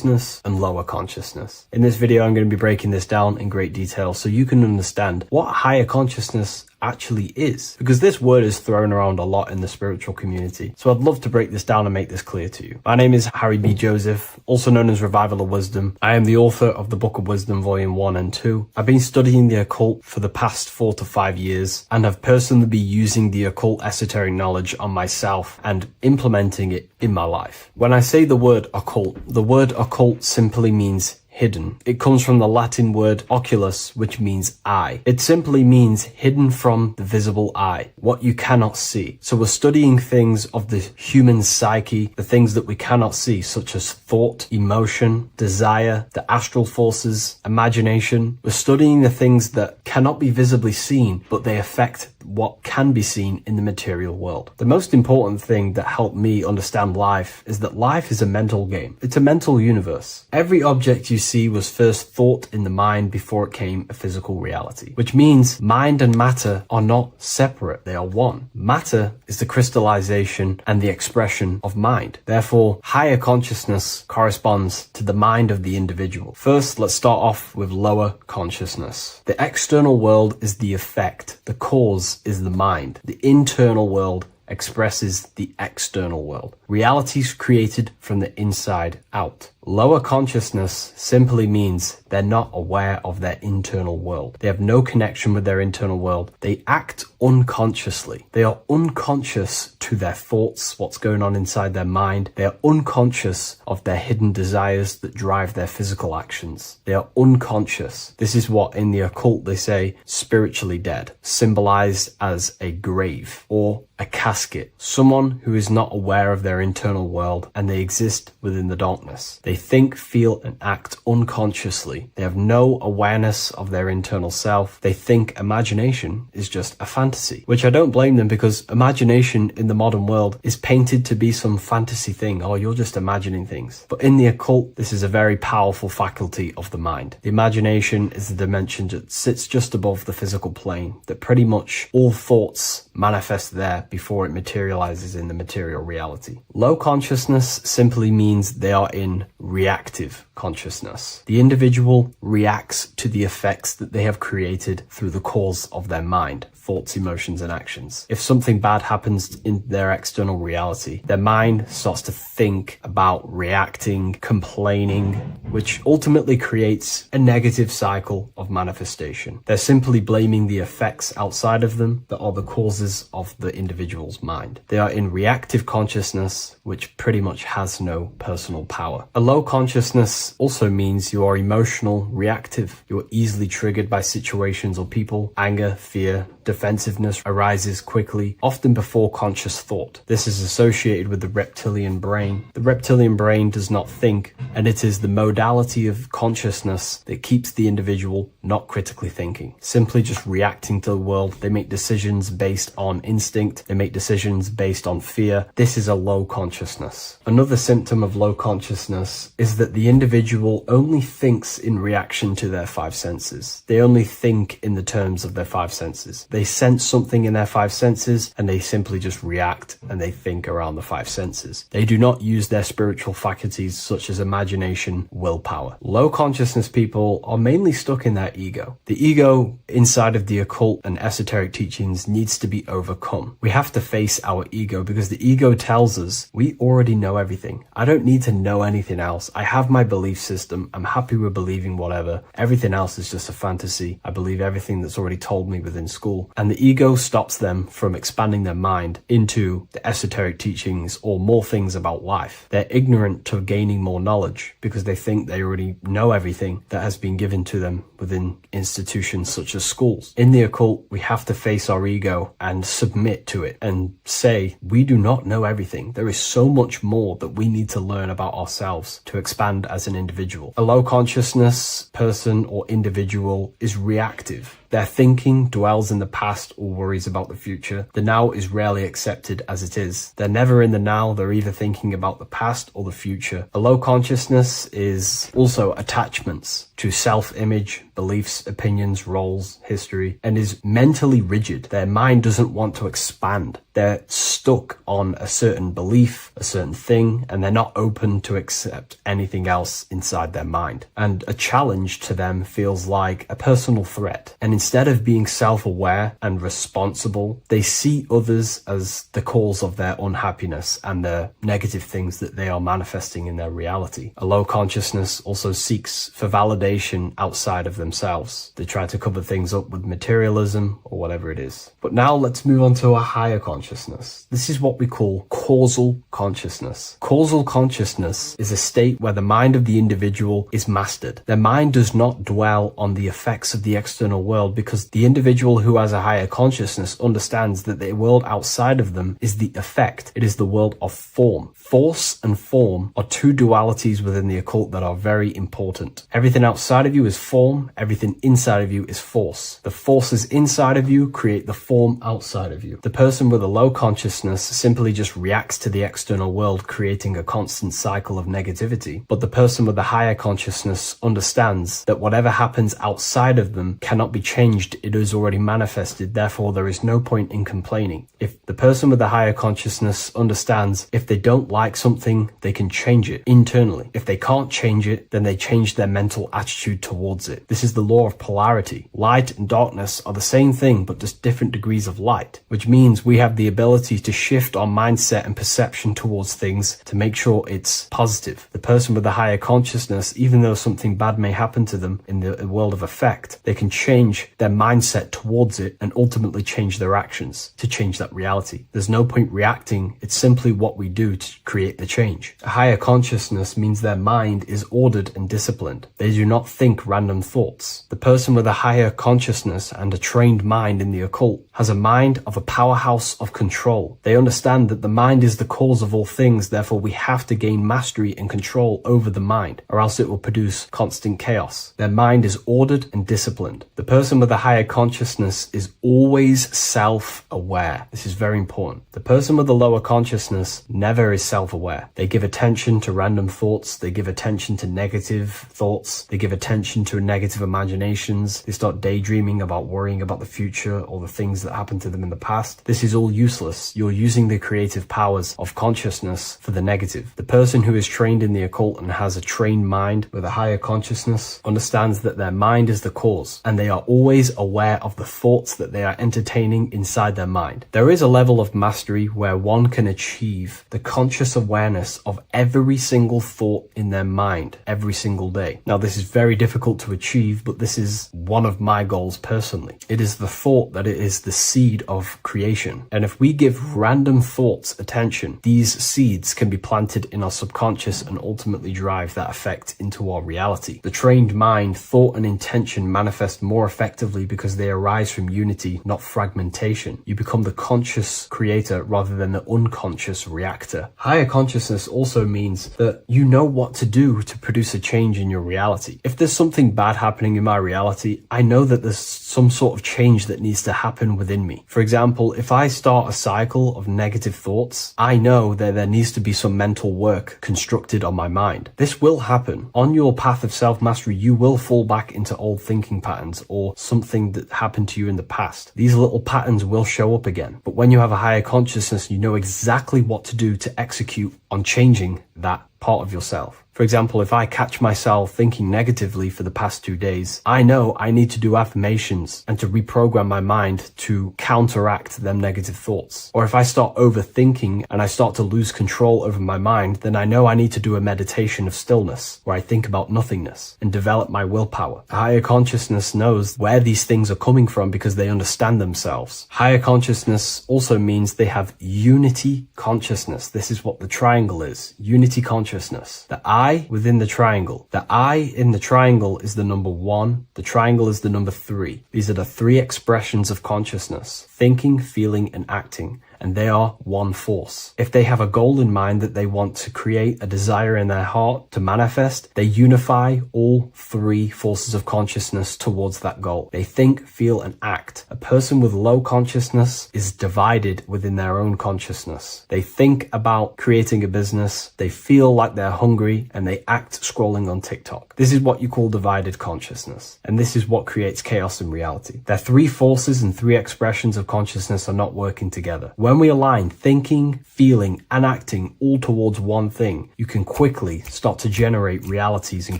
consciousness and lower consciousness. In this video, I'm going to be breaking this down in great detail so you can understand what higher consciousness actually is, because this word is thrown around a lot in the spiritual community. So I'd love to break this down and make this clear to you. My name is Harry B. Joseph, also known as Revival of Wisdom. I am the author of the Book of Wisdom, Volume 1 and 2. I've been studying the occult for the past 4 to 5 years and have personally been using the occult esoteric knowledge on myself and implementing it in my life. When I say the word occult simply means hidden. It comes from the Latin word oculus, which means eye. It simply means hidden from the visible eye, what you cannot see. So we're studying things of the human psyche, the things that we cannot see, such as thought, emotion, desire, the astral forces, imagination. We're studying the things that cannot be visibly seen, but they affect what can be seen in the material world. The most important thing that helped me understand life is that life is a mental game. It's a mental universe. Every object you see was first thought in the mind before it came a physical reality, which means mind and matter are not separate. They are one. Matter is the crystallization and the expression of mind. Therefore, higher consciousness corresponds to the mind of the individual. First, let's start off with lower consciousness. The external world is the effect. The cause is the mind. The internal world expresses the external world. Reality is created from the inside out. Lower consciousness simply means they're not aware of their internal world. They have no connection with their internal world. They act unconsciously. They are unconscious to their thoughts, what's going on inside their mind. They are unconscious of their hidden desires that drive their physical actions. They are unconscious. This is what in the occult they say spiritually dead, symbolized as a grave or a casket. Someone who is not aware of their internal world and they exist within the darkness. They think, feel, and act unconsciously. They have no awareness of their internal self. They think imagination is just a fantasy, which I don't blame them, because imagination in the modern world is painted to be some fantasy thing. Oh, you're just imagining things. But in the occult, this is a very powerful faculty of the mind. The imagination is the dimension that sits just above the physical plane, that pretty much all thoughts manifest there before it materializes in the material reality. Low consciousness simply means they are in reactive consciousness. The individual reacts to the effects that they have created through the cause of their mind, thoughts, emotions, and actions. If something bad happens in their external reality, their mind starts to think about reacting, complaining, which ultimately creates a negative cycle of manifestation. They're simply blaming the effects outside of them that are the causes of the individual's mind. They are in reactive consciousness, which pretty much has no personal power. A low consciousness also means you are emotional, reactive. You are easily triggered by situations or people. Anger, fear, defensiveness arises quickly, often before conscious thought. This is associated with the reptilian brain. The reptilian brain does not think, and it is the modality of consciousness that keeps the individual not critically thinking, simply just reacting to the world. They make decisions based on instinct. They make decisions based on fear. This is a low consciousness. Another symptom of low consciousness is that the individual only thinks in reaction to their 5 senses. They only think in the terms of their 5 senses. They sense something in their 5 senses and they simply just react and they think around the 5 senses. They do not use their spiritual faculties such as imagination, willpower. Low consciousness people are mainly stuck in their ego. The ego inside of the occult and esoteric teachings needs to be overcome. We have to face our ego because the ego tells us we already know everything. I don't need to know anything else. I have my belief system. I'm happy with believing whatever. Everything else is just a fantasy. I believe everything that's already told me within school. And the ego stops them from expanding their mind into the esoteric teachings or more things about life. They're ignorant to gaining more knowledge because they think they already know everything that has been given to them within institutions such as schools. In the occult, we have to face our ego and submit to it and say, we do not know everything. There is so much more that we need to learn about ourselves to expand as an individual. A low consciousness person or individual is reactive. Their thinking dwells in the past or worries about the future. The now is rarely accepted as it is. They're never in the now. They're either thinking about the past or the future. A low consciousness is also attachments to self-image, beliefs, opinions, roles, history, and is mentally rigid. Their mind doesn't want to expand. They're stuck on a certain belief, a certain thing, and they're not open to accept anything else inside their mind. And a challenge to them feels like a personal threat. And instead of being self-aware and responsible, they see others as the cause of their unhappiness and the negative things that they are manifesting in their reality. A low consciousness also seeks for validation outside of themselves. They try to cover things up with materialism or whatever it is. But now let's move on to a higher consciousness. This is what we call causal consciousness. Causal consciousness is a state where the mind of the individual is mastered. Their mind does not dwell on the effects of the external world because the individual who has a higher consciousness understands that the world outside of them is the effect. It is the world of form. Force and form are two dualities within the occult that are very important. Everything outside of you is form, everything inside of you is force. The forces inside of you create the form outside of you. The person with a low consciousness simply just reacts to the external world, creating a constant cycle of negativity. But the person with a higher consciousness understands that whatever happens outside of them cannot be changed. It is already manifested, therefore there is no point in complaining. If the person with a higher consciousness understands if they don't like something, they can change it internally. If they can't change it, then they change their mental attitude towards it. This is the law of polarity. Light and darkness are the same thing, but just different degrees of light, which means we have the ability to shift our mindset and perception towards things to make sure it's positive. The person with a higher consciousness, even though something bad may happen to them in the world of effect, they can change their mindset towards it and ultimately change their actions to change that reality. There's no point reacting. It's simply what we do to create the change. A higher consciousness means their mind is ordered and disciplined. They do not think random thoughts. The person with a higher consciousness and a trained mind in the occult has a mind of a powerhouse of control. They understand that the mind is the cause of all things, therefore we have to gain mastery and control over the mind, or else it will produce constant chaos. Their mind is ordered and disciplined. The person with a higher consciousness is always self-aware. This is very important. The person with a lower consciousness never is self-aware. They give attention to random thoughts. They give attention to negative thoughts. They give attention to negative imaginations. They start daydreaming about worrying about the future or the things that happened to them in the past. This is all useless. You're using the creative powers of consciousness for the negative. The person who is trained in the occult and has a trained mind with a higher consciousness understands that their mind is the cause, and they are always aware of the thoughts that they are entertaining inside their mind. There is a level of mastery where one can achieve the conscious awareness of every single thought in their mind every single day. Now, this is very difficult to achieve, but this is one of my goals personally. It is the thought that it is the seed of creation. And if we give random thoughts attention, these seeds can be planted in our subconscious and ultimately drive that effect into our reality. The trained mind, thought and intention manifest more effectively because they arise from unity, not fragmentation. You become the conscious creator rather than the unconscious reactor. Higher consciousness also means that you know what to do to produce a change in your reality. If there's something bad happening in my reality, I know that there's some sort of change that needs to happen within me. For example, if I start a cycle of negative thoughts, I know that there needs to be some mental work constructed on my mind. This will happen. On your path of self-mastery, you will fall back into old thinking patterns or something that happened to you in the past. These little patterns will show up again. But when you have a higher consciousness, you know exactly what to do to execute on changing that part of yourself. For example, if I catch myself thinking negatively for the past 2 days, I know I need to do affirmations and to reprogram my mind to counteract them negative thoughts. Or if I start overthinking and I start to lose control over my mind, then I know I need to do a meditation of stillness where I think about nothingness and develop my willpower. A higher consciousness knows where these things are coming from because they understand themselves. Higher consciousness also means they have unity consciousness. This is what the triangle is. Unity consciousness. The I within the triangle. The I in the triangle is the number 1. The triangle is the number 3. These are the 3 expressions of consciousness: thinking, feeling, and acting. and they are one force. If they have a goal in mind that they want to create, a desire in their heart to manifest, they unify all three forces of consciousness towards that goal. They think, feel, and act. A person with low consciousness is divided within their own consciousness. They think about creating a business, they feel like they're hungry, and they act scrolling on TikTok. This is what you call divided consciousness, and this is what creates chaos in reality. Their three forces and three expressions of consciousness are not working together. When we align thinking, feeling, and acting all towards one thing, you can quickly start to generate realities and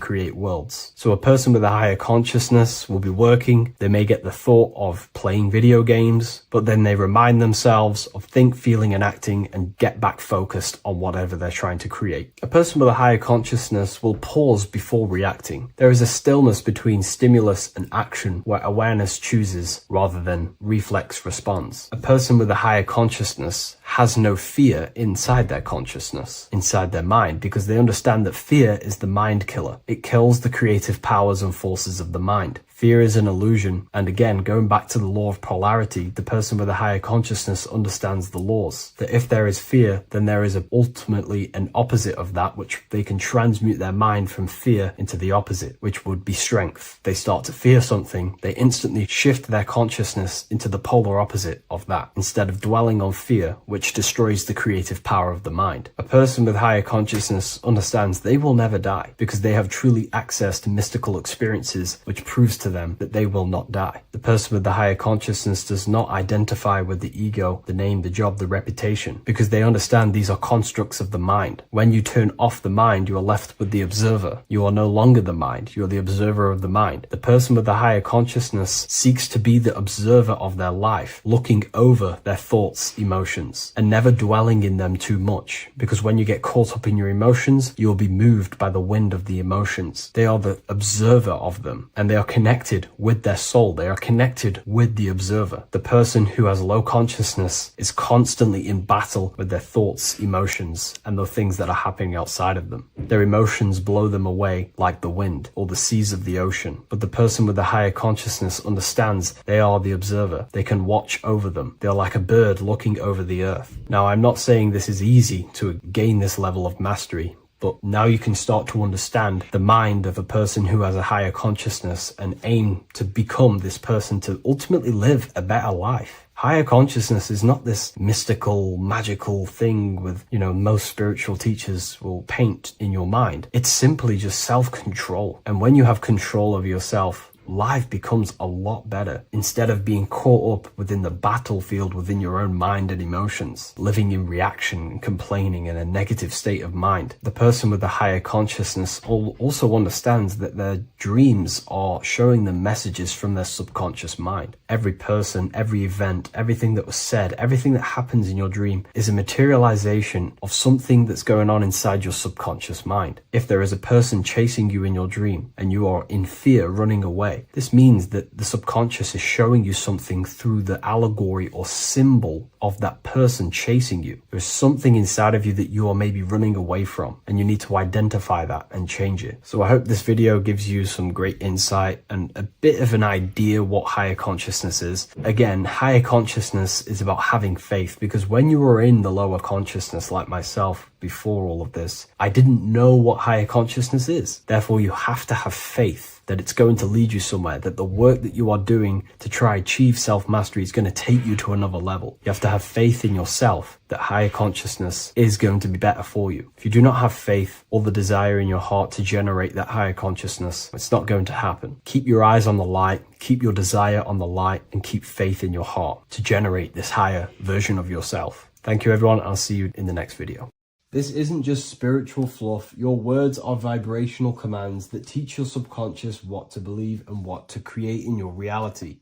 create worlds. So a person with a higher consciousness will be working, they may get the thought of playing video games, but then they remind themselves of think, feeling, and acting and get back focused on whatever they're trying to create. A person with a higher consciousness will pause before reacting. There is a stillness between stimulus and action where awareness chooses rather than reflex responds. A person with a higher consciousness has no fear inside their consciousness, inside their mind, because they understand that fear is the mind killer. It kills the creative powers and forces of the mind. Fear is an illusion, and again, going back to the law of polarity, the person with a higher consciousness understands the laws. That if there is fear, then there is ultimately an opposite of that, which they can transmute their mind from fear into the opposite, which would be strength. They start to fear something, they instantly shift their consciousness into the polar opposite of that, instead of dwelling on fear, which destroys the creative power of the mind. A person with higher consciousness understands they will never die, because they have truly access to mystical experiences, which proves to them that they will not die. The person with the higher consciousness does not identify with the ego, the name, the job, the reputation, because they understand these are constructs of the mind. When you turn off the mind, you are left with the observer. You are no longer the mind, you are the observer of the mind. The person with the higher consciousness seeks to be the observer of their life, looking over their thoughts, emotions, and never dwelling in them too much, because when you get caught up in your emotions, you will be moved by the wind of the emotions. They are the observer of them, and they are connected with their soul. They are connected with the observer. The person who has low consciousness is constantly in battle with their thoughts, emotions, and the things that are happening outside of them. Their emotions blow them away like the wind or the seas of the ocean. But the person with the higher consciousness understands they are the observer. They can watch over them. They're like a bird looking over the earth. Now, I'm not saying this is easy to gain this level of mastery, but now you can start to understand the mind of a person who has a higher consciousness and aim to become this person to ultimately live a better life. Higher consciousness is not this mystical, magical thing with, most spiritual teachers will paint in your mind. It's simply just self-control. And when you have control of yourself, life becomes a lot better. Instead of being caught up within the battlefield within your own mind and emotions, living in reaction and complaining in a negative state of mind, the person with the higher consciousness also understands that their dreams are showing them messages from their subconscious mind. Every person, every event, everything that was said, everything that happens in your dream is a materialization of something that's going on inside your subconscious mind. If there is a person chasing you in your dream and you are in fear running away, this means that the subconscious is showing you something through the allegory or symbol of that person chasing you. There's something inside of you that you are maybe running away from, and you need to identify that and change it. So I hope this video gives you some great insight and a bit of an idea what higher consciousness is. Again, higher consciousness is about having faith, because when you were in the lower consciousness like myself before all of this, I didn't know what higher consciousness is. Therefore, you have to have faith that it's going to lead you somewhere, that the work that you are doing to try achieve self-mastery is going to take you to another level. You have to have faith in yourself that higher consciousness is going to be better for you. If you do not have faith or the desire in your heart to generate that higher consciousness, it's not going to happen. Keep your eyes on the light, keep your desire on the light, and keep faith in your heart to generate this higher version of yourself. Thank you, everyone. I'll see you in the next video. This isn't just spiritual fluff. Your words are vibrational commands that teach your subconscious what to believe and what to create in your reality.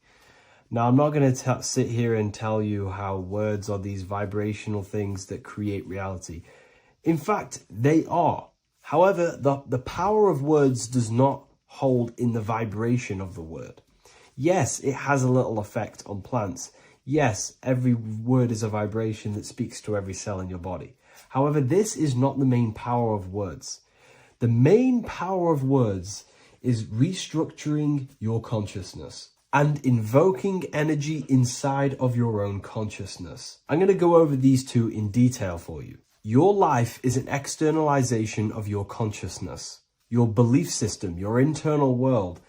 Now, I'm not going to sit here and tell you how words are these vibrational things that create reality. In fact, they are. However, the power of words does not hold in the vibration of the word. Yes, it has a little effect on plants. Yes, every word is a vibration that speaks to every cell in your body. However, this is not the main power of words. The main power of words is restructuring your consciousness. and invoking energy inside of your own consciousness. I'm going to go over these two in detail for you. Your life is an externalization of your consciousness. Your belief system, your internal world,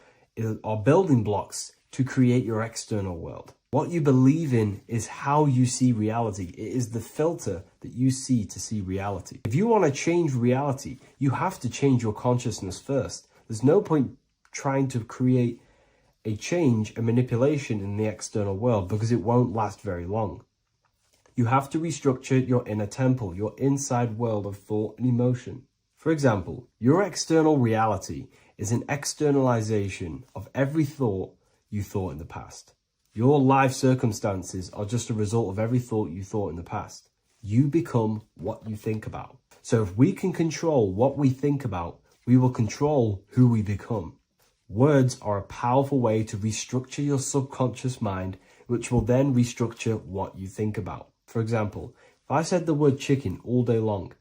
are building blocks to create your external world. What you believe in is how you see reality. It is the filter that you see to see reality. If you want to change reality, you have to change your consciousness first. There's no point trying to create a change, a manipulation in the external world, because it won't last very long. You have to restructure your inner temple, your inside world of thought and emotion. For example, your external reality is an externalization of every thought you thought in the past. Your life circumstances are just a result of every thought you thought in the past. You become what you think about. So if we can control what we think about, we will control who we become. Words are a powerful way to restructure your subconscious mind, which will then restructure what you think about. For example, if I said the word chicken all day long,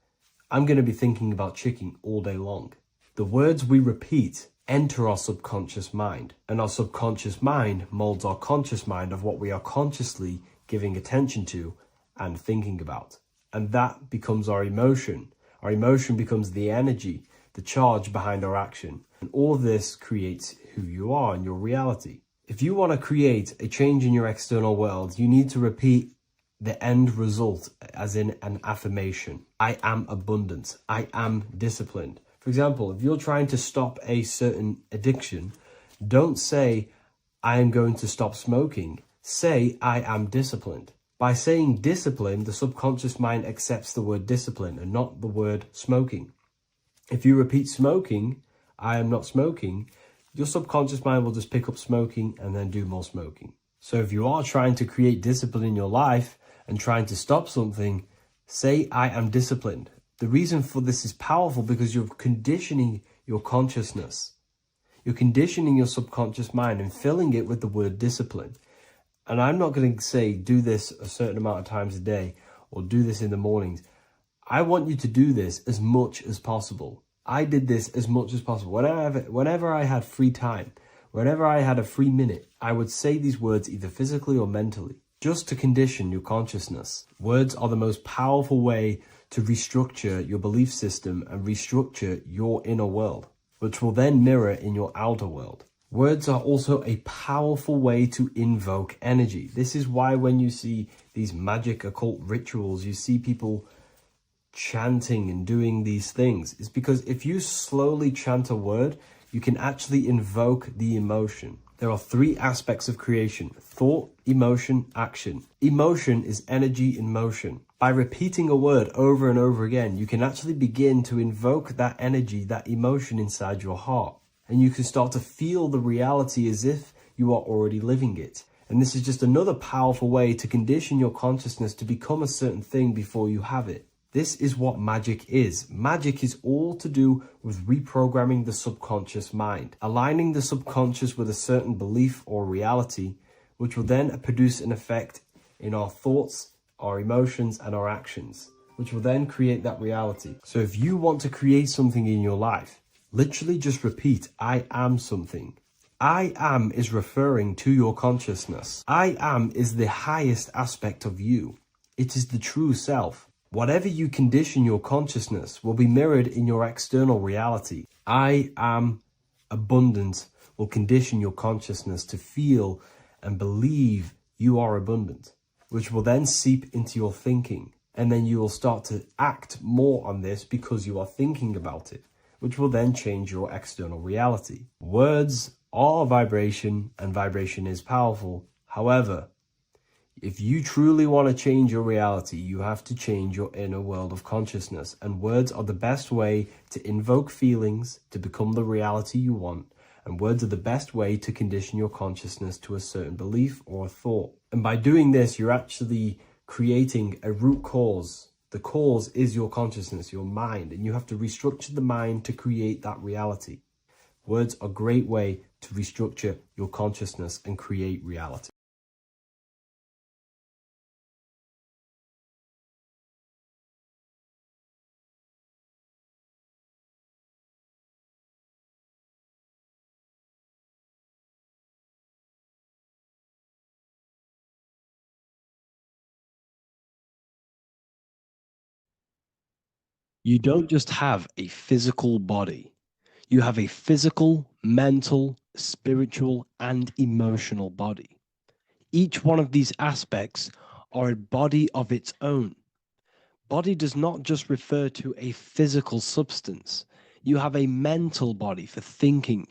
I'm going to be thinking about chicken all day long. The words we repeat enter our subconscious mind, and our subconscious mind molds our conscious mind of what we are consciously giving attention to and thinking about. And that becomes our emotion. Our emotion becomes the energy, the charge behind our action. And all this creates who you are and your reality. If you want to create a change in your external world, you need to repeat the end result as in an affirmation. I am abundant. I am disciplined. For example, if you're trying to stop a certain addiction, don't say, I am going to stop smoking. Say, I am disciplined. By saying discipline, the subconscious mind accepts the word discipline and not the word smoking. If you repeat smoking, I am not smoking, your subconscious mind will just pick up smoking and then do more smoking. So if you are trying to create discipline in your life and trying to stop something, say, I am disciplined. The reason for this is powerful because you're conditioning your consciousness. You're conditioning your subconscious mind and filling it with the word discipline. And I'm not going to say do this a certain amount of times a day or do this in the mornings. I want you to do this as much as possible. I did this as much as possible. Whenever I had free time, whenever I had a free minute, I would say these words either physically or mentally, just to condition your consciousness. Words are the most powerful way to restructure your belief system and restructure your inner world, which will then mirror in your outer world. Words are also a powerful way to invoke energy. This is why when you see these magic occult rituals, you see people chanting and doing these things. It's because if you slowly chant a word, you can actually invoke the emotion. There are three aspects of creation: thought, emotion, action. Emotion is energy in motion. By repeating a word over and over again, you can actually begin to invoke that energy, that emotion inside your heart. And you can start to feel the reality as if you are already living it. And this is just another powerful way to condition your consciousness to become a certain thing before you have it. This is what magic is. Magic is all to do with reprogramming the subconscious mind, aligning the subconscious with a certain belief or reality, which will then produce an effect in our thoughts, our emotions, and our actions, which will then create that reality. So if you want to create something in your life, literally just repeat, I am something. I am is referring to your consciousness. I am is the highest aspect of you. It is the true self. Whatever you condition your consciousness will be mirrored in your external reality. I am abundant will condition your consciousness to feel and believe you are abundant, which will then seep into your thinking. And then you will start to act more on this because you are thinking about it, which will then change your external reality. Words are vibration, and vibration is powerful. However, if you truly want to change your reality, you have to change your inner world of consciousness. And words are the best way to invoke feelings to become the reality you want. And words are the best way to condition your consciousness to a certain belief or a thought. And by doing this, you're actually creating a root cause. The cause is your consciousness, your mind, and you have to restructure the mind to create that reality. Words are a great way to restructure your consciousness and create reality. You don't just have a physical body, you have a physical, mental, spiritual, and emotional body. Each one of these aspects are a body of its own. Body does not just refer to a physical substance. You have a mental body for thinking,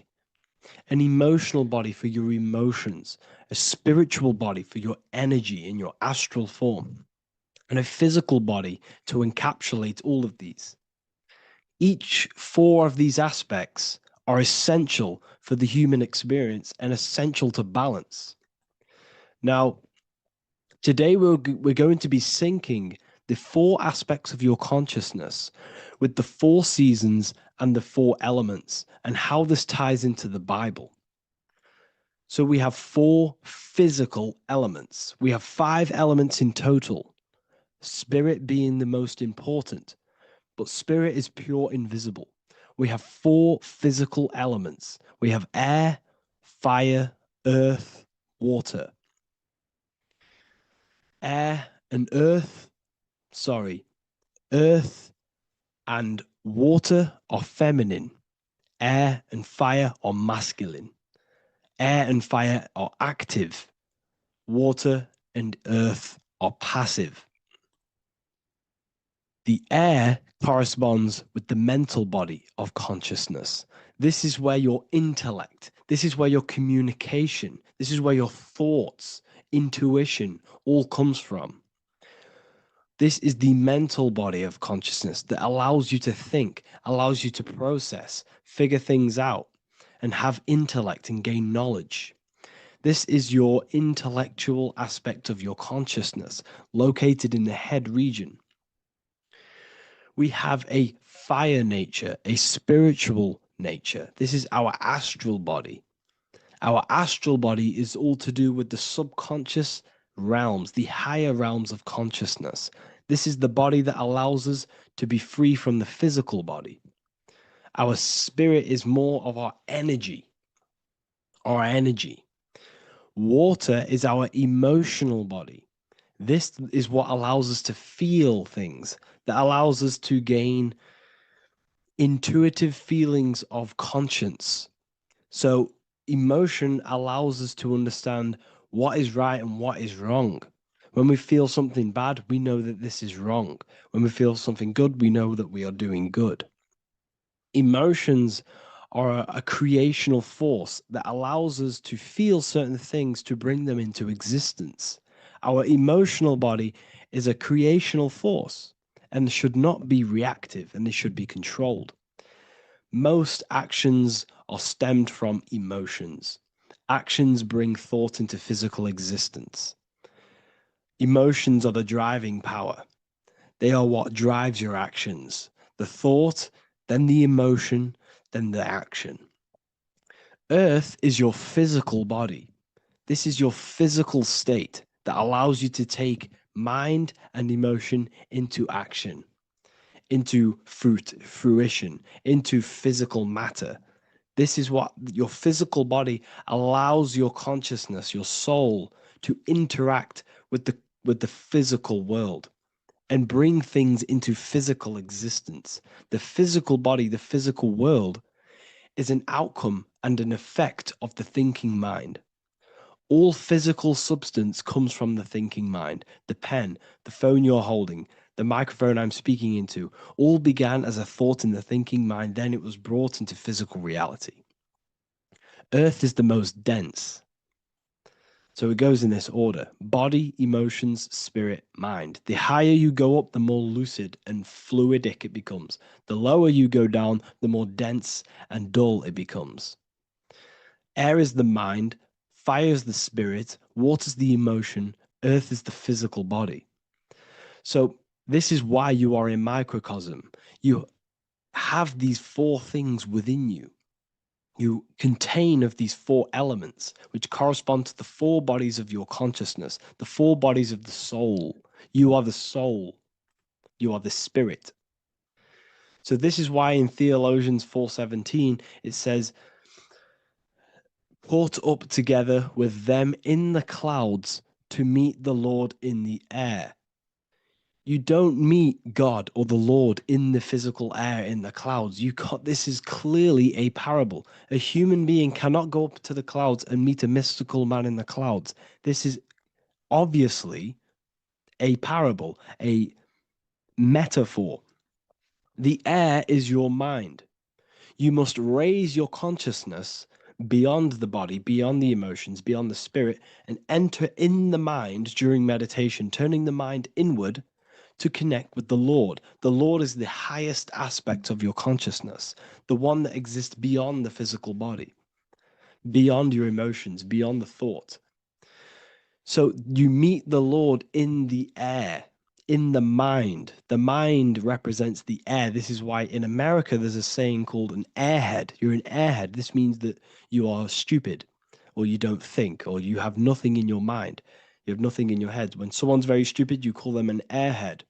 an emotional body for your emotions, a spiritual body for your energy in your astral form, and a physical body to encapsulate all of these. Each four of these aspects are essential for the human experience and essential to balance. Now, today we're going to be syncing the four aspects of your consciousness with the four seasons and the four elements and how this ties into the Bible. So we have four physical elements. We have five elements in total, spirit being the most important, but spirit is pure invisible. We have four physical elements. We have air, fire, earth, water. Air and earth, sorry, earth and water are feminine. Air and fire are masculine. Air and fire are active. Water and earth are passive. The air corresponds with the mental body of consciousness. This is where your intellect, this is where your communication, this is where your thoughts, intuition all comes from. This is the mental body of consciousness that allows you to think, allows you to process, figure things out, and have intellect and gain knowledge. This is your intellectual aspect of your consciousness, located in the head region. We have a fire nature, a spiritual nature. This is our astral body. Our astral body is all to do with the subconscious realms, the higher realms of consciousness. This is the body that allows us to be free from the physical body. Our spirit is more of our energy. Our energy. Water is our emotional body. This is what allows us to feel things, that allows us to gain intuitive feelings of conscience. So, emotion allows us to understand what is right and what is wrong. When we feel something bad, we know that this is wrong. When we feel something good, we know that we are doing good. Emotions are a creational force that allows us to feel certain things to bring them into existence. Our emotional body is a creational force and should not be reactive, and they should be controlled. Most actions are stemmed from emotions. Actions bring thought into physical existence. Emotions are the driving power. They are what drives your actions. The thought, then the emotion, then the action. Earth is your physical body. This is your physical state that allows you to take mind and emotion into action, into fruition, into physical matter. This is what your physical body allows your consciousness, your soul, to interact with the physical world and bring things into physical existence. The physical body, the physical world, is an outcome and an effect of the thinking mind. All physical substance comes from the thinking mind. The pen, the phone you're holding, the microphone I'm speaking into, all began as a thought in the thinking mind, then it was brought into physical reality. Earth is the most dense. So it goes in this order: body, emotions, spirit, mind. The higher you go up, the more lucid and fluidic it becomes. The lower you go down, the more dense and dull it becomes. Air is the mind, fire is the spirit, water is the emotion, earth is the physical body. So this is why you are a microcosm. You have these four things within you. You contain of these four elements, which correspond to the four bodies of your consciousness, the four bodies of the soul. You are the soul. You are the spirit. So this is why in Theologians 4:17 it says, "Caught up together with them in the clouds to meet the Lord in the air." You don't meet God or the Lord in the physical air, in the clouds. You can't, this is clearly a parable. A human being cannot go up to the clouds and meet a mystical man in the clouds. This is obviously a parable, a metaphor. The air is your mind. You must raise your consciousness beyond the body, beyond the emotions, beyond the spirit, and enter in the mind during meditation, turning the mind inward to connect with the Lord. The Lord is the highest aspect of your consciousness, the one that exists beyond the physical body, beyond your emotions, beyond the thought. So you meet the Lord in the air, in the mind. The mind represents the air. This is why in America there's a saying called an airhead. You're an airhead. This means that you are stupid, or you don't think, or you have nothing in your mind. You have nothing in your head. When someone's very stupid, you call them an airhead,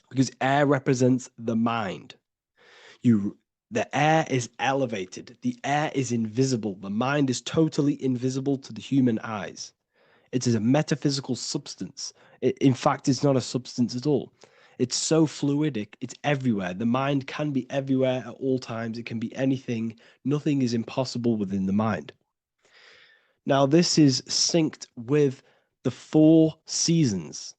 because air represents the mind. The air is elevated. The air is invisible. The mind is totally invisible to the human eyes. It is a metaphysical substance. In fact, it's not a substance at all. It's so fluidic, it's everywhere. The mind can be everywhere at all times. It can be anything. Nothing is impossible within the mind. Now, this is synced with the 4 seasons.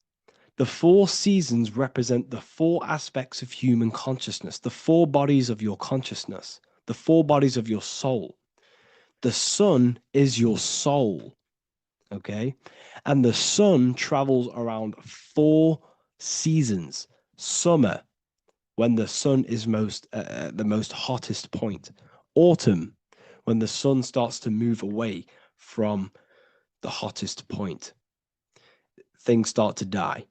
The 4 seasons represent the 4 aspects of human consciousness, the 4 bodies of your consciousness, the 4 bodies of your soul. The sun is your soul. Okay. And the sun travels around 4 seasons. Summer, when the sun is the most hottest point. Autumn, when the sun starts to move away from the hottest point. Things start to die.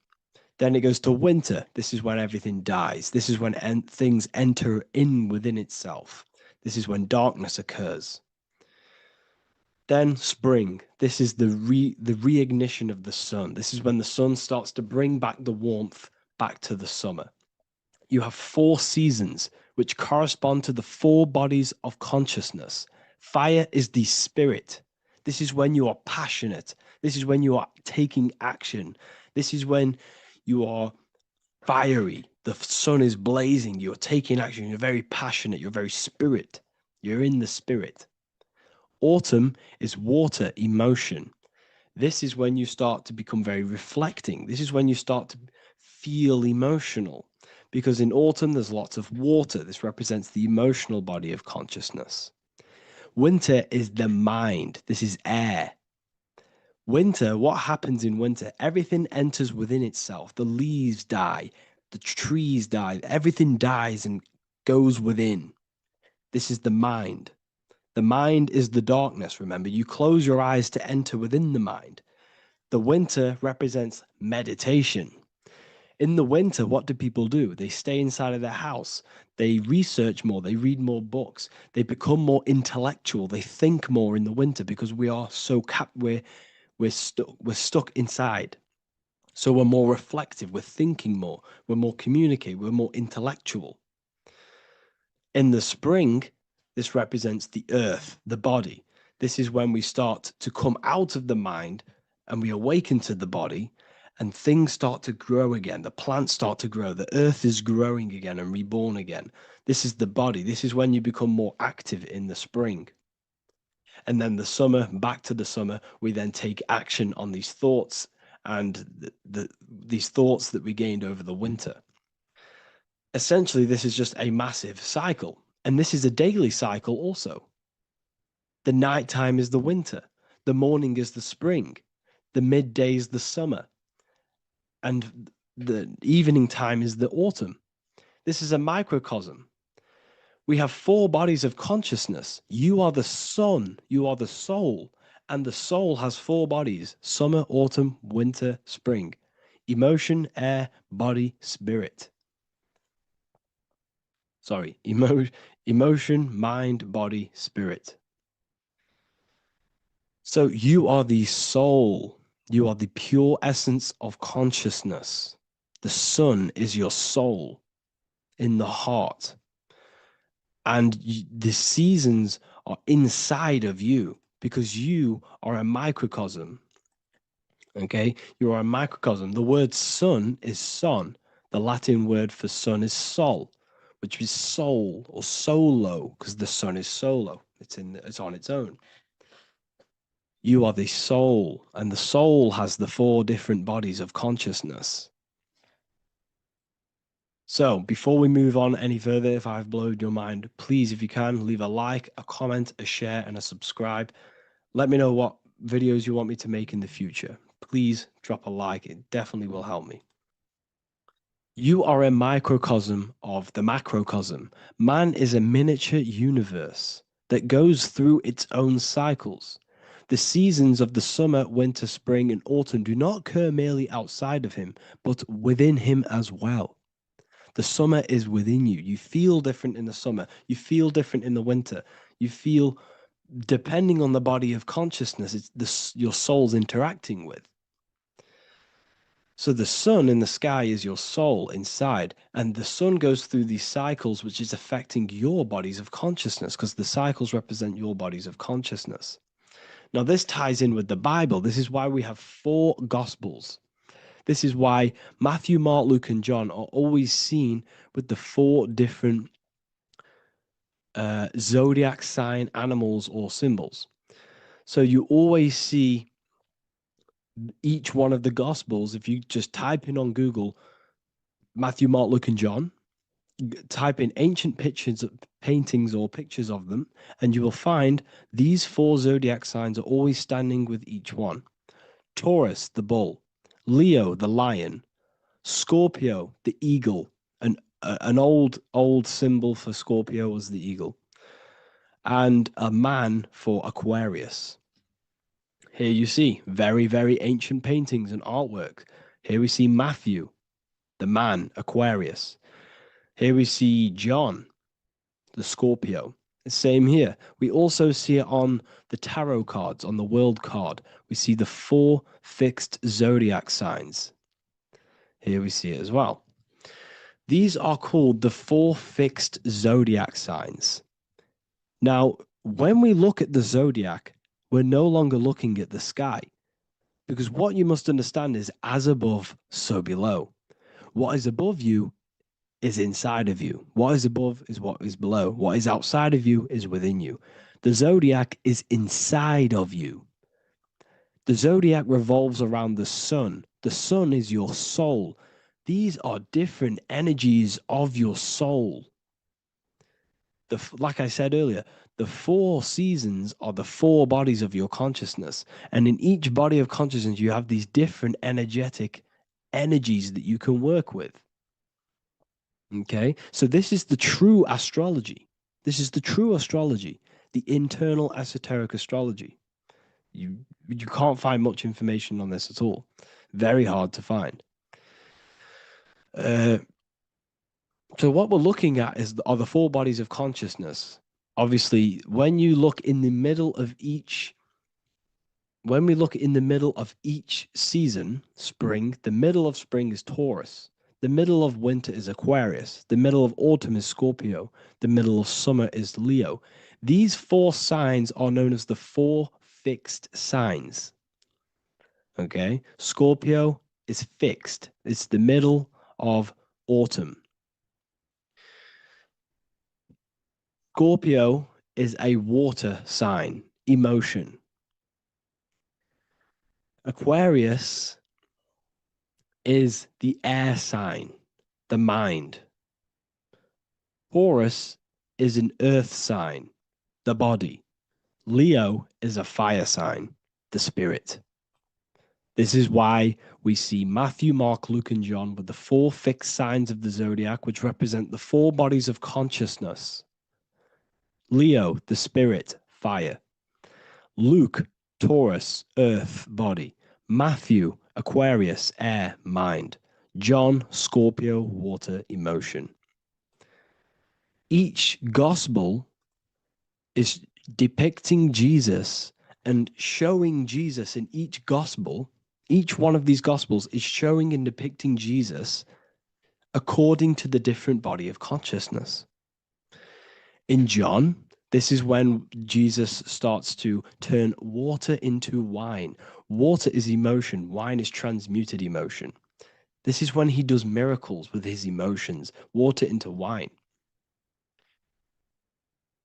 Then it goes to winter. This is when everything dies. This is when things enter in within itself. This is when darkness occurs. Then spring. This is the reignition of the sun. This is when the sun starts to bring back the warmth back to the summer. You have 4 seasons, which correspond to the 4 bodies of consciousness. Fire is the spirit. This is when you are passionate. This is when you are taking action. This is when you are fiery. The sun is blazing. You're taking action. You're very passionate. You're very spirit. You're in the spirit. Autumn is water, emotion. This is when you start to become very reflecting. This is when you start to feel emotional, because in autumn there's lots of water. This represents the emotional body of consciousness. Winter is the mind. This is air. Winter, what happens in winter? Everything enters within itself. The leaves die, the trees die, everything dies and goes within. This is the mind. The mind is the darkness, remember. You close your eyes to enter within the mind. The winter represents meditation. In the winter, what do people do? They stay inside of their house. They research more. They read more books. They become more intellectual. They think more in the winter because we are so we're stuck inside. So we're more reflective. We're thinking more. We're more communicative. We're more intellectual. In the spring, this represents the earth, the body. This is when we start to come out of the mind and we awaken to the body, and things start to grow again. The plants start to grow. The earth is growing again and reborn again. This is the body. This is when you become more active in the spring. And then the summer, back to the summer, we then take action on these thoughts and these thoughts that we gained over the winter. Essentially, this is just a massive cycle. And this is a daily cycle also. The nighttime is the winter. The morning is the spring. The midday is the summer. And the evening time is the autumn. This is a microcosm. We have 4 bodies of consciousness. You are the sun. You are the soul. And the soul has 4 bodies: summer, autumn, winter, spring. Emotion, air, body, spirit. Sorry, emotion, mind, body, spirit. So you are the soul. You are the pure essence of consciousness. The sun is your soul in the heart. And the seasons are inside of you because you are a microcosm Okay, you are a microcosm. The word sun is son. The Latin word for sun is sol, which is soul or solo, because the sun is solo. It's on its own. You are the soul, and the soul has the 4 different bodies of consciousness. So before we move on any further, if I've blown your mind, please, if you can, leave a like, a comment, a share, and a subscribe. Let me know what videos you want me to make in the future. Please drop a like. It definitely will help me. You are a microcosm of the macrocosm. Man is a miniature universe that goes through its own cycles. The seasons of the summer, winter, spring, and autumn do not occur merely outside of him, but within him as well. The summer is within you. You feel different in the summer. You feel different in the winter. You feel, depending on the body of consciousness, your soul's interacting with. So the sun in the sky is your soul inside, and the sun goes through these cycles, which is affecting your bodies of consciousness, because the cycles represent your bodies of consciousness. Now, this ties in with the Bible. This is why we have 4 gospels. This is why Matthew, Mark, Luke, and John are always seen with the 4 different zodiac sign animals or symbols. So you always see each one of the gospels. If you just type in on Google Matthew, Mark, Luke, and John, type in ancient pictures, paintings, or pictures of them, and you will find these 4 zodiac signs are always standing with each one. Taurus, the bull; Leo, the lion; Scorpio, the eagle. An old symbol for Scorpio was the eagle, and a man for Aquarius. Here you see very, very ancient paintings and artwork. Here we see Matthew, the man, Aquarius. Here we see John, the Scorpio. Same here. We also see it on the tarot cards, on the world card. We see the 4 fixed zodiac signs. Here we see it as well. These are called the 4 fixed zodiac signs. Now, when we look at the zodiac, we're no longer looking at the sky, because what you must understand is as above, so below. What is above you is inside of you. What is above is what is below. What is outside of you is within you. The zodiac is inside of you. The zodiac revolves around the sun. The sun is your soul. These are different energies of your soul. Like I said earlier, the 4 seasons are the 4 bodies of your consciousness. And in each body of consciousness, you have these different energetic energies that you can work with. Okay, so this is the true astrology. This is the true astrology, the internal esoteric astrology. You can't find much information on this at all. Very hard to find. So what we're looking at are the 4 bodies of consciousness. Obviously, when you look in the middle of each, when we look in the middle of each season, spring, the middle of spring is Taurus. The middle of winter is Aquarius. The middle of autumn is Scorpio. The middle of summer is Leo. These 4 signs are known as the 4 fixed signs. Okay, Scorpio is fixed. It's the middle of autumn. Scorpio is a water sign, emotion. Aquarius is the air sign, the mind. Taurus is an earth sign, the body. Leo is a fire sign, the spirit. This is why we see Matthew, Mark, Luke, and John with the 4 fixed signs of the zodiac, which represent the 4 bodies of consciousness. Leo, the spirit, fire. Luke, Taurus, earth, body. Matthew, Aquarius, air, mind. John, Scorpio, water, emotion. Each gospel is depicting Jesus and showing Jesus in each gospel. Each one of these gospels is showing and depicting Jesus according to the different body of consciousness. In John, This is when Jesus starts to turn water into wine. Water is emotion, wine is transmuted emotion. This is when he does miracles with his emotions, water into wine.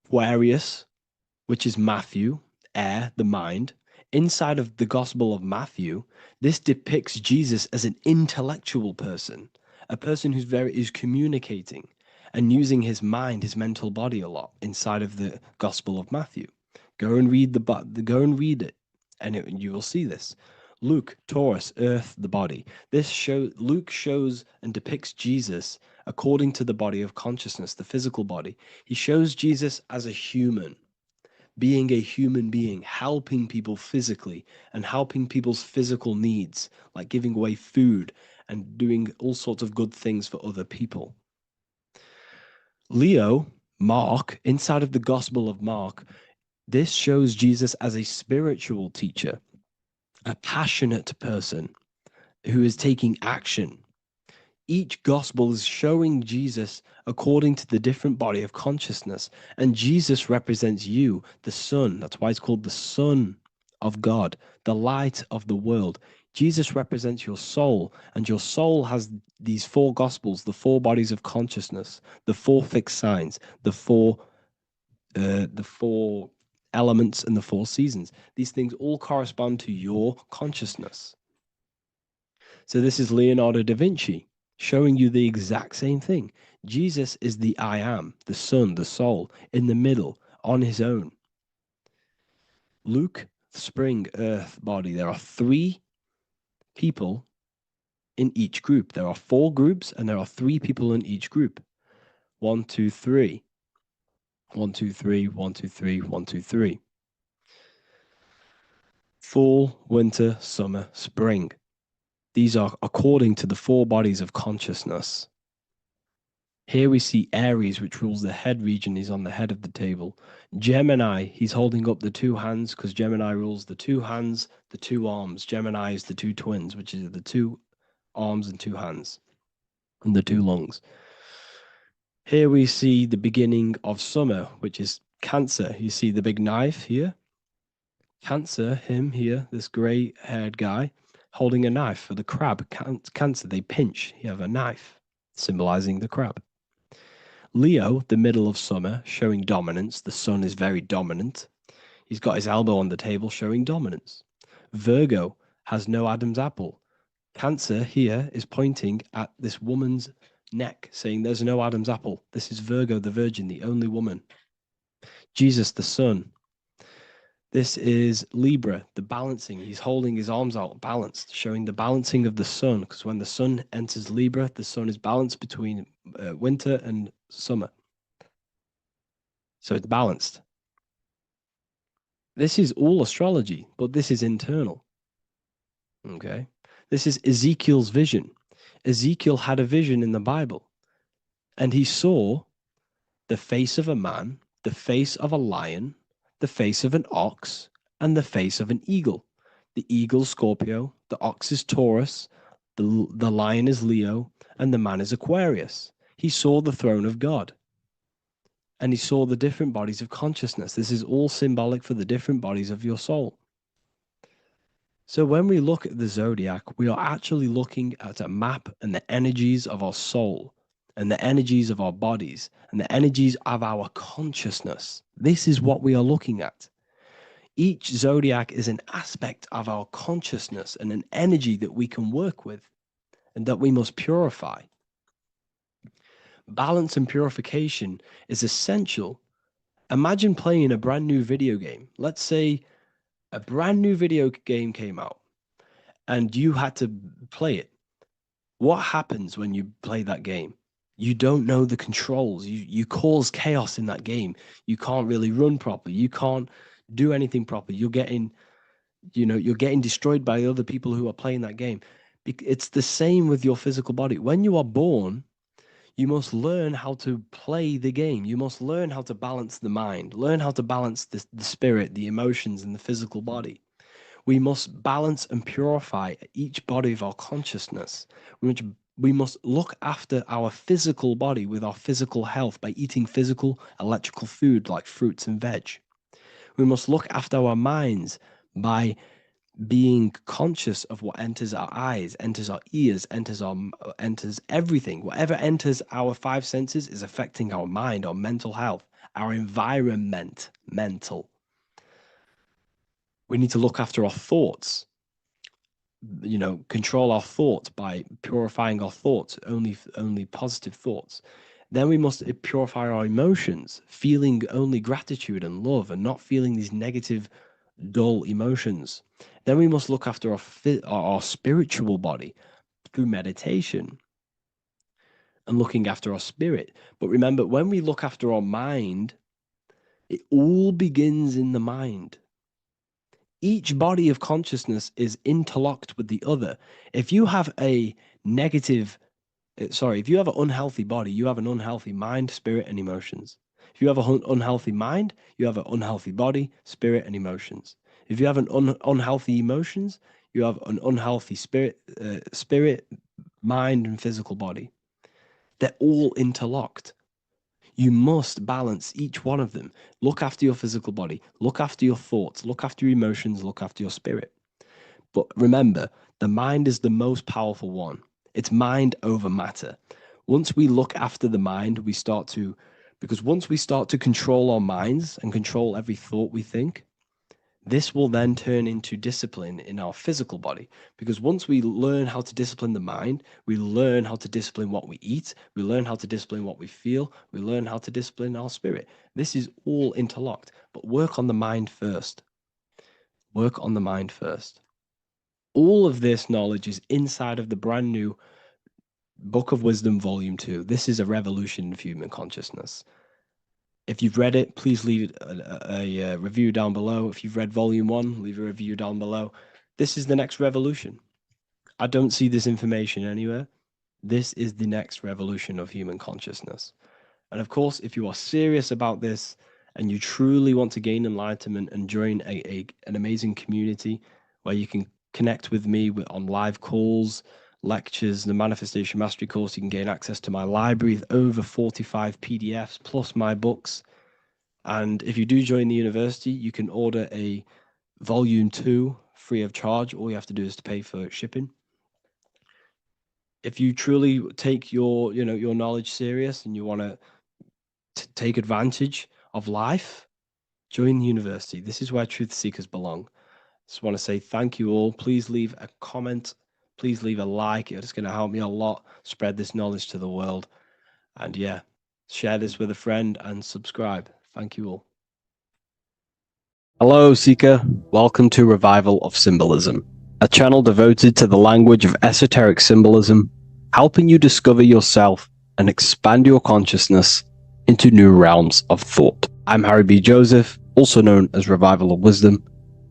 Aquarius, which is Matthew, air, the mind. Inside of the Gospel of Matthew, this depicts Jesus as an intellectual person, a person who's communicating and using his mind, his mental body a lot inside of the Gospel of Matthew. Go and read go and read it, and you will see this. Luke, Taurus, earth, the body. Luke shows and depicts Jesus according to the body of consciousness, the physical body. He shows Jesus as a human, being a human being, helping people physically and helping people's physical needs, like giving away food and doing all sorts of good things for other people. Leo, Mark, inside of the Gospel of Mark, this shows Jesus as a spiritual teacher, a passionate person who is taking action. Each gospel is showing Jesus according to the different body of consciousness. And Jesus represents you, the Son. That's why it's called the Son of God, the light of the world. Jesus represents your soul, and your soul has these four gospels, the four bodies of consciousness, the four fixed signs, the four elements, and the four seasons. These things all correspond to your consciousness. So this is Leonardo da Vinci showing you the exact same thing. Jesus is the I am, the Son, the soul, in the middle, on his own. Luke, spring, earth, body. There are three people in each group. There are four groups, and there are three people in each group. 1, 2, 3. 1, 2, 3, 1, 2, 3, 1, 2, 3. Fall, winter, summer, spring. These are according to the four bodies of consciousness. Here we see Aries, which rules the head region. He's on the head of the table. Gemini, he's holding up the two hands because Gemini rules the two hands, the two arms. Gemini is the two twins, which is the two arms and two hands, and the two lungs. Here we see the beginning of summer, which is Cancer. You see the big knife here. Cancer, him here, this gray-haired guy, holding a knife for the crab. Cancer, they pinch. You have a knife, symbolizing the crab. Leo, the middle of summer, showing dominance. The sun is very dominant. He's got his elbow on the table, showing dominance. Virgo has no Adam's apple. Cancer here is pointing at this woman's neck, saying there's no Adam's apple. This is Virgo, the virgin, the only woman. Jesus, the sun. This is Libra, the balancing. He's holding his arms out, balanced, showing the balancing of the sun. Because when the sun enters Libra, the sun is balanced between winter and summer. So it's balanced. This is all astrology, but this is internal. Okay. This is Ezekiel's vision. Ezekiel had a vision in the Bible, and he saw the face of a man, the face of a lion, the face of an ox, and the face of an eagle. The eagle is Scorpio, the ox is Taurus, the lion is Leo, and the man is Aquarius. He saw the throne of God, and he saw the different bodies of consciousness. This is all symbolic for the different bodies of your soul. So when we look at the zodiac, we are actually looking at a map and the energies of our soul and the energies of our bodies and the energies of our consciousness. This is what we are looking at. Each zodiac is an aspect of our consciousness and an energy that we can work with and that we must purify. Balance and purification is essential. Imagine playing a brand new video game. Let's say a brand new video game came out and you had to play it. What happens when you play that game? You don't know the controls. You cause chaos in that game. You can't really run properly. You can't do anything properly. You're getting destroyed by other people who are playing that game. It's the same with your physical body. When you are born, you must learn how to play the game. You must learn how to balance the mind, learn how to balance the spirit, the emotions, and the physical body. We must balance and purify each body of our consciousness. We must look after our physical body with our physical health by eating physical, electrical food like fruits and veg. We must look after our minds by being conscious of what enters our eyes, enters our ears, enters everything. Whatever enters our five senses is affecting our mind, our mental health, our environment, mental. We need to look after our thoughts. Control our thoughts by purifying our thoughts, only positive thoughts. Then we must purify our emotions, feeling only gratitude and love and not feeling these negative, dull emotions. Then we must look after our spiritual body through meditation and looking after our spirit. But remember, when we look after our mind, it all begins in the mind. Each body of consciousness is interlocked with the other. If you have if you have an unhealthy body, you have an unhealthy mind, spirit, and emotions. If you have an unhealthy mind, you have an unhealthy body, spirit, and emotions. If you have an unhealthy emotions, you have an unhealthy spirit, mind, and physical body. They're all interlocked. You must balance each one of them. Look after your physical body, look after your thoughts, look after your emotions, look after your spirit. But remember, the mind is the most powerful one. It's mind over matter. Once we look after the mind, because once we start to control our minds and control every thought we think, this will then turn into discipline in our physical body. Because once we learn how to discipline the mind, we learn how to discipline what we eat, we learn how to discipline what we feel, we learn how to discipline our spirit. This is all interlocked, but work on the mind first. Work on the mind first. All of this knowledge is inside of the brand new Book of Wisdom, Volume 2. This is a revolution of human consciousness. If you've read it, please leave a review down below. If you've read Volume 1, leave a review down below. This is the next revolution. I don't see this information anywhere. This is the next revolution of human consciousness. And of course, if you are serious about this and you truly want to gain enlightenment and join an amazing community where you can connect with me on live calls, lectures, the Manifestation Mastery course, you can gain access to my library with over 45 PDFs plus my books. And if you do join the university, you can order a Volume 2 free of charge. All you have to do is to pay for shipping. If you truly take your knowledge serious and you want to take advantage of life, join the university. This is where truth seekers belong. Just want to say thank you all. Please leave a comment. Please leave a like. It's going to help me a lot spread this knowledge to the world. And yeah, share this with a friend and subscribe. Thank you all. Hello, Seeker. Welcome to Revival of Symbolism, a channel devoted to the language of esoteric symbolism, helping you discover yourself and expand your consciousness into new realms of thought. I'm Harry B. Joseph, also known as Revival of Wisdom,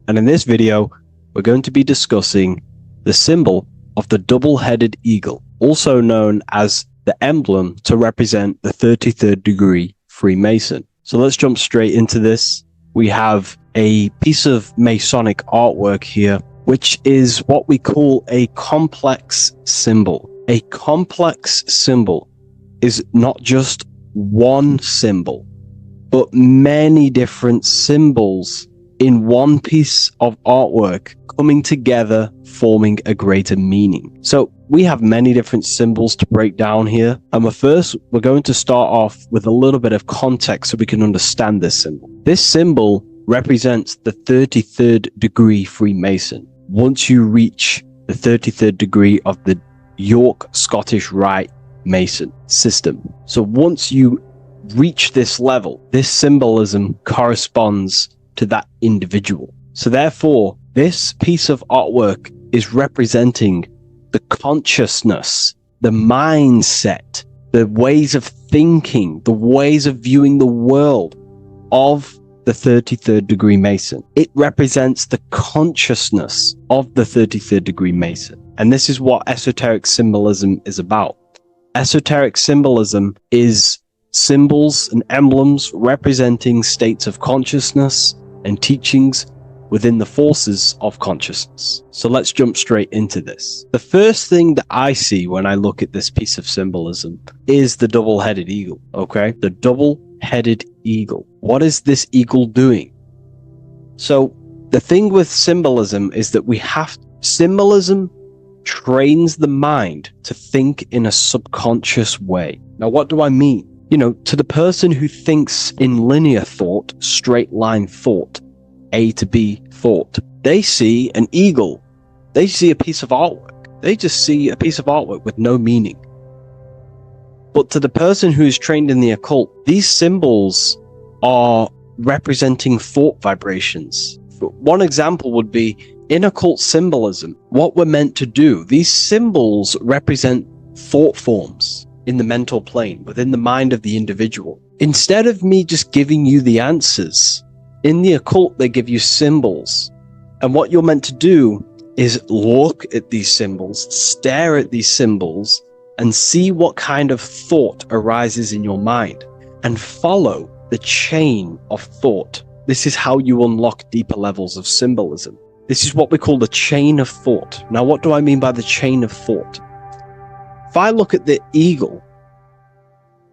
and in this video, we're going to be discussing the symbol of the double-headed eagle, also known as the emblem to represent the 33rd degree Freemason. So let's jump straight into this. We have a piece of Masonic artwork here, which is what we call a complex symbol. A complex symbol is not just one symbol, but many different symbols in one piece of artwork coming together, forming a greater meaning. So we have many different symbols to break down here. And we're going to start off with a little bit of context so we can understand this symbol. This symbol represents the 33rd degree Freemason. Once you reach the 33rd degree of the York Scottish Rite Mason system. So once you reach this level, this symbolism corresponds to that individual. So therefore, this piece of artwork is representing the consciousness, the mindset, the ways of thinking, the ways of viewing the world of the 33rd degree Mason. It represents the consciousness of the 33rd degree Mason. And this is what esoteric symbolism is about. Esoteric symbolism is symbols and emblems representing states of consciousness and teachings within the forces of consciousness. So let's jump straight into this. The first thing that I see when I look at this piece of symbolism is the double-headed eagle, okay? The double-headed eagle. What is this eagle doing? So the thing with symbolism is that symbolism trains the mind to think in a subconscious way. Now, what do I mean? To the person who thinks in linear thought, straight line thought, A to B thought, they see an eagle. They see a piece of artwork. They just see a piece of artwork with no meaning. But to the person who is trained in the occult, these symbols are representing thought vibrations. One example would be in occult symbolism, what we're meant to do. These symbols represent thought forms in the mental plane, within the mind of the individual. Instead of me just giving you the answers, in the occult, they give you symbols. And what you're meant to do is look at these symbols, stare at these symbols, and see what kind of thought arises in your mind, and follow the chain of thought. This is how you unlock deeper levels of symbolism. This is what we call the chain of thought. Now, what do I mean by the chain of thought? If I look at the eagle,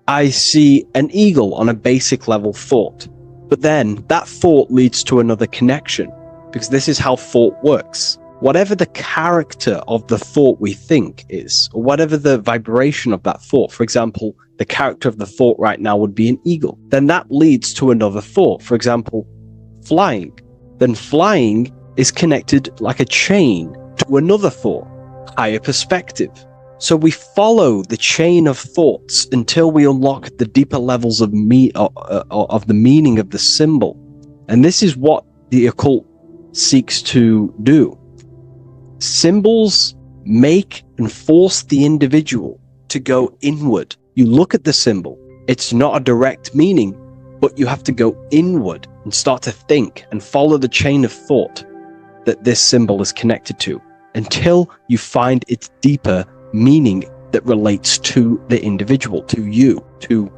I see an eagle on a basic level thought. But then that thought leads to another connection, because this is how thought works. Whatever the character of the thought we think is, or whatever the vibration of that thought, for example, the character of the thought right now would be an eagle, then that leads to another thought. For example, flying. Then flying is connected like a chain to another thought, higher perspective. So we follow the chain of thoughts until we unlock the deeper levels of the meaning of the symbol. And this is what the occult seeks to do. Symbols make and force the individual to go inward. You look at the symbol, it's not a direct meaning, but you have to go inward and start to think and follow the chain of thought that this symbol is connected to until you find its deeper meaning that relates to the individual, to you, to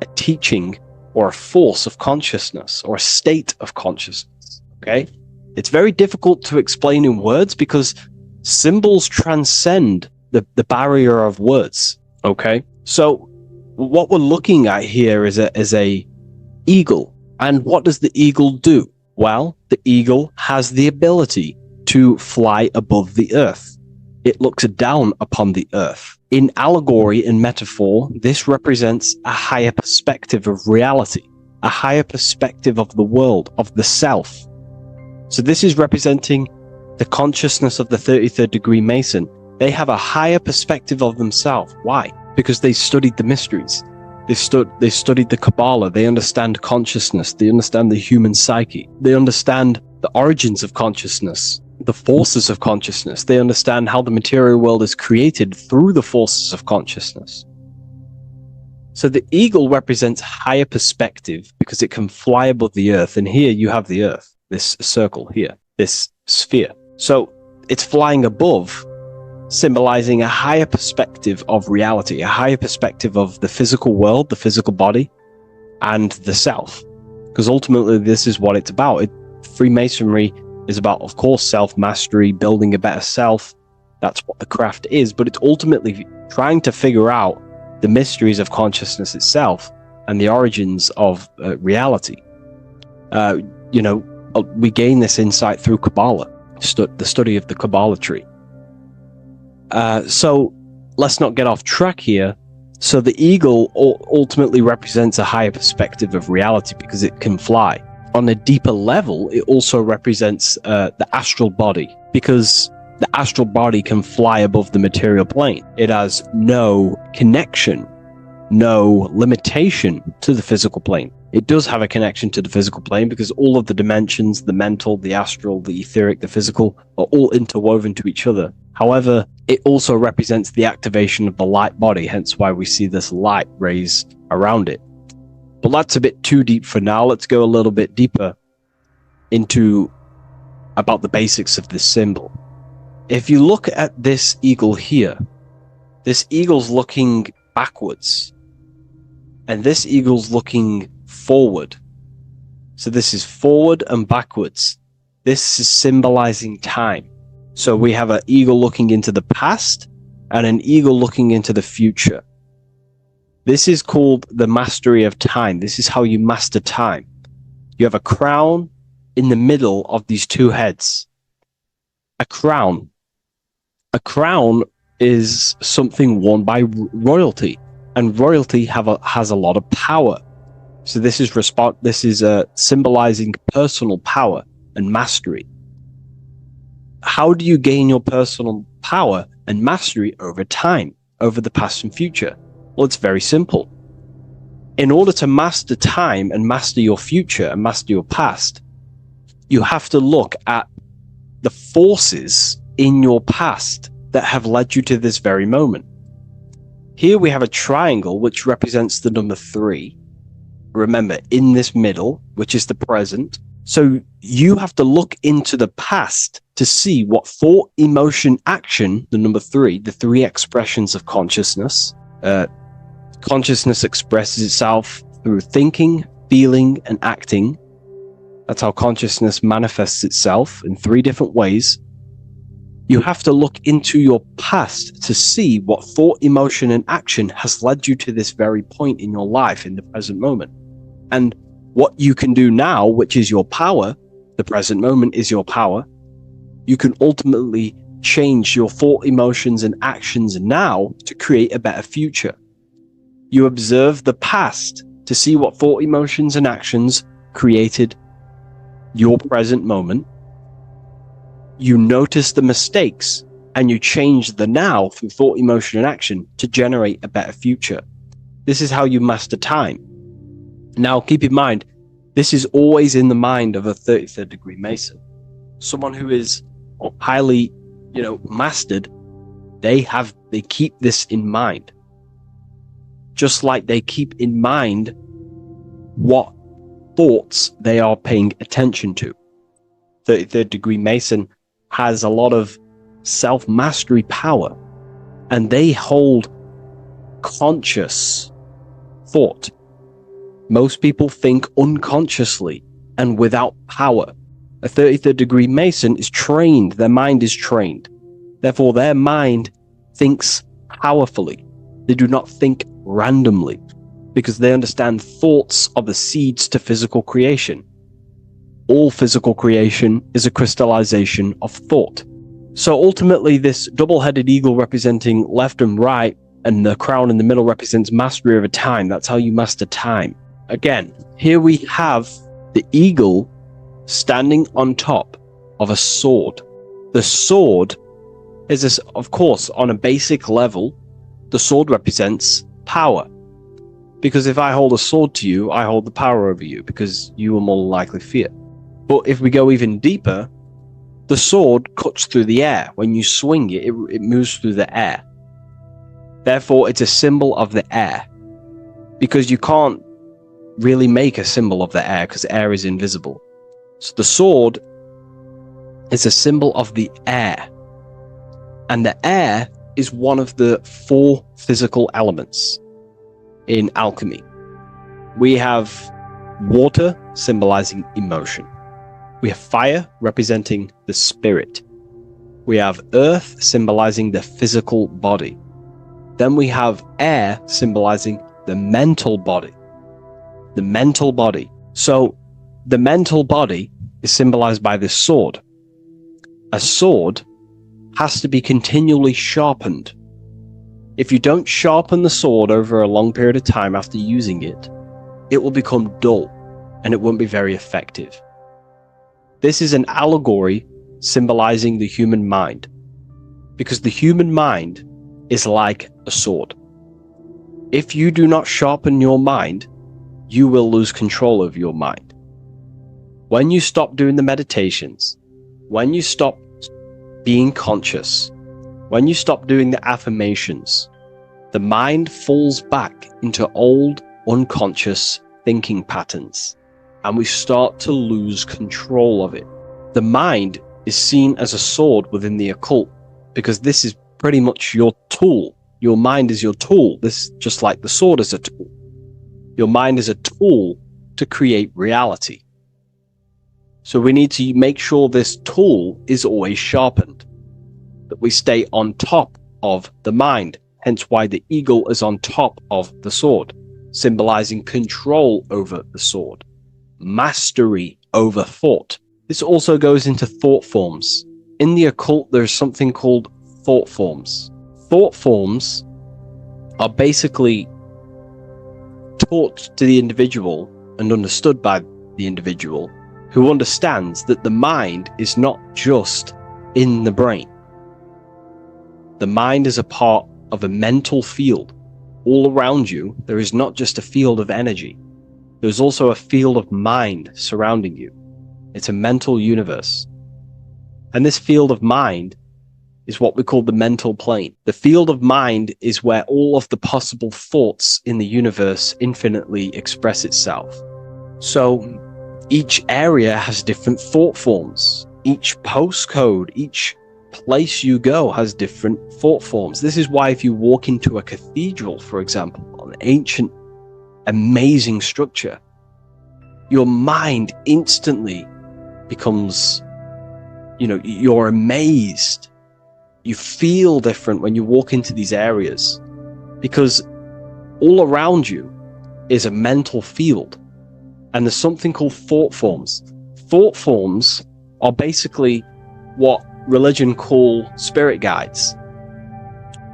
a teaching or a force of consciousness or a state of consciousness. Okay? It's very difficult to explain in words because symbols transcend the barrier of words. Okay? So what we're looking at here is a eagle. And what does the eagle do? Well, the eagle has the ability to fly above the earth. It looks down upon the earth. In allegory and metaphor, this represents a higher perspective of reality, a higher perspective of the world, of the self. So this is representing the consciousness of the 33rd degree Mason. They have a higher perspective of themselves. Why? Because they studied the mysteries. They studied the Kabbalah. They understand consciousness. They understand the human psyche. They understand the origins of consciousness, the forces of consciousness. They understand how the material world is created through the forces of consciousness. So the eagle represents higher perspective because it can fly above the earth. And here you have the earth, this circle here, this sphere. So it's flying above, symbolizing a higher perspective of reality, a higher perspective of the physical world, the physical body, and the self. Because ultimately, this is what it's about. Freemasonry is about, of course, self-mastery, building a better self. That's what the craft is. But it's ultimately trying to figure out the mysteries of consciousness itself and the origins of reality. We gain this insight through Kabbalah, the study of the Kabbalah tree. So let's not get off track here. So the eagle ultimately represents a higher perspective of reality because it can fly. On a deeper level, it also represents the astral body because the astral body can fly above the material plane. It has no connection, no limitation to the physical plane. It does have a connection to the physical plane because all of the dimensions, the mental, the astral, the etheric, the physical, are all interwoven to each other. However, it also represents the activation of the light body, hence why we see this light rays around it. But that's a bit too deep for now. Let's go a little bit deeper into about the basics of this symbol. If you look at this eagle here, this eagle's looking backwards, and this eagle's looking forward. So this is forward and backwards. This is symbolizing time. So we have an eagle looking into the past and an eagle looking into the future. This is called the mastery of time. This is how you master time. You have a crown in the middle of these two heads. A crown. A crown is something worn by royalty, and royalty has a lot of power. So this is symbolizing personal power and mastery. How do you gain your personal power and mastery over time, over the past and future? Well, it's very simple. In order to master time and master your future and master your past, you have to look at the forces in your past that have led you to this very moment. Here we have a triangle which represents the number 3. Remember, in this middle, which is the present. So you have to look into the past to see what thought, emotion, action, the number 3, the 3 expressions of consciousness. Consciousness expresses itself through thinking, feeling, and acting. That's how consciousness manifests itself in 3 different ways. You have to look into your past to see what thought, emotion, and action has led you to this very point in your life in the present moment. And what you can do now, which is your power, the present moment is your power, you can ultimately change your thought, emotions, and actions now to create a better future. You observe the past to see what thought, emotions, and actions created your present moment. You notice the mistakes and you change the now through thought, emotion, and action to generate a better future. This is how you master time. Now, keep in mind, this is always in the mind of a 33rd degree Mason. Someone who is highly, mastered, they keep this in mind. Just like they keep in mind what thoughts they are paying attention to. 33rd degree Mason has a lot of self-mastery power, and they hold conscious thought. Most people think unconsciously and without power. A 33rd degree Mason is trained, their mind is trained. Therefore, their mind thinks powerfully. They do not think randomly, because they understand thoughts are the seeds to physical creation. All physical creation is a crystallization of thought. So ultimately, this double-headed eagle representing left and right, and the crown in the middle represents mastery over time. That's how you master time. Again, here we have the eagle standing on top of a sword. The sword is, of course, on a basic level, the sword represents power. Because if I hold a sword to you, I hold the power over you, because you will more likely fear. But if we go even deeper, the sword cuts through the air. When you swing it, it moves through the air. Therefore, it's a symbol of the air. Because you can't really make a symbol of the air, because air is invisible. So the sword is a symbol of the air. And the air is one of the 4 physical elements in alchemy. We have water symbolizing emotion. We have fire representing the spirit. We have earth symbolizing the physical body. Then we have air symbolizing the mental body. The mental body. So the mental body is symbolized by this sword. A sword has to be continually sharpened. If you don't sharpen the sword over a long period of time after using it, it will become dull and it won't be very effective. This is an allegory symbolizing the human mind, because the human mind is like a sword. If you do not sharpen your mind, you will lose control of your mind. When you stop doing the meditations, when you stop being conscious, when you stop doing the affirmations, the mind falls back into old, unconscious thinking patterns, and we start to lose control of it. The mind is seen as a sword within the occult, because this is pretty much your tool. Your mind is your tool. This, just like the sword is a tool. Your mind is a tool to create reality. So we need to make sure this tool is always sharpened, that we stay on top of the mind, hence why the eagle is on top of the sword, symbolizing control over the sword, mastery over thought. This also goes into thought forms. In the occult, there's something called thought forms. Thought forms are basically taught to the individual and understood by the individual, who understands that the mind is not just in the brain. The mind is a part of a mental field. All around you, there is not just a field of energy. There's also a field of mind surrounding you. It's a mental universe. And this field of mind is what we call the mental plane. The field of mind is where all of the possible thoughts in the universe infinitely express itself. So each area has different thought forms. Each postcode, each place you go has different thought forms. This is why if you walk into a cathedral, for example, an ancient, amazing structure, your mind instantly becomes, you're amazed. You feel different when you walk into these areas because all around you is a mental field. And there's something called thought forms. Thought forms are basically what religion call spirit guides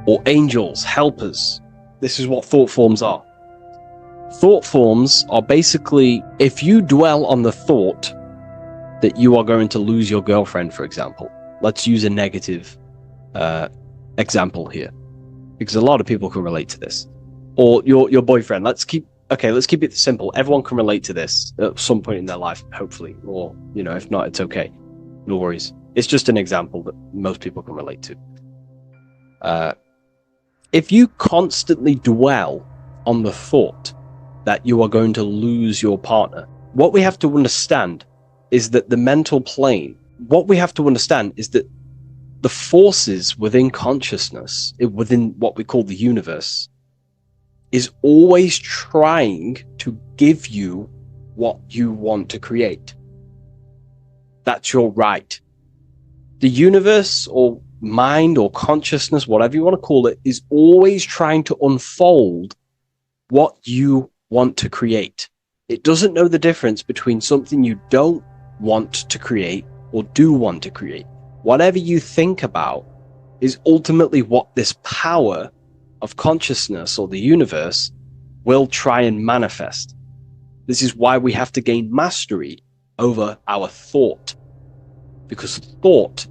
or angels, helpers. This is what thought forms are. Thought forms are basically, if you dwell on the thought that you are going to lose your girlfriend, for example, let's use a negative example here, because a lot of people can relate to this, or your boyfriend. Let's keep it simple. Everyone can relate to this at some point in their life, hopefully, or if not, it's okay, no worries. It's just an example that most people can relate to. If you constantly dwell on the thought that you are going to lose your partner, what we have to understand is that the mental plane, the forces within consciousness, within what we call the universe, is always trying to give you what you want to create. That's your right. The universe or mind or consciousness, whatever you want to call it, is always trying to unfold what you want to create. It doesn't know the difference between something you don't want to create or do want to create. Whatever you think about is ultimately what this power of consciousness or the universe will try and manifest. This is why we have to gain mastery over our thought, because thought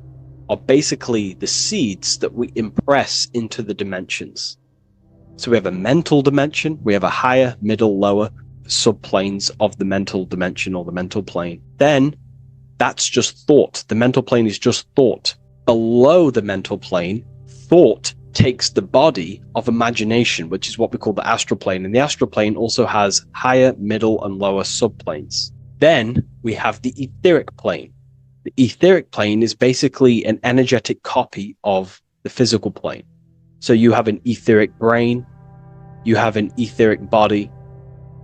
are basically the seeds that we impress into the dimensions. So we have a mental dimension, we have a higher, middle, lower subplanes of the mental dimension or the mental plane. Then that's just thought. The mental plane is just thought. Below the mental plane, thought takes the body of imagination, which is what we call the astral plane. And the astral plane also has higher, middle, and lower subplanes. Then we have the etheric plane. The etheric plane is basically an energetic copy of the physical plane. So you have an etheric brain, you have an etheric body.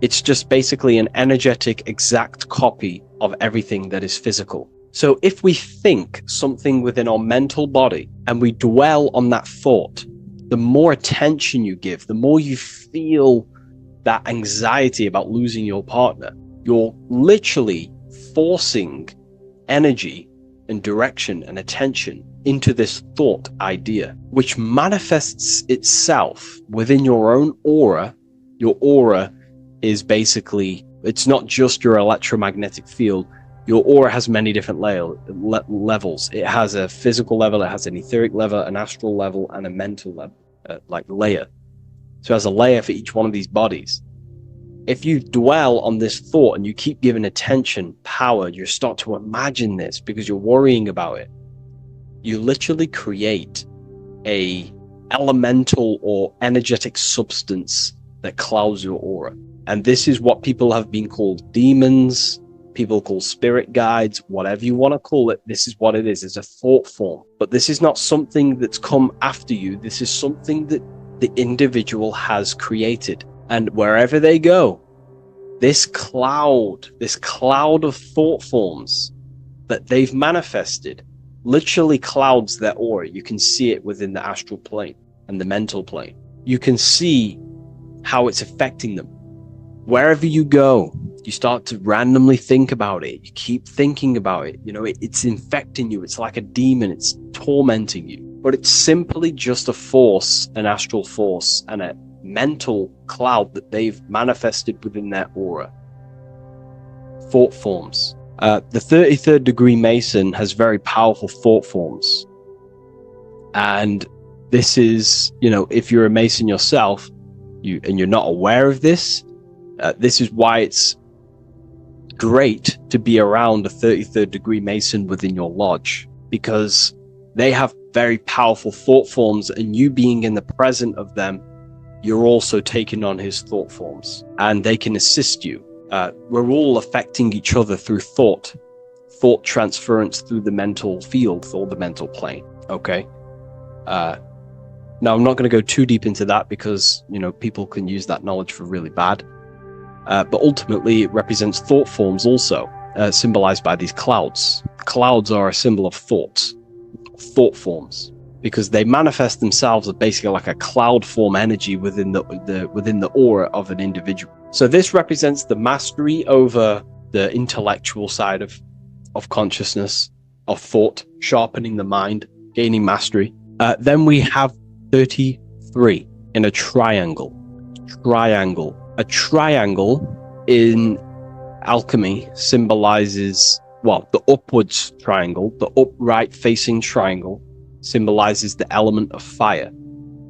It's just basically an energetic, exact copy of everything that is physical. So if we think something within our mental body and we dwell on that thought, the more attention you give, the more you feel that anxiety about losing your partner, you're literally forcing energy and direction and attention into this thought idea, which manifests itself within your own aura. Your aura is basically, it's not just your electromagnetic field. Your aura has many different levels. It has a physical level, it has an etheric level, an astral level, and a mental level, layer. So it has a layer for each one of these bodies. If you dwell on this thought and you keep giving attention, power, you start to imagine this because you're worrying about it. You literally create a elemental or energetic substance that clouds your aura. And this is what people have been called demons, people call spirit guides, whatever you want to call it. This is what it is. It's a thought form. But this is not something that's come after you. This is something that the individual has created. And wherever they go, this cloud of thought forms that they've manifested literally clouds their aura. You can see it within the astral plane and the mental plane. You can see how it's affecting them. Wherever you go, you start to randomly think about it. You keep thinking about it. You know, it's infecting you. It's like a demon. It's tormenting you. But it's simply just a force, an astral force, and a mental cloud that they've manifested within their aura. Thought forms. The 33rd degree Mason has very powerful thought forms. And this is, you know, if you're a Mason yourself, and you're not aware of this, this is why it's great to be around a 33rd degree Mason within your lodge, because they have very powerful thought forms, and you being in the present of them, you're also taking on his thought forms, and they can assist you. We're all affecting each other through thought transference through the mental field or the mental plane. Okay. Now I'm not going to go too deep into that because, you know, people can use that knowledge for really bad. But ultimately it represents thought forms also, symbolized by these clouds. Clouds are a symbol of thought forms, because they manifest themselves as basically like a cloud form energy within the aura of an individual. So this represents the mastery over the intellectual side of consciousness, of thought, sharpening the mind, gaining mastery. Then we have 33 in a triangle. A triangle in alchemy symbolizes, well, the upwards triangle, the upright facing triangle symbolizes the element of fire.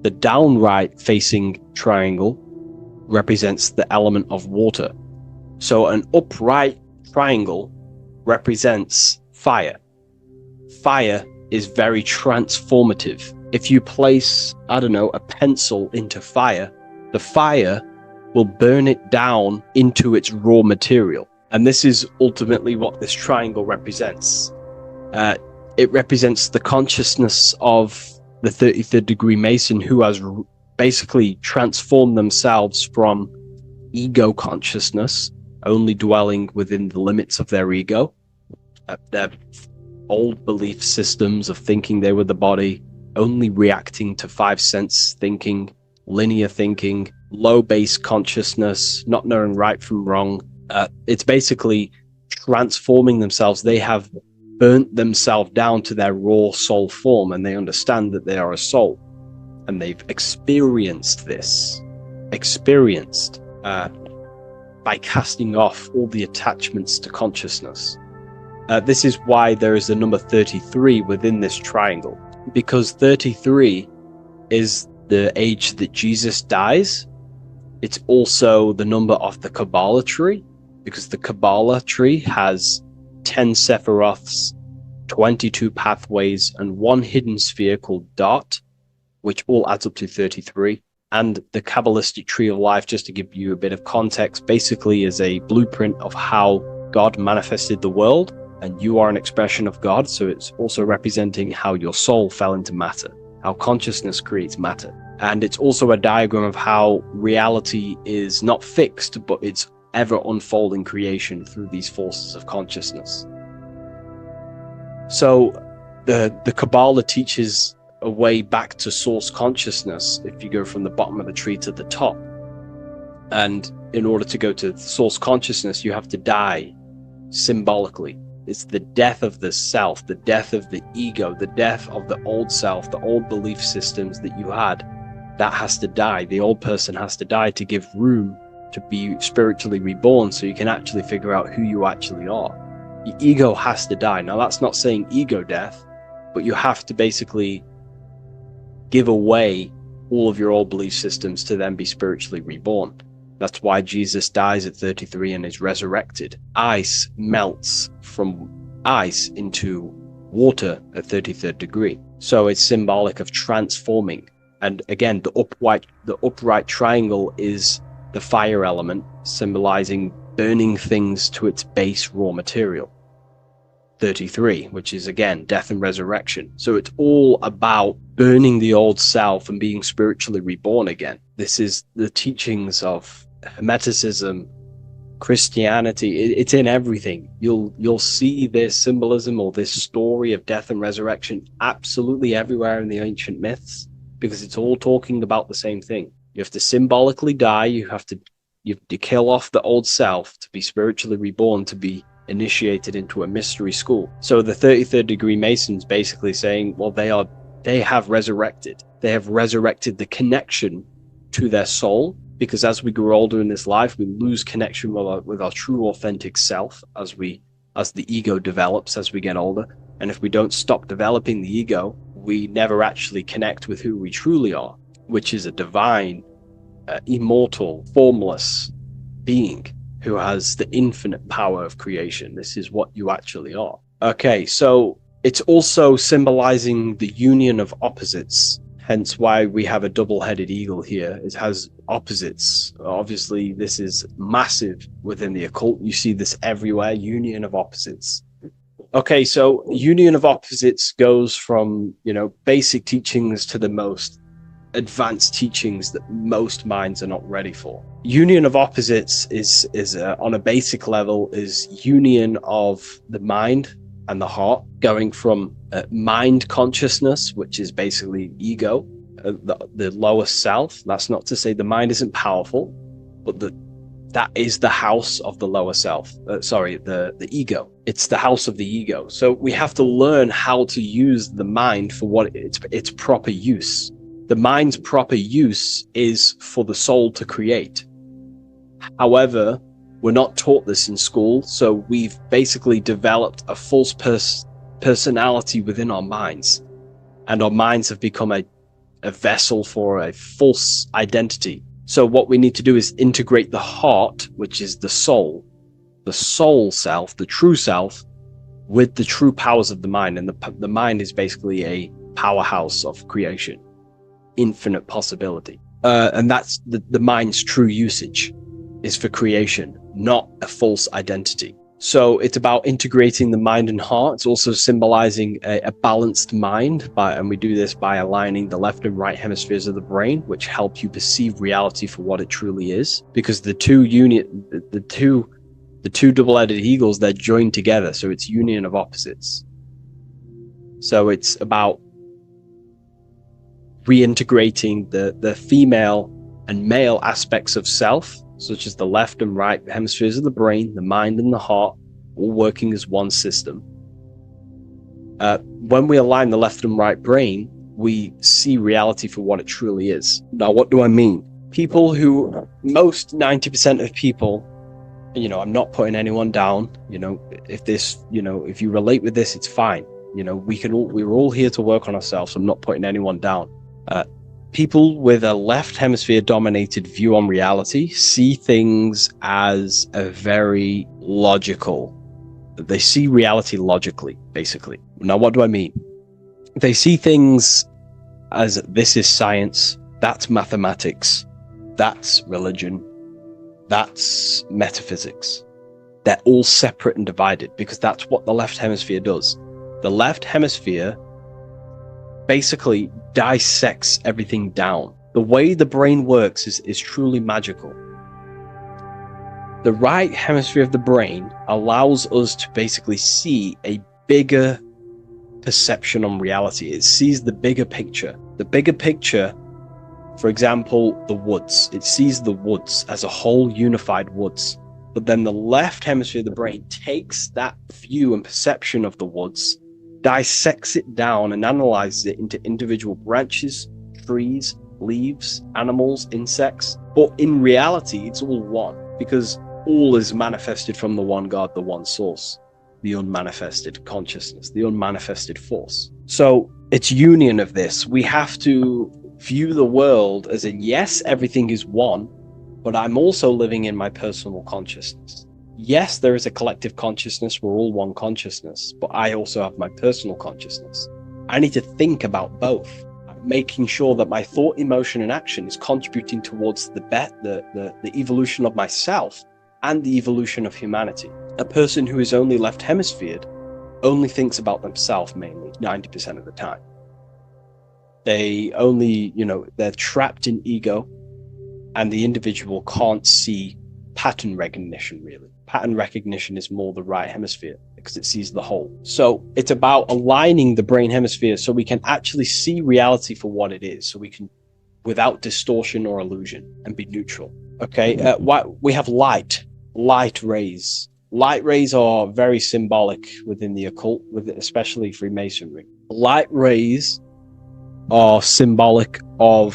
The downright facing triangle represents the element of water. So an upright triangle represents fire. Fire is very transformative. If you place, I don't know, a pencil into fire, the fire will burn it down into its raw material. And this is ultimately what this triangle represents. It represents the consciousness of the 33rd degree Mason, who has basically transformed themselves from ego consciousness, only dwelling within the limits of their ego, their old belief systems of thinking they were the body, only reacting to five sense thinking, linear thinking, low base consciousness, not knowing right from wrong. It's basically transforming themselves. They have burnt themselves down to their raw soul form, and they understand that they are a soul, and they've experienced this, by casting off all the attachments to consciousness. This is why there is the number 33 within this triangle, because 33 is the age that Jesus dies. It's also the number of the Kabbalah tree, because the Kabbalah tree has 10 Sephiroths, 22 pathways, and one hidden sphere called Dot, which all adds up to 33. And the Kabbalistic tree of life, just to give you a bit of context, basically is a blueprint of how God manifested the world, and you are an expression of God. So it's also representing how your soul fell into matter, how consciousness creates matter. And it's also a diagram of how reality is not fixed, but it's ever unfolding creation through these forces of consciousness. So the Kabbalah teaches a way back to source consciousness if you go from the bottom of the tree to the top. And in order to go to source consciousness, you have to die symbolically. It's the death of the self, the death of the ego, the death of the old self, the old belief systems that you had. That has to die. The old person has to die to give room to be spiritually reborn, so you can actually figure out who you actually are. Your ego has to die. Now, that's not saying ego death, but you have to basically give away all of your old belief systems to then be spiritually reborn. That's why Jesus dies at 33 and is resurrected. Ice melts from ice into water at 33rd degree. So it's symbolic of transforming. And again, the upright triangle is the fire element, symbolizing burning things to its base raw material. 33, which is again death and resurrection. So it's all about burning the old self and being spiritually reborn again. This is the teachings of Hermeticism, Christianity, it's in everything. You'll see this symbolism or this story of death and resurrection absolutely everywhere in the ancient myths, because it's all talking about the same thing. You have to symbolically die, you have to kill off the old self to be spiritually reborn, to be initiated into a mystery school. So the 33rd degree Masons basically saying, well, they have resurrected. They have resurrected the connection to their soul, because as we grow older in this life, we lose connection with our true authentic self as the ego develops as we get older. And if we don't stop developing the ego, we never actually connect with who we truly are, which is a divine, immortal, formless being who has the infinite power of creation. This is what you actually are. Okay, so it's also symbolizing the union of opposites. Hence why we have a double-headed eagle here. It has opposites. Obviously, this is massive within the occult. You see this everywhere, union of opposites. Okay, so union of opposites goes from, basic teachings to the most advanced teachings that most minds are not ready for. Union of opposites is on a basic level, is union of the mind and the heart, going from mind consciousness, which is basically ego, the lower self. That's not to say the mind isn't powerful, but that is the house of the lower self. The ego. It's the house of the ego. So we have to learn how to use the mind for what its proper use. The mind's proper use is for the soul to create. However, we're not taught this in school, so we've basically developed a false personality within our minds, and our minds have become a vessel for a false identity. So what we need to do is integrate the heart, which is the soul self, the true self, with the true powers of the mind. And the mind is basically a powerhouse of creation, infinite possibility. And that's the mind's true usage is for creation, not a false identity. So it's about integrating the mind and heart. It's also symbolizing a balanced mind, and we do this by aligning the left and right hemispheres of the brain, which help you perceive reality for what it truly is. Because the two double-headed eagles, they're joined together, so it's union of opposites. So it's about reintegrating the female and male aspects of self, such as the left and right hemispheres of the brain, the mind and the heart, all working as one system. When we align the left and right brain, we see reality for what it truly is. Now, what do I mean? Most 90% of people, I'm not putting anyone down, if you relate with this, it's fine. We're all here to work on ourselves. So I'm not putting anyone down. People with a left hemisphere dominated view on reality see things as a very logical. They see reality logically, basically. Now, what do I mean? They see things as this is science, that's mathematics, that's religion, that's metaphysics. They're all separate and divided because that's what the left hemisphere does. The left hemisphere basically dissects everything down. The way the brain works is truly magical. The right hemisphere of the brain allows us to basically see a bigger perception on reality. It sees the bigger picture. The bigger picture, for example, the woods. It sees the woods as a whole unified woods. But then the left hemisphere of the brain takes that view and perception of the woods, dissects it down and analyzes it into individual branches, trees, leaves, animals, insects. But in reality, it's all one, because all is manifested from the one God, the one source, the unmanifested consciousness, the unmanifested force. So it's union of this. We have to view the world as in, yes, everything is one, but I'm also living in my personal consciousness. Yes, there is a collective consciousness. We're all one consciousness, but I also have my personal consciousness. I need to think about both, making sure that my thought, emotion, and action is contributing towards the evolution of myself and the evolution of humanity. A person who is only left hemisphered only thinks about themselves mainly, 90% of the time. They only, they're trapped in ego, and the individual can't see pattern recognition, really. Pattern recognition is more the right hemisphere because it sees the whole. So it's about aligning the brain hemisphere so we can actually see reality for what it is, so we can, without distortion or illusion, and be neutral. Okay, we have light rays. Light rays are very symbolic within the occult, especially Freemasonry. Light rays are symbolic of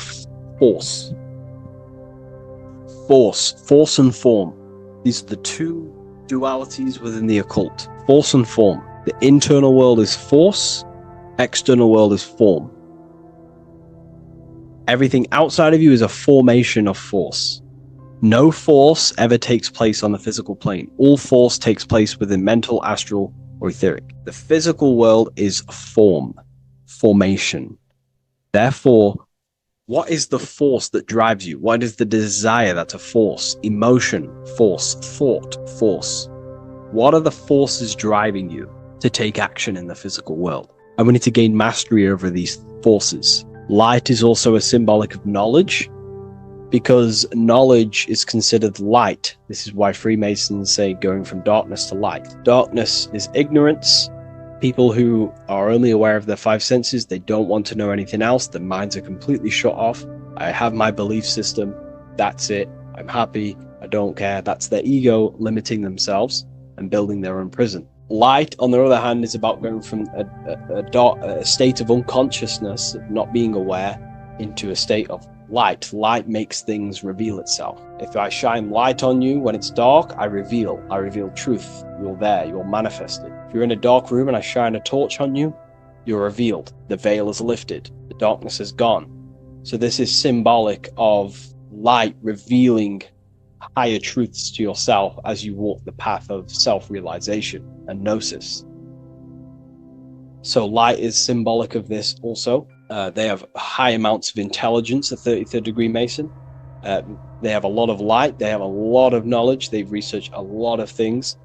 force. Force and form. These are the two dualities within the occult. Force and form. The internal world is force, external world is form. Everything outside of you is a formation of force. No force ever takes place on the physical plane. All force takes place within mental, astral, or etheric. The physical world is form, formation. Therefore, what is the force that drives you? What is the desire that's a force? Emotion, force, thought, force. What are the forces driving you to take action in the physical world? And we need to gain mastery over these forces. Light is also a symbolic of knowledge, because knowledge is considered light. This is why Freemasons say going from darkness to light. Darkness is ignorance. People who are only aware of their five senses, they don't want to know anything else. Their minds are completely shut off. I have my belief system. That's it. I'm happy. I don't care. That's their ego limiting themselves and building their own prison. Light, on the other hand, is about going from a state of unconsciousness, not being aware, into a state of light. Light makes things reveal itself. If I shine light on you when it's dark, I reveal truth. You're there, you're manifested. If you're in a dark room and I shine a torch on you, you're revealed. The veil is lifted. The darkness is gone. So this is symbolic of light revealing higher truths to yourself as you walk the path of self-realization and gnosis. So light is symbolic of this also. They have high amounts of intelligence, a 33rd degree Mason. They have a lot of light. They have a lot of knowledge. They've researched a lot of things.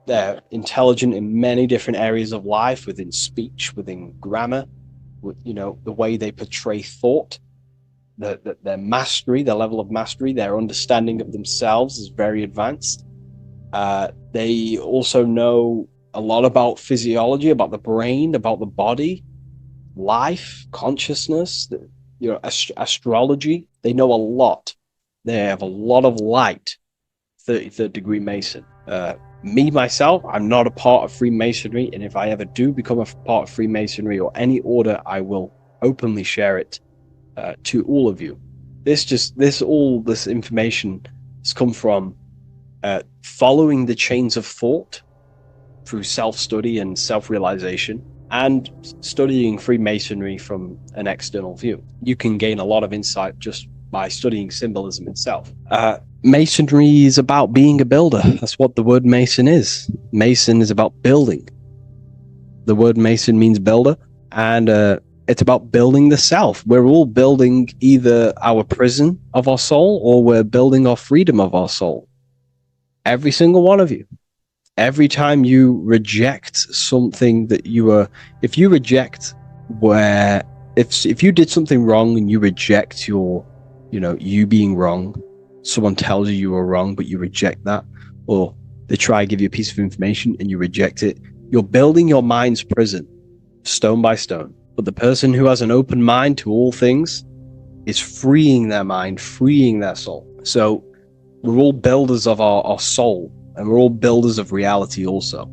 They're intelligent in many different areas of life, within speech, within grammar, the way they portray thought, their mastery, their level of mastery, their understanding of themselves is very advanced. They also know a lot about physiology, about the brain, about the body, life, consciousness, astrology. They know a lot. They have a lot of light. 33rd degree Mason. Me, myself, I'm not a part of Freemasonry, and if I ever do become a part of Freemasonry or any order, I will openly share it to all of you. This information has come from following the chains of thought through self-study and self-realization, and studying Freemasonry from an external view. You can gain a lot of insight just by studying symbolism itself. Masonry is about being a builder. That's what the word Mason is. Mason is about building. The word Mason means builder, and it's about building the self. We're all building either our prison of our soul, or we're building our freedom of our soul. Every single one of you. Every time you reject something that if you did something wrong and you reject you being wrong, someone tells you were wrong, but you reject that, or they try to give you a piece of information and you reject it, you're building your mind's prison, stone by stone. But the person who has an open mind to all things is freeing their mind, freeing their soul. So we're all builders of our soul, and we're all builders of reality also.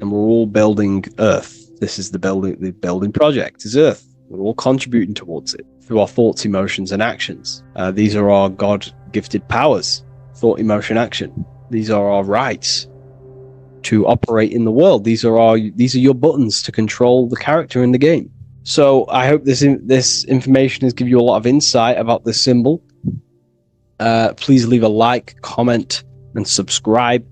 And we're all building Earth. This is the building project is Earth. We're all contributing towards it through our thoughts, emotions, and actions. These are our God-gifted powers: thought, emotion, action. These are our rights to operate in the world. These are your buttons to control the character in the game. So I hope this information has given you a lot of insight about this symbol. Please leave a like, comment, and subscribe.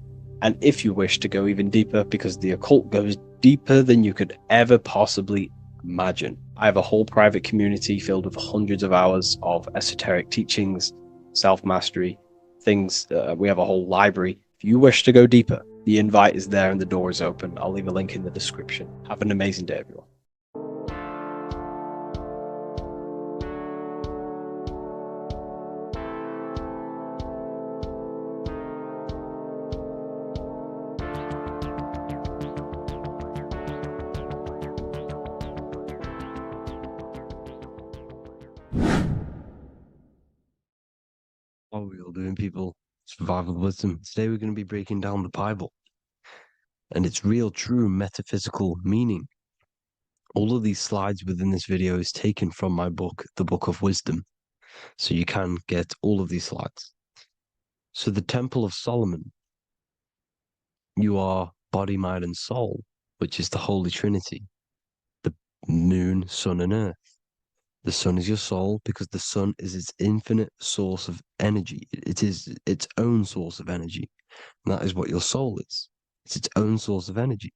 And if you wish to go even deeper, because the occult goes deeper than you could ever possibly imagine, I have a whole private community filled with hundreds of hours of esoteric teachings, self-mastery, things. We have a whole library. If you wish to go deeper, the invite is there and the door is open. I'll leave a link in the description. Have an amazing day, everyone. How are we all doing, people? Survival wisdom. Today we're going to be breaking down the Bible and its real, true metaphysical meaning. All of these slides within this video is taken from my book, The Book of Wisdom, so you can get all of these slides. So the Temple of Solomon, you are body, mind, and soul, which is the Holy Trinity, the moon, sun, and earth. The sun is your soul because the sun is its infinite source of energy. It is its own source of energy. And that is what your soul is. It's its own source of energy.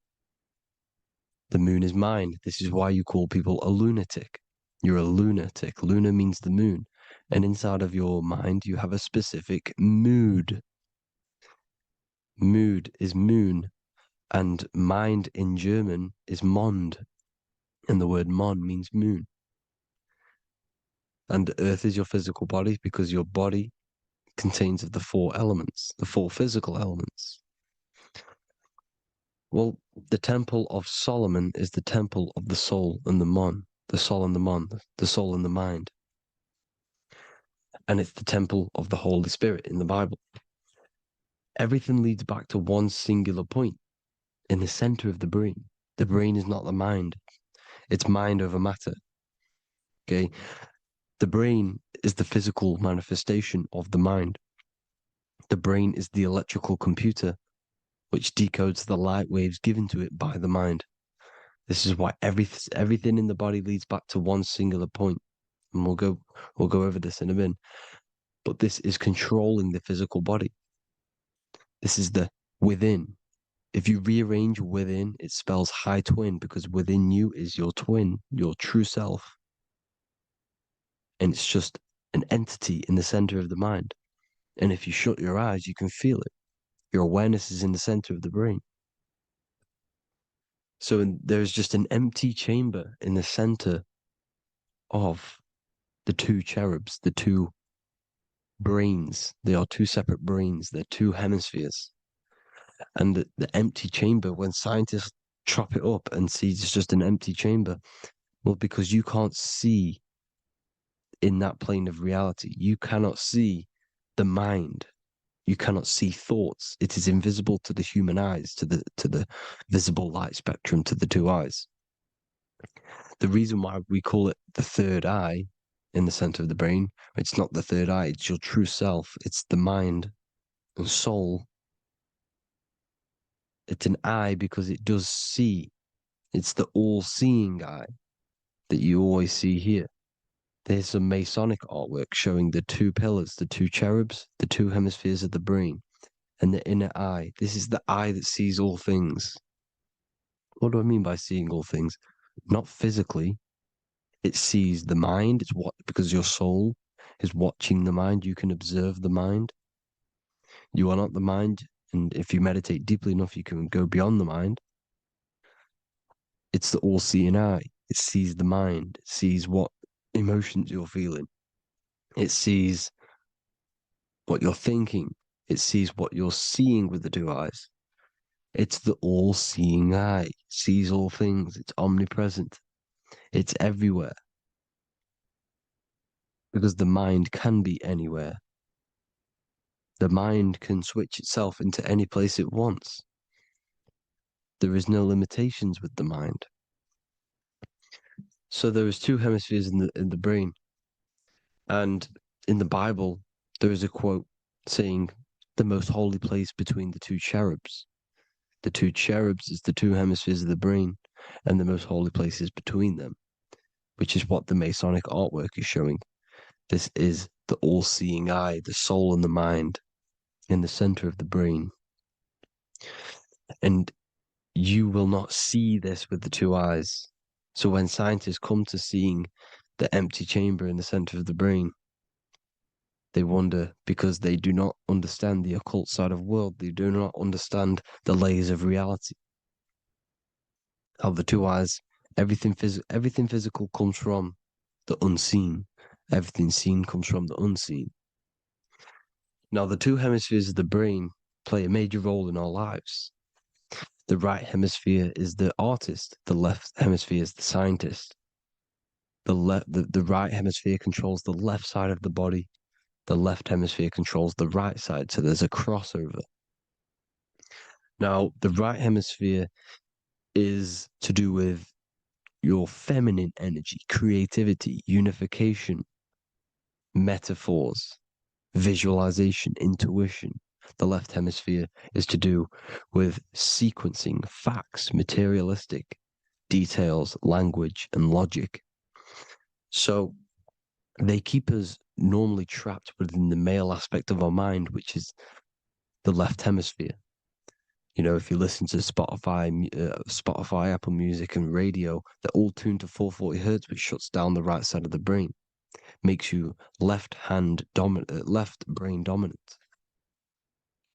The moon is mind. This is why you call people a lunatic. You're a lunatic. Luna means the moon. And inside of your mind, you have a specific mood. Mood is moon. And mind in German is Mond. And the word Mond means moon. And earth is your physical body because your body contains of the four elements, the four physical elements. Well, the Temple of Solomon is the temple of the soul and the mon, the soul and the mon, the soul and the mind. And it's the temple of the Holy Spirit in the Bible. Everything leads back to one singular point in the center of the brain. The brain is not the mind. It's mind over matter. Okay? The brain is the physical manifestation of the mind. The brain is the electrical computer which decodes the light waves given to it by the mind. This is why everything in the body leads back to one singular point. And we'll go over this in a minute. But this is controlling the physical body. This is the within. If you rearrange within, it spells high twin because within you is your twin, your true self. And it's just an entity in the center of the mind. And if you shut your eyes, you can feel it. Your awareness is in the center of the brain. So there's just an empty chamber in the center of the two cherubs, the two brains. They are two separate brains. They're two hemispheres. And the empty chamber, when scientists chop it up and see it's just an empty chamber, well, because you can't see in that plane of reality, you cannot see the mind. You cannot see thoughts. It is invisible to the human eyes, to the visible light spectrum, to the two eyes. The reason why we call it the third eye in the center of the brain, it's not the third eye, it's your true self. It's the mind and soul. It's an eye because it does see. It's the all-seeing eye that you always see here. There's some Masonic artwork showing the two pillars, the two cherubs, the two hemispheres of the brain, and the inner eye. This is the eye that sees all things. What do I mean by seeing all things? Not physically. It sees the mind. It's what, because your soul is watching the mind. You can observe the mind. You are not the mind. And if you meditate deeply enough, you can go beyond the mind. It's the all-seeing eye. It sees the mind. It sees what emotions you're feeling. It sees what you're thinking. It sees what you're seeing with the two eyes. It's the all-seeing eye. It sees all things. It's omnipresent. It's everywhere. Because the mind can be anywhere. The mind can switch itself into any place it wants. There is no limitations with the mind. So there is two hemispheres in the brain. And in the Bible, there is a quote saying the most holy place between the two cherubs. The two cherubs is the two hemispheres of the brain, and the most holy place is between them, which is what the Masonic artwork is showing. This is the all-seeing eye, the soul and the mind in the center of the brain. And you will not see this with the two eyes. So when scientists come to seeing the empty chamber in the center of the brain, they wonder because they do not understand the occult side of the world. They do not understand the layers of reality. How the two eyes, everything physical comes from the unseen. Everything seen comes from the unseen. Now, the two hemispheres of the brain play a major role in our lives. The right hemisphere is the artist. The left hemisphere is the scientist. The right hemisphere controls the left side of the body. The left hemisphere controls the right side, so there's a crossover. Now, the right hemisphere is to do with your feminine energy, creativity, unification, metaphors, visualization, intuition. The left hemisphere is to do with sequencing, facts, materialistic details, language, and logic. So they keep us normally trapped within the male aspect of our mind, which is the left hemisphere. You know, if you listen to Spotify, Apple Music, and radio, they're all tuned to 440 hertz, which shuts down the right side of the brain, makes you left brain dominant.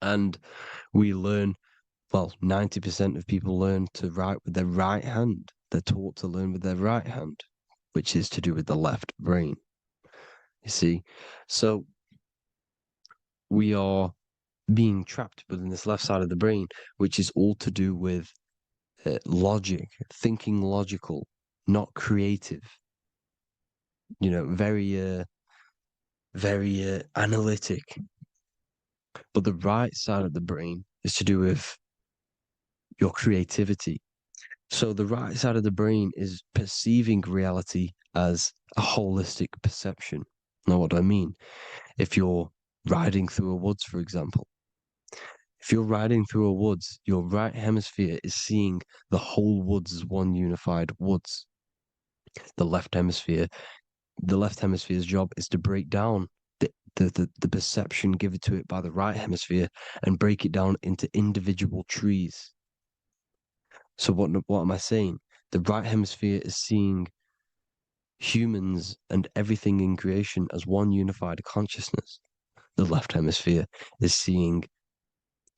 And we learn, well, 90% of people learn to write with their right hand. They're taught to learn with their right hand, which is to do with the left brain. You see, so we are being trapped within this left side of the brain, which is all to do with logic, thinking logical, not creative. You know, very analytic. But the right side of the brain is to do with your creativity. So the right side of the brain is perceiving reality as a holistic perception. Now, what do I mean? If you're riding through a woods, for example, if you're riding through a woods, your right hemisphere is seeing the whole woods as one unified woods. The left hemisphere's job is to break down the perception given to it by the right hemisphere and break it down into individual trees. So what am I saying? The right hemisphere is seeing humans and everything in creation as one unified consciousness. The left hemisphere is seeing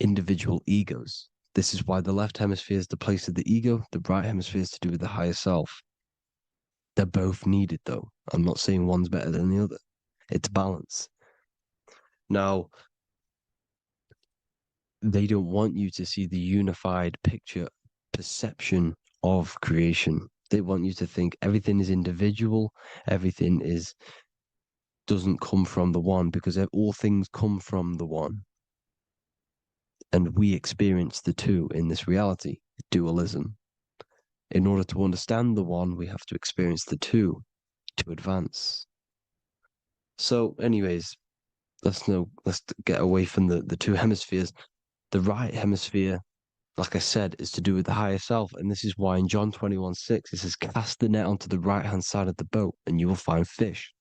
individual egos. This is why the left hemisphere is the place of the ego, the right hemisphere is to do with the higher self. They're both needed, though. I'm not saying one's better than the other. It's balance. Now, they don't want you to see the unified picture, perception of creation. They want you to think everything is individual, everything doesn't come from the one, because all things come from the one. And we experience the two in this reality, dualism. In order to understand the one, we have to experience the two to advance. So, anyways, let's get away from the two hemispheres. The right hemisphere, like I said, is to do with the higher self. And this is why in John 21:6, it says, cast the net onto the right-hand side of the boat and you will find fish.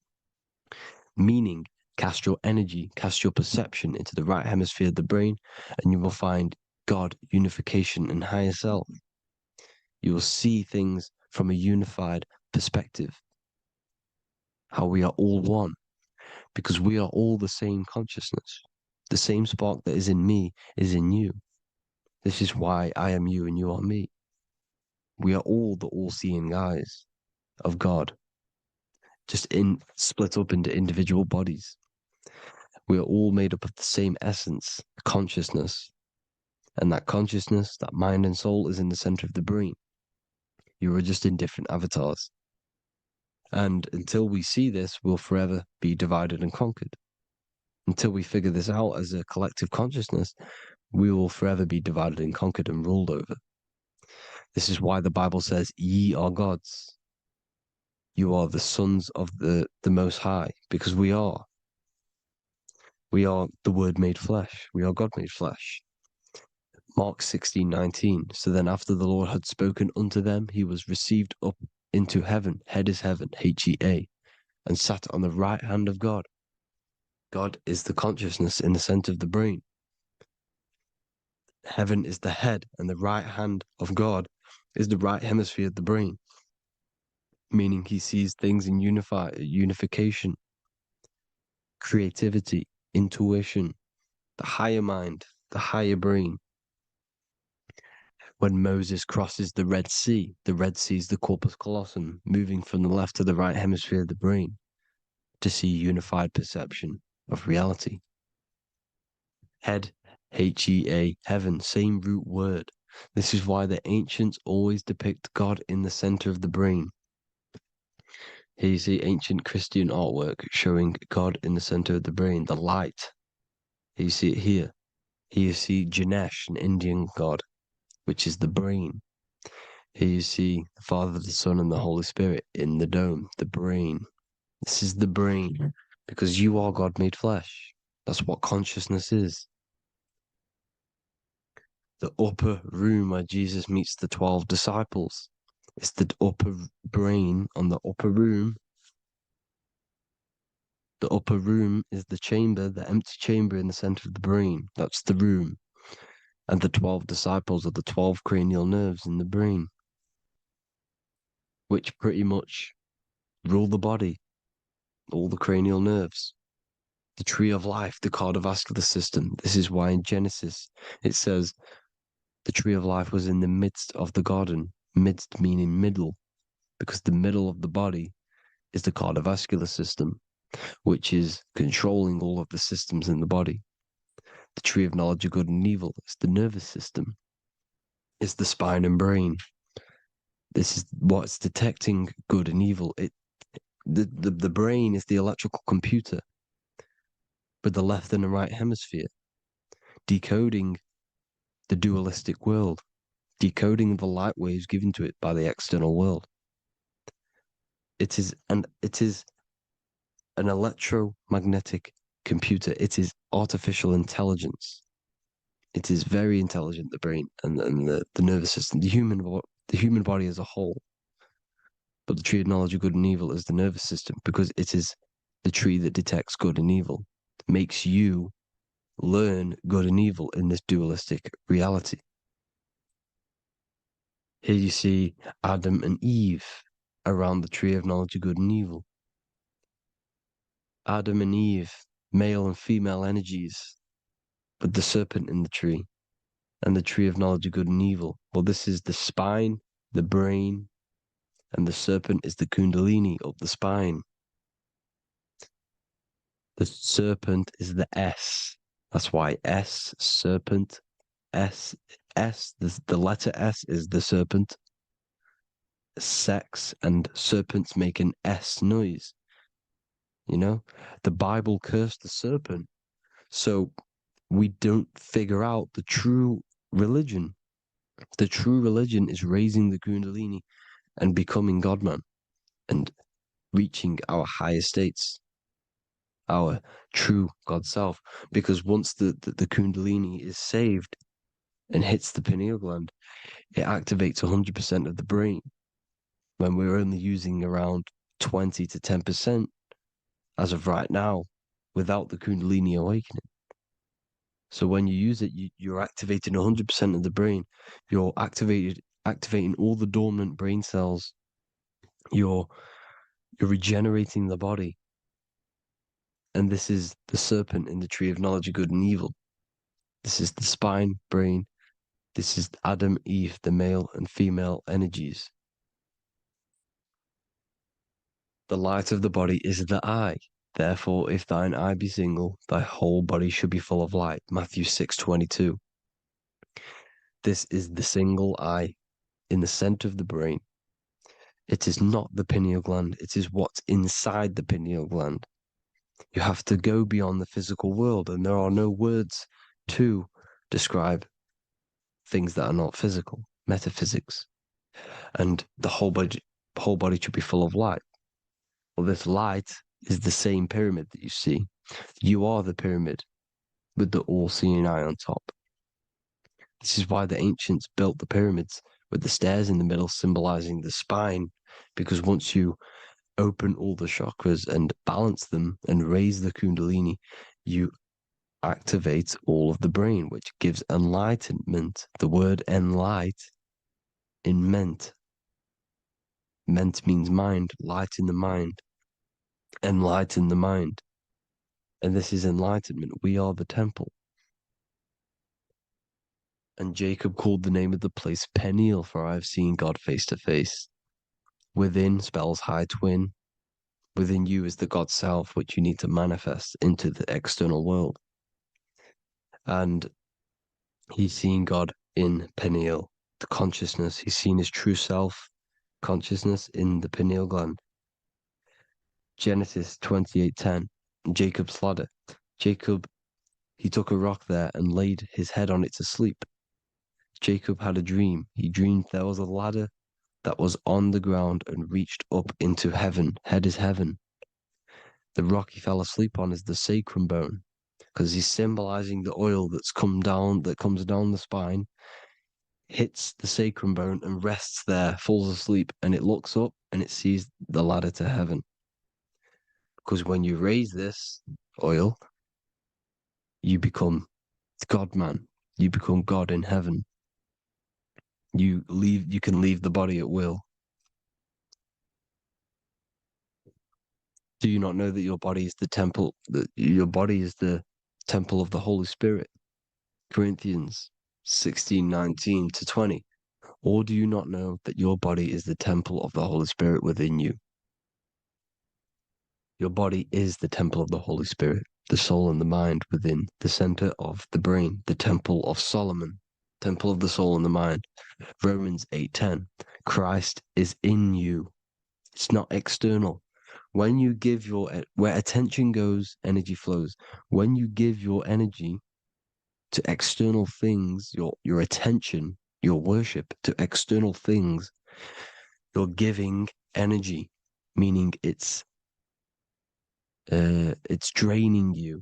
Meaning, cast your energy, cast your perception into the right hemisphere of the brain, and you will find God, unification, and higher self. You will see things from a unified perspective. How we are all one, because we are all the same consciousness. The same spark that is in me is in you. This is why I am you and you are me. We are all the all-seeing eyes of God, just split up into individual bodies. We are all made up of the same essence, consciousness. And that consciousness, that mind and soul, is in the center of the brain. You are just in different avatars. And until we see this, we'll forever be divided and conquered. Until we figure this out as a collective consciousness, we will forever be divided and conquered and ruled over. This is why the Bible says, ye are gods. You are the sons of the Most High, because we are. We are the Word made flesh. We are God made flesh. Mark 16:19. So then after the Lord had spoken unto them, he was received up into heaven, head is heaven, H-E-A, and sat on the right hand of God. God is the consciousness in the center of the brain. Heaven is the head, and the right hand of God is the right hemisphere of the brain, meaning he sees things in unification, creativity, intuition, the higher mind, the higher brain. When Moses crosses the Red Sea is the corpus callosum, moving from the left to the right hemisphere of the brain to see unified perception of reality. Head, H-E-A, heaven, same root word. This is why the ancients always depict God in the center of the brain. Here you see ancient Christian artwork showing God in the center of the brain, the light. Here you see it here. Here you see Ganesh, an Indian god, which is the brain. Here you see the Father, the Son, and the Holy Spirit in the dome, the brain. This is the brain, because you are God made flesh. That's what consciousness is. The upper room where Jesus meets the 12 disciples. It's the upper brain on the upper room. The upper room is the chamber, the empty chamber in the center of the brain. That's the room. And the 12 disciples are the 12 cranial nerves in the brain, which pretty much rule the body, all the cranial nerves. The tree of life, the cardiovascular system. This is why in Genesis it says the tree of life was in the midst of the garden. Midst meaning middle, because the middle of the body is the cardiovascular system, which is controlling all of the systems in the body. The tree of knowledge of good and evil is the nervous system. It's the spine and brain. This is what's detecting good and evil. The brain is the electrical computer with the left and the right hemisphere, decoding the dualistic world, decoding the light waves given to it by the external world. It is an electromagnetic computer. It is artificial intelligence. It is very intelligent, the brain and the nervous system, the human body as a whole. But the tree of knowledge of good and evil is the nervous system, because it is the tree that detects good and evil, makes you learn good and evil in this dualistic reality. Here you see Adam and Eve around the tree of knowledge of good and evil. Adam and Eve, male and female energies, with the serpent in the tree, and the tree of knowledge of good and evil. Well, this is the spine, the brain, and the serpent is the kundalini of the spine. The serpent is the S. That's why S, serpent, S, the letter S is the serpent. Sex and serpents make an S noise. You know, the Bible cursed the serpent. So we don't figure out the true religion. The true religion is raising the kundalini and becoming God-man and reaching our higher states, our true God self. Because once the kundalini is saved and hits the pineal gland, it activates 100% of the brain, when we're only using around 20 to 10% as of right now without the kundalini awakening. So when you use it, you're activating 100% of the brain. You're activating all the dormant brain cells. You're regenerating the body. And this is the serpent in the tree of knowledge of good and evil. This is the spine, brain. This is Adam, Eve, the male and female energies. The light of the body is the eye. Therefore, if thine eye be single, thy whole body should be full of light. Matthew 6:22. This is the single eye in the center of the brain. It is not the pineal gland. It is what's inside the pineal gland. You have to go beyond the physical world, and there are no words to describe things that are not physical, metaphysics. And the whole body should be full of light. Well, this light is the same pyramid that you see. You are the pyramid with the all-seeing eye on top. This is why the ancients built the pyramids with the stairs in the middle symbolizing the spine, because once you open all the chakras and balance them and raise the kundalini, you activate all of the brain, which gives enlightenment. The word enlight in ment. Ment means mind, light in the mind. Enlighten the mind. And this is enlightenment. We are the temple. And Jacob called the name of the place Peniel, for I have seen God face to face. Within spells high twin. Within you is the God self, which you need to manifest into the external world. And he's seen God in Peniel, the consciousness. He's seen his true self, consciousness, in the pineal gland. Genesis 28:10, Jacob's ladder. Jacob, he took a rock there and laid his head on it to sleep. Jacob had a dream. He dreamed there was a ladder that was on the ground and reached up into heaven. Head is heaven. The rock he fell asleep on is the sacrum bone, because he's symbolizing the oil that comes down the spine, hits the sacrum bone and rests there, falls asleep, and it looks up and it sees the ladder to heaven. Because when you raise this oil, you become God-man. You become God in heaven. You can leave the body at will. Do you not know that your body is the temple, that your body is the temple of the Holy Spirit? Corinthians 16:19-20. Or do you not know that your body is the temple of the Holy Spirit within you? Your body is the temple of the Holy Spirit, the soul and the mind within, the center of the brain, the temple of Solomon, temple of the soul and the mind. Romans 8:10. Christ is in you. It's not external. When you give where attention goes, energy flows. When you give your energy to external things, your attention, your worship to external things, you're giving energy, meaning it's draining you,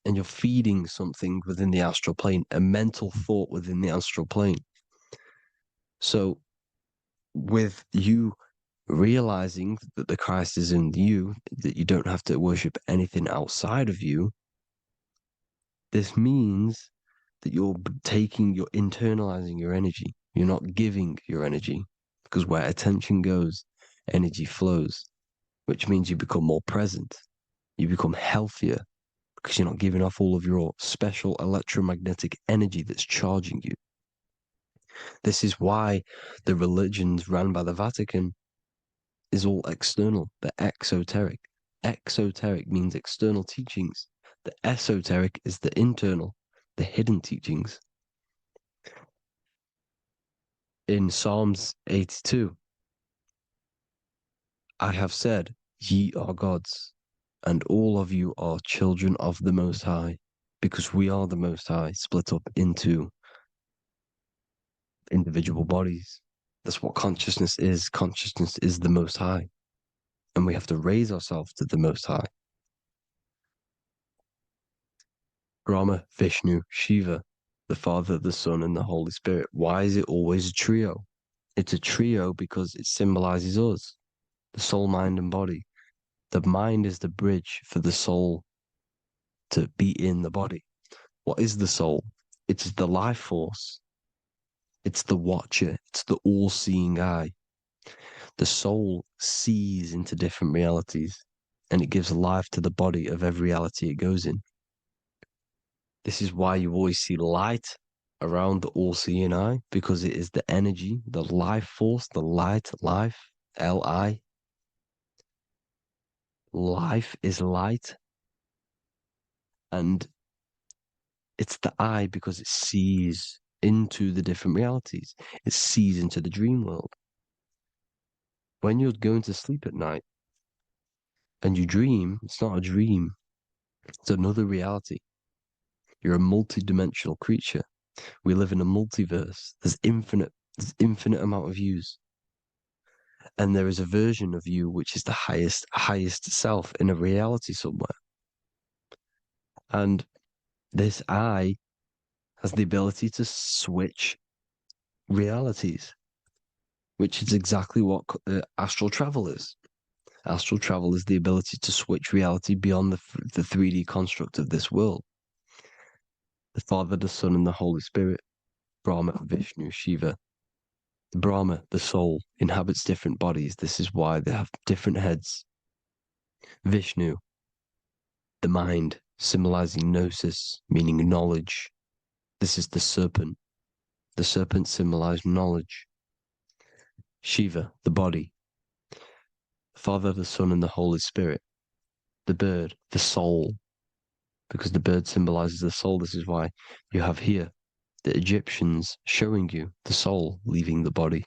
and you're feeding something within the astral plane, a mental thought within the astral plane. So with you realizing that the Christ is in you, that you don't have to worship anything outside of you, this means that you're internalizing your energy. You're not giving your energy, because where attention goes, energy flows, which means you become more present. You become healthier because you're not giving off all of your special electromagnetic energy that's charging you. This is why the religions run by the Vatican is all external. They're exoteric. Exoteric means external teachings. The esoteric is the internal, the hidden teachings. In Psalms 82, I have said, ye are gods, and all of you are children of the Most High, because we are the Most High, split up into individual bodies. That's what consciousness is. Consciousness is the Most High, and we have to raise ourselves to the Most High. Brahma, Vishnu, Shiva, the Father, the Son, and the Holy Spirit. Why is it always a trio? It's a trio because it symbolizes us, the soul, mind, and body. The mind is the bridge for the soul to be in the body. What is the soul? It's the life force. It's the watcher. It's the all-seeing eye. The soul sees into different realities, and it gives life to the body of every reality it goes in. This is why you always see light around the all-seeing eye, because it is the energy, the life force, the light, life, L-I. Life is light, and it's the eye because it sees into the different realities. It sees into the dream world. When you're going to sleep at night and you dream, it's not a dream. It's another reality. You're a multi-dimensional creature. We live in a multiverse. There's infinite amount of yous. And there is a version of you which is the highest self in a reality somewhere. And this I has the ability to switch realities, which is exactly what astral travel is. Astral travel is the ability to switch reality beyond the 3D construct of this world. The Father, the Son, and the Holy Spirit, Brahma, Vishnu, Shiva. Brahma, the soul, inhabits different bodies. This is why they have different heads. Vishnu, the mind, symbolizing gnosis, meaning knowledge. This is the serpent. The serpent symbolized knowledge. Shiva, the body. Father, the Son, and the Holy Spirit. The bird, the soul, because the bird symbolizes the soul. This is why you have here the Egyptians showing you the soul leaving the body.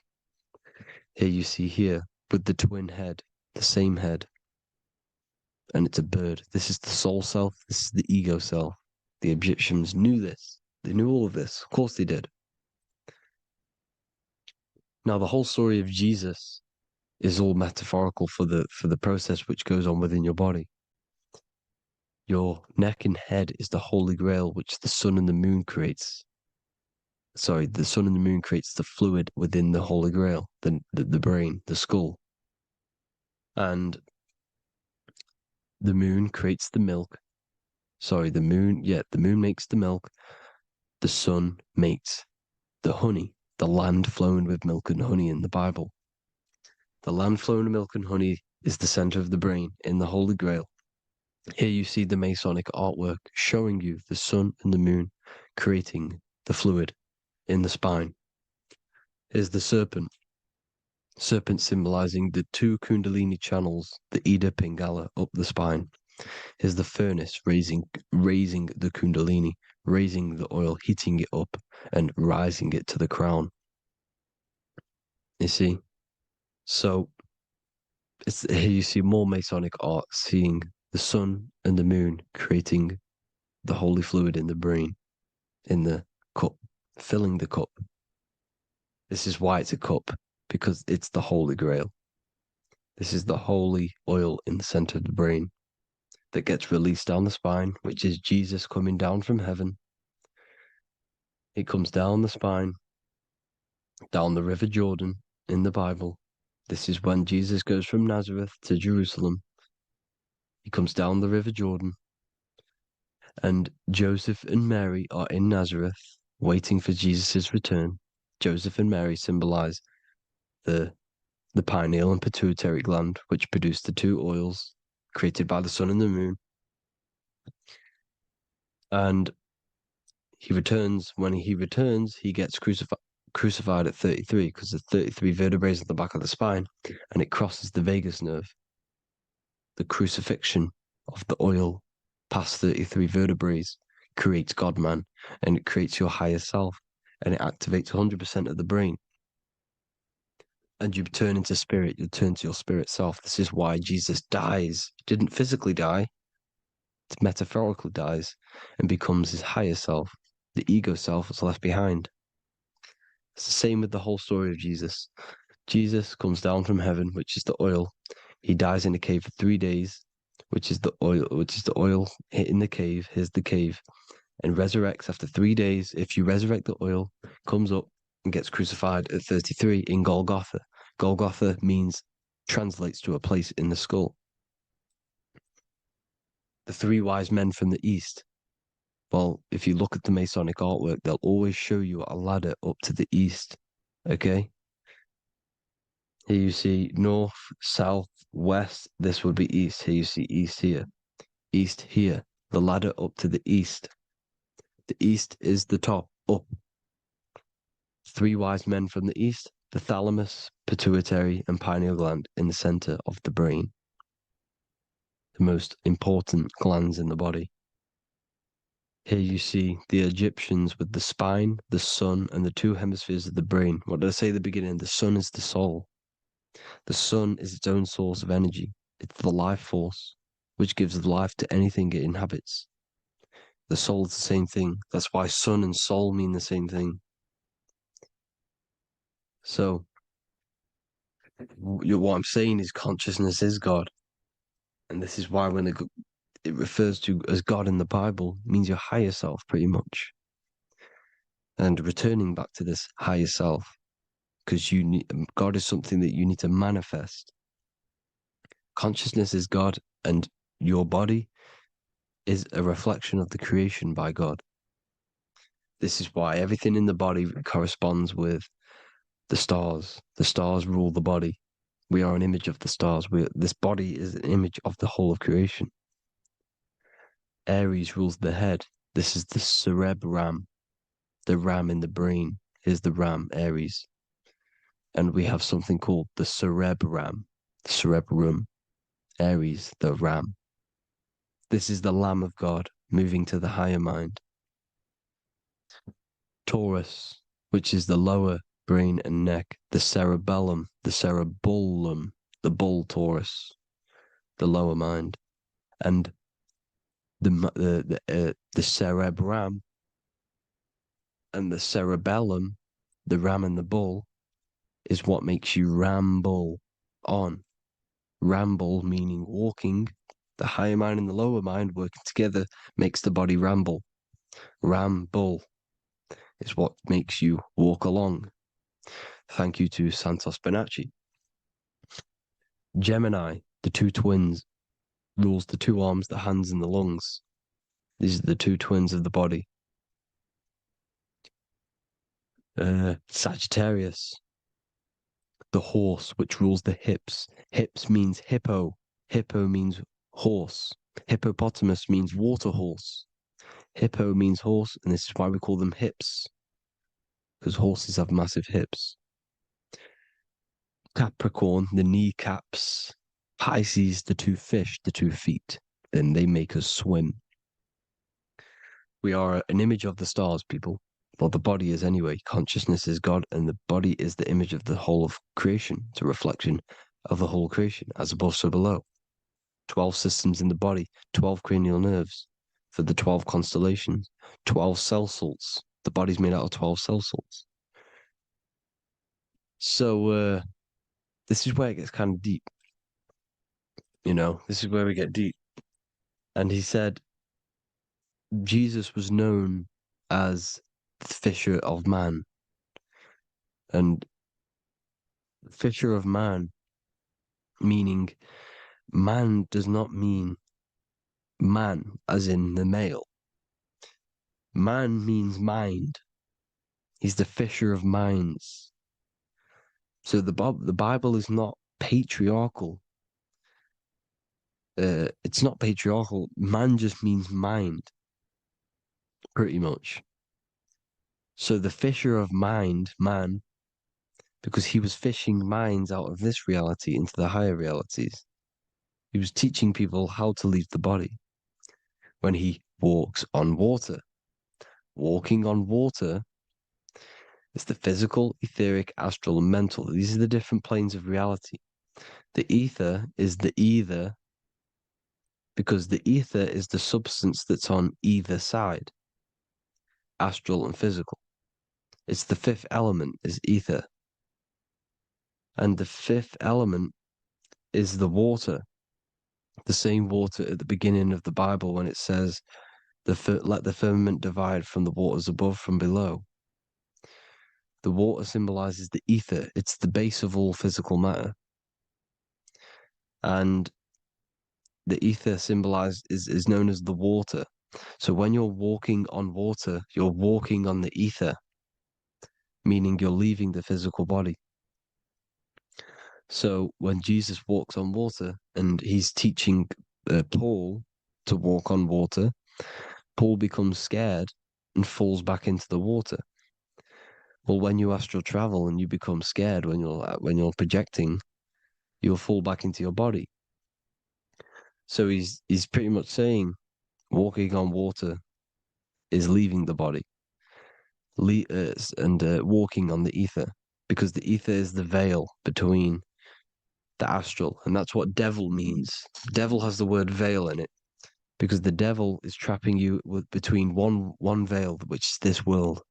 Here you see here with the twin head, the same head, and it's a bird. This is the soul self. This is the ego self. The Egyptians knew this. They knew all of this. Of course they did. Now, the whole story of Jesus is all metaphorical for the process which goes on within your body. Your neck and head is the holy grail which the sun and the moon creates. Sorry, the sun and the moon creates the fluid within the holy grail, the brain, the skull. And the moon creates the milk. Sorry, the moon makes the milk. The sun makes the honey, the land flowing with milk and honey in the Bible. The land flowing with milk and honey is the center of the brain in the Holy Grail. Here you see the Masonic artwork showing you the sun and the moon creating the fluid in the spine. Here's the serpent. Serpent symbolizing the two Kundalini channels, the Ida Pingala up the spine. Here's the furnace raising the Kundalini, raising the oil, heating it up and rising it to the crown. You see? So here you see more Masonic art, seeing the sun and the moon creating the holy fluid in the brain, in the cup, filling the cup. This is why it's a cup, because it's the Holy Grail. This is the holy oil in the center of the brain that gets released down the spine, which is Jesus coming down from heaven. It comes down the spine, down the River Jordan in the Bible. This is when Jesus goes from Nazareth to Jerusalem. He comes down the River Jordan, and Joseph and Mary are in Nazareth waiting for Jesus' return. Joseph and Mary symbolize the pineal and pituitary gland, which produce the two oils created by the sun and the moon. And he returns. When he returns, he gets crucified at 33, because there's 33 vertebrae at the back of the spine, and it crosses the vagus nerve. The crucifixion of the oil past 33 vertebrae creates God-man, and it creates your higher self, and it activates 100% of the brain. And you turn into spirit, you turn to your spirit self. This is why Jesus dies. He didn't physically die, it metaphorically dies and becomes his higher self. The ego self is left behind. It's the same with the whole story of Jesus. Jesus comes down from heaven, which is the oil. He dies in a cave for 3 days, which is the oil hitting the cave. Here's the cave. And resurrects after 3 days. If you resurrect the oil, comes up and gets crucified at 33 in Golgotha. Golgotha translates to a place in the skull. The three wise men from the east. Well, if you look at the Masonic artwork, they'll always show you a ladder up to the east. Okay? Here you see north, south, west. This would be east. Here you see east here. East here. The ladder up to the east. The east is the top, up. Three wise men from the east. The thalamus, pituitary, and pineal gland in the center of the brain. The most important glands in the body. Here you see the Egyptians with the spine, the sun, and the two hemispheres of the brain. What did I say at the beginning? The sun is the soul. The sun is its own source of energy. It's the life force, which gives life to anything it inhabits. The soul is the same thing. That's why sun and soul mean the same thing. So, what I'm saying is consciousness is God. And this is why when it refers to as God in the Bible, it means your higher self, pretty much. And returning back to this higher self, because God is something that you need to manifest. Consciousness is God, and your body is a reflection of the creation by God. This is why everything in the body corresponds with the stars. The stars rule the body. We are an image of the stars. This body is an image of the whole of creation. Aries rules the head. This is the cerebrum, the ram in the brain. Here's the ram, Aries. And we have something called the cerebrum, Aries, the ram. This is the Lamb of God moving to the higher mind. Taurus, which is the lower brain and neck, the cerebellum, the bull Taurus, the lower mind. And the cerebrum and the cerebellum, the ram and the bull, is what makes you ramble on. Ramble meaning walking. The higher mind and the lower mind working together makes the body ramble. Ramble is what makes you walk along. Thank you to Santos Bonacci. Gemini, the two twins, rules the two arms, the hands, and the lungs. These are the two twins of the body. Sagittarius, the horse, which rules the hips. Hips means hippo. Hippo means horse. Hippopotamus means water horse. Hippo means horse, and this is why we call them hips, because horses have massive hips. Capricorn, the kneecaps. Pisces, the two fish, the 2 feet. Then they make us swim. We are an image of the stars, people. Well, the body is anyway. Consciousness is God, and the body is the image of the whole of creation. It's a reflection of the whole creation, as above, so below. 12 systems in the body, 12 cranial nerves for the 12 constellations, 12 cell salts. The body's made out of 12 cell salts. So, this is where it gets kind of deep. This is where we get deep. And he said Jesus was known as the fisher of man. And fisher of man, meaning man does not mean man as in the male. Man means mind. He's the fisher of minds. So the Bible is not patriarchal. It's not patriarchal. Man just means mind, pretty much. So the fisher of mind, man, because he was fishing minds out of this reality into the higher realities. He was teaching people how to leave the body when he walks on water. Walking on water is the physical, etheric, astral, and mental. These are the different planes of reality. The ether is the either because the ether is the substance that's on either side, astral and physical. It's the fifth element is ether. And the fifth element is the water. The same water at the beginning of the Bible when it says, let the firmament divide from the waters above from below. The water symbolizes the ether. It's the base of all physical matter. And the ether symbolized is known as the water. So when you're walking on water, you're walking on the ether, meaning you're leaving the physical body. So when Jesus walks on water and he's teaching Paul to walk on water, Paul becomes scared and falls back into the water. Well, when you astral travel and you become scared when you're projecting, you'll fall back into your body. So he's pretty much saying walking on water is leaving the body, and walking on the ether, because the ether is the veil between the astral, and that's what devil means. Devil has the word veil in it, because the devil is trapping you between one veil, which is this world.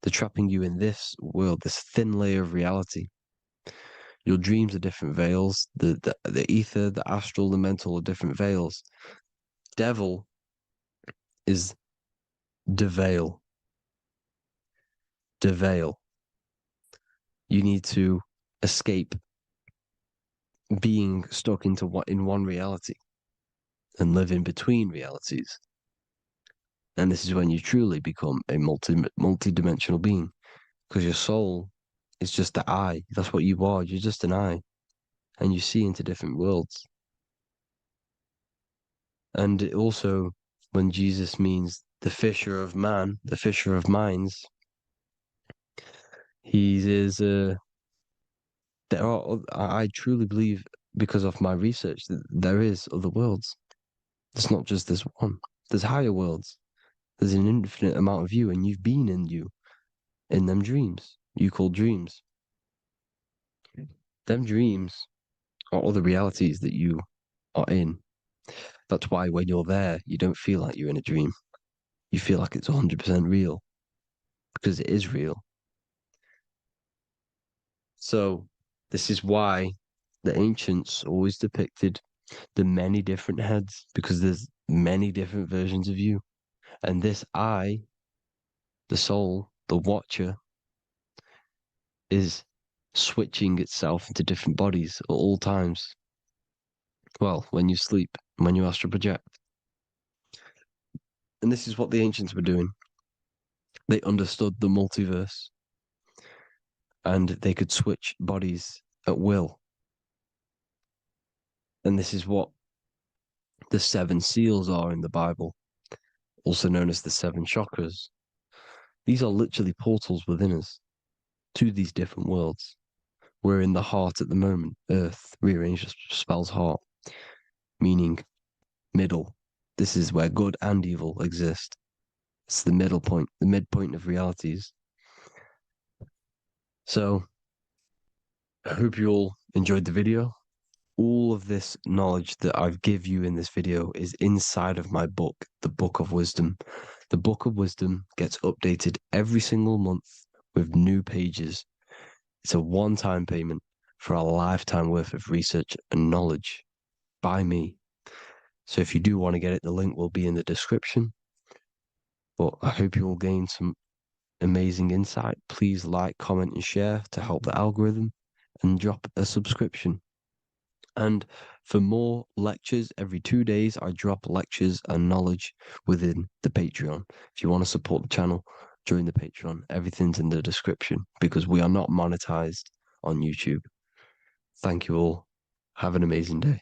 They're trapping you in this world, this thin layer of reality. Your dreams are different veils. The ether, the astral, the mental are different veils. Devil is the veil. The veil. You need to escape being stuck into in one reality and live in between realities. And this is when you truly become a multi-dimensional being, because your soul is just the eye. That's what you are. You're just an eye, and you see into different worlds. And it also, when Jesus means the fisher of man, the fisher of minds, he is. There are. I truly believe, because of my research, that there is other worlds. It's not just this one. There's higher worlds. There's an infinite amount of you, and you've been in you, in them dreams. You call dreams. Them dreams are other realities that you are in. That's why when you're there, you don't feel like you're in a dream. You feel like it's 100% real, because it is real. So this is why the ancients always depicted the many different heads, because there's many different versions of you. And this I, the soul, the watcher, is switching itself into different bodies at all times. Well, when you sleep, when you astral project. And this is what the ancients were doing. They understood the multiverse, and they could switch bodies at will. And this is what the 7 seals are in the Bible, also known as the 7 chakras. These are literally portals within us to these different worlds. We're in the heart at the moment. Earth, rearranged, spells heart, meaning middle. This is where good and evil exist. It's the middle point, the midpoint of realities. So, I hope you all enjoyed the video. All of this knowledge that I've give you in this video is inside of my book, the Book of Wisdom. The Book of Wisdom gets updated every single month with new pages. It's a one-time payment for a lifetime worth of research and knowledge by me. So if you do want to get it, the link will be in the description. But I hope you will gain some amazing insight. Please like, comment, and share to help the algorithm, and drop a subscription. And for more lectures, every 2 days, I drop lectures and knowledge within the Patreon. If you want to support the channel, join the Patreon. Everything's in the description, because we are not monetized on YouTube. Thank you all. Have an amazing day.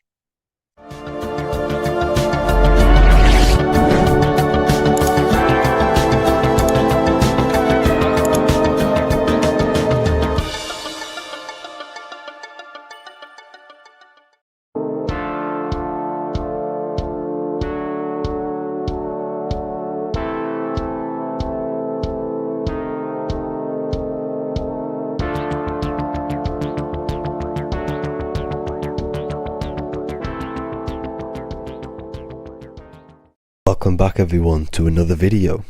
Welcome back everyone to another video.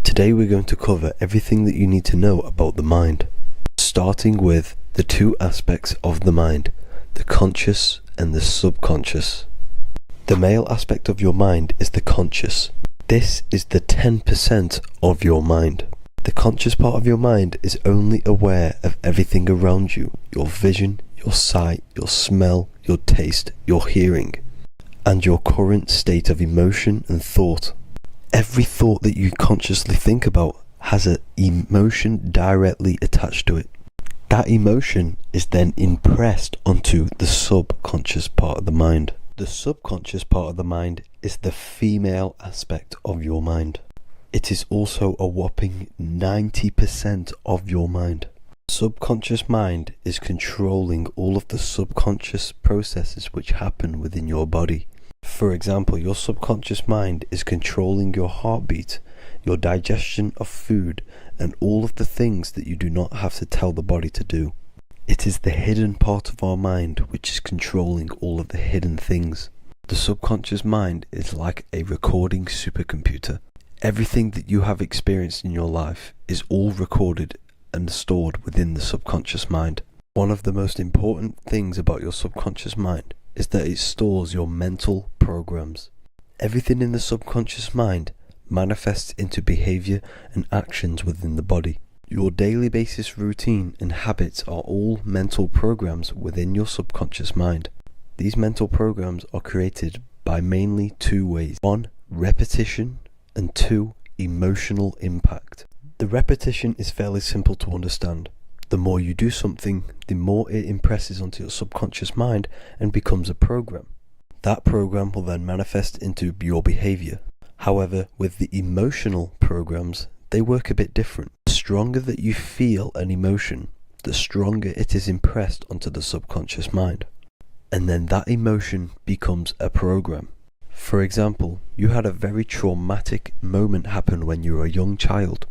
Today we're going to cover everything that you need to know about the mind, starting with the 2 aspects of the mind, the conscious and the subconscious. The male aspect of your mind is the conscious. This is the 10% of your mind. The conscious part of your mind is only aware of everything around you, your vision, your sight, your smell, your taste, your hearing, and your current state of emotion and thought. Every thought that you consciously think about has an emotion directly attached to it. That emotion is then impressed onto the subconscious part of the mind. The subconscious part of the mind is the female aspect of your mind. It is also a whopping 90% of your mind. Subconscious mind is controlling all of the subconscious processes which happen within your body. For example, your subconscious mind is controlling your heartbeat, your digestion of food, and all of the things that you do not have to tell the body to do. It is the hidden part of our mind which is controlling all of the hidden things. The subconscious mind is like a recording supercomputer. Everything that you have experienced in your life is all recorded and stored within the subconscious mind. One of the most important things about your subconscious mind is that it stores your mental programs. Everything in the subconscious mind manifests into behavior and actions within the body. Your daily basis routine and habits are all mental programs within your subconscious mind. These mental programs are created by mainly 2 ways. 1, repetition, and 2, emotional impact. The repetition is fairly simple to understand. The more you do something, the more it impresses onto your subconscious mind and becomes a program. That program will then manifest into your behavior. However, with the emotional programs, they work a bit different. The stronger that you feel an emotion, the stronger it is impressed onto the subconscious mind. And then that emotion becomes a program. For example, you had a very traumatic moment happen when you were a young child.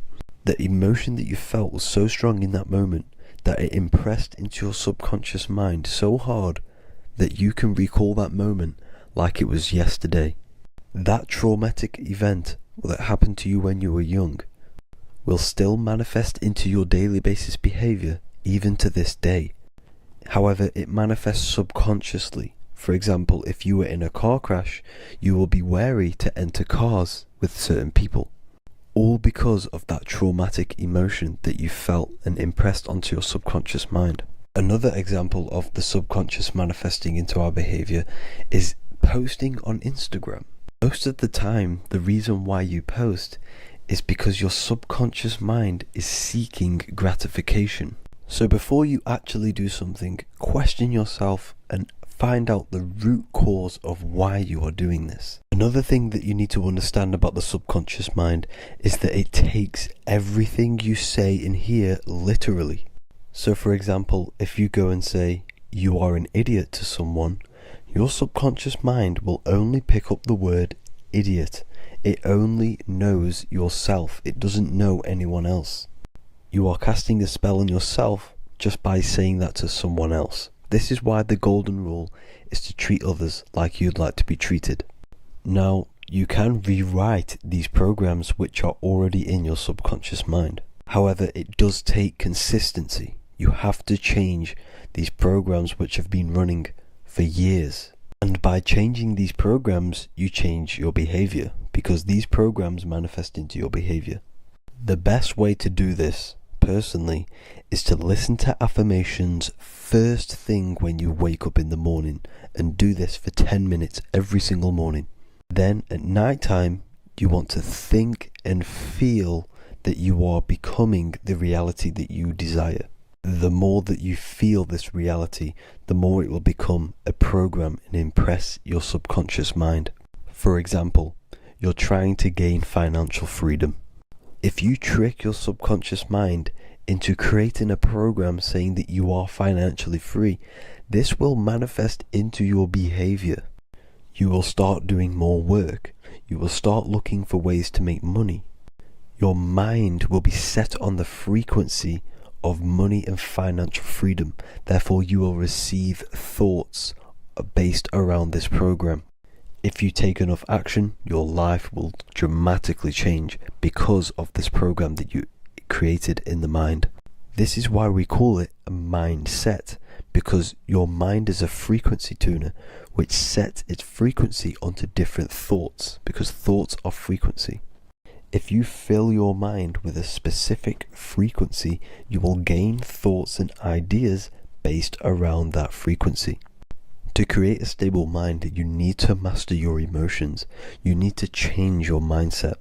The emotion that you felt was so strong in that moment that it impressed into your subconscious mind so hard that you can recall that moment like it was yesterday. That traumatic event that happened to you when you were young will still manifest into your daily basis behavior even to this day. However, it manifests subconsciously. For example, if you were in a car crash, you will be wary to enter cars with certain people, all because of that traumatic emotion that you felt and impressed onto your subconscious mind. Another example of the subconscious manifesting into our behavior is posting on Instagram. Most of the time, the reason why you post is because your subconscious mind is seeking gratification. So before you actually do something, question yourself and find out the root cause of why you are doing this. Another thing that you need to understand about the subconscious mind is that it takes everything you say in here literally. So for example, if you go and say, "You are an idiot" to someone, your subconscious mind will only pick up the word idiot. It only knows yourself. It doesn't know anyone else. You are casting a spell on yourself just by saying that to someone else. This is why the golden rule is to treat others like you'd like to be treated. Now, you can rewrite these programs which are already in your subconscious mind. However, it does take consistency. You have to change these programs which have been running for years. And by changing these programs, you change your behavior, because these programs manifest into your behavior. The best way to do this, personally, is to listen to affirmations first thing when you wake up in the morning, and do this for 10 minutes every single morning. Then at night time, you want to think and feel that you are becoming the reality that you desire. The more that you feel this reality, the more it will become a program and impress your subconscious mind. For example, you're trying to gain financial freedom. If you trick your subconscious mind into creating a program saying that you are financially free, this will manifest into your behavior. You will start doing more work. You will start looking for ways to make money. Your mind will be set on the frequency of money and financial freedom. Therefore, you will receive thoughts based around this program. If you take enough action, your life will dramatically change because of this program that you created in the mind. This is why we call it a mindset, because your mind is a frequency tuner which sets its frequency onto different thoughts, because thoughts are frequency. If you fill your mind with a specific frequency, you will gain thoughts and ideas based around that frequency. To create a stable mind, you need to master your emotions. You need to change your mindset.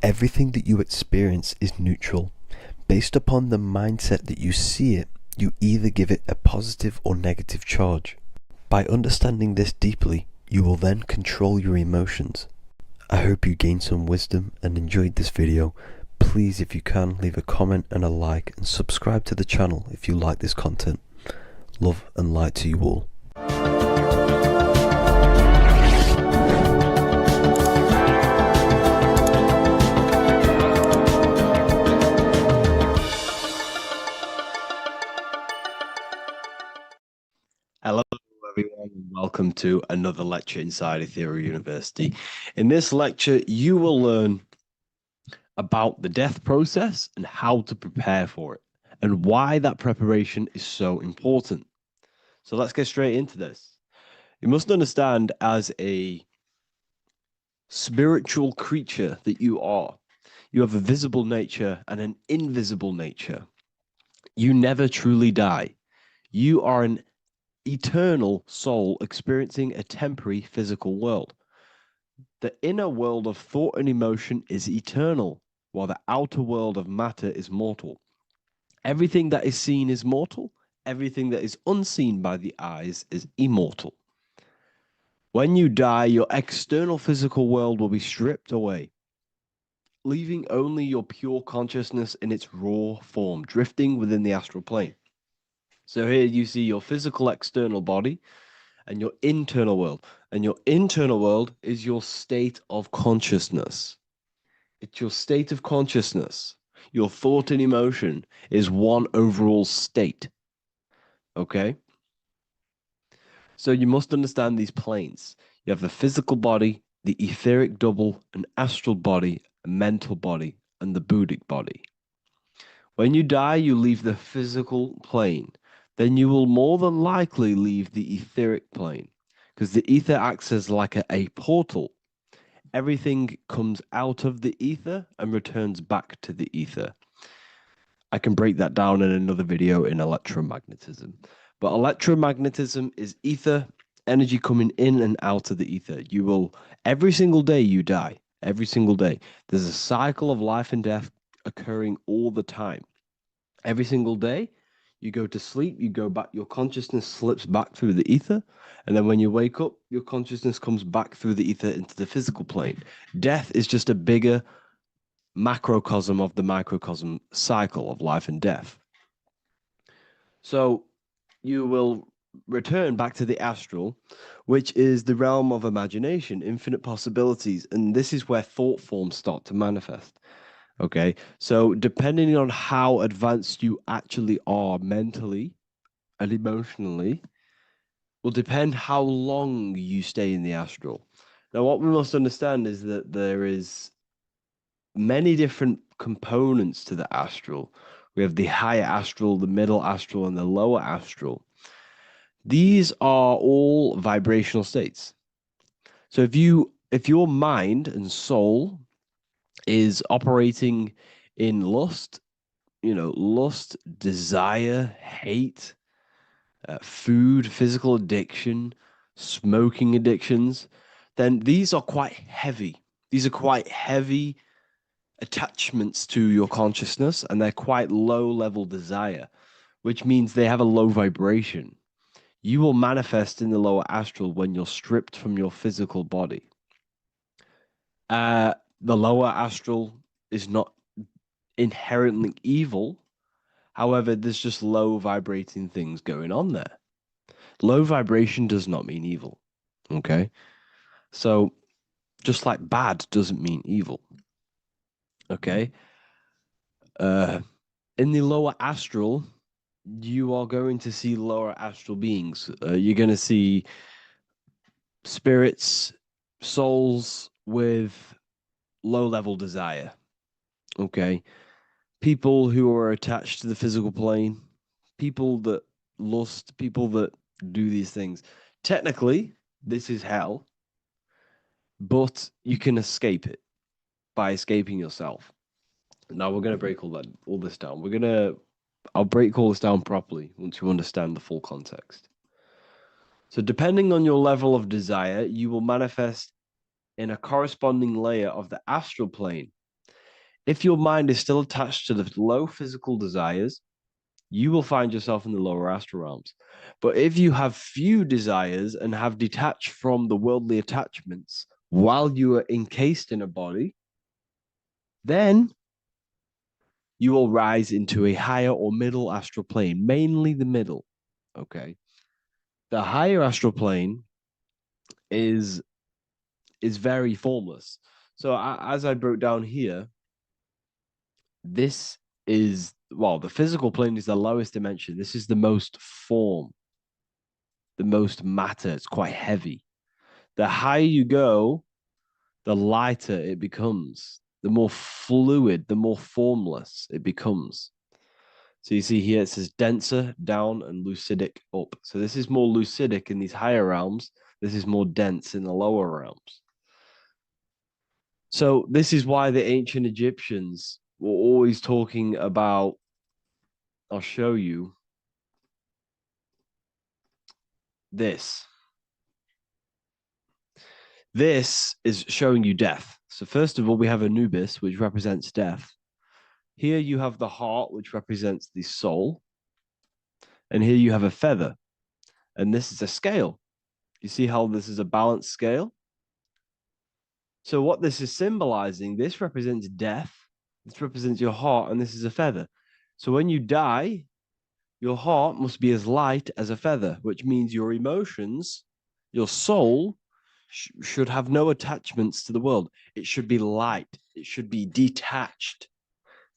Everything that you experience is neutral. Based upon the mindset that you see it, you either give it a positive or negative charge. By understanding this deeply, you will then control your emotions. I hope you gained some wisdom and enjoyed this video. Please, if you can, leave a comment and a like, and subscribe to the channel if you like this content. Love and light to you all. Hello, everyone, and welcome to another lecture inside Ethereal University. In this lecture, you will learn about the death process and how to prepare for it, and why that preparation is so important. So let's get straight into this. You must understand, as a spiritual creature that you are, you have a visible nature and an invisible nature. You never truly die. You are an eternal soul experiencing a temporary physical world. The inner world of thought and emotion is eternal, while the outer world of matter is mortal. Everything that is seen is mortal. Everything that is unseen by the eyes is immortal. When you die, your external physical world will be stripped away, leaving only your pure consciousness in its raw form, drifting within the astral plane. So here you see your physical external body and your internal world. And your internal world is your state of consciousness. It's your state of consciousness. Your thought and emotion is one overall state. Okay? So you must understand these planes. You have the physical body, the etheric double, an astral body, a mental body, and the Buddhic body. When you die, you leave the physical plane. Then you will more than likely leave the etheric plane because the ether acts as like a portal. Everything comes out of the ether and returns back to the ether. I can break that down in another video in electromagnetism. But electromagnetism is ether, energy coming in and out of the ether. You will, every single day you die, every single day. There's a cycle of life and death occurring all the time. Every single day, you go to sleep, you go back, your consciousness slips back through the ether. And then when you wake up, your consciousness comes back through the ether into the physical plane. Death is just a bigger macrocosm of the microcosm cycle of life and death. So you will return back to the astral, which is the realm of imagination, infinite possibilities. And this is where thought forms start to manifest. Okay. So depending on how advanced you actually are mentally and emotionally, will depend how long you stay in the astral. Now, what we must understand is that there is many different components to the astral. We have the higher astral, the middle astral, and the lower astral. These are all vibrational states. So if your mind and soul is operating in lust, lust, desire, hate, food, physical addiction, smoking addictions, then these are quite heavy. These are quite heavy attachments to your consciousness, and they're quite low level desire, which means they have a low vibration. You will manifest in the lower astral when you're stripped from your physical body. The lower astral is not inherently evil. However, there's just low vibrating things going on there. Low vibration does not mean evil. Okay. So just like bad doesn't mean evil. Okay. In the lower astral, you are going to see lower astral beings. You're going to see spirits, souls with low level desire. Okay. People who are attached to the physical plane, people that lust, people that do these things. Technically, this is hell, but you can escape it by escaping yourself. Now we're going to break all this down. I'll break all this down properly once you understand the full context. So depending on your level of desire, you will manifest in a corresponding layer of the astral plane. If your mind is still attached to the low physical desires, you will find yourself in the lower astral realms. But if you have few desires and have detached from the worldly attachments while you are encased in a body, then you will rise into a higher or middle astral plane, mainly the middle. Okay. The higher astral plane is very formless. So as I broke down here, this is, well, the physical plane is the lowest dimension. This is the most form, the most matter. It's quite heavy. The higher you go, the lighter it becomes, the more fluid, the more formless it becomes. So you see here, it says denser, down, and lucidic, up. So this is more lucidic in these higher realms. This is more dense in the lower realms. So this is why the ancient Egyptians were always talking about, I'll show you this. This is showing you death. So first of all, we have Anubis, which represents death. Here you have the heart, which represents the soul. And here you have a feather. And this is a scale. You see how this is a balanced scale? So what this is symbolizing, this represents death. This represents your heart, and this is a feather. So when you die, your heart must be as light as a feather, which means your emotions, your soul, should have no attachments to the world. It should be light. It should be detached.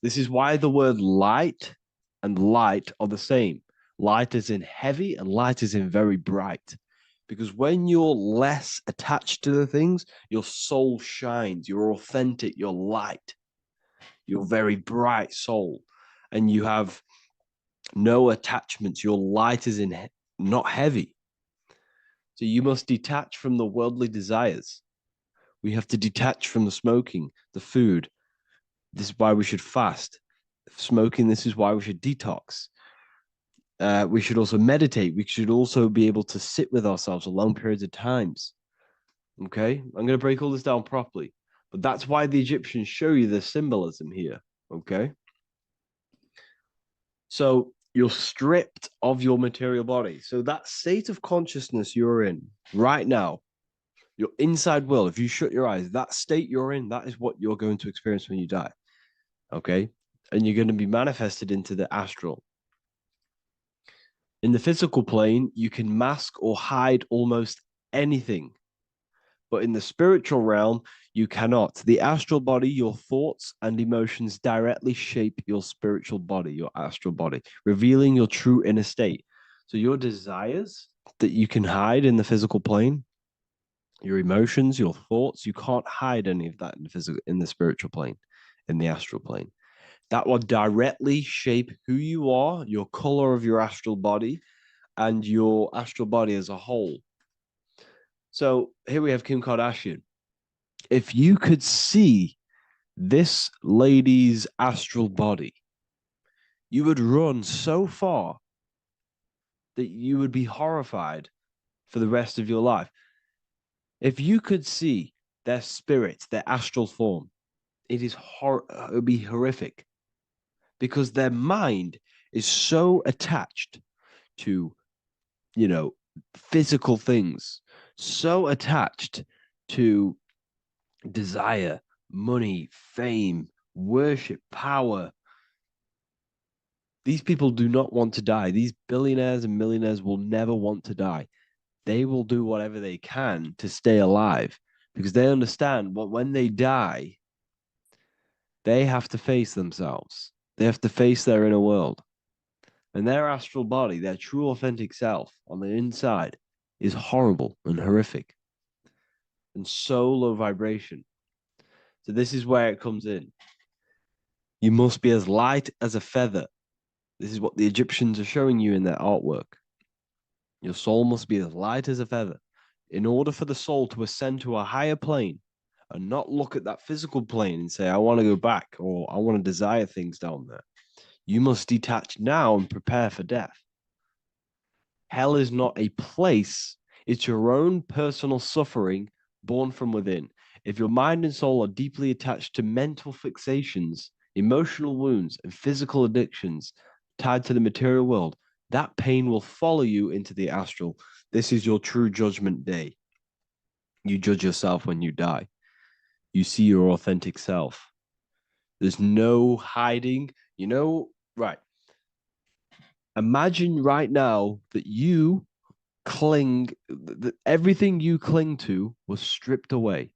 This is why the word light and light are the same. Light is in heavy and light is in very bright. Because when you're less attached to the things, your soul shines, you're authentic, you're light, you're very bright soul, and you have no attachments. Your light is not heavy. So you must detach from the worldly desires. We have to detach from the smoking, the food. This is why we should fast. Smoking, this is why we should detox. We should also meditate. We should also be able to sit with ourselves for long periods of times. Okay, I'm going to break all this down properly. But that's why the Egyptians show you the symbolism here. Okay. So you're stripped of your material body. So that state of consciousness you're in right now, your inside world, if you shut your eyes, that state you're in, that is what you're going to experience when you die. Okay. And you're going to be manifested into the astral. In the physical plane, you can mask or hide almost anything. But in the spiritual realm, you cannot. The astral body, your thoughts and emotions directly shape your spiritual body, your astral body, revealing your true inner state. So your desires that you can hide in the physical plane, your emotions, your thoughts, you can't hide any of that in the spiritual plane, in the astral plane. That will directly shape who you are, your color of your astral body, and your astral body as a whole. So here we have Kim Kardashian. If you could see this lady's astral body, you would run so far that you would be horrified for the rest of your life. If you could see their spirit, their astral form, it would be horrific because their mind is so attached to, physical things, so attached to desire, money, fame, worship, power. These people do not want to die. These billionaires and millionaires will never want to die. They will do whatever they can to stay alive because they understand when they die, they have to face themselves. They have to face their inner world. And their astral body, their true authentic self on the inside is horrible and horrific and so low vibration. So this is where it comes in. You must be as light as a feather. This is what the Egyptians are showing you in their artwork. Your soul must be as light as a feather. In order for the soul to ascend to a higher plane and not look at that physical plane and say, I want to go back or I want to desire things down there, you must detach now and prepare for death. Hell is not a place, it's your own personal suffering born from within. If your mind and soul are deeply attached to mental fixations, emotional wounds, and physical addictions tied to the material world, that pain will follow you into the astral. This is your true judgment day. You judge yourself when you die. You see your authentic self. There's no hiding. Right. Imagine right now that you that everything you cling to was stripped away.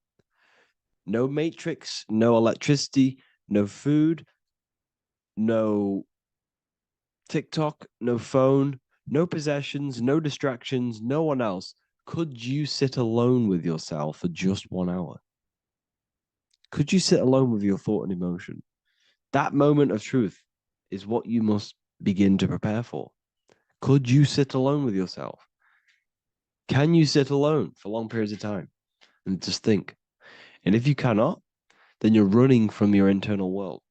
No matrix, no electricity, no food, no TikTok, no phone, no possessions, no distractions, no one else. Could you sit alone with yourself for just 1 hour? Could you sit alone with your thought and emotion? That moment of truth is what you must begin to prepare for. Could you sit alone with yourself? Can you sit alone for long periods of time and just think? And if you cannot, then you're running from your internal world.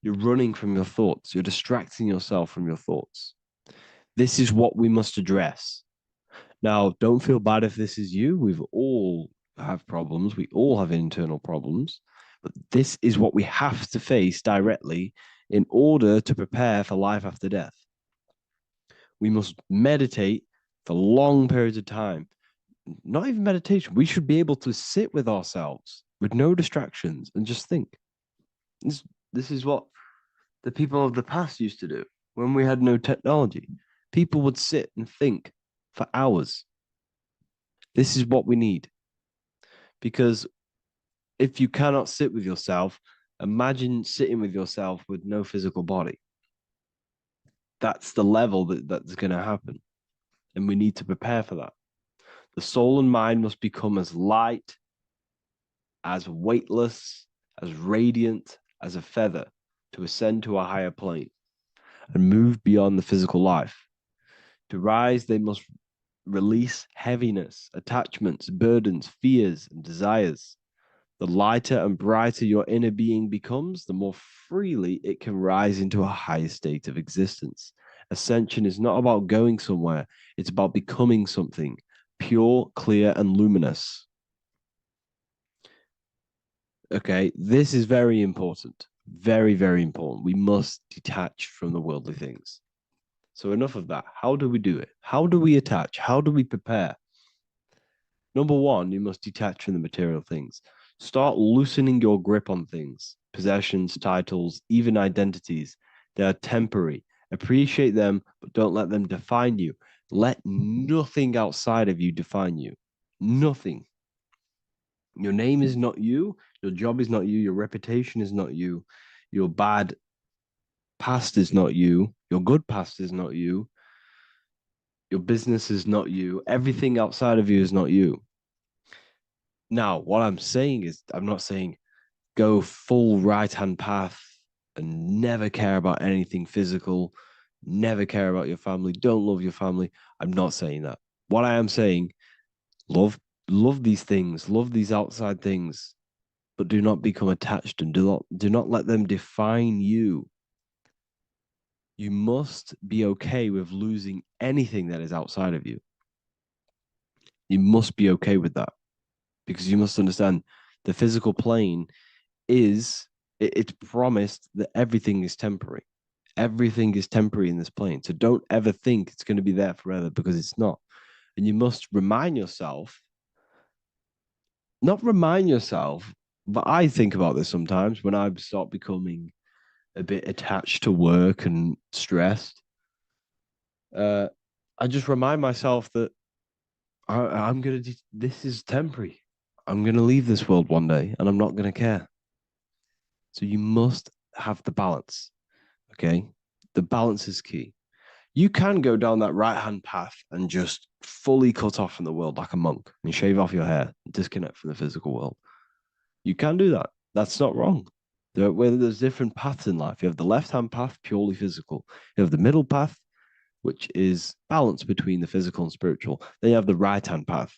You're running from your thoughts. You're distracting yourself from your thoughts. This is what we must address. Now, don't feel bad if this is you. We've all have problems. We all have internal problems. But this is what we have to face directly in order to prepare for life after death. We must meditate for long periods of time. Not even meditation. We should be able to sit with ourselves with no distractions and just think. This is what the people of the past used to do when we had no technology. People would sit and think for hours. This is what we need. Because if you cannot sit with yourself, imagine sitting with yourself with no physical body. That's the level that's going to happen. And we need to prepare for that. The soul and mind must become as light, as weightless, as radiant as a feather to ascend to a higher plane and move beyond the physical life. To rise, they must release heaviness, attachments, burdens, fears, and desires. The lighter and brighter your inner being becomes, the more freely it can rise into a higher state of existence. Ascension is not about going somewhere, it's about becoming something pure, clear, and luminous. Okay, this is very important. Very, very important. We must detach from the worldly things. So enough of that. How do we do it? How do we attach? How do we prepare? Number one, you must detach from the material things. Start loosening your grip on things, possessions, titles, even identities. They are temporary. Appreciate them, but don't let them define you. Let nothing outside of you define you. Nothing. Your name is not you. Your job is not you. Your reputation is not you. Your bad past is not you. Your good past is not you. Your business is not you. Everything outside of you is not you. Now, what I'm saying is, I'm not saying go full right-hand path and never care about anything physical, never care about your family, don't love your family. I'm not saying that. What I am saying, love these things, love these outside things, but do not become attached and do not let them define you. You must be okay with losing anything that is outside of you. You must be okay with that, because you must understand the physical plane is, it's promised that everything is temporary. Everything is temporary in this plane. So don't ever think it's going to be there forever, because it's not. And you must remind yourself, not remind yourself, but I think about this sometimes when I start becoming a bit attached to work and stressed. I just remind myself that I'm going to, this is temporary. I'm going to leave this world one day and I'm not going to care. So you must have the balance. Okay. The balance is key. You can go down that right-hand path and just fully cut off from the world like a monk and shave off your hair, and disconnect from the physical world. You can do that. That's not wrong. There's different paths in life. You have the left-hand path, purely physical. You have the middle path, which is balance between the physical and spiritual. Then you have the right-hand path,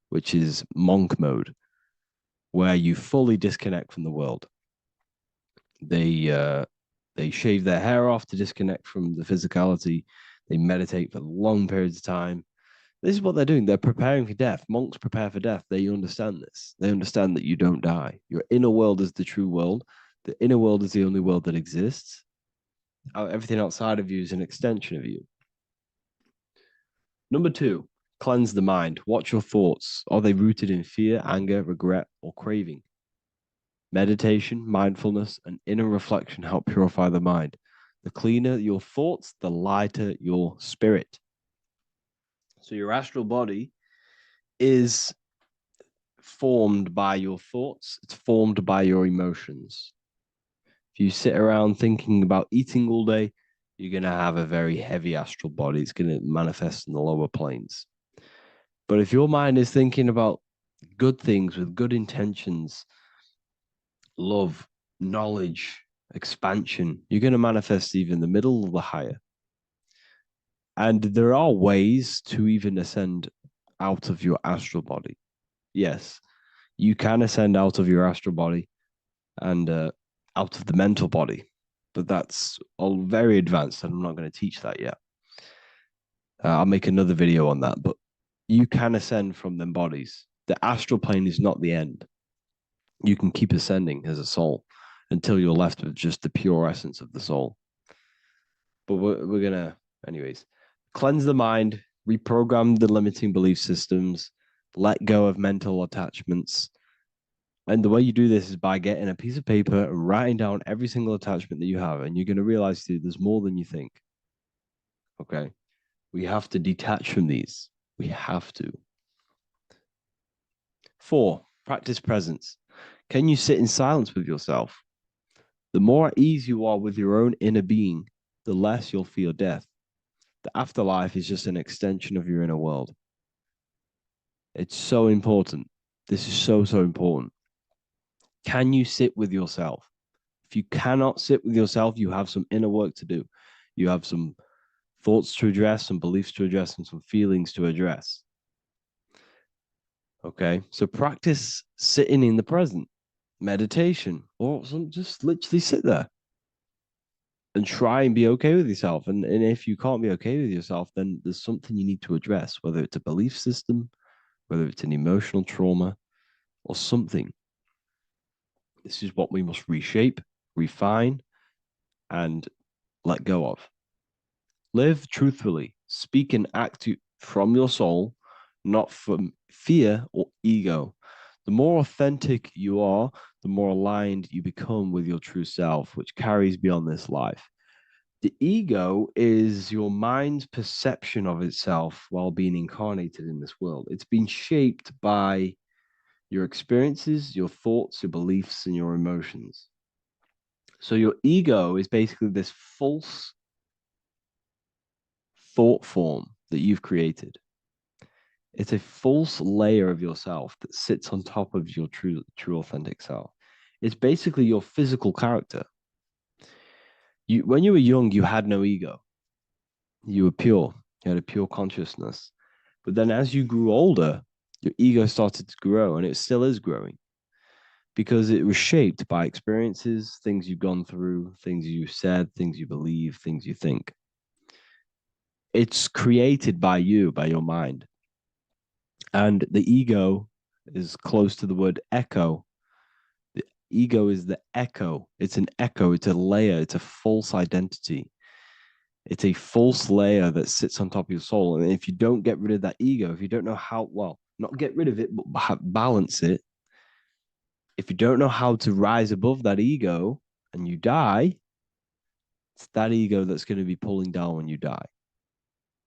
which is monk mode, where you fully disconnect from the world. They shave their hair off to disconnect from the physicality. They meditate for long periods of time. This is what they're doing. They're preparing for death. Monks prepare for death. They understand this. They understand that you don't die. Your inner world is the true world. The inner world is the only world that exists. Everything outside of you is an extension of you. Number two, cleanse the mind. Watch your thoughts. Are they rooted in fear, anger, regret, or craving? Meditation, mindfulness, and inner reflection help purify the mind. The cleaner your thoughts, the lighter your spirit. So your astral body is formed by your thoughts. It's formed by your emotions. If you sit around thinking about eating all day, you're going to have a very heavy astral body. It's going to manifest in the lower planes. But if your mind is thinking about good things with good intentions, love, knowledge, expansion, you're going to manifest even the middle or the higher. And there are ways to even ascend out of your astral body. Yes, you can ascend out of your astral body and out of the mental body, but that's all very advanced, and I'm not going to teach that yet. I'll make another video on that, but you can ascend from them bodies. The astral plane is not the end. You can keep ascending as a soul until you're left with just the pure essence of the soul. But we're going to, anyways, cleanse the mind, reprogram the limiting belief systems, let go of mental attachments. And the way you do this is by getting a piece of paper and writing down every single attachment that you have. And you're going to realize, dude, there's more than you think. Okay. We have to detach from these. We have to. 4, practice presence. Can you sit in silence with yourself? The more at ease you are with your own inner being, the less you'll feel death. The afterlife is just an extension of your inner world. It's so important. This is so, so important. Can you sit with yourself? If you cannot sit with yourself, you have some inner work to do. You have some thoughts to address, some beliefs to address, and some feelings to address. Okay, so practice sitting in the present, meditation, or just literally sit there and try and be okay with yourself. And if you can't be okay with yourself, then there's something you need to address, whether it's a belief system, whether it's an emotional trauma, or something. This is what we must reshape, refine, and let go of. Live truthfully, speak and act from your soul, not from fear or ego. The more authentic you are, the more aligned you become with your true self, which carries beyond this life. The ego is your mind's perception of itself while being incarnated in this world. It's been shaped by your experiences, your thoughts, your beliefs, and your emotions. So your ego is basically this false thought form that you've created. It's a false layer of yourself that sits on top of your true authentic self. It's basically your physical character. When you were young, you had no ego. You were pure. You had a pure consciousness. But then as you grew older, your ego started to grow, and it still is growing because it was shaped by experiences, things you've gone through, things you've said, things you believe, things you think. It's created by you, by your mind. And the ego is close to the word echo. The ego is the echo. It's an echo. It's a layer. It's a false identity. It's a false layer that sits on top of your soul. And if you don't get rid of that ego, if you don't know how, well, not get rid of it, but balance it. If you don't know how to rise above that ego and you die, it's that ego that's going to be pulling down when you die.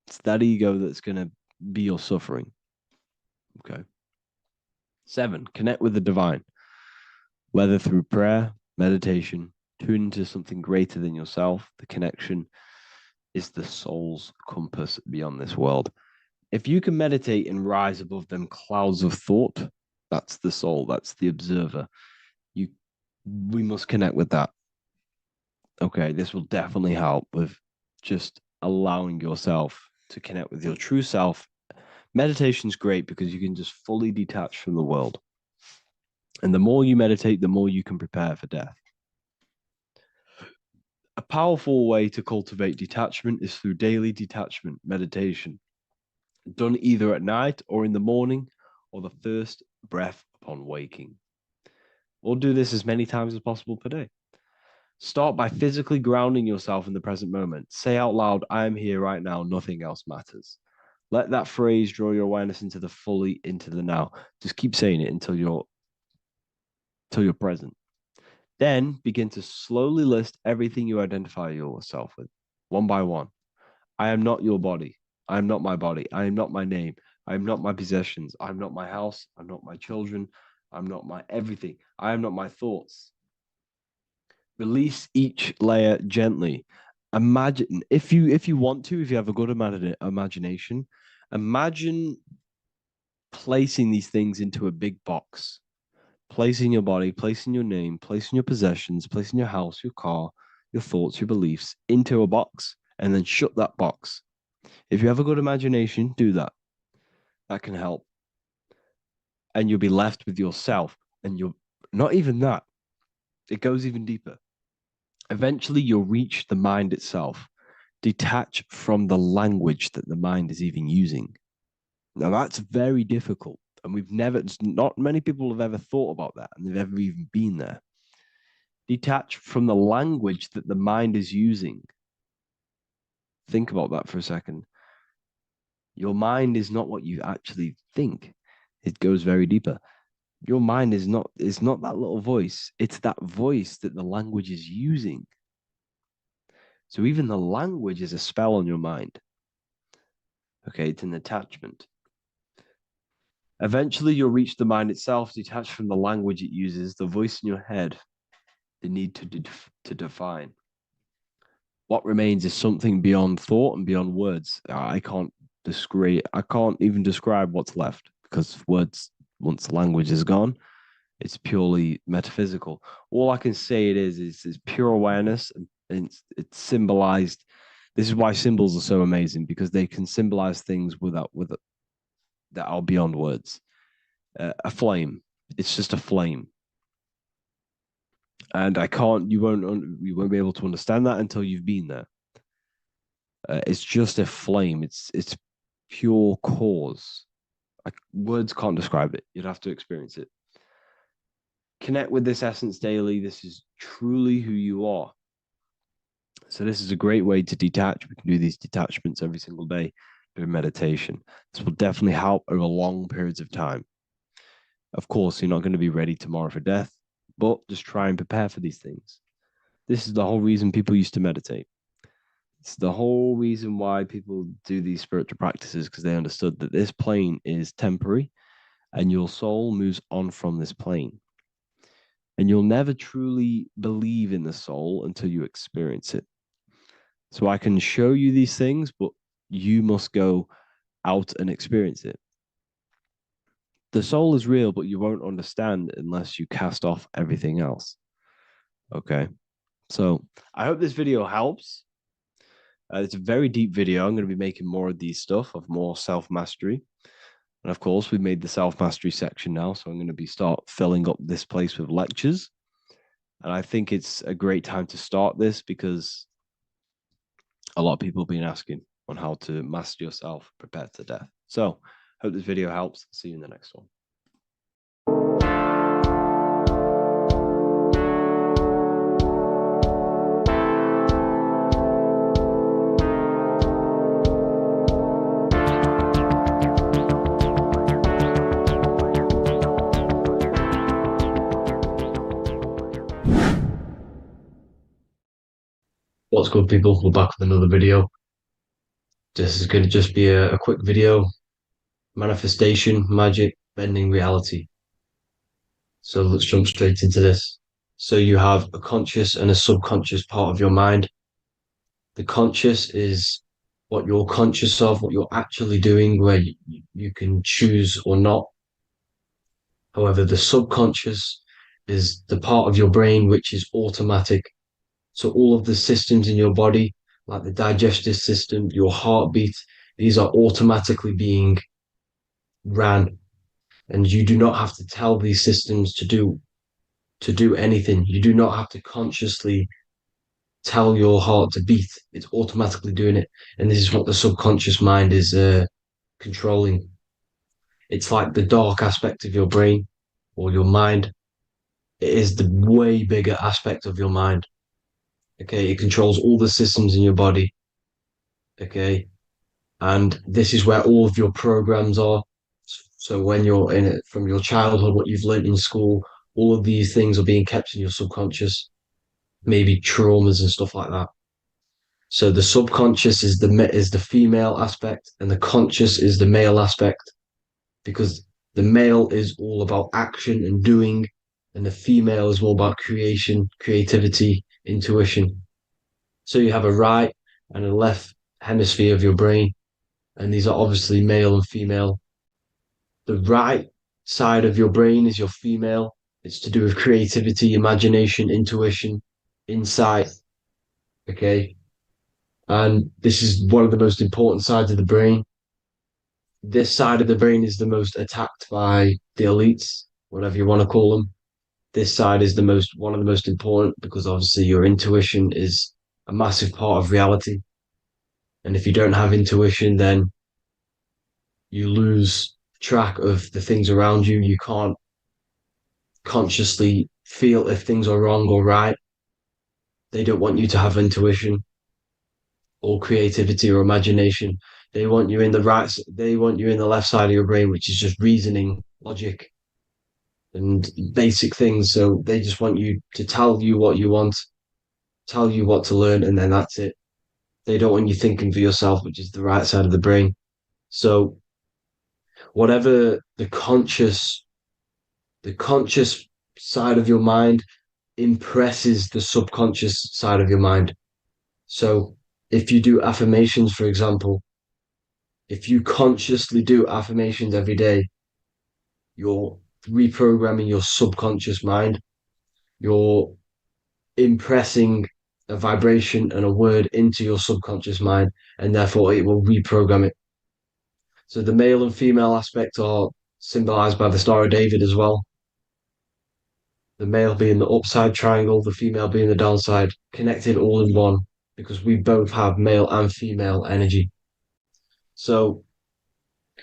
It's that ego that's going to be your suffering. Okay. 7, connect with the divine, whether through prayer, meditation, tune into something greater than yourself. The connection is the soul's compass beyond this world. If you can meditate and rise above them clouds of thought, that's the soul, that's the observer. We must connect with that. Okay, this will definitely help with just allowing yourself to connect with your true self. Meditation's great because you can just fully detach from the world. And the more you meditate, the more you can prepare for death. A powerful way to cultivate detachment is through daily detachment meditation, done either at night or in the morning or the first breath upon waking. Or do this as many times as possible per day. Start by physically grounding yourself in the present moment. Say out loud, I am here right now, nothing else matters. Let that phrase draw your awareness into the now. Just keep saying it until you're present. Then begin to slowly list everything you identify yourself with, one by one. I am not your body. I am not my body. I am not my name. I am not my possessions. I'm not my house. I'm not my children. I'm not my everything. I am not my thoughts. Release each layer gently. Imagine, if you want to, if you have a good imagination, imagine placing these things into a big box. Placing your body, placing your name, placing your possessions, placing your house, your car, your thoughts, your beliefs into a box, and then shut that box. If you have a good imagination, do that. That can help. And you'll be left with yourself. And you're not even that. It goes even deeper. Eventually, you'll reach the mind itself. Detach from the language that the mind is even using. Now, that's very difficult. And not many people have ever thought about that, and they've ever even been there. Detach from the language that the mind is using. Think about that for a second. Your mind is not what you actually think. It goes very deeper. Your mind is not that little voice. It's that voice that the language is using. So even the language is a spell on your mind. Okay, it's an attachment. Eventually, you'll reach the mind itself, detached from the language it uses, the voice in your head, the need to define. What remains is something beyond thought and beyond words. I can't even describe what's left because words, once language is gone, it's purely metaphysical. All I can say it is pure awareness, and it's symbolized. This is why symbols are so amazing, because they can symbolize things that are beyond words. A flame, it's just a flame, and you won't be able to understand that until you've been there. It's just a flame. It's pure cause. Words can't describe it. You'd have to experience it. Connect with this essence daily. This is truly who you are. So this is a great way to detach. We can do these detachments every single day during meditation. This will definitely help over long periods of time. Of course, you're not going to be ready tomorrow for death, but just try and prepare for these things. This is the whole reason people used to meditate. It's the whole reason why people do these spiritual practices, because they understood that this plane is temporary and your soul moves on from this plane. And you'll never truly believe in the soul until you experience it. So I can show you these things, but you must go out and experience it. The soul is real, but you won't understand unless you cast off everything else. Okay. So I hope this video helps. It's a very deep video. I'm going to be making more of these stuff, of more self-mastery. And of course, we've made the self-mastery section now. So I'm going to start filling up this place with lectures. And I think it's a great time to start this, because a lot of people have been asking on how to master yourself, prepare to death. So hope this video helps. See you in the next one. What's good, people? We're back with another video. This is going to just be a quick video. Manifestation, magic, bending reality. So let's jump straight into this. So you have a conscious and a subconscious part of your mind. The conscious is what you're conscious of, what you're actually doing, where you can choose or not. However, the subconscious is the part of your brain which is automatic. So all of the systems in your body, like the digestive system, your heartbeat, these are automatically being ran. And you do not have to tell these systems to do anything. You do not have to consciously tell your heart to beat. It's automatically doing it. And this is what the subconscious mind is controlling. It's like the dark aspect of your brain or your mind. It is the way bigger aspect of your mind. Okay, it controls all the systems in your body. Okay, and this is where all of your programs are. So when you're in it from your childhood, what you've learned in school, all of these things are being kept in your subconscious, maybe traumas and stuff like that. So the subconscious is the female aspect, and the conscious is the male aspect, because the male is all about action and doing, and the female is more about creation, creativity, intuition. So you have a right and a left hemisphere of your brain, and these are obviously male and female. The right side of your brain is your female. It's to do with creativity, imagination, intuition, insight. Okay. And this is one of the most important sides of the brain. This side of the brain is the most attacked by the elites, whatever you want to call them. This side is one of the most important, because obviously your intuition is a massive part of reality. And if you don't have intuition, then you lose track of the things around you. You can't consciously feel if things are wrong or right. They don't want you to have intuition or creativity or imagination. They want you in the left side of your brain, which is just reasoning, logic, and basic things. So they just want you to tell you what you want, tell you what to learn, and then that's it. They don't want you thinking for yourself, which is the right side of the brain. So whatever the conscious side of your mind impresses the subconscious side of your mind. So if you do affirmations, for example, if you consciously do affirmations every day, You're reprogramming your subconscious mind. You're impressing a vibration and a word into your subconscious mind, and therefore it will reprogram it. So the male and female aspect are symbolized by the Star of David as well. The male being the upside triangle, the female being the downside, connected all in one, because we both have male and female energy. So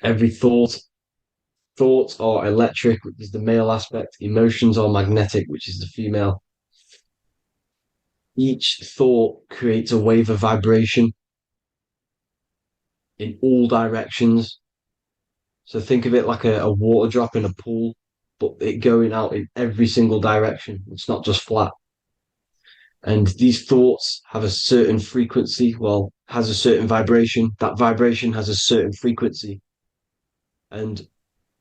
every thoughts are electric, which is the male aspect. Emotions are magnetic, which is the female. Each thought creates a wave of vibration in all directions. So think of it like a water drop in a pool, but it going out in every single direction. It's not just flat. And these thoughts have a certain frequency, well, has a certain vibration. That vibration has a certain frequency. And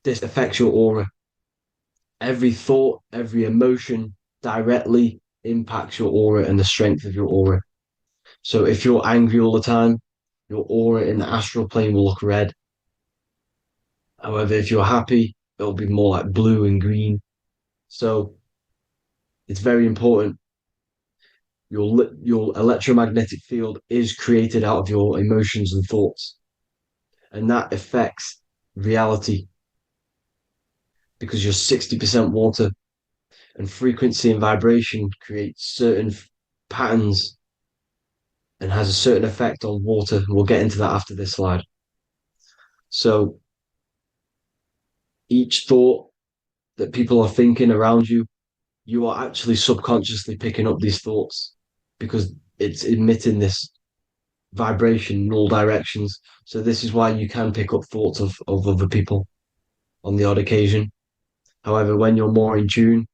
this affects your aura. Every thought, every emotion directly impacts your aura and the strength of your aura. So if you're angry all the time, your aura in the astral plane will look red. However, if you're happy, it'll be more like blue and green. So it's very important. Your electromagnetic field is created out of your emotions and thoughts, and that affects reality because you're 60% water, and frequency and vibration creates certain patterns and has a certain effect on water. We'll get into that after this slide. So each thought that people are thinking around you, you are actually subconsciously picking up these thoughts because it's emitting this vibration in all directions. So this is why you can pick up thoughts of other people on the odd occasion. However, when you're more in tune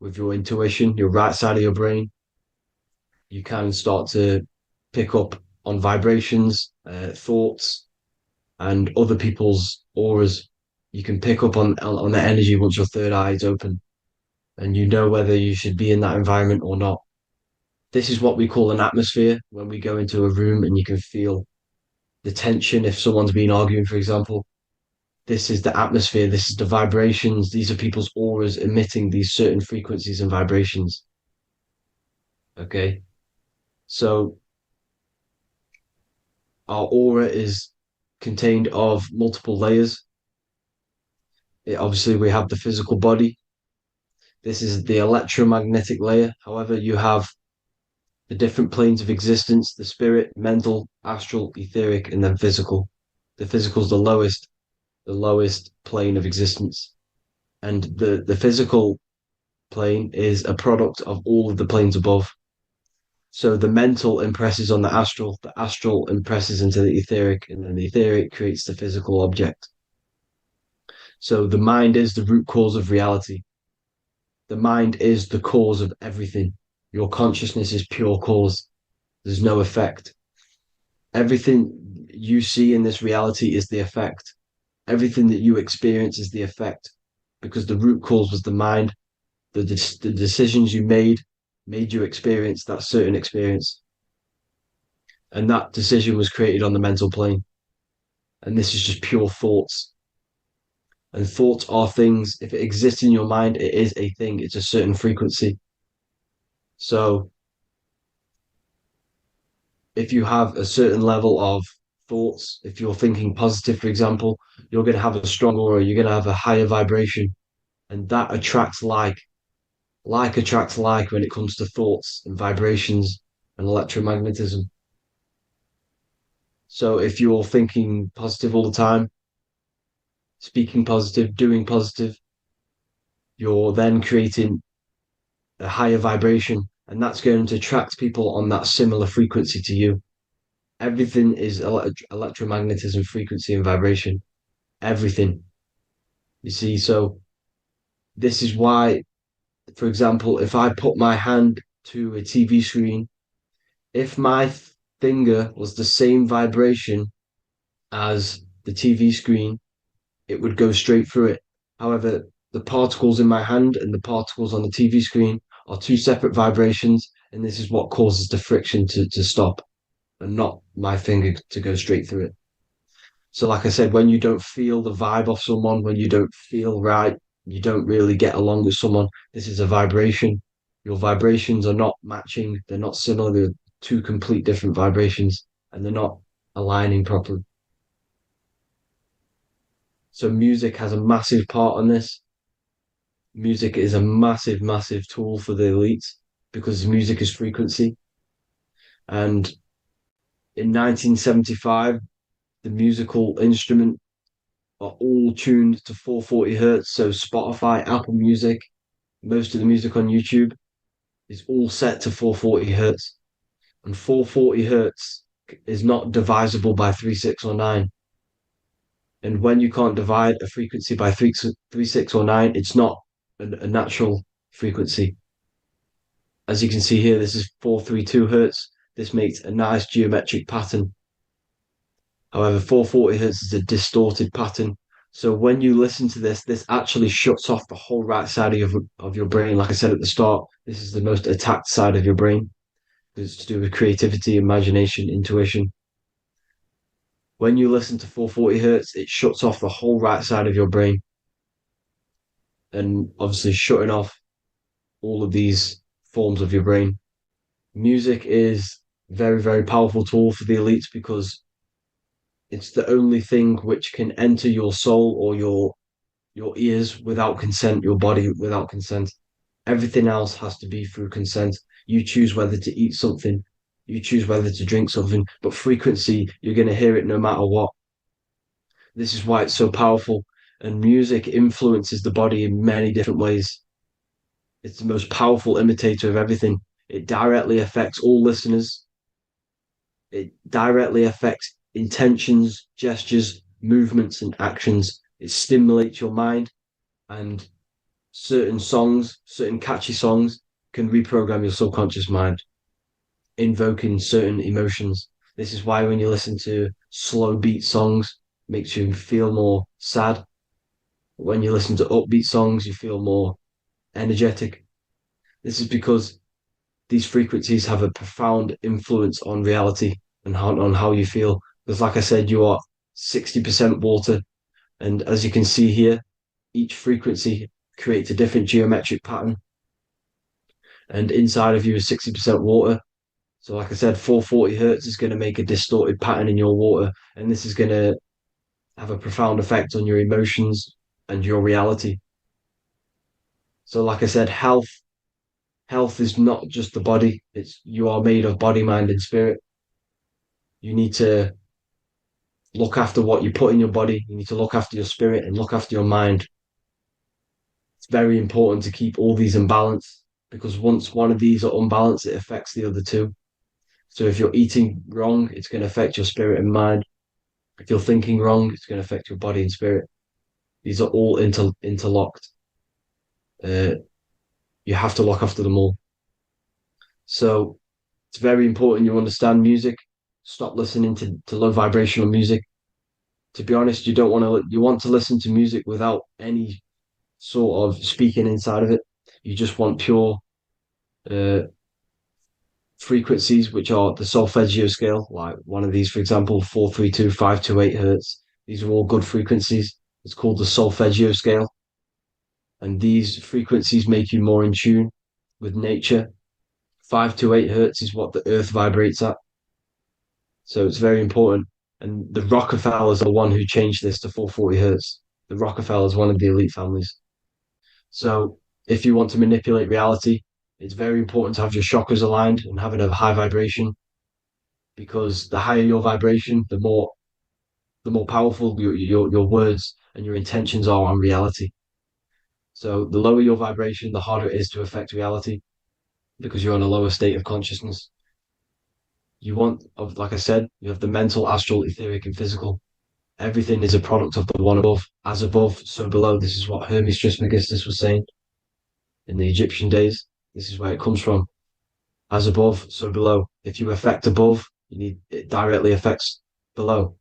with your intuition, your right side of your brain, you can start to pick up on vibrations, thoughts, and other people's auras. You can pick up on the energy once your third eye is open, and you know whether you should be in that environment or not. This is what we call an atmosphere when we go into a room and you can feel the tension if someone's been arguing, for example. This is the atmosphere, this is the vibrations, these are people's auras emitting these certain frequencies and vibrations. Okay. So our aura is contained of multiple layers. Obviously, we have the physical body. This is the electromagnetic layer. However, you have the different planes of existence, the spirit, mental, astral, etheric, and then physical. The physical is the lowest plane of existence. And the physical plane is a product of all of the planes above. So the mental impresses on the astral impresses into the etheric, and then the etheric creates the physical object. So the mind is the root cause of reality. The mind is the cause of everything. Your consciousness is pure cause. There's no effect. Everything you see in this reality is the effect. Everything that you experience is the effect because the root cause was the mind. The decisions you made you experience that certain experience. And that decision was created on the mental plane. And this is just pure thoughts. And thoughts are things. If it exists in your mind, it is a thing. It's a certain frequency. So if you have a certain level of thoughts, if you're thinking positive, for example, you're going to have a strong aura, you're going to have a higher vibration. And that attracts like. Like attracts like when it comes to thoughts and vibrations and electromagnetism. So if you're thinking positive all the time, speaking positive, doing positive, you're then creating a higher vibration, and that's going to attract people on that similar frequency to you. Everything is electromagnetism, frequency, and vibration. Everything. You see, so this is why, for example, if I put my hand to a TV screen, if my finger was the same vibration as the TV screen, it would go straight through it. However, the particles in my hand and the particles on the TV screen are two separate vibrations, and this is what causes the friction to stop and not my finger to go straight through it. So, like I said, when you don't feel the vibe of someone, when you don't feel right, you don't really get along with someone, this is a vibration. Your vibrations are not matching, they're not similar, they're two complete different vibrations, and they're not aligning properly. So, music has a massive part on this. Music is a massive, massive tool for the elites because music is frequency. And in 1975, the musical instrument are all tuned to 440 hertz. So Spotify, Apple Music, most of the music on YouTube is all set to 440 hertz. And 440 hertz is not divisible by 3, 6, or 9. And when you can't divide a frequency by 3, 6, or 9, it's not a natural frequency. As you can see here, this is 432 hertz. This makes a nice geometric pattern. However, 440 hertz is a distorted pattern. So when you listen to this, this actually shuts off the whole right side of your brain. Like I said at the start, this is the most attacked side of your brain. It's to do with creativity, imagination, intuition. When you listen to 440 hertz, it shuts off the whole right side of your brain. And obviously shutting off all of these forms of your brain. Music is very, very powerful tool for the elites because it's the only thing which can enter your soul or your ears without consent, your body without consent. Everything else has to be through consent. You choose whether to eat something, you choose whether to drink something, but frequency, you're going to hear it no matter what. This is why it's so powerful. And music influences the body in many different ways. It's the most powerful imitator of everything. It directly affects all listeners. It directly affects intentions, gestures, movements, and actions. It stimulates your mind, and certain songs, certain catchy songs, can reprogram your subconscious mind, invoking certain emotions. This is why when you listen to slow beat songs, it makes you feel more sad. When you listen to upbeat songs, you feel more energetic. This is because these frequencies have a profound influence on reality and on how you feel. Because, like I said, you are 60% water. And as you can see here, each frequency creates a different geometric pattern. And inside of you is 60% water. So, like I said, 440 hertz is going to make a distorted pattern in your water. And this is going to have a profound effect on your emotions and your reality. So, like I said, health is not just the body. It's you are made of body, mind, and spirit. You need to look after what you put in your body. You need to look after your spirit and look after your mind. It's very important to keep all these in balance because once one of these are unbalanced, it affects the other two. So if you're eating wrong, it's going to affect your spirit and mind. If you're thinking wrong, it's going to affect your body and spirit. These are all interlocked. Uh, you have to look after them all. So it's very important you understand music. Stop listening to low vibrational music. To be honest, you want to listen to music without any sort of speaking inside of it. You just want pure uh, frequencies, which are the solfeggio scale, like one of these, for example, 432, 528 hertz. These are all good frequencies. It's called the solfeggio scale. And these frequencies make you more in tune with nature. 528 hertz is what the earth vibrates at. So it's very important. And the Rockefellers are the one who changed this to 440 hertz. The Rockefellers, one of the elite families. So if you want to manipulate reality, it's very important to have your chakras aligned and having a high vibration because the higher your vibration, the more powerful your words and your intentions are on reality. So the lower your vibration, the harder it is to affect reality because you're in a lower state of consciousness. Like I said, you have the mental, astral, etheric, and physical. Everything is a product of the one above. As above, so below. This is what Hermes Trismegistus was saying in the Egyptian days. This is where it comes from. As above, so below. If you affect above, it directly affects below.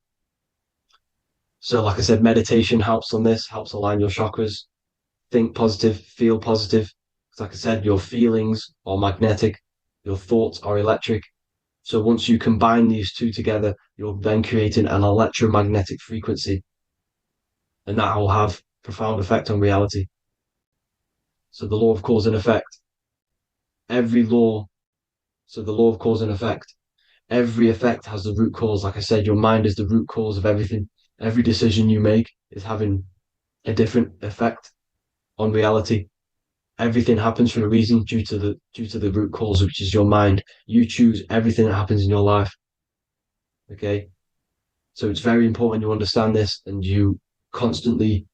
So, like I said, meditation helps on this, helps align your chakras. Think positive, feel positive. Like I said, your feelings are magnetic, your thoughts are electric. So once you combine these two together, you're then creating an electromagnetic frequency, and that will have profound effect on reality. So the law of cause and effect, every law, so the law of cause and effect, every effect has the root cause. Like I said, your mind is the root cause of everything. Every decision you make is having a different effect on reality. Everything happens for a reason due to the root cause, which is your mind. You choose everything that happens in your life. Okay. So it's very important you understand this and you constantly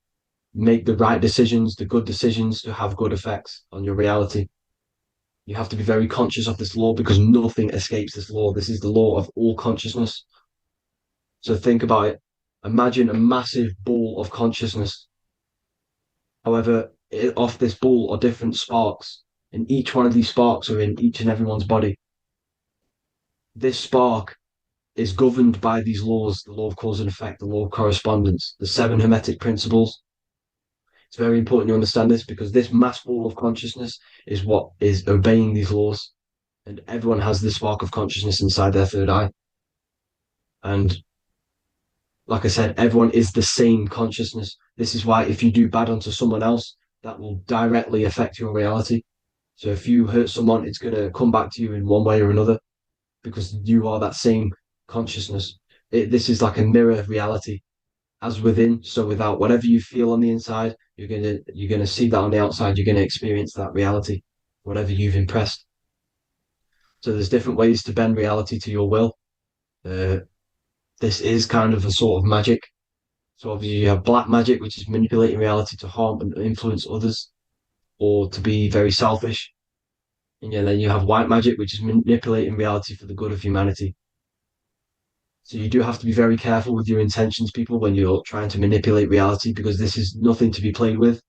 make the right decisions, the good decisions to have good effects on your reality. You have to be very conscious of this law because nothing escapes this law. This is the law of all consciousness. So think about it. Imagine a massive ball of consciousness. However, off this ball are different sparks, and each one of these sparks are in each and everyone's body. This spark is governed by these laws, the law of cause and effect, the law of correspondence, the seven hermetic principles. It's very important you understand this because this mass ball of consciousness is what is obeying these laws. And everyone has this spark of consciousness inside their third eye. And like I said, everyone is the same consciousness. This is why if you do bad onto someone else, that will directly affect your reality. So if you hurt someone, it's going to come back to you in one way or another because you are that same consciousness. This is like a mirror reality, as within, so without. Whatever you feel on the inside, you're gonna see that on the outside. You're gonna experience that reality, whatever you've impressed. So there's different ways to bend reality to your will. This is kind of a sort of magic. So obviously you have black magic, which is manipulating reality to harm and influence others, or to be very selfish. And yeah, then you have white magic, which is manipulating reality for the good of humanity. So you do have to be very careful with your intentions, people, when you're trying to manipulate reality, because this is nothing to be played with.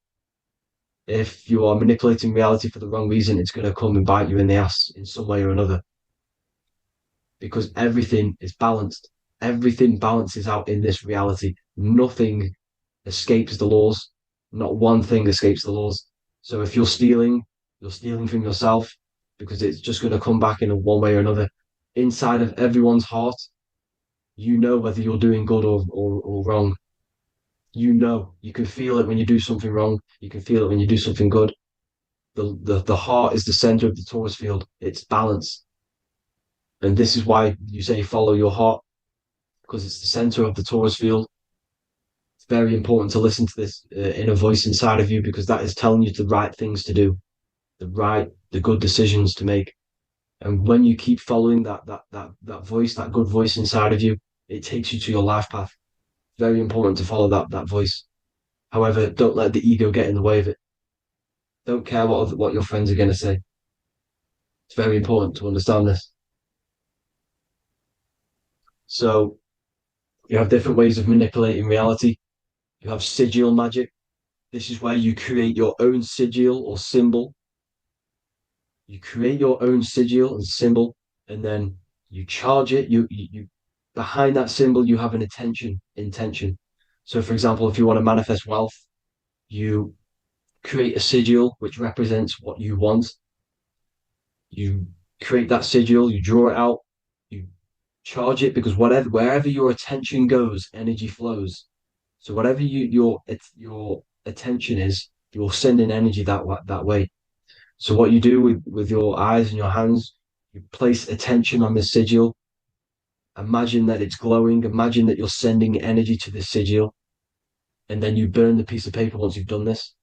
If you are manipulating reality for the wrong reason, it's going to come and bite you in the ass in some way or another. Because everything is balanced. Everything balances out in this reality. Nothing escapes the laws. Not one thing escapes the laws. So if you're stealing from yourself because it's just going to come back in one way or another. Inside of everyone's heart, you know whether you're doing good or wrong. You can feel it when you do something wrong. You can feel it when you do something good. The heart is the center of the torus field. It's balance. And this is why you say follow your heart, because it's the center of the torus field. It's very important to listen to this inner voice inside of you because that is telling you the right things to do, the good decisions to make. And when you keep following that voice, that good voice inside of you, it takes you to your life path. Very important to follow that voice. However, don't let the ego get in the way of it. Don't care what your friends are going to say. It's very important to understand this. So you have different ways of manipulating reality. You have sigil magic. This is where you create your own sigil or symbol. You create your own sigil and symbol, and then you charge it. You behind that symbol, you have an intention. So, for example, if you want to manifest wealth, you create a sigil which represents what you want. You create that sigil, you draw it out, you charge it because wherever your attention goes, energy flows. So whatever your attention is, you're sending energy that way. So what you do with your eyes and your hands, you place attention on the sigil. Imagine that it's glowing. Imagine that you're sending energy to the sigil, and then you burn the piece of paper once you've done this.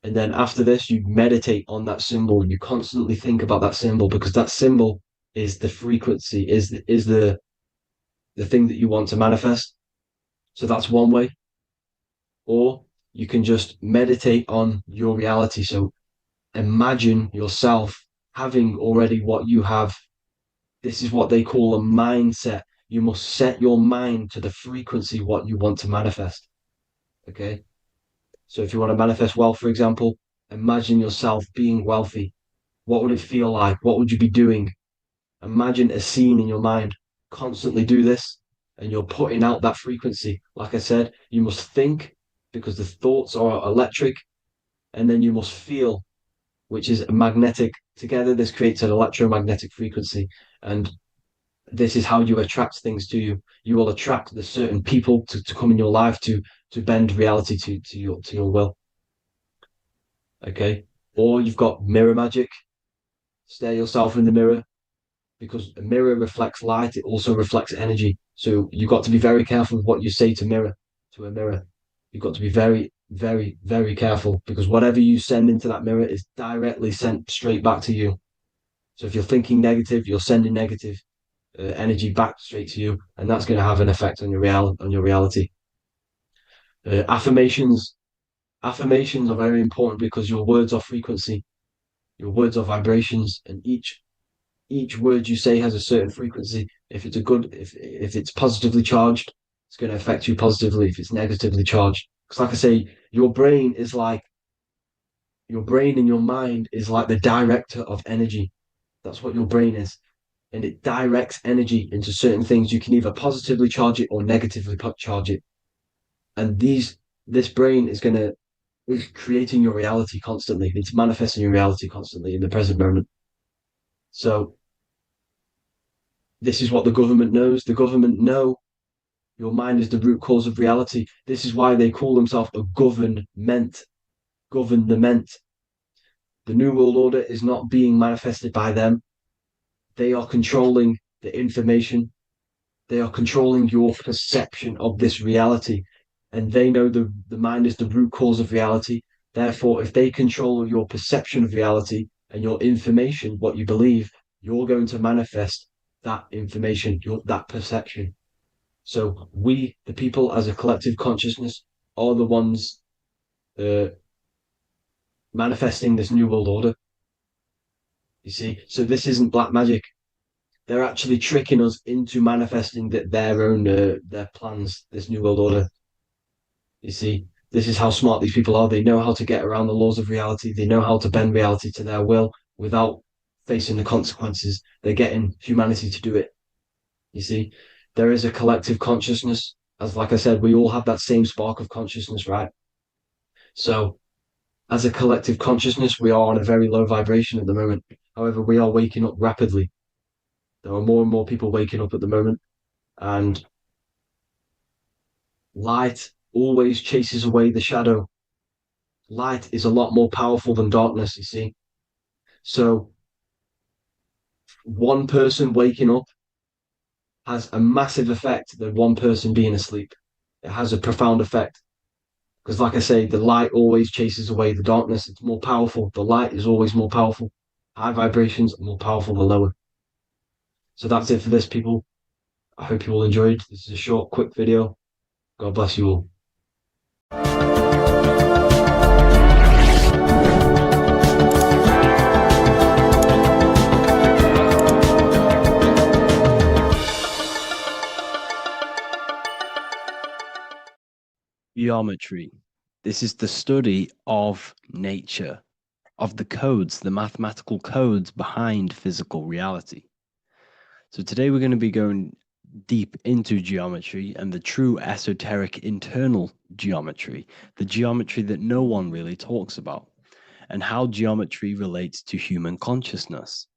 And then after this, you meditate on that symbol. You constantly think about that symbol because that symbol is the frequency, is the thing that you want to manifest. So that's one way. Or you can just meditate on your reality. So imagine yourself having already what you have. This is what they call a mindset. You must set your mind to the frequency what you want to manifest. Okay. So if you want to manifest wealth, for example, imagine yourself being wealthy. What would it feel like? What would you be doing? Imagine a scene in your mind. Constantly do this, and you're putting out that frequency. Like I said, you must think because the thoughts are electric, and then you must feel, which is magnetic. Together, this creates an electromagnetic frequency. And This is how you attract things to you. You will attract the certain people to come in your life to bend reality to your will. Okay. Or you've got mirror magic. Stare yourself in the mirror, because a mirror reflects light, it also reflects energy. So you've got to be very careful with what you say to a mirror. You've got to be very, very, very careful, because whatever you send into that mirror is directly sent straight back to you. So if you're thinking negative, you're sending negative energy back straight to you, and that's going to have an effect on your reality. Affirmations are very important, because your words are frequency, your words are vibrations, and each word you say has a certain frequency. If it's positively charged, it's going to affect you positively. If it's negatively charged, because like I say, your brain and your mind is like the director of energy. That's what your brain is, and it directs energy into certain things. You can either positively charge it or negatively charge it, and this brain is creating your reality constantly. It's manifesting your reality constantly in the present moment. So this is what the government knows. The government know your mind is the root cause of reality. This is why they call themselves a government. Government. The New World Order is not being manifested by them. They are controlling the information. They are controlling your perception of this reality. And they know the mind is the root cause of reality. Therefore, if they control your perception of reality and your information, what you believe, you're going to manifest that information, that perception. So we, the people, as a collective consciousness, are the ones uh, manifesting this new world order. You see, so this isn't black magic. They're actually tricking us into manifesting their own their plans. This new world order. You see, this is how smart these people are. They know how to get around the laws of reality. They know how to bend reality to their will without facing the consequences. They're getting humanity to do it. You see, there is a collective consciousness. As like I said, we all have that same spark of consciousness, right? So as a collective consciousness, we are on a very low vibration at the moment. However, we are waking up rapidly. There are more and more people waking up at the moment, and light always chases away the shadow. Light is a lot more powerful than darkness, you see. So one person waking up has a massive effect than one person being asleep. It has a profound effect. Because, like I say, the light always chases away the darkness. It's more powerful. The light is always more powerful. High vibrations are more powerful than lower. So that's it for this, people. I hope you all enjoyed. This is a short, quick video. God bless you all. Geometry. This is the study of nature, of the codes, the mathematical codes behind physical reality. So today we're going to be going deep into geometry and the true esoteric internal geometry, the geometry that no one really talks about, and how geometry relates to human consciousness.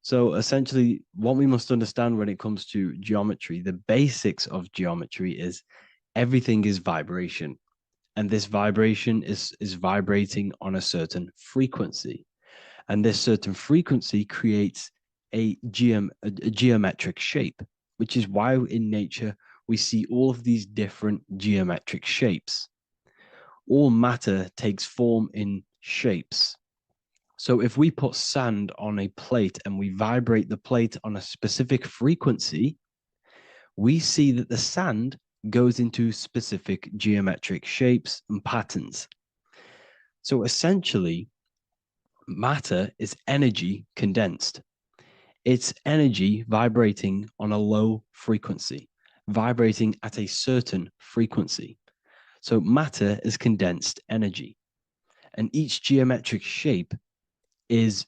So essentially, what we must understand when it comes to geometry, the basics of geometry is everything is vibration. And this vibration is vibrating on a certain frequency. And this certain frequency creates a geometric shape, which is why in nature we see all of these different geometric shapes. All matter takes form in shapes. So if we put sand on a plate and we vibrate the plate on a specific frequency, we see that the sand goes into specific geometric shapes and patterns. So essentially, matter is energy condensed. It's energy vibrating on a low frequency, vibrating at a certain frequency. So matter is condensed energy. And each geometric shape is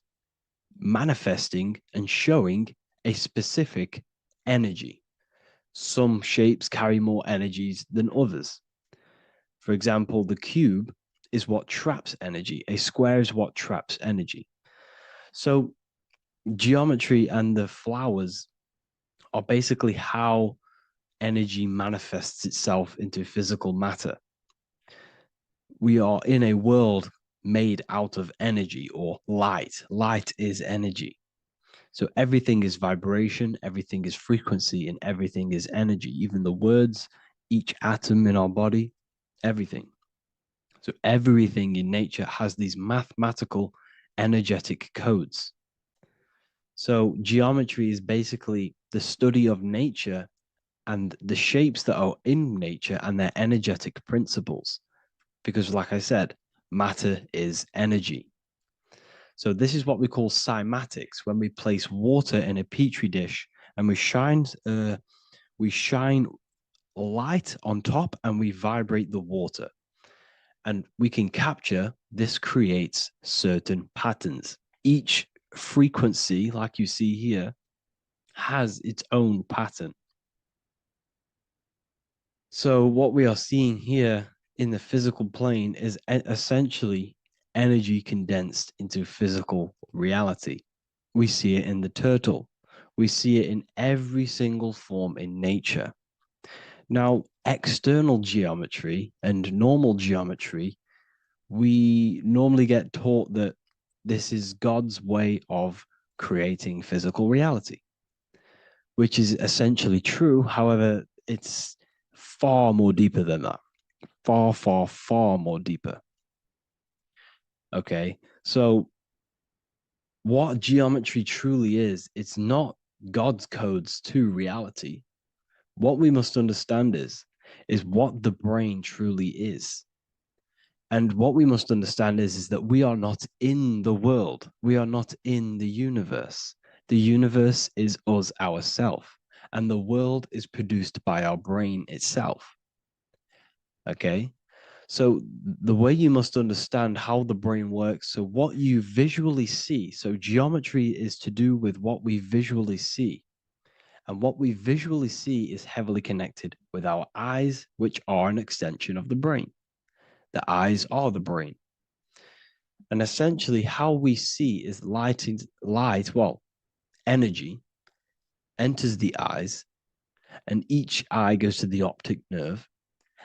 manifesting and showing a specific energy. Some shapes carry more energies than others. For example, the cube is what traps energy. A square is what traps energy. So geometry and the flowers are basically how energy manifests itself into physical matter. We are in a world made out of energy or light. Light is energy. So everything is vibration, everything is frequency, and everything is energy. Even the words, each atom in our body, everything. So everything in nature has these mathematical energetic codes. So geometry is basically the study of nature and the shapes that are in nature and their energetic principles. Because, like I said, matter is energy. So this is what we call cymatics, when we place water in a petri dish and we shine light on top and we vibrate the water. And we can capture, this creates certain patterns. Each frequency, like you see here, has its own pattern. So what we are seeing here in the physical plane is essentially energy condensed into physical reality. We see it in the turtle. We see it in every single form in nature. Now, external geometry and normal geometry, we normally get taught that this is God's way of creating physical reality, which is essentially true. However, it's far more deeper than that. Far, far, far more deeper. Okay, so what geometry truly is, it's not God's codes to reality. What we must understand is what the brain truly is. And what we must understand is that we are not in the world. We are not in the universe. The universe is us ourselves, and the world is produced by our brain itself. Okay? So the way you must understand how the brain works, so what you visually see, so geometry is to do with what we visually see. And what we visually see is heavily connected with our eyes, which are an extension of the brain. The eyes are the brain. And essentially how we see is light, energy enters the eyes, and each eye goes to the optic nerve.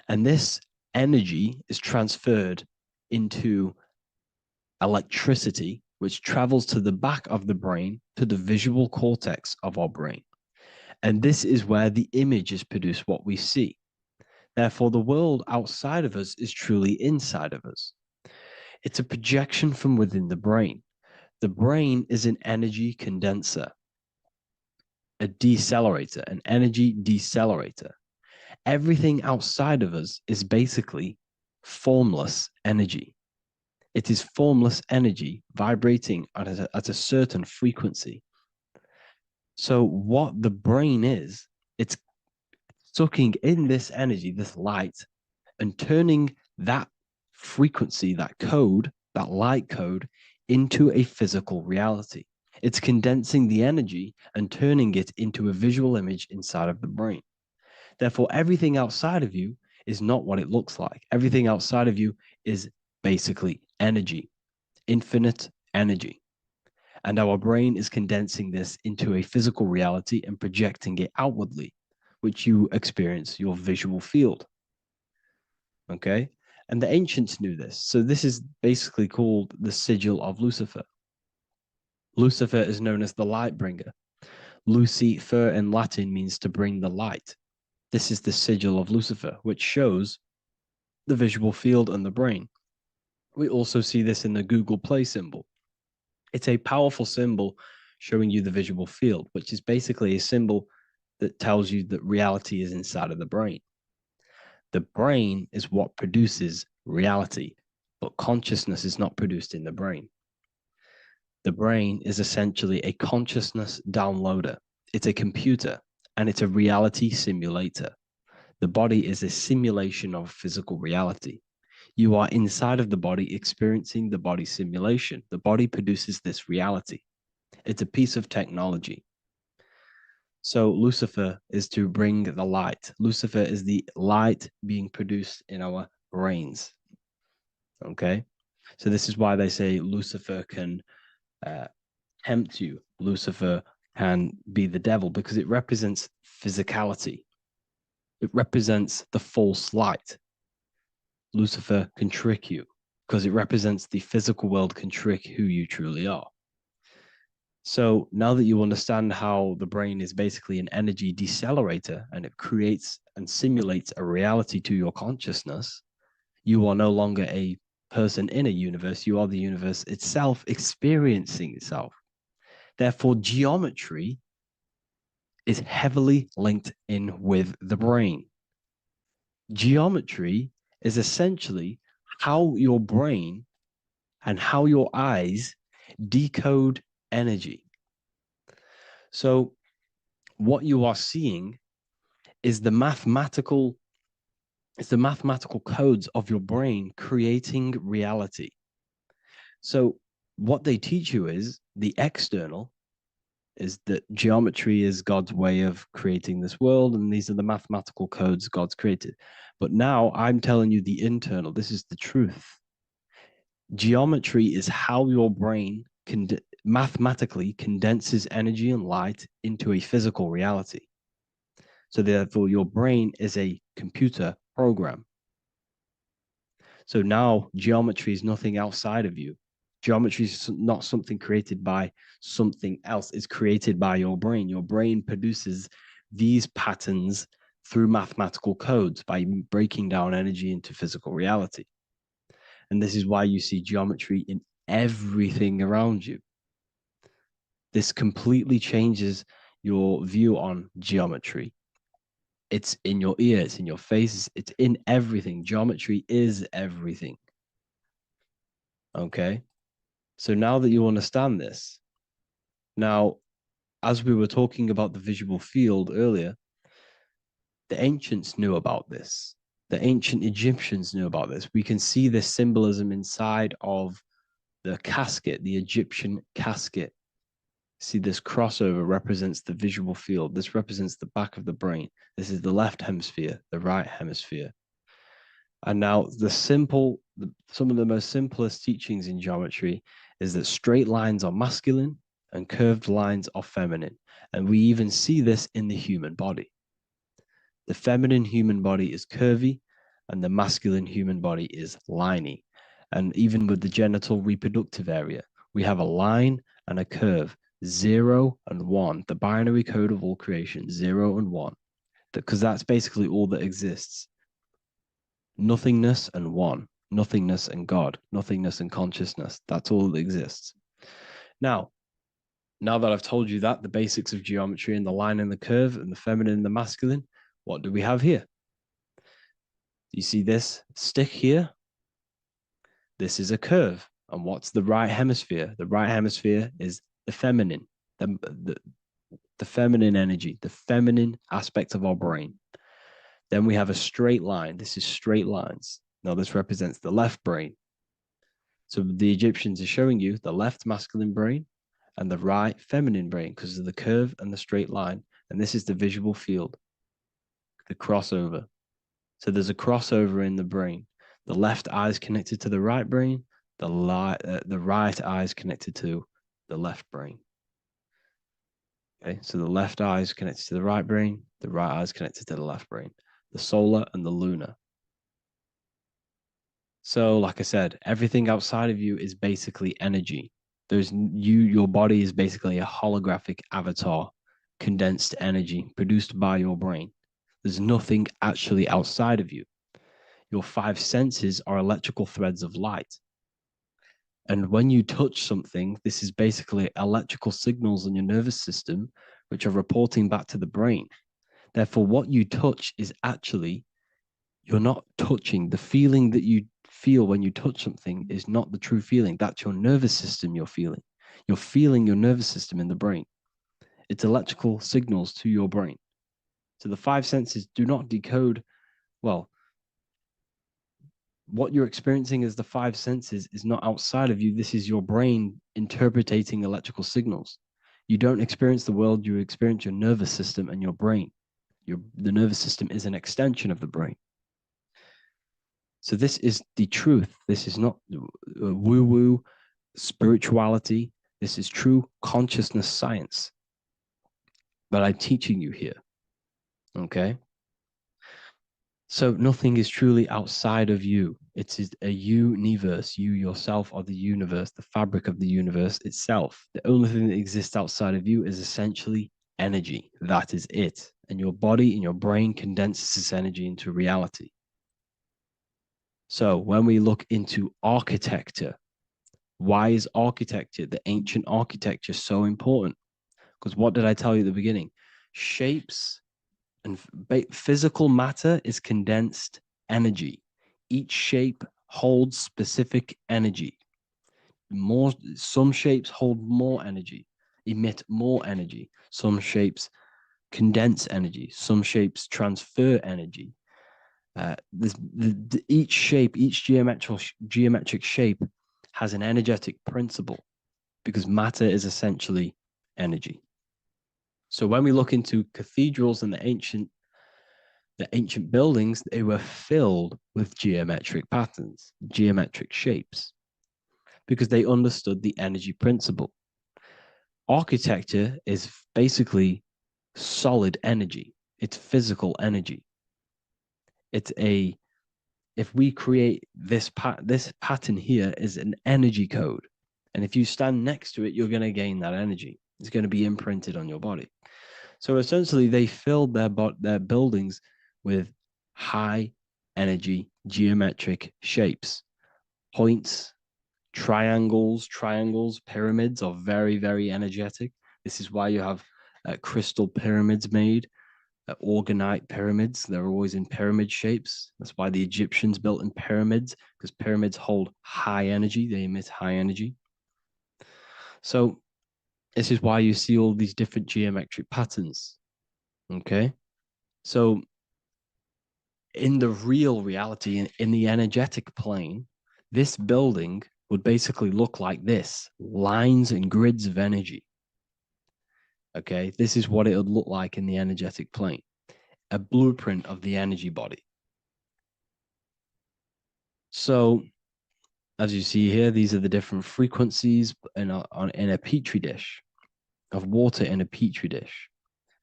And this energy is transferred into electricity, which travels to the back of the brain, to the visual cortex of our brain. And this is where the image is produced, what we see. Therefore, the world outside of us is truly inside of us. It's a projection from within the brain. The brain is an energy condenser, a decelerator, an energy decelerator. Everything outside of us is basically formless energy. It is formless energy vibrating at a certain frequency. So what the brain is, it's sucking in this energy, this light, and turning that frequency, that code, that light code, into a physical reality. It's condensing the energy and turning it into a visual image inside of the brain. Therefore, everything outside of you is not what it looks like. Everything outside of you is basically energy, infinite energy. And our brain is condensing this into a physical reality and projecting it outwardly, which you experience your visual field. Okay? And the ancients knew this. So this is basically called the sigil of Lucifer. Lucifer is known as the light bringer. Lucifer in Latin means to bring the light. This is the sigil of Lucifer, which shows the visual field and the brain. We also see this in the Google Play symbol. It's a powerful symbol showing you the visual field, which is basically a symbol that tells you that reality is inside of the brain. The brain is what produces reality, but consciousness is not produced in the brain. The brain is essentially a consciousness downloader. It's a computer, and it's a reality simulator. The body is a simulation of physical reality. You are inside of the body experiencing the body simulation. The body produces this reality. It's a piece of technology. So Lucifer is to bring the light. Lucifer is the light being produced in our brains. Okay? So this is why they say Lucifer can tempt you. Lucifer can be the devil because it represents physicality. It represents the false light. Lucifer can trick you because it represents the physical world can trick who you truly are. So now that you understand how the brain is basically an energy decelerator and it creates and simulates a reality to your consciousness, you are no longer a person in a universe. You are the universe itself experiencing itself. Therefore, geometry is heavily linked in with the brain. Geometry is essentially how your brain and how your eyes decode energy. So what you are seeing is the mathematical codes of your brain creating reality. So what they teach you is the external is that geometry is God's way of creating this world, and these are the mathematical codes God's created. But now I'm telling you the internal. This is the truth. Geometry is how your brain mathematically condenses energy and light into a physical reality. So therefore, your brain is a computer program. So now geometry is nothing outside of you. Geometry is not something created by something else. It's created by your brain. Your brain produces these patterns through mathematical codes by breaking down energy into physical reality. And this is why you see geometry in everything around you. This completely changes your view on geometry. It's in your ear, it's in your face, it's in everything. Geometry is everything. Okay? So now that you understand this, now, as we were talking about the visual field earlier, the ancients knew about this. The ancient Egyptians knew about this. We can see this symbolism inside of the casket, the Egyptian casket. See, this crossover represents the visual field. This represents the back of the brain. This is the left hemisphere, the right hemisphere. And now some of the most simplest teachings in geometry is that straight lines are masculine and curved lines are feminine. And we even see this in the human body. The feminine human body is curvy and the masculine human body is liney. And even with the genital reproductive area, we have a line and a curve, 0 and 1, the binary code of all creation, 0 and 1, because that's basically all that exists. Nothingness and one, nothingness and God, nothingness and consciousness. That's all that exists. Now that I've told you that, the basics of geometry and the line and the curve and the feminine and the masculine, what do we have here? You see this stick here? This is a curve. And what's the right hemisphere? The right hemisphere is the feminine, the feminine energy, the feminine aspect of our brain. Then we have a straight line. This is straight lines. Now this represents the left brain. So the Egyptians are showing you the left masculine brain and the right feminine brain because of the curve and the straight line. And this is the visual field, the crossover. So there's a crossover in the brain. The left eye is connected to the right brain. The right eye is connected to the left brain. Okay, so the left eye is connected to the right brain. The right eye is connected to the left brain. The solar and the lunar. So, like I said, everything outside of you is basically energy. Your body is basically a holographic avatar, condensed energy produced by your brain. There's nothing actually outside of you. Your 5 senses are electrical threads of light. And when you touch something, this is basically electrical signals in your nervous system, which are reporting back to the brain. Therefore, what you touch is actually, you're not touching. The feeling that you feel when you touch something is not the true feeling. That's your nervous system you're feeling. You're feeling your nervous system in the brain. It's electrical signals to your brain. So the 5 senses do not decode, well, what you're experiencing as the 5 senses is not outside of you. This is your brain interpreting electrical signals. You don't experience the world, you experience your nervous system and your brain. The nervous system is an extension of the brain. So this is the truth. This is not woo-woo spirituality. This is true consciousness science. but I'm teaching you here. Okay? So nothing is truly outside of you. It is a universe. You yourself are the universe, the fabric of the universe itself. The only thing that exists outside of you is essentially energy. That is it. And your body and your brain condenses this energy into reality. So when we look into architecture, why is architecture, the ancient architecture, so important? Because what did I tell you at the beginning? Shapes and physical matter is condensed energy. Each shape holds specific energy. Some shapes hold more energy, emit more energy. Some shapes condense energy. Some shapes transfer energy. Each shape, each geometric shape has an energetic principle because matter is essentially energy. So when we look into cathedrals and the ancient buildings, they were filled with geometric patterns, geometric shapes, because they understood the energy principle. Architecture is basically solid energy. It's physical energy. If we create this pattern here is an energy code. And if you stand next to it, you're going to gain that energy. It's going to be imprinted on your body. So essentially, they filled their buildings with high energy geometric shapes, points, triangles, pyramids are very, very energetic. This is why you have crystal pyramids made, organite pyramids. They're always in pyramid shapes. That's why the Egyptians built in pyramids, because pyramids hold high energy. They emit high energy. So this is why you see all these different geometric patterns. Okay. So in the real reality, in the energetic plane, this building would basically look like this: lines and grids of energy. Okay. This is what it would look like in the energetic plane, a blueprint of the energy body. So as you see here, these are the different frequencies in a petri dish, of water in a petri dish.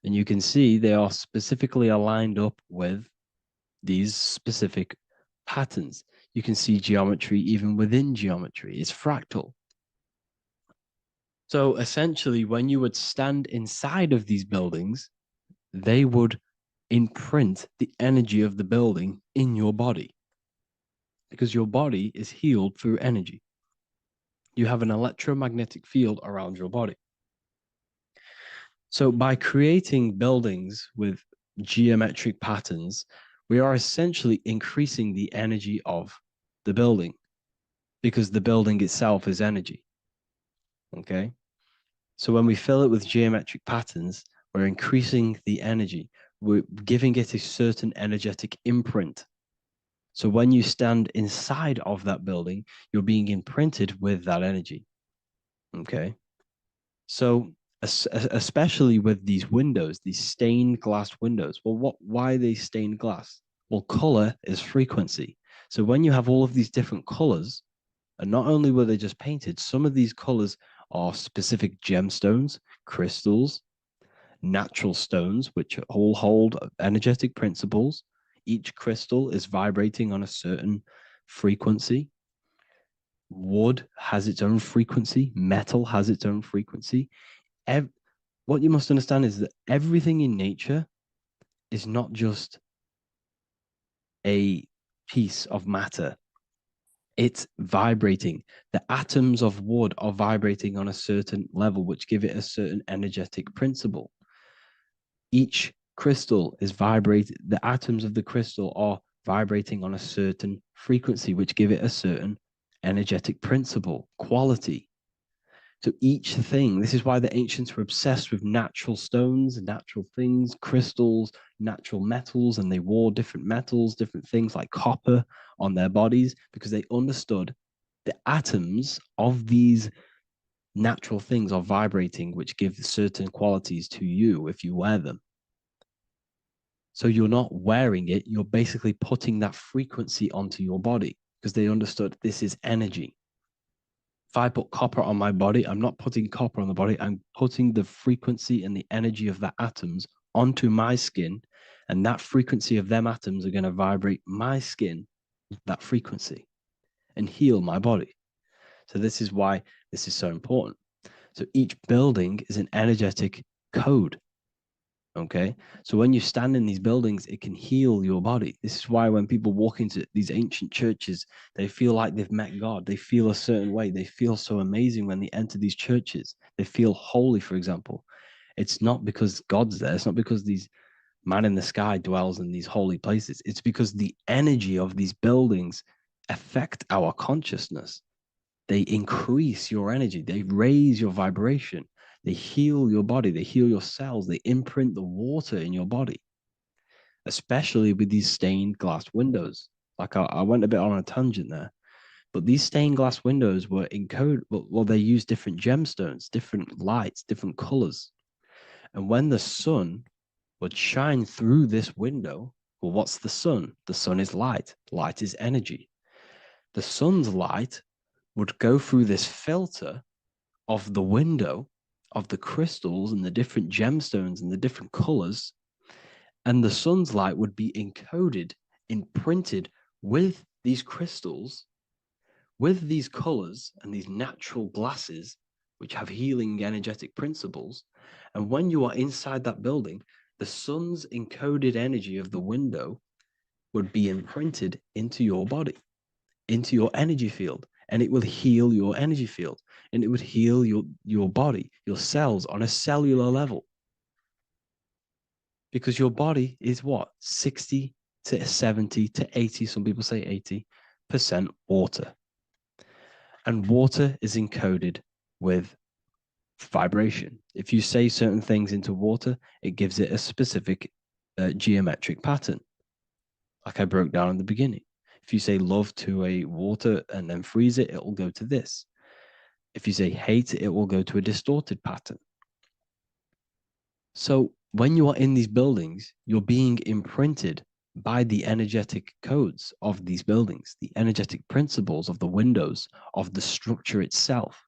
And you can see they are specifically aligned up with these specific patterns. You can see geometry even within geometry. It's fractal. So essentially, when you would stand inside of these buildings, they would imprint the energy of the building in your body, because your body is healed through energy. You have an electromagnetic field around your body. So by creating buildings with geometric patterns, we are essentially increasing the energy of the building, because the building itself is energy. Okay. So when we fill it with geometric patterns, we're increasing the energy. We're giving it a certain energetic imprint. So when you stand inside of that building, you're being imprinted with that energy. Okay. So especially with these windows, these stained glass windows. Well, why are they stained glass? Well, color is frequency. So when you have all of these different colors, and not only were they just painted, some of these colors are specific gemstones, crystals, natural stones, which all hold energetic principles. Each crystal is vibrating on a certain frequency. Wood has its own frequency. Metal has its own frequency. What you must understand is that everything in nature is not just a piece of matter. It's vibrating. The atoms of wood are vibrating on a certain level, which give it a certain energetic principle. Each crystal is vibrating. The atoms of the crystal are vibrating on a certain frequency, which give it a certain energetic principle, quality. So each thing, this is why the ancients were obsessed with natural stones, natural things, crystals, natural metals, and they wore different metals, different things like copper on their bodies, because they understood the atoms of these natural things are vibrating, which give certain qualities to you if you wear them. So you're not wearing it, you're basically putting that frequency onto your body, because they understood this is energy. If I put copper on my body, I'm not putting copper on the body. I'm putting the frequency and the energy of the atoms onto my skin. And that frequency of them atoms are going to vibrate my skin, that frequency, and heal my body. So this is why this is so important. So each building is an energetic code. Okay. So when you stand in these buildings, it can heal your body. This is why when people walk into these ancient churches, they feel like they've met God. They feel a certain way. They feel so amazing when they enter these churches. They feel holy, for example. It's not because God's there. It's not because these man in the sky dwells in these holy places. It's because the energy of these buildings affect our consciousness. They increase your energy. They raise your vibration. They heal your body. They heal your cells. They imprint the water in your body, especially with these stained glass windows. Like I went a bit on a tangent there, but these stained glass windows were encoded. Well, they use different gemstones, different lights, different colors. And when the sun would shine through this window, well, what's the sun? The sun is light. Light is energy. The sun's light would go through this filter of the window of the crystals and the different gemstones and the different colors, and the sun's light would be encoded, imprinted with these crystals, with these colors and these natural glasses, which have healing energetic principles. And when you are inside that building, the sun's encoded energy of the window would be imprinted into your body, into your energy field, and it will heal your energy field, and it would heal your body, your cells on a cellular level. Because your body is what? 60 to 70 to 80, some people say 80% water. And water is encoded with vibration. If you say certain things into water, it gives it a specific geometric pattern, like I broke down in the beginning. If you say love to a water and then freeze it, it will go to this. If you say hate, it will go to a distorted pattern. So when you are in these buildings, you're being imprinted by the energetic codes of these buildings, the energetic principles of the windows, of the structure itself.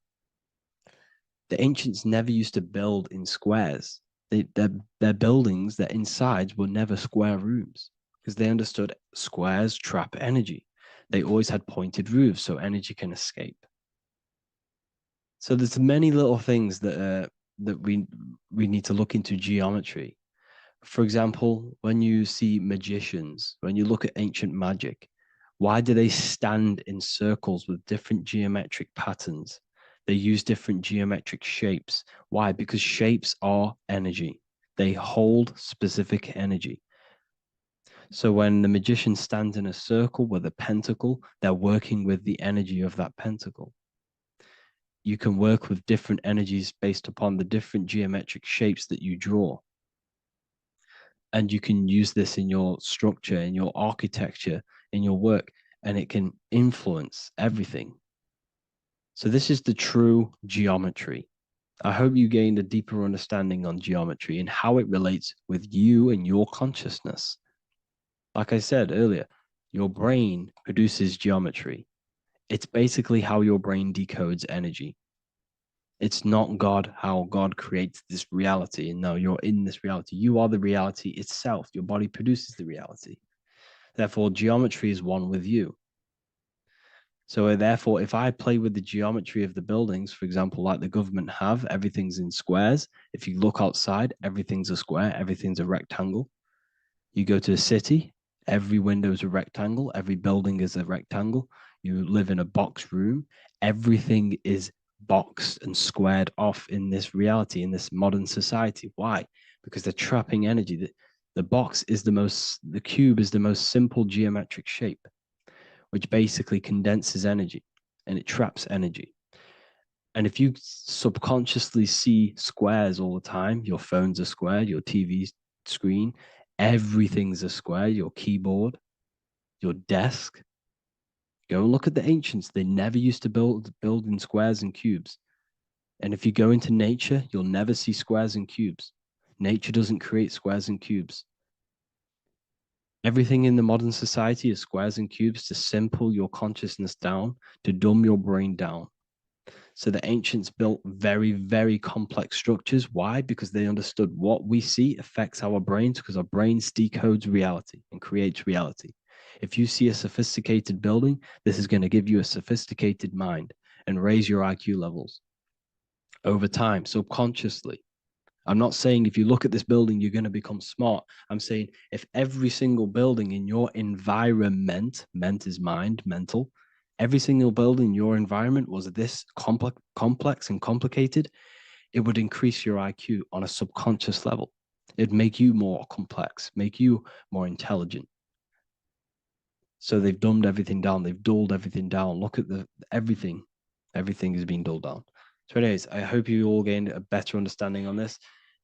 The ancients never used to build in squares. Their buildings, their insides were never square rooms because they understood squares trap energy. They always had pointed roofs so energy can escape. So there's many little things that we need to look into geometry. For example, when you see magicians, when you look at ancient magic, why do they stand in circles with different geometric patterns? They use different geometric shapes. Why? Because shapes are energy. They hold specific energy. So when the magician stands in a circle with a pentacle, they're working with the energy of that pentacle. You can work with different energies based upon the different geometric shapes that you draw. And you can use this in your structure, in your architecture, in your work, and it can influence everything. So this is the true geometry. I hope you gained a deeper understanding on geometry and how it relates with you and your consciousness. Like I said earlier, your brain produces geometry. It's basically how your brain decodes energy. It's not God, how God creates this reality. And no, you're in this reality. You are the reality itself. Your body produces the reality. Therefore, geometry is one with you. So therefore, if I play with the geometry of the buildings, for example, like the government have, everything's in squares. If you look outside, everything's a square, everything's a rectangle. You go to a city, every window is a rectangle, every building is a rectangle. You live in a box room, everything is boxed and squared off in this reality, in this modern society. Why? Because they're trapping energy. The box is the cube is the most simple geometric shape, which basically condenses energy and it traps energy. And if you subconsciously see squares all the time, your phone's a square, your TV screen, everything's a square, your keyboard, your desk. Go and look at the ancients. They never used to build in squares and cubes. And if you go into nature, you'll never see squares and cubes. Nature doesn't create squares and cubes. Everything in the modern society is squares and cubes to simple your consciousness down, to dumb your brain down. So the ancients built very, very complex structures. Why? Because they understood what we see affects our brains, because our brains decodes reality and creates reality. If you see a sophisticated building, this is going to give you a sophisticated mind and raise your IQ levels over time, subconsciously. I'm not saying if you look at this building, you're going to become smart. I'm saying if every single building in your environment, ment is mind, mental, every single building in your environment was this complex and complicated, it would increase your IQ on a subconscious level. It'd make you more complex, make you more intelligent. So they've dumbed everything down. They've dulled everything down. Look at everything. Everything is being dulled down. So anyways, I hope you all gained a better understanding on this.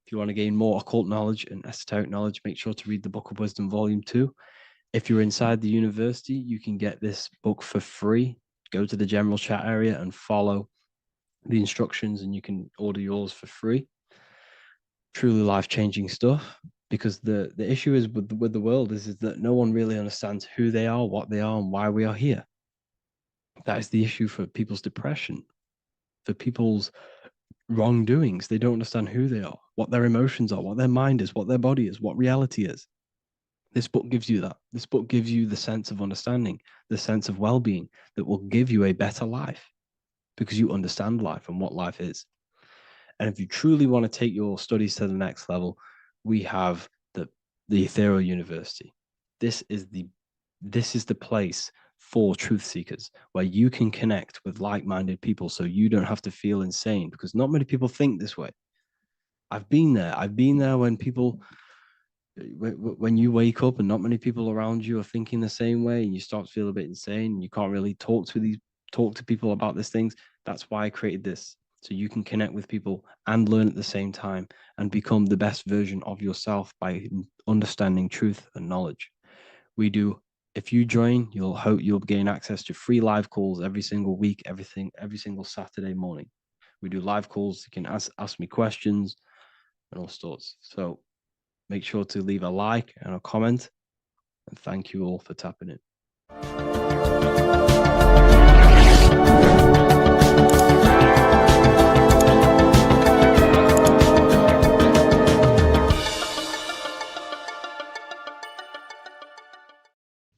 If you want to gain more occult knowledge and esoteric knowledge, make sure to read the Book of Wisdom, Volume 2. If you're inside the university, you can get this book for free. Go to the general chat area and follow the instructions, and you can order yours for free. Truly life-changing stuff. Because the issue is with the world is that no one really understands who they are, what they are, and why we are here. That is the issue for people's depression, for people's wrongdoings. They don't understand who they are, what their emotions are, what their mind is, what their body is, what reality is. This book gives you that. This book gives you the sense of understanding, the sense of well-being that will give you a better life because you understand life and what life is. And if you truly want to take your studies to the next level, we have the Ethereal University. This is the place for truth seekers where you can connect with like-minded people so you don't have to feel insane, because not many people think this way. I've been there when you wake up and not many people around you are thinking the same way, and you start to feel a bit insane and you can't really talk to people about these things. That's why I created this, so you can connect with people and learn at the same time and become the best version of yourself by understanding truth and knowledge. If you join, you'll gain access to free live calls every single week, every single Saturday morning. We do live calls. You can ask me questions and all sorts. So make sure to leave a like and a comment. And thank you all for tapping in.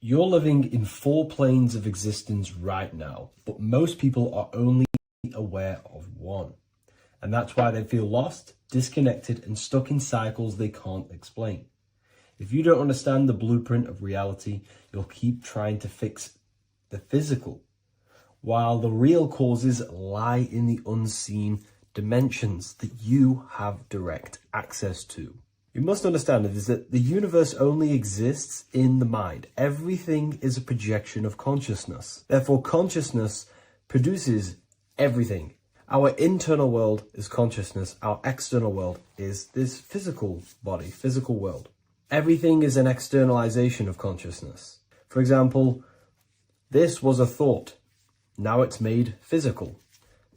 You're living in 4 planes of existence right now, but most people are only aware of one. And that's why they feel lost, disconnected, and stuck in cycles they can't explain. If you don't understand the blueprint of reality, you'll keep trying to fix the physical, while the real causes lie in the unseen dimensions that you have direct access to. You must understand is that the universe only exists in the mind. Everything is a projection of consciousness. Therefore, consciousness produces everything. Our internal world is consciousness. Our external world is this physical body, physical world. Everything is an externalization of consciousness. For example, this was a thought. Now it's made physical.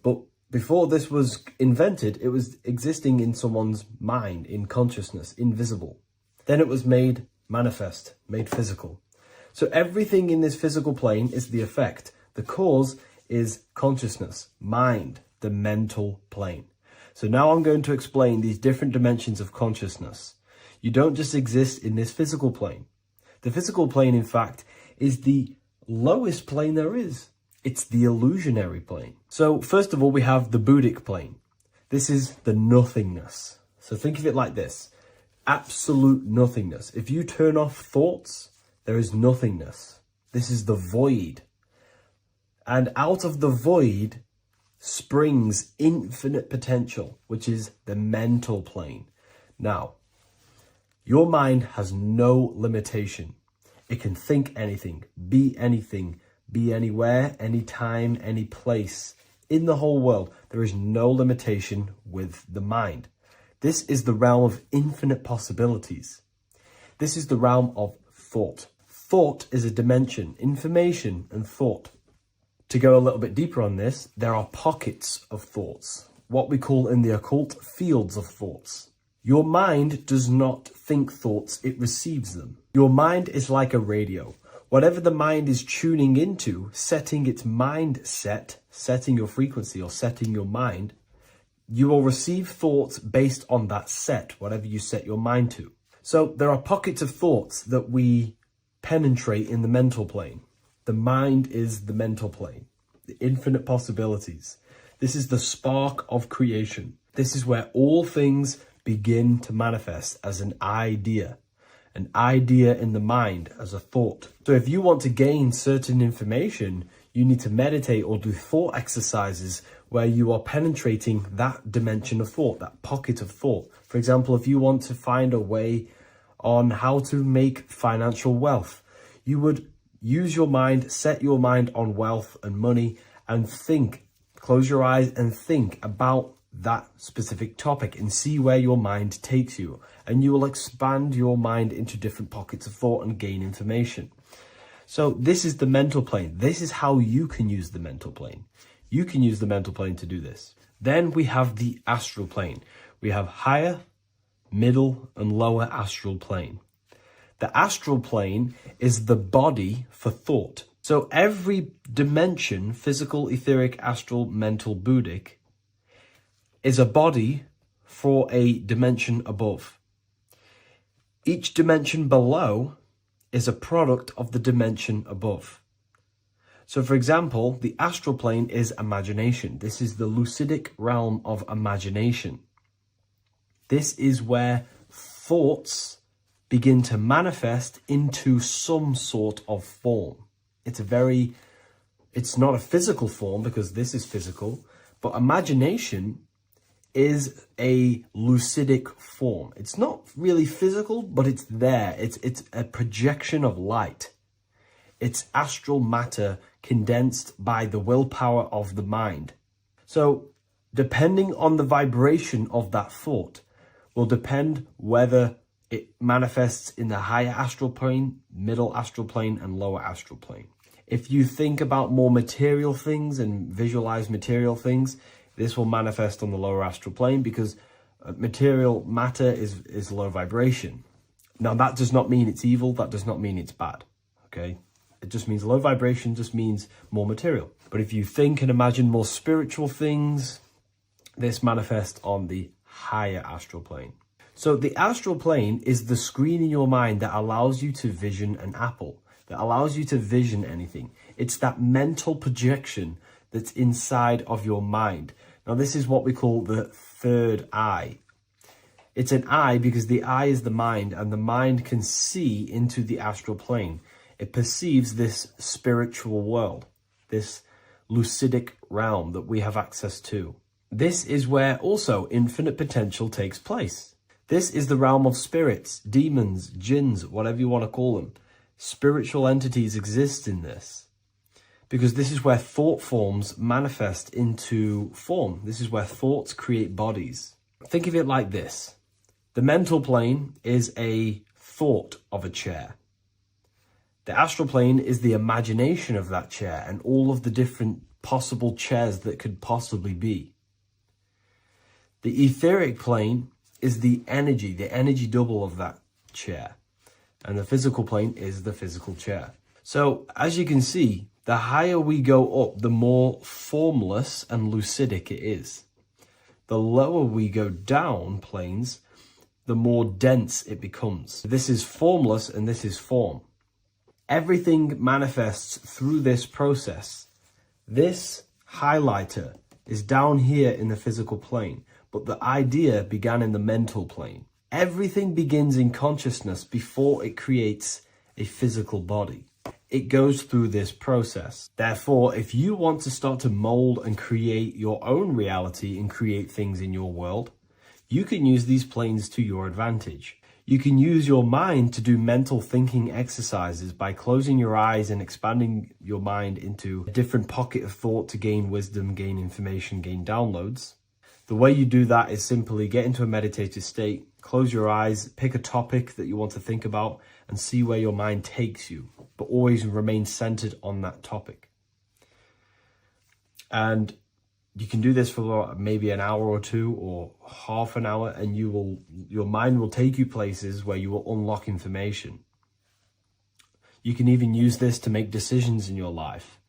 But before this was invented, it was existing in someone's mind, in consciousness, invisible. Then it was made manifest, made physical. So everything in this physical plane is the effect. The cause is consciousness, mind, the mental plane. So now I'm going to explain these different dimensions of consciousness. You don't just exist in this physical plane. The physical plane, in fact, is the lowest plane there is. It's the illusionary plane. So first of all, we have the Buddhic plane. This is the nothingness. So think of it like this. Absolute nothingness. If you turn off thoughts, there is nothingness. This is the void. And out of the void springs infinite potential, which is the mental plane. Now, your mind has no limitation. It can think anything, be anywhere, anytime, any place. In the whole world, there is no limitation with the mind. This is the realm of infinite possibilities. This is the realm of thought. Thought is a dimension, information and thought. To go a little bit deeper on this, there are pockets of thoughts, what we call in the occult fields of thoughts. Your mind does not think thoughts, it receives them. Your mind is like a radio. Whatever the mind is tuning into, setting its mindset, setting your frequency or setting your mind, you will receive thoughts based on that set, whatever you set your mind to. So there are pockets of thoughts that we penetrate in the mental plane. The mind is the mental plane, the infinite possibilities. This is the spark of creation. This is where all things begin to manifest as an idea in the mind as a thought. So if you want to gain certain information, you need to meditate or do thought exercises where you are penetrating that dimension of thought, that pocket of thought. For example, if you want to find a way on how to make financial wealth, you would use your mind, set your mind on wealth and money, and think, close your eyes and think about that specific topic and see where your mind takes you. And you will expand your mind into different pockets of thought and gain information. So this is the mental plane. This is how you can use the mental plane. You can use the mental plane to do this. Then we have the astral plane. We have higher, middle, and lower astral plane. The astral plane is the body for thought. So every dimension, physical, etheric, astral, mental, Buddhic, is a body for a dimension above. Each dimension below is a product of the dimension above. So for example, the astral plane is imagination. This is the lucidic realm of imagination. This is where thoughts begin to manifest into some sort of form. It's not a physical form because this is physical, but imagination is a lucidic form. It's not really physical, but it's there. It's a projection of light. It's astral matter condensed by the willpower of the mind. So depending on the vibration of that thought will depend whether it manifests in the higher astral plane, middle astral plane, and lower astral plane. If you think about more material things and visualize material things, this will manifest on the lower astral plane because material matter is low vibration. Now, that does not mean it's evil. That does not mean it's bad. Okay? It just means low vibration just means more material. But if you think and imagine more spiritual things, this manifests on the higher astral plane. So the astral plane is the screen in your mind that allows you to vision an apple, that allows you to vision anything. It's that mental projection that's inside of your mind. Now, this is what we call the third eye. It's an eye because the eye is the mind, and the mind can see into the astral plane. It perceives this spiritual world, this lucidic realm that we have access to. This is where also infinite potential takes place. This is the realm of spirits, demons, jinns, whatever you want to call them. Spiritual entities exist in this because this is where thought forms manifest into form. This is where thoughts create bodies. Think of it like this. The mental plane is a thought of a chair. The astral plane is the imagination of that chair and all of the different possible chairs that could possibly be. The etheric plane is the energy double of that chair. And the physical plane is the physical chair. So as you can see, the higher we go up, the more formless and lucidic it is. The lower we go down planes, the more dense it becomes. This is formless and this is form. Everything manifests through this process. This highlighter is down here in the physical plane, but the idea began in the mental plane. Everything begins in consciousness before it creates a physical body. It goes through this process. Therefore, if you want to start to mold and create your own reality and create things in your world, you can use these planes to your advantage. You can use your mind to do mental thinking exercises by closing your eyes and expanding your mind into a different pocket of thought to gain wisdom, gain information, gain downloads. The way you do that is simply get into a meditative state, close your eyes, pick a topic that you want to think about and see where your mind takes you, but always remain centered on that topic. And you can do this for maybe an hour or two or half an hour, and your mind will take you places where you will unlock information. You can even use this to make decisions in your life.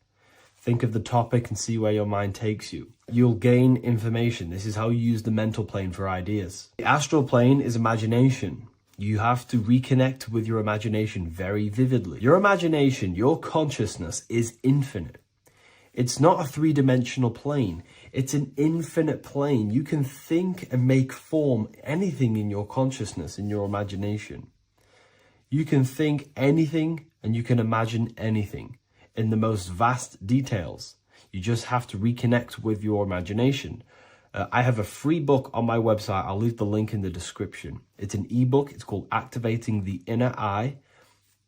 Think of the topic and see where your mind takes you. You'll gain information. This is how you use the mental plane for ideas. The astral plane is imagination. You have to reconnect with your imagination very vividly. Your imagination, your consciousness is infinite. It's not a three-dimensional plane. It's an infinite plane. You can think and make form anything in your consciousness, in your imagination. You can think anything and you can imagine anything in the most vast details. You just have to reconnect with your imagination. I have a free book on my website. I'll leave the link in the description. It's an ebook. It's called Activating the Inner Eye.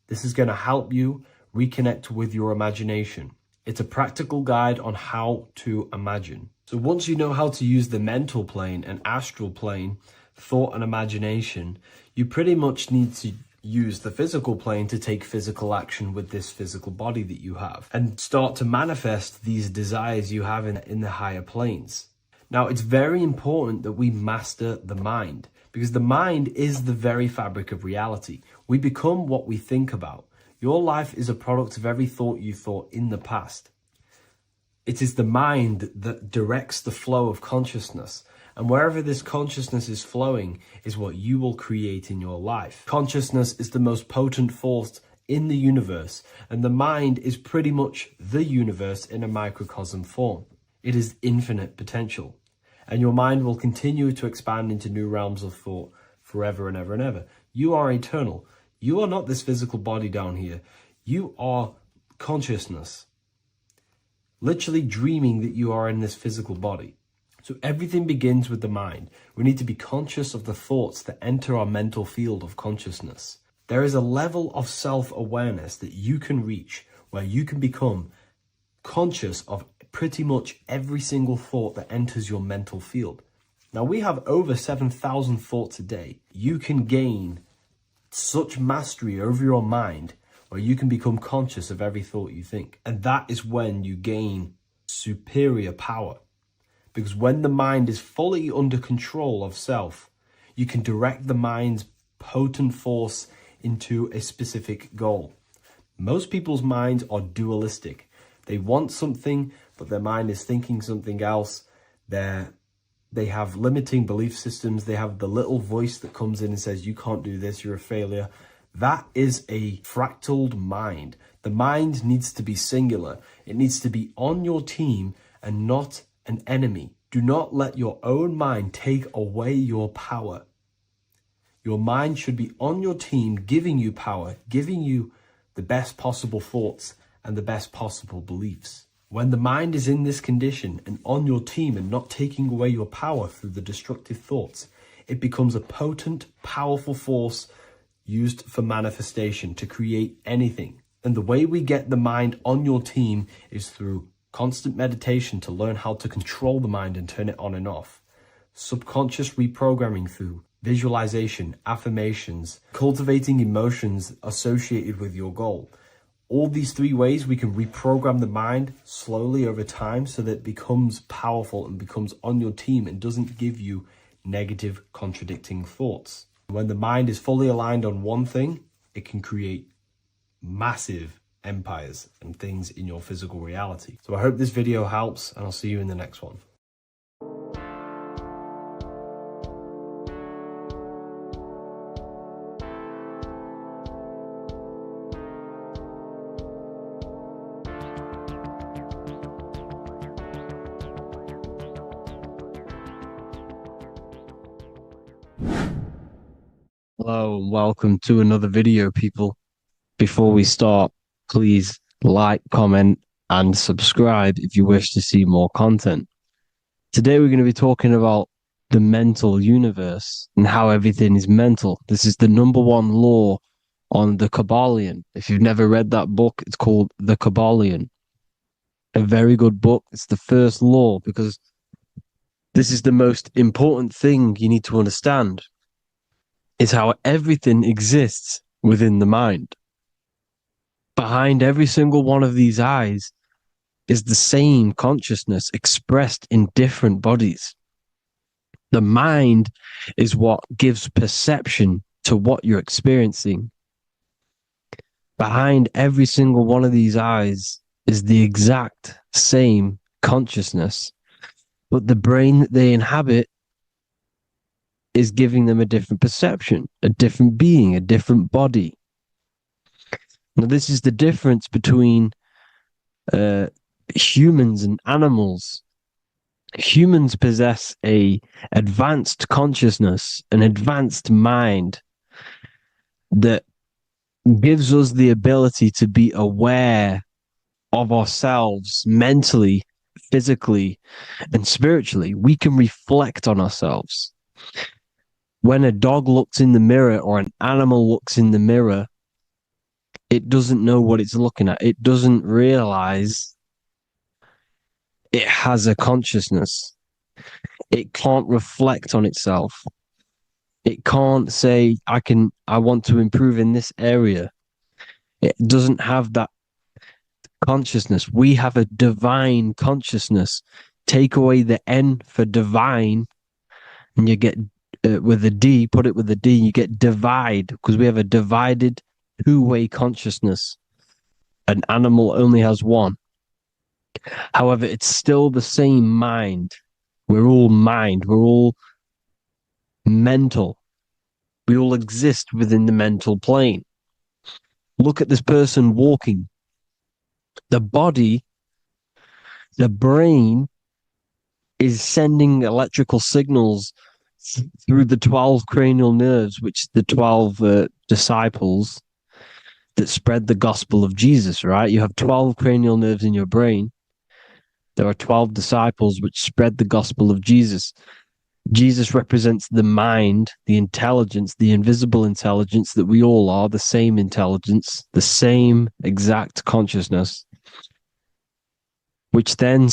This is going to help you reconnect with your imagination. It's a practical guide on how to imagine. So once you know how to use the mental plane and astral plane, thought and imagination, you pretty much need to use the physical plane to take physical action with this physical body that you have and start to manifest these desires you have in the higher planes. Now, it's very important that we master the mind, because the mind is the very fabric of reality. We become what we think about. Your life is a product of every thought you thought in the past. It is the mind that directs the flow of consciousness. And wherever this consciousness is flowing is what you will create in your life. Consciousness is the most potent force in the universe, and the mind is pretty much the universe in a microcosm form. It is infinite potential, and your mind will continue to expand into new realms of thought forever and ever and ever. You are eternal. You are not this physical body down here. You are consciousness, literally dreaming that you are in this physical body. So everything begins with the mind. We need to be conscious of the thoughts that enter our mental field of consciousness. There is a level of self-awareness that you can reach where you can become conscious of pretty much every single thought that enters your mental field. Now, we have over 7,000 thoughts a day. You can gain such mastery over your mind where you can become conscious of every thought you think. And that is when you gain superior power. Because when the mind is fully under control of self, you can direct the mind's potent force into a specific goal. Most people's minds are dualistic. They want something, but their mind is thinking something else. They have limiting belief systems. They have the little voice that comes in and says, you can't do this, you're a failure. That is a fractaled mind. The mind needs to be singular. It needs to be on your team and not an enemy. Do not let your own mind take away your power. Your mind should be on your team, giving you power, giving you the best possible thoughts and the best possible beliefs. When the mind is in this condition and on your team and not taking away your power through the destructive thoughts, it becomes a potent, powerful force used for manifestation to create anything. And the way we get the mind on your team is through constant meditation to learn how to control the mind and turn it on and off. Subconscious reprogramming through visualization, affirmations, cultivating emotions associated with your goal. All these three ways we can reprogram the mind slowly over time so that it becomes powerful and becomes on your team and doesn't give you negative contradicting thoughts. When the mind is fully aligned on one thing, it can create massive empires and things in your physical reality. So I hope this video helps, and I'll see you in the next one. Hello and welcome to another video, people. Before we start, please like, comment, and subscribe if you wish to see more content. Today we're going to be talking about the mental universe and how everything is mental. This is the #1 law on the Kabbalion. If you've never read that book, it's called The Kabbalion. A very good book. It's the first law because this is the most important thing you need to understand. Is how everything exists within the mind. Behind every single one of these eyes is the same consciousness expressed in different bodies. The mind is what gives perception to what you're experiencing. behind every single one of these eyes is the exact same consciousness, but the brain that they inhabit is giving them a different perception, a different being, a different body. Now, this is the difference between humans and animals. Humans possess a advanced consciousness, an advanced mind that gives us the ability to be aware of ourselves mentally, physically, and spiritually. We can reflect on ourselves. When a dog looks in the mirror or an animal looks in the mirror, it doesn't know what it's looking at. It doesn't realize it has a consciousness. It can't reflect on itself. It can't say, I want to improve in this area. It doesn't have that consciousness. We have a divine consciousness. Take away the N for divine, and you get with a D, put it with a D, you get divide, because we have a divided two-way consciousness. An animal only has one. However, it's still the same mind. We're all mind. We're all mental. We all exist within the mental plane. Look at this person walking. The body, the brain is sending electrical signals through the 12 cranial nerves, which the 12 disciples that spread the gospel of Jesus, right? You have 12 cranial nerves in your brain. There are 12 disciples which spread the gospel of Jesus. Jesus represents the mind, the intelligence, the invisible intelligence that we all are, the same intelligence, the same exact consciousness, which then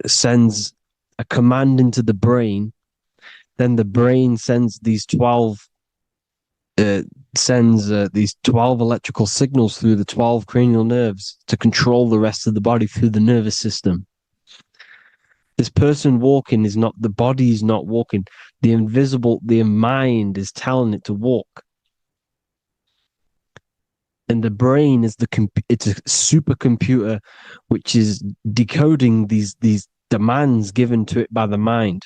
sends a command into the brain. Then the brain sends these 12 electrical signals through the 12 cranial nerves to control the rest of the body through the nervous system. This person walking is not, the body is not walking. The mind is telling it to walk. And the brain is it's a supercomputer which is decoding these demands given to it by the mind.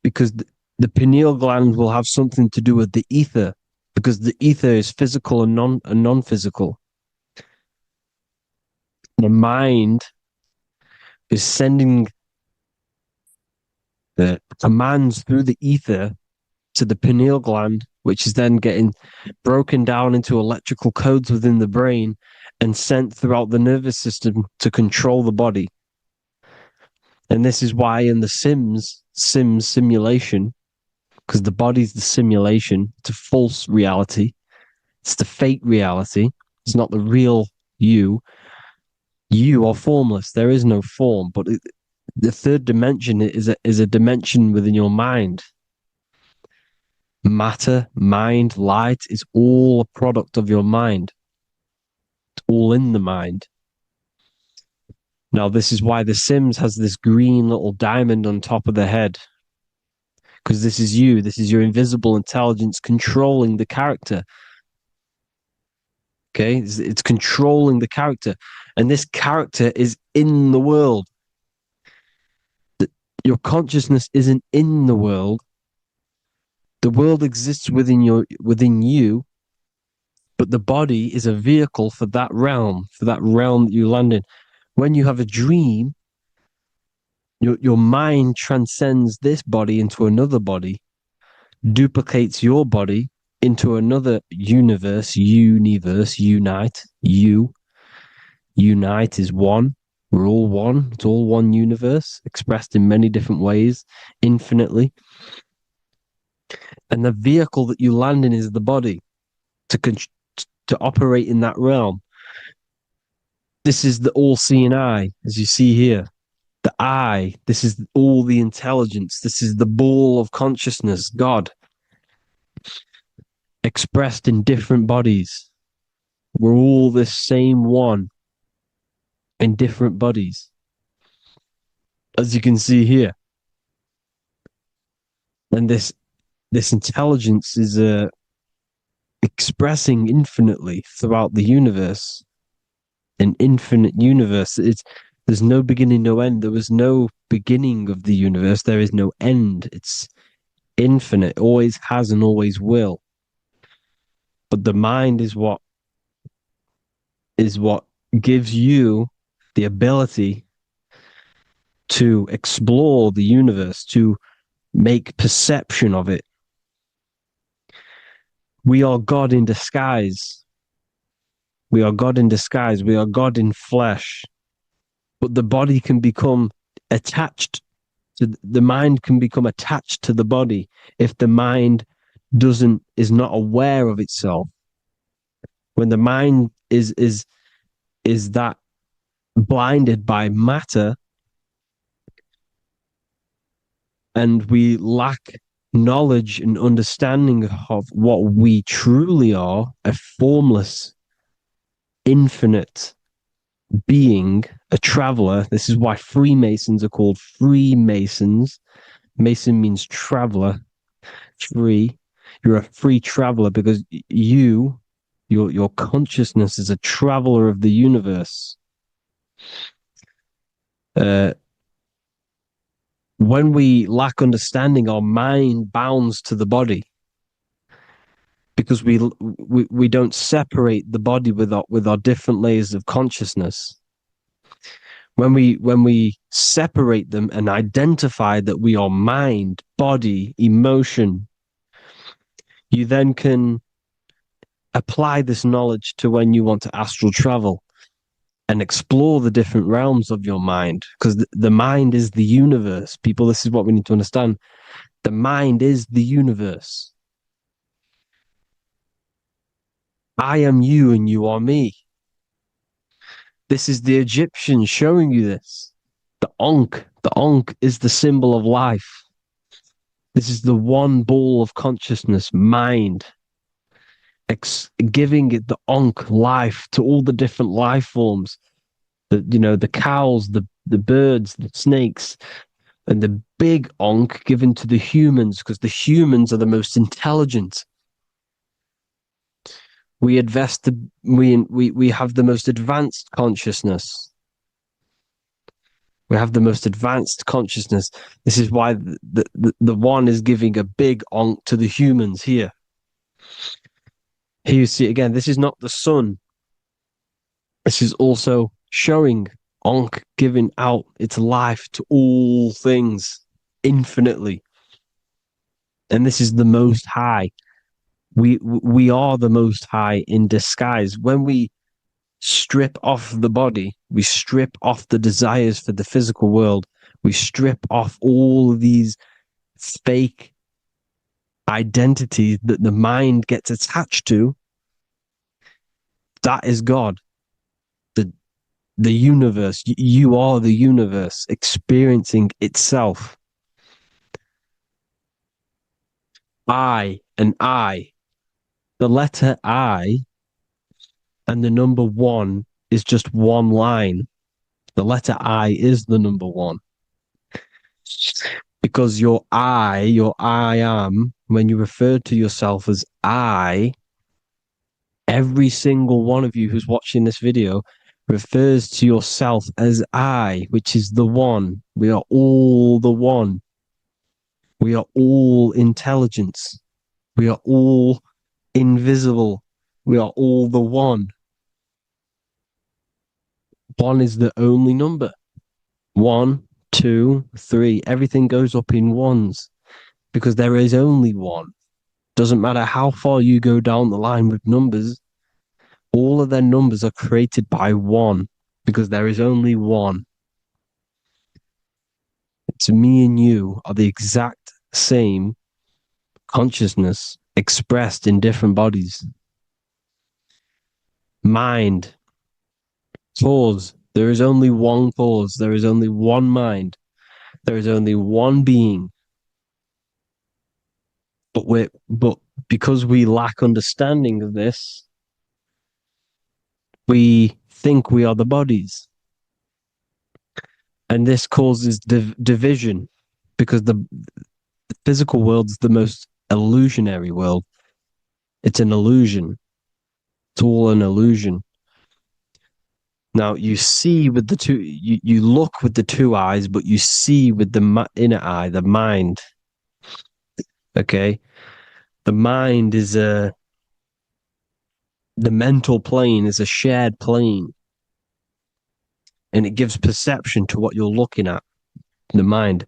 Because the pineal gland will have something to do with the ether, because the ether is physical and non-physical. The mind is sending the commands through the ether to the pineal gland, which is then getting broken down into electrical codes within the brain and sent throughout the nervous system to control the body. And this is why in the Sims simulation, because the body's the simulation, it's a false reality. It's the fake reality. It's not the real you. You are formless. There is no form, but the third dimension is a dimension within your mind. Matter, mind, light is all a product of your mind. It's all in the mind. Now, this is why The Sims has this green little diamond on top of the head. Because this is you. This is your invisible intelligence controlling the character. Okay? It's controlling the character. And this character is in the world. Your consciousness isn't in the world. The world exists within you, but the body is a vehicle for that realm that you land in. When you have a dream, your mind transcends this body into another body, duplicates your body into another unite. Unite is one. We're all one. It's all one universe, expressed in many different ways, infinitely. And the vehicle that you land in is the body to operate in that realm. This is the all-seeing eye, as you see here. The eye, this is all the intelligence. This is the ball of consciousness, God, expressed in different bodies. We're all this same one in different bodies, as you can see here. And this intelligence is expressing infinitely throughout the universe. An infinite universe. There's no beginning, no end. There was no beginning of the universe. There is no end. It's infinite, always has and always will. But the mind is what gives you the ability to explore the universe, to make perception of it. We are God in disguise. We are God in disguise. We are God in flesh. But the body can become attached to the mind can become attached to the body if the mind is not aware of itself. When the mind is that blinded by matter, and we lack knowledge and understanding of what we truly are, a formless, infinite being, a traveler. This is why Freemasons are called Freemasons. Mason means traveler. Free. You're a free traveler because your consciousness is a traveler of the universe. When we lack understanding, our mind bounds to the body because we don't separate the body with our different layers of consciousness. When we separate them and identify that we are mind, body, emotion, you then can apply this knowledge to when you want to astral travel and explore the different realms of your mind, because the mind is the universe. People, this is what we need to understand. The mind is the universe. I am you and you are me. This is the Egyptians showing you this. The Ankh is the symbol of life. This is the one ball of consciousness, mind, giving it the Ankh life to all the different life forms. The cows, the birds, the snakes, and the big Ankh given to the humans, because the humans are the most intelligent. We have the most advanced consciousness. We have the most advanced consciousness. This is why the one is giving a big Ankh to the humans here. Here you see again, this is not the sun. This is also showing Ankh giving out its life to all things infinitely. And this is the Most High. We are the Most High in disguise. When we strip off the body, we strip off the desires for the physical world, we strip off all of these fake identities that the mind gets attached to. That is God. The universe. You are the universe experiencing itself. I and I. The letter I and the number 1 is just one line. The letter I is the number 1. Because your I am, when you refer to yourself as I, every single one of you who's watching this video refers to yourself as I, which is the one. We are all the one. We are all intelligence. We are all invisible. We are all the one. 1 is the only number. 1, 2, 3. Everything goes up in ones because there is only one. Doesn't matter how far you go down the line with numbers, all of their numbers are created by 1 because there is only one. So me and you are the exact same consciousness expressed in different bodies. Mind, cause. There is only one cause. There is only one mind. There is only one being. But because we lack understanding of this, we think we are the bodies. And this causes division because the physical world is the most illusionary world. It's an illusion. It's all an illusion. Now, you see with the two, you look with the two eyes, but you see with the inner eye, the mind. Okay? The mind is the mental plane is a shared plane. And it gives perception to what you're looking at, the mind.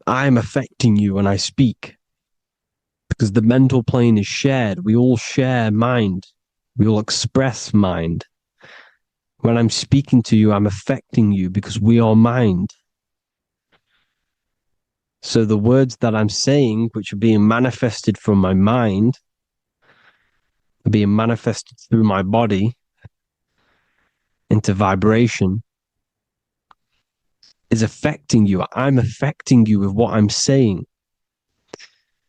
I'm affecting you when I speak. Because the mental plane is shared. We all share mind. We all express mind. When I'm speaking to you, I'm affecting you because we are mind. So the words that I'm saying, which are being manifested from my mind, are being manifested through my body into vibration, is affecting you. I'm affecting you with what I'm saying.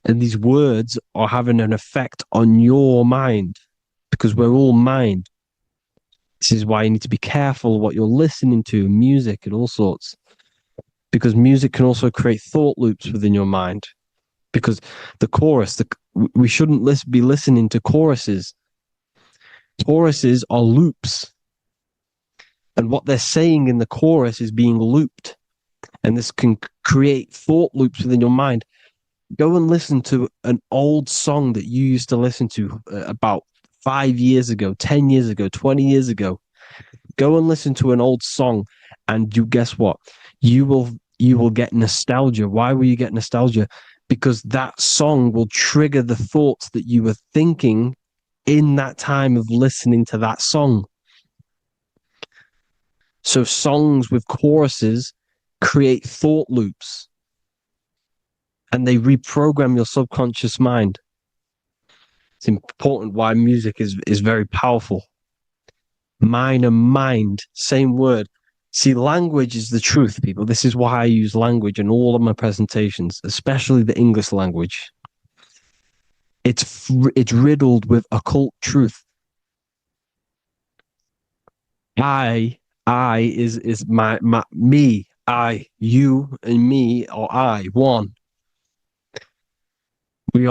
And these words are having an effect on your mind because we're all mind. This is why you need to be careful what you're listening to, music and all sorts. Because music can also create thought loops within your mind. Because the chorus, we shouldn't be listening to choruses. Choruses are loops. And what they're saying in the chorus is being looped. And this can create thought loops within your mind. Go and listen to an old song that you used to listen to about 5 years ago, 10 years ago, 20 years ago. Go and listen to an old song, and you guess what? You will get nostalgia. Why will you get nostalgia? Because that song will trigger the thoughts that you were thinking in that time of listening to that song. So songs with choruses create thought loops, and they reprogram your subconscious mind. It's important why music is very powerful. Mind and mind, same word. See, language is the truth, people. This is why I use language in all of my presentations, especially the English language. It's riddled with occult truth. I is my me. I, you, and me, or I, one. We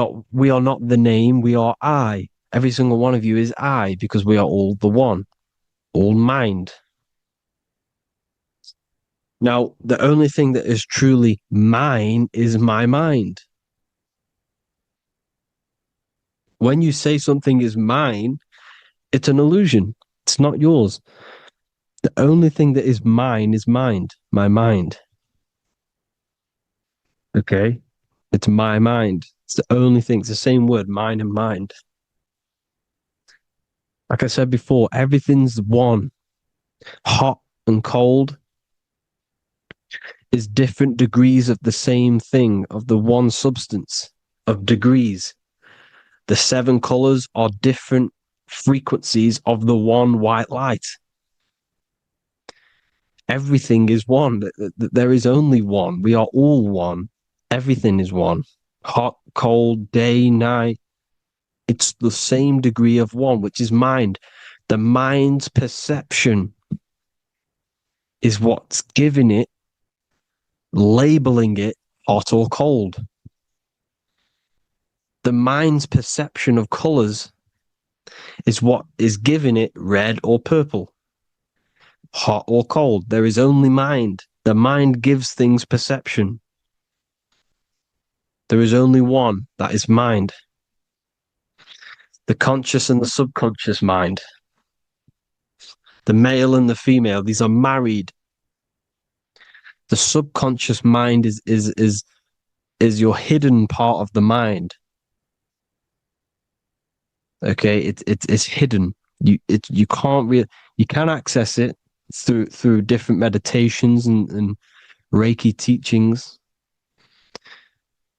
are not the name. We are I. Every single one of you is I, because we are all the one, all mind. Now, the only thing that is truly mine is my mind. When you say something is mine, it's an illusion. It's not yours. The only thing that is mine is mind, my mind. Okay? It's my mind. It's the only thing. It's the same word, mine and mind. Like I said before, everything's one. Hot and cold is different degrees of the same thing, of the one substance, of degrees. The 7 colors are different frequencies of the one white light. Everything is one. There is only one. We are all one. Everything is one. Hot, cold, day, night. It's the same degree of one, which is mind. The mind's perception is what's giving it, labeling it hot or cold. The mind's perception of colors is what is giving it red or purple, hot or cold. There is only mind. The mind gives things perception. There is only one, that is mind. The conscious and the subconscious mind. The male and the female, these are married. The subconscious mind is your hidden part of the mind. Okay, it's hidden. You can access it through different meditations and Reiki teachings,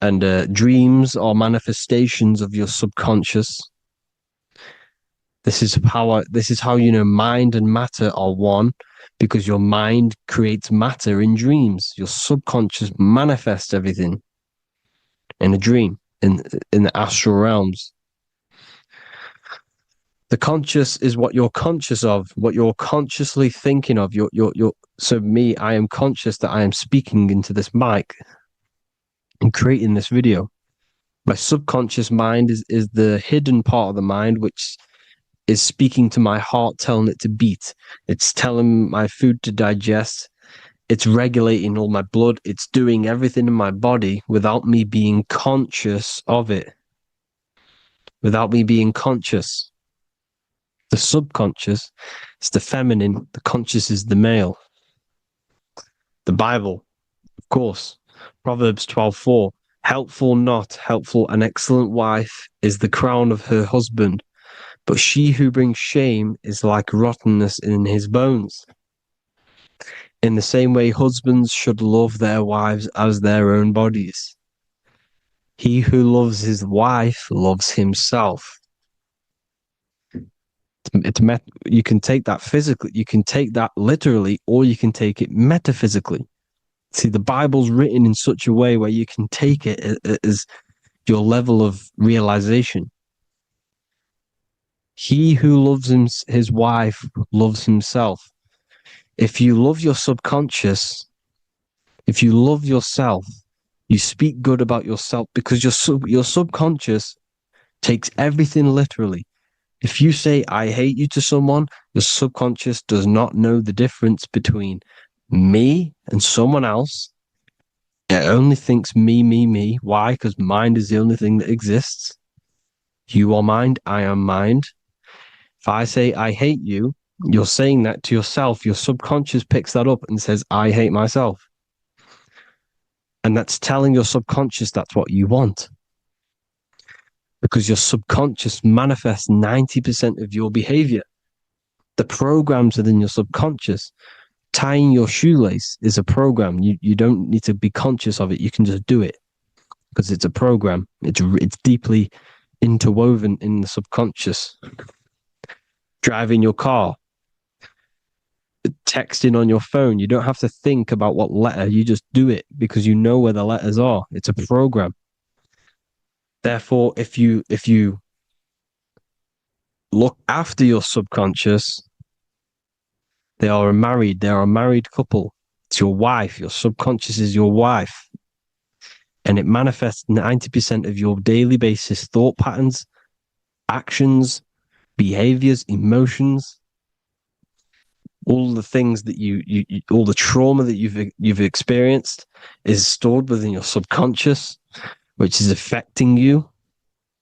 and dreams are manifestations of your subconscious. This is how you know mind and matter are one, because your mind creates matter in dreams. Your subconscious manifests everything in a dream, in the astral realms. The conscious is what you're conscious of, what you're consciously thinking of. So me, I am conscious that I am speaking into this mic and creating this video. My subconscious mind is the hidden part of the mind, which is speaking to my heart, telling it to beat. It's telling my food to digest. It's regulating all my blood. It's doing everything in my body without me being conscious of it. Without me being conscious. The subconscious is the feminine. The conscious is the male. The Bible, of course. Proverbs 12:4. Helpful, not helpful, an excellent wife is the crown of her husband, but she who brings shame is like rottenness in his bones. In the same way, husbands should love their wives as their own bodies. He who loves his wife loves himself. You can take that physically, you can take that literally, or you can take it metaphysically. See, the Bible's written in such a way where you can take it as your level of realization. He who loves his wife loves himself. If you love your subconscious, if you love yourself, you speak good about yourself, because your subconscious takes everything literally. If you say, I hate you to someone, your subconscious does not know the difference between me and someone else. It only thinks me, me, me. Why? Because mind is the only thing that exists. You are mind, I am mind. If I say, I hate you, you're saying that to yourself. Your subconscious picks that up and says, I hate myself. And that's telling your subconscious that's what you want. Because your subconscious manifests 90% of your behavior. The programs within your subconscious. Tying your shoelace is a program. You don't need to be conscious of it. You can just do it because it's a program. It's deeply interwoven in the subconscious. Driving your car, texting on your phone. You don't have to think about what letter. You just do it because you know where the letters are. It's a program. Therefore, if you look after your subconscious, they are a married couple. It's your wife. Your subconscious is your wife. And it manifests 90% of your daily basis thought patterns, actions, behaviors, emotions, all the things that you all the trauma that you've experienced is stored within your subconscious, which is affecting you.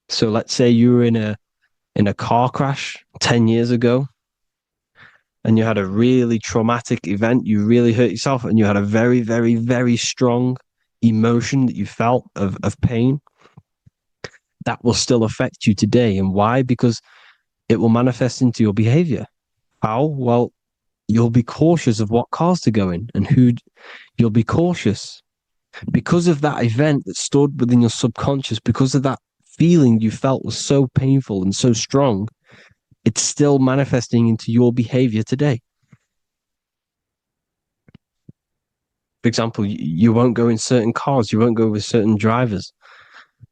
So let's say you were in a car crash 10 years ago and you had a really traumatic event, you really hurt yourself, and you had a very, very, very strong emotion that you felt of pain. That will still affect you today. And why? Because it will manifest into your behavior. How? Well, you'll be cautious of what cars to go in and who. You'll be cautious because of that event that stored within your subconscious, because of that feeling you felt was so painful and so strong. It's still manifesting into your behavior today. For example, you won't go in certain cars, you won't go with certain drivers.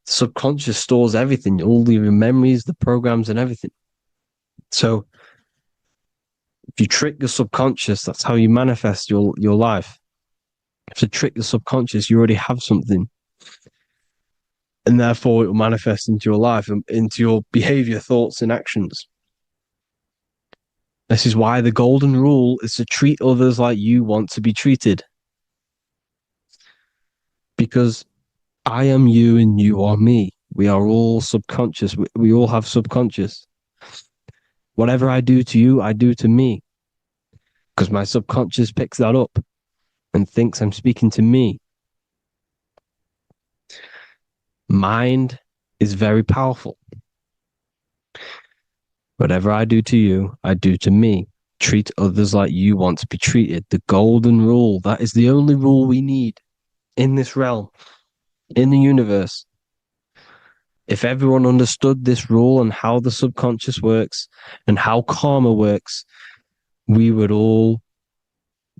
The subconscious stores everything, all your memories, the programs, and everything. So if you trick the subconscious, that's how you manifest your life. If you trick the subconscious, you already have something. And therefore it will manifest into your life, into your behavior, thoughts, and actions. This is why the golden rule is to treat others like you want to be treated. Because I am you and you are me. We are all subconscious. We all have subconscious. Whatever I do to you, I do to me. Because my subconscious picks that up and thinks I'm speaking to me. Mind is very powerful. Whatever I do to you, I do to me. Treat others like you want to be treated. The golden rule. That is the only rule we need in this realm, in the universe. If everyone understood this rule and how the subconscious works and how karma works, we'd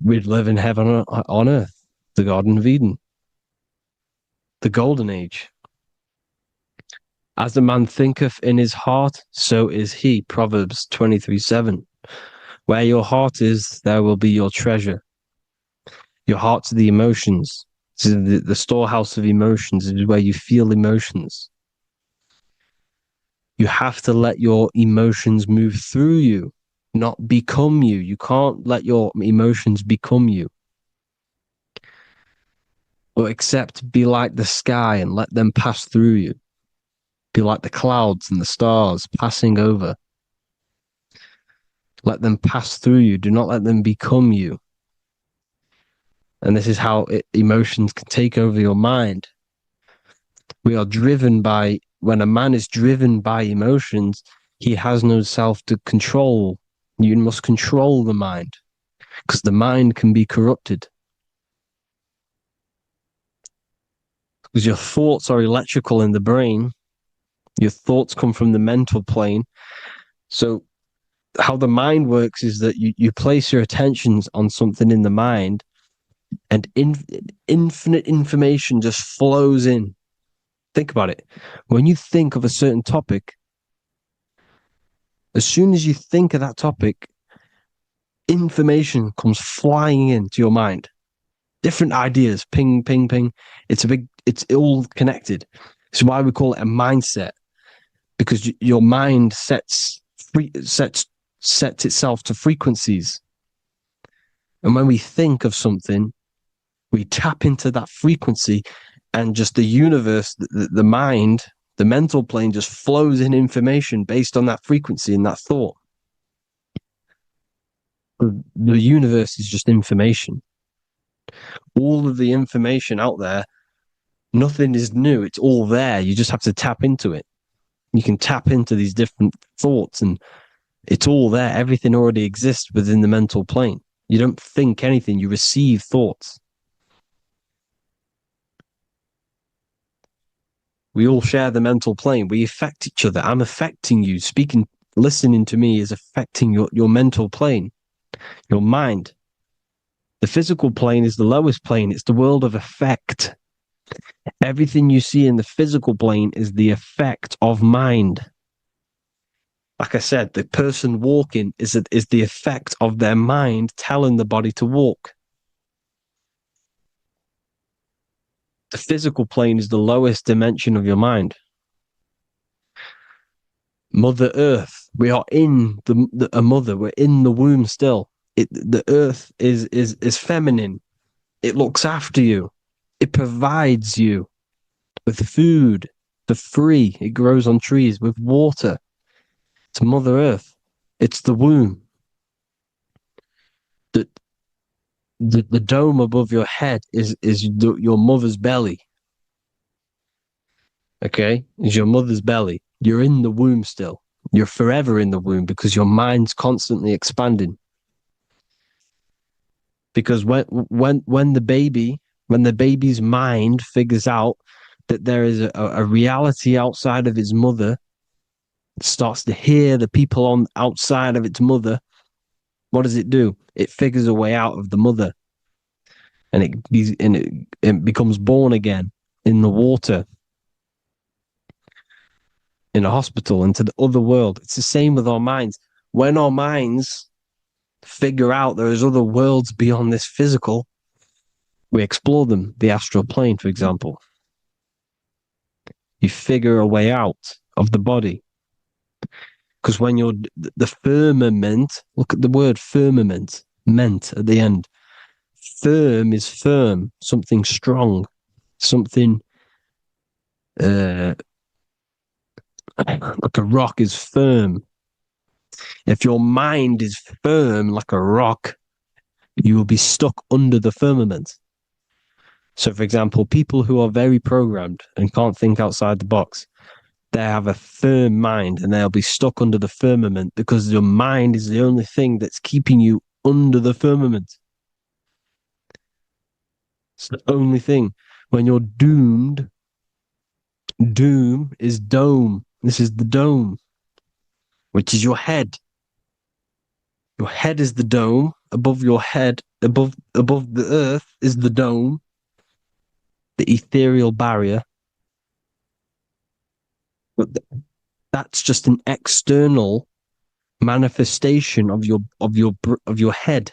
live in heaven on earth, the Garden of Eden, the golden age. As a man thinketh in his heart, so is he. Proverbs 23:7. Where your heart is, there will be your treasure. Your heart's the emotions. This is the storehouse of emotions. It is where you feel emotions. You have to let your emotions move through you, not become you. You can't let your emotions become you. Or accept, be like the sky and let them pass through you. Be like the clouds and the stars passing over. Let them pass through you. Do not let them become you. And this is how emotions can take over your mind. We are driven by, when a man is driven by emotions, he has no self to control. You must control the mind, because the mind can be corrupted. Because your thoughts are electrical in the brain. Your thoughts come from the mental plane. So how the mind works is that you place your attentions on something in the mind, and infinite information just flows in. Think about it. When you think of a certain topic, as soon as you think of that topic, information comes flying into your mind. Different ideas, ping, ping, ping. It's all connected. It's why we call it a mindset, because your mind sets itself to frequencies. And when we think of something, we tap into that frequency, and just the universe, the mind, the mental plane just flows in information based on that frequency and that thought. The universe is just information. All of the information out there, nothing is new. It's all there. You just have to tap into it. You can tap into these different thoughts, and it's all there. Everything already exists within the mental plane. You don't think anything. You receive thoughts. We all share the mental plane. We affect each other. I'm affecting you. Speaking, listening to me is affecting your mental plane, your mind. The physical plane is the lowest plane. It's the world of effect. Everything you see in the physical plane is the effect of mind. Like I said, the person walking is the effect of their mind telling the body to walk. The physical plane is the lowest dimension of your mind. Mother Earth, we are in a mother. We're in the womb still. The Earth is feminine. It looks after you. It provides you with food for free. It grows on trees with water. It's Mother Earth. It's the womb. The dome above your head is your mother's belly. Okay? Is your mother's belly. You're in the womb still. You're forever in the womb because your mind's constantly expanding. Because when the baby's mind figures out that there is a reality outside of its mother, it starts to hear the people on outside of its mother, what does it do? It figures a way out of the mother, and it becomes born again in the water, in a hospital, into the other world. It's the same with our minds. When our minds figure out there is other worlds beyond this physical, we explore them. The astral plane, for example. You figure a way out of the body. Because when you're the firmament, look at the word firmament, meant at the end. Firm is firm, something strong, something like a rock is firm. If your mind is firm like a rock, you will be stuck under the firmament. So, for example, people who are very programmed and can't think outside the box, they have a firm mind and they'll be stuck under the firmament because your mind is the only thing that's keeping you under the firmament. It's the only thing. When you're doomed, doom is dome. This is the dome, which is your head. Your head is the dome. Above your head, above the earth is the dome, the ethereal barrier. But that's just an external manifestation of your head.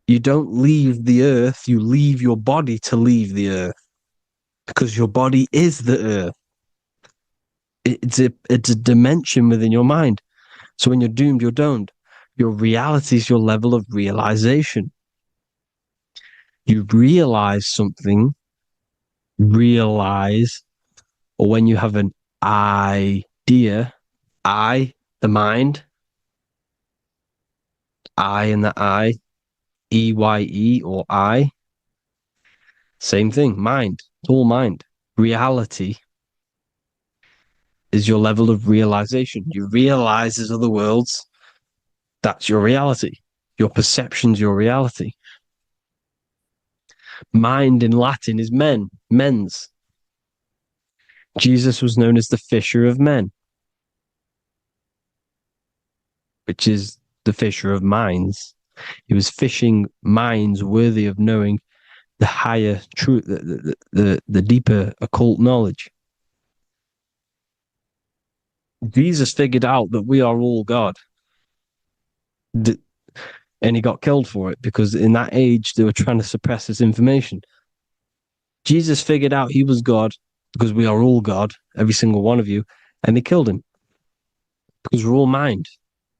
You don't leave the earth, you leave your body to leave the earth, because your body is the earth. It's a dimension within your mind. So when you're doomed, you're doomed. Your reality is your level of realization. You realize something, or when you have an idea, the mind, and the EYE or I, same thing, mind, it's all mind. Reality is your level of realization. You realize there's other worlds. That's your reality. Your perception's your reality. Mind in Latin is mens. Jesus was known as the fisher of men, which is the fisher of minds. He was fishing minds worthy of knowing the higher truth, the deeper occult knowledge. Jesus figured out that we are all God. And he got killed for it because in that age they were trying to suppress this information. Jesus figured out he was God because we are all God, every single one of you, and they killed him because we're all mind.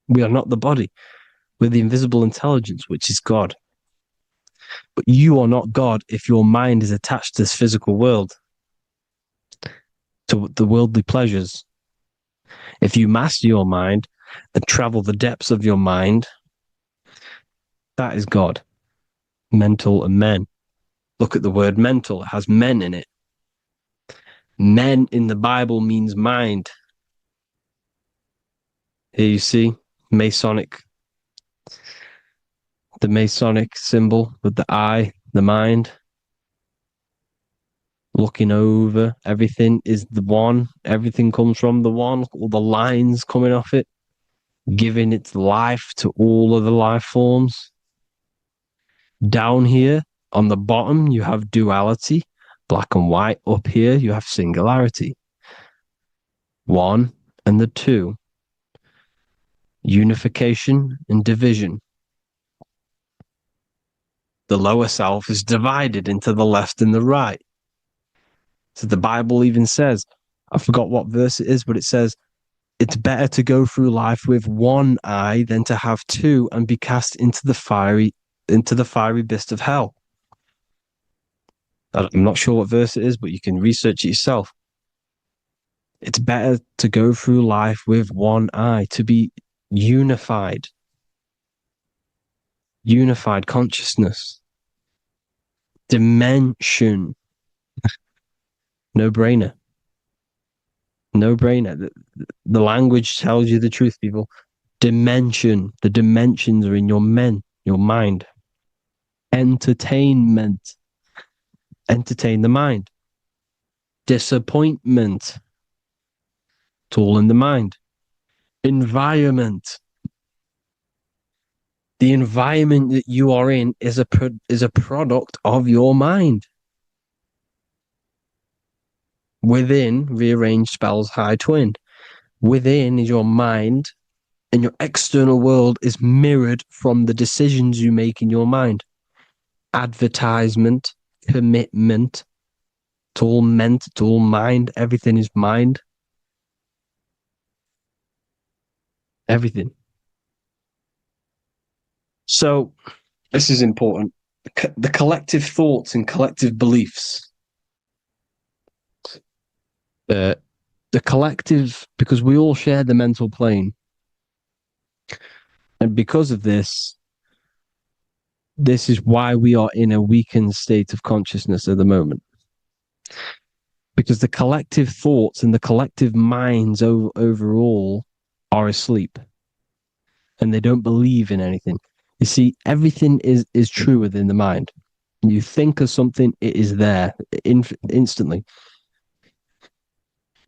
We are not the body. We're the invisible intelligence, which is God. But you are not God if your mind is attached to this physical world, to the worldly pleasures. If you master your mind and travel the depths of your mind, that is God. Mental and men. Look at the word mental. It has men in it. Men in the Bible means mind. Here you see Masonic, the Masonic symbol with the eye, the mind. Looking over, everything is the one. Everything comes from the one. All the lines coming off it, giving its life to all of the life forms. Down here on the bottom, you have duality, black and white. Up here, you have singularity. One and the two. Unification and division. The lower self is divided into the left and the right. So the Bible even says, I forgot what verse it is, but it says, it's better to go through life with one eye than to have two and be cast into the fiery abyss of hell. I'm not sure what verse it is, but you can research it yourself. It's better to go through life with one eye, to be unified consciousness, dimension. No brainer. The language tells you the truth, people. Dimension. The dimensions are in your mind. Entertainment. Entertain the mind. Disappointment. It's all in the mind. Environment. The environment that you are in is a product of your mind. Within, rearranged spells high twin. Within is your mind, and your external world is mirrored from the decisions you make in your mind. Advertisement, commitment, it's all meant, it's all mind. Everything is mind. Everything. So, this is important. The collective thoughts and collective beliefs. The collective, because we all share the mental plane. And because of this is why we are in a weakened state of consciousness at the moment. Because the collective thoughts and the collective minds overall are asleep. And they don't believe in anything. You see, everything is true within the mind. You think of something, it is there instantly.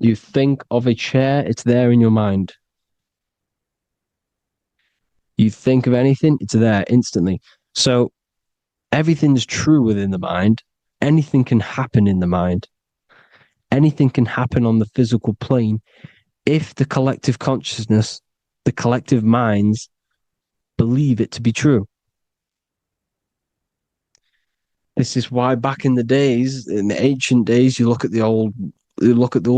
You think of a chair, it's there in your mind. You think of anything, it's there instantly. So everything's true within the mind. Anything can happen in the mind. Anything can happen on the physical plane if the collective consciousness, the collective minds believe it to be true. This is why back in the days, in the ancient days, you look at all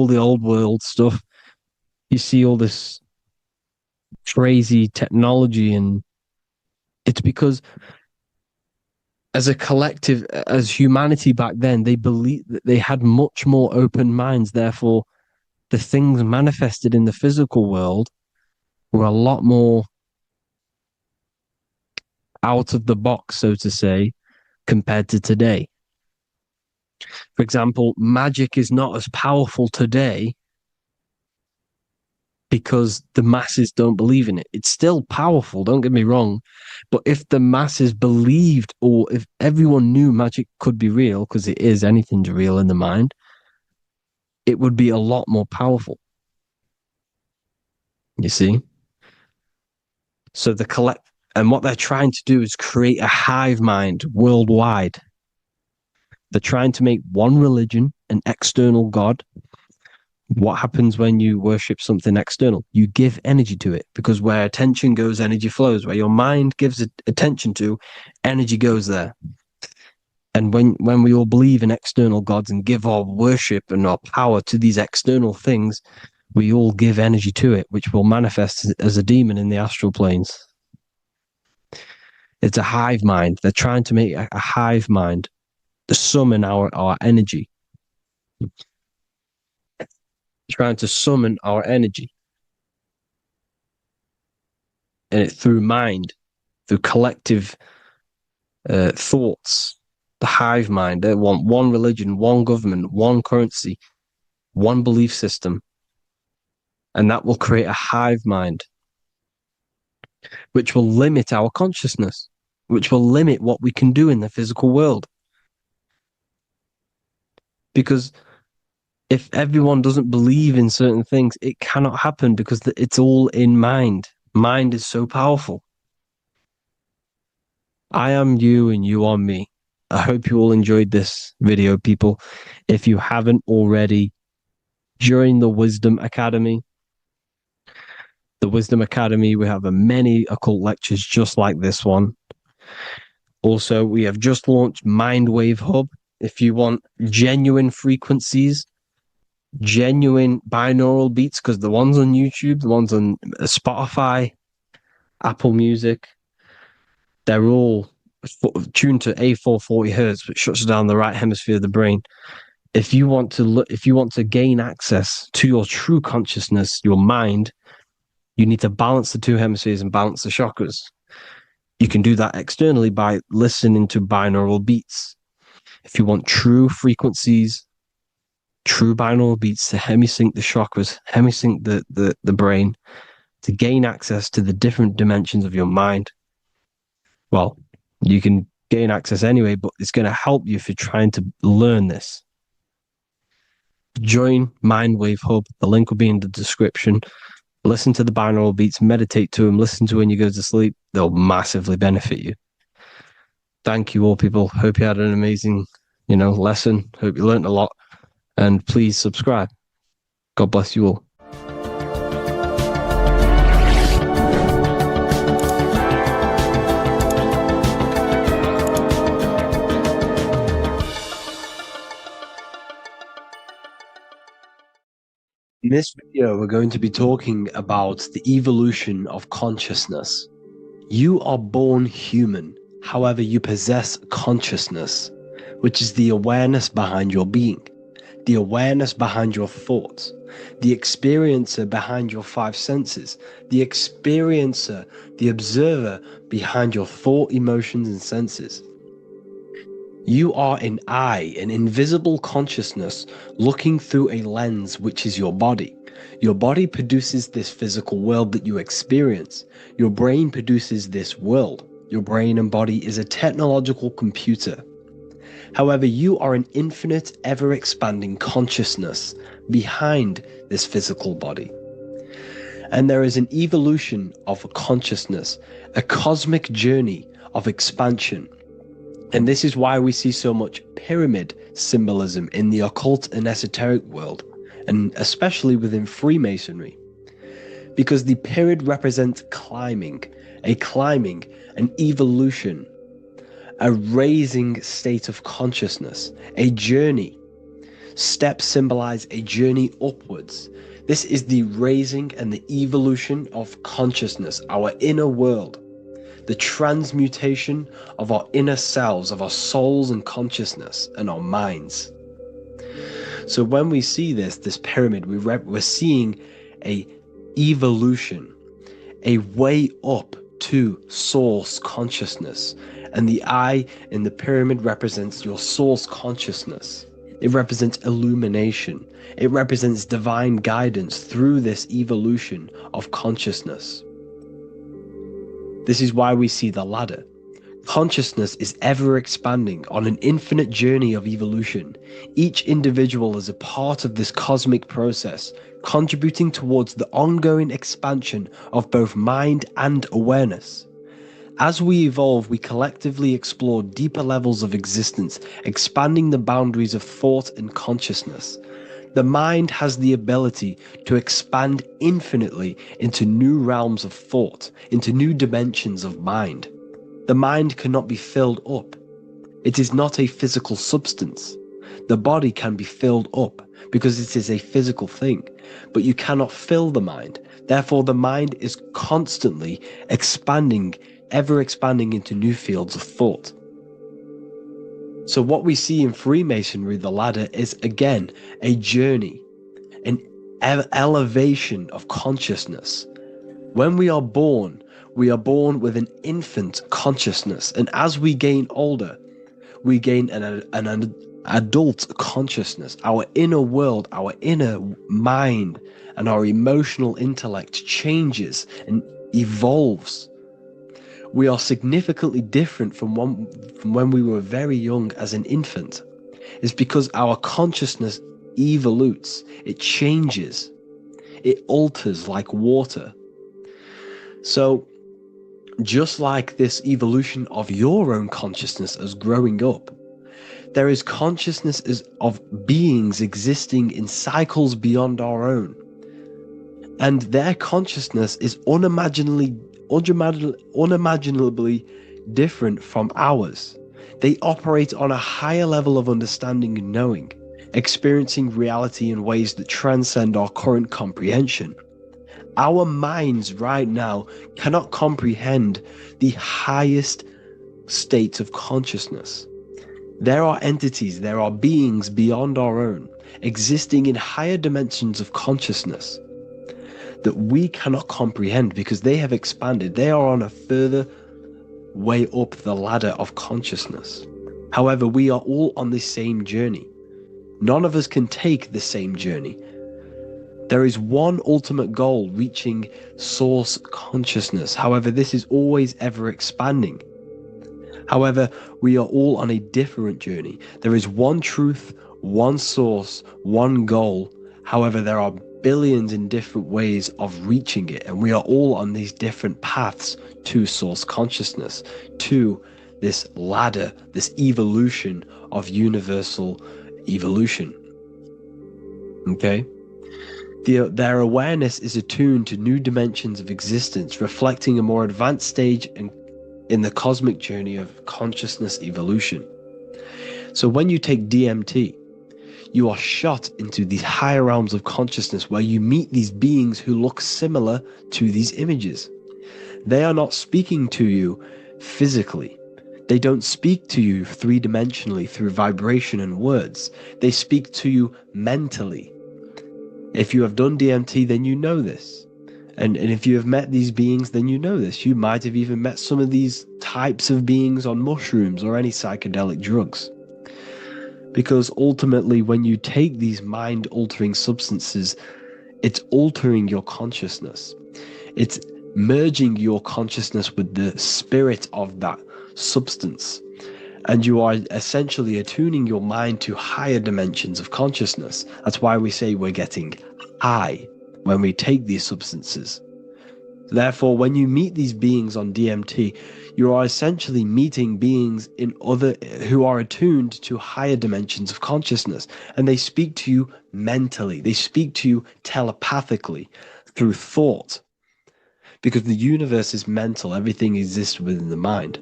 the old world stuff, you see all this crazy technology, and it's because as a collective, as humanity back then, they believed that they had much more open minds. Therefore, the things manifested in the physical world were a lot more out of the box, so to say, compared to today. For example, magic is not as powerful today because the masses don't believe in it. It's still powerful, don't get me wrong. But if the masses believed, or if everyone knew magic could be real, because it is, anything's real in the mind, it would be a lot more powerful. You see? So and what they're trying to do is create a hive mind worldwide. They're trying to make one religion, an external God. What happens when you worship something external? You give energy to it, because where attention goes, energy flows. Where your mind gives attention to, energy goes there. And when we all believe in external gods and give our worship and our power to these external things, we all give energy to it, which will manifest as a demon in the astral planes. It's a hive mind. They're trying to make a hive mind to summon our energy. Trying to summon our energy. And it through mind, through collective thoughts, the hive mind. They want one religion, one government, one currency, one belief system. And that will create a hive mind, which will limit our consciousness, which will limit what we can do in the physical world. Because if everyone doesn't believe in certain things, it cannot happen, because it's all in mind. Mind is so powerful. I am you and you are me. I hope you all enjoyed this video, people. If you haven't already, join the Wisdom Academy. The Wisdom Academy, we have many occult lectures just like this one. Also, we have just launched Mindwave Hub. If you want genuine frequencies, genuine binaural beats, because the ones on YouTube, the ones on Spotify, Apple Music, they're all tuned to A440 hertz, which shuts down the right hemisphere of the brain. If you want to gain access to your true consciousness, your mind, you need to balance the two hemispheres and balance the chakras. You can do that externally by listening to binaural beats. If you want true frequencies, true binaural beats to hemisync the chakras, hemisync the brain, to gain access to the different dimensions of your mind, well, you can gain access anyway, but it's going to help you if you're trying to learn this. Join Mindwave Hub. The link will be in the description. Listen to the binaural beats, meditate to them, listen to when you go to sleep. They'll massively benefit you. Thank you all, people. Hope you had an amazing, lesson. Hope you learned a lot. And please subscribe. God bless you all. In this video, we're going to be talking about the evolution of consciousness. You are born human, however, you possess consciousness, which is the awareness behind your being, the awareness behind your thoughts, the experiencer behind your five senses, the experiencer, the observer behind your thought, emotions, and senses. You are an eye, an invisible consciousness looking through a lens, which is your body. Your body produces this physical world that you experience. Your brain produces this world. Your brain and body is a technological computer. However, you are an infinite, ever-expanding consciousness behind this physical body. And there is an evolution of a consciousness, a cosmic journey of expansion. And this is why we see so much pyramid symbolism in the occult and esoteric world, and especially within Freemasonry. Because the pyramid represents climbing, an evolution, a raising state of consciousness, a journey. Steps symbolize a journey upwards. This is the raising and the evolution of consciousness, our inner world, the transmutation of our inner selves, of our souls and consciousness and our minds. So when we see this pyramid, we're seeing a evolution, a way up to source consciousness. And the eye in the pyramid represents your source consciousness. It represents illumination. It represents divine guidance through this evolution of consciousness. This is why we see the ladder. Consciousness is ever expanding on an infinite journey of evolution. Each individual is a part of this cosmic process, contributing towards the ongoing expansion of both mind and awareness. As we evolve, we collectively explore deeper levels of existence, expanding the boundaries of thought and consciousness. The mind has the ability to expand infinitely into new realms of thought, into new dimensions of mind. The mind cannot be filled up. It is not a physical substance. The body can be filled up because it is a physical thing, but you cannot fill the mind. Therefore, the mind is constantly expanding, ever expanding into new fields of thought. So what we see in Freemasonry, the ladder, is again a journey, an elevation of consciousness. When we are born with an infant consciousness, and as we gain older, we gain an adult consciousness. Our inner world, our inner mind, and our emotional intellect changes and evolves. We are significantly different from when we were very young as an infant. It's because our consciousness evolutes, it changes, it alters like water. So just like this evolution of your own consciousness as growing up, there is consciousness of beings existing in cycles beyond our own. And their consciousness is unimaginably different from ours. They operate on a higher level of understanding and knowing, experiencing reality in ways that transcend our current comprehension. Our minds right now cannot comprehend the highest states of consciousness. There are entities, there are beings beyond our own, existing in higher dimensions of consciousness that we cannot comprehend because they have expanded. They are on a further way up the ladder of consciousness. However, we are all on the same journey. None of us can take the same journey. There is one ultimate goal, reaching source consciousness. However, this is always ever expanding. However, we are all on a different journey. There is one truth, one source, one goal. However, there are billions in different ways of reaching it, and we are all on these different paths to source consciousness, to this ladder, this evolution of universal evolution. Okay? Their awareness is attuned to new dimensions of existence, reflecting a more advanced stage in the cosmic journey of consciousness evolution. So when you take DMT, you are shot into these higher realms of consciousness where you meet these beings who look similar to these images. They are not speaking to you physically. They don't speak to you three-dimensionally through vibration and words. They speak to you mentally. If you have done DMT, then you know this. And if you have met these beings, then you know this. You might have even met some of these types of beings on mushrooms or any psychedelic drugs. Because ultimately, when you take these mind-altering substances, it's altering your consciousness. It's merging your consciousness with the spirit of that substance. And you are essentially attuning your mind to higher dimensions of consciousness. That's why we say we're getting high when we take these substances. Therefore, when you meet these beings on DMT, you are essentially meeting beings who are attuned to higher dimensions of consciousness, and they speak to you mentally. They speak to you telepathically through thought, because the universe is mental. Everything exists within the mind.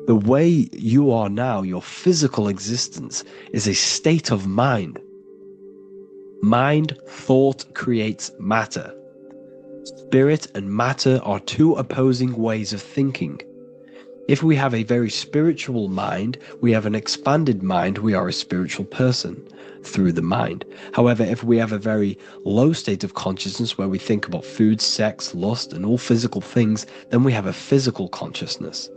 The way you are now, your physical existence, is a state of mind. Mind, thought creates matter. Spirit and matter are two opposing ways of thinking. If we have a very spiritual mind, we have an expanded mind, we are a spiritual person through the mind. However, if we have a very low state of consciousness where we think about food, sex, lust, and all physical things, then we have a physical consciousness.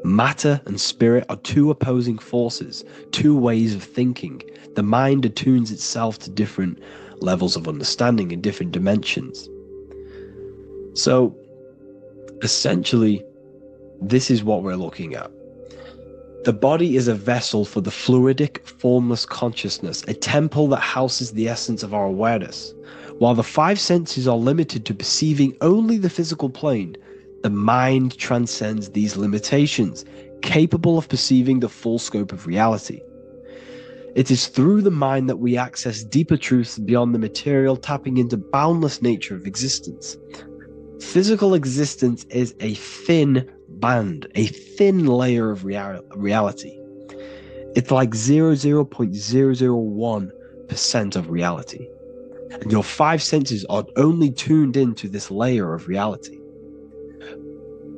Matter and spirit are two opposing forces, two ways of thinking. The mind attunes itself to different levels of understanding in different dimensions. So, essentially, this is what we're looking at. The body is a vessel for the fluidic, formless consciousness, a temple that houses the essence of our awareness. While the five senses are limited to perceiving only the physical plane, the mind transcends these limitations, capable of perceiving the full scope of reality. It is through the mind that we access deeper truths beyond the material, tapping into boundless nature of existence. Physical existence is a thin band, a thin layer of reality. It's like 0.001% of reality. And your five senses are only tuned into this layer of reality.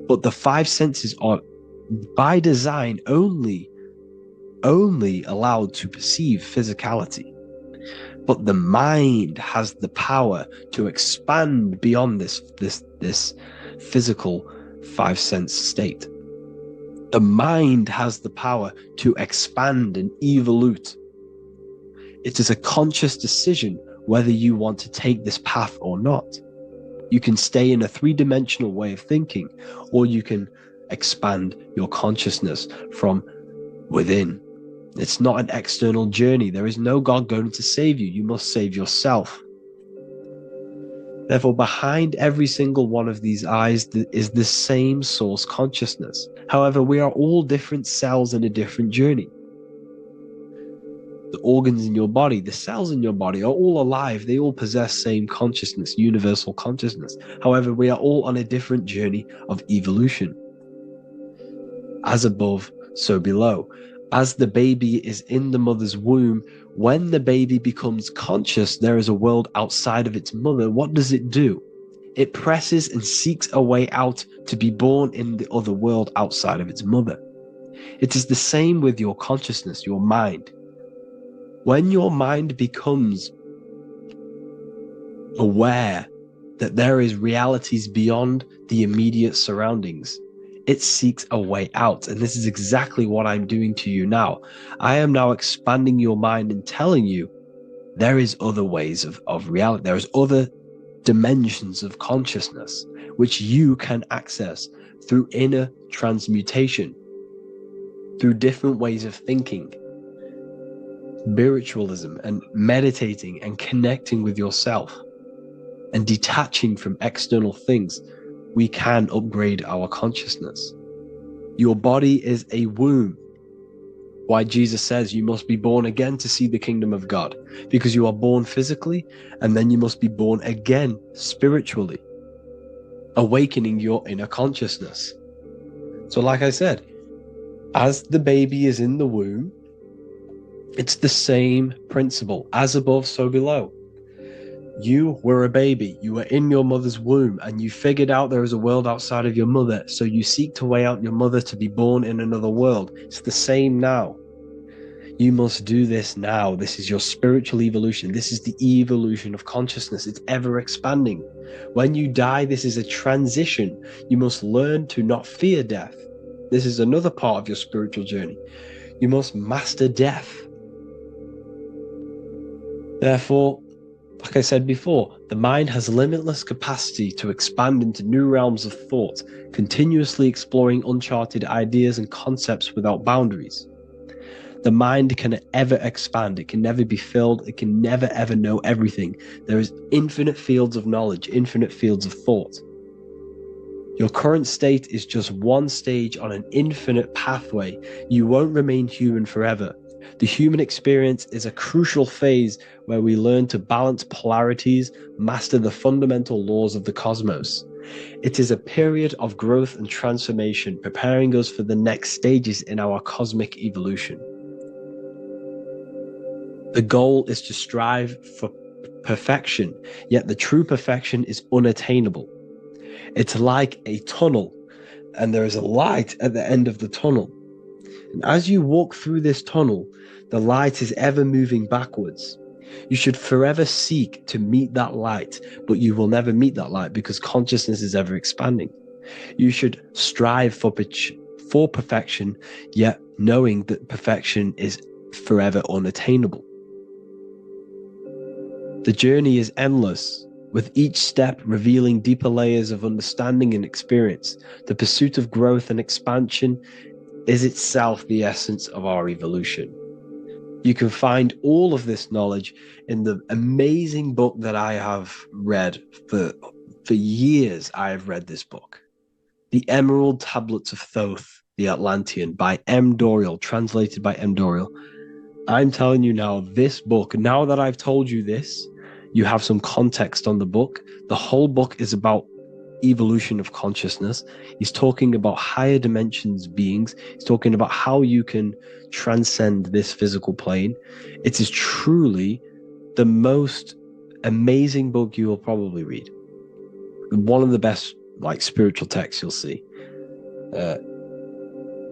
But the five senses are, by design, only allowed to perceive physicality. But the mind has the power to expand beyond this physical five sense state. The mind has the power to expand and evolute. It is a conscious decision whether you want to take this path or not. You can stay in a three-dimensional way of thinking, or you can expand your consciousness from within. It's not an external journey. There is no God going to save you. You must save yourself. Therefore, behind every single one of these eyes is the same source consciousness. However, we are all different cells in a different journey. The organs in your body, the cells in your body are all alive. They all possess same consciousness, universal consciousness. However, we are all on a different journey of evolution. As above, so below. As the baby is in the mother's womb, when the baby becomes conscious, there is a world outside of its mother. What does it do? It presses and seeks a way out to be born in the other world outside of its mother. It is the same with your consciousness, your mind. When your mind becomes aware that there is realities beyond the immediate surroundings, it seeks a way out. And this is exactly what I'm doing to you now. I am now expanding your mind and telling you there is other ways of reality. There is other dimensions of consciousness which you can access through inner transmutation, through different ways of thinking, spiritualism, and meditating and connecting with yourself and detaching from external things. We can upgrade our consciousness. Your body is a womb. Why Jesus says you must be born again to see the kingdom of God, because you are born physically and then you must be born again spiritually, awakening your inner consciousness. So like I said, as the baby is in the womb, it's the same principle. As above, so below. You were a baby, you were in your mother's womb, and you figured out there is a world outside of your mother, so you seek to way out your mother to be born in another world. It's the same now. You must do this now. This is your spiritual evolution. This is the evolution of consciousness. It's ever expanding. When you die, this is a transition. You must learn to not fear death. This is another part of your spiritual journey. You must master death. Therefore, like I said before, the mind has limitless capacity to expand into new realms of thought, continuously exploring uncharted ideas and concepts without boundaries. The mind can ever expand. It can never be filled. It can never ever know everything. There is infinite fields of knowledge, infinite fields of thought. Your current state is just one stage on an infinite pathway. You won't remain human forever. The human experience is a crucial phase where we learn to balance polarities, master the fundamental laws of the cosmos. It is a period of growth and transformation, preparing us for the next stages in our cosmic evolution. The goal is to strive for perfection, yet the true perfection is unattainable. It's like a tunnel, and there is a light at the end of the tunnel. And as you walk through this tunnel, the light is ever moving backwards. You should forever seek to meet that light, but you will never meet that light because consciousness is ever expanding. You should strive for perfection, yet knowing that perfection is forever unattainable. The journey is endless, with each step revealing deeper layers of understanding and experience. The pursuit of growth and expansion is itself the essence of our evolution. You can find all of this knowledge in the amazing book that I have read for years. I have read this book, The Emerald Tablets of Thoth, the Atlantean, by M. Dorial, translated by M. Dorial. I'm telling you now, this book, now that I've told you this, you have some context on the book. The whole book is about evolution of consciousness. He's talking about higher dimensions beings. He's talking about how you can transcend this physical plane. It is truly the most amazing book you will probably read. One of the best spiritual texts you'll see.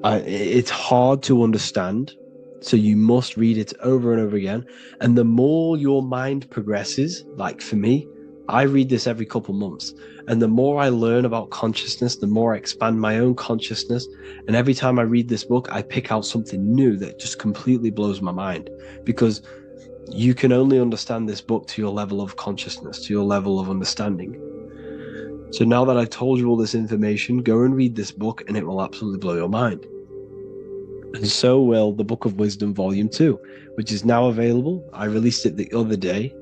It's hard to understand, so you must read it over and over again. And the more your mind progresses, like for me, I read this every couple months. And the more I learn about consciousness, the more I expand my own consciousness. And every time I read this book, I pick out something new that just completely blows my mind. Because you can only understand this book to your level of consciousness, to your level of understanding. So now that I've told you all this information, go and read this book and it will absolutely blow your mind. And so will the Book of Wisdom Volume 2, which is now available. I released it the other day.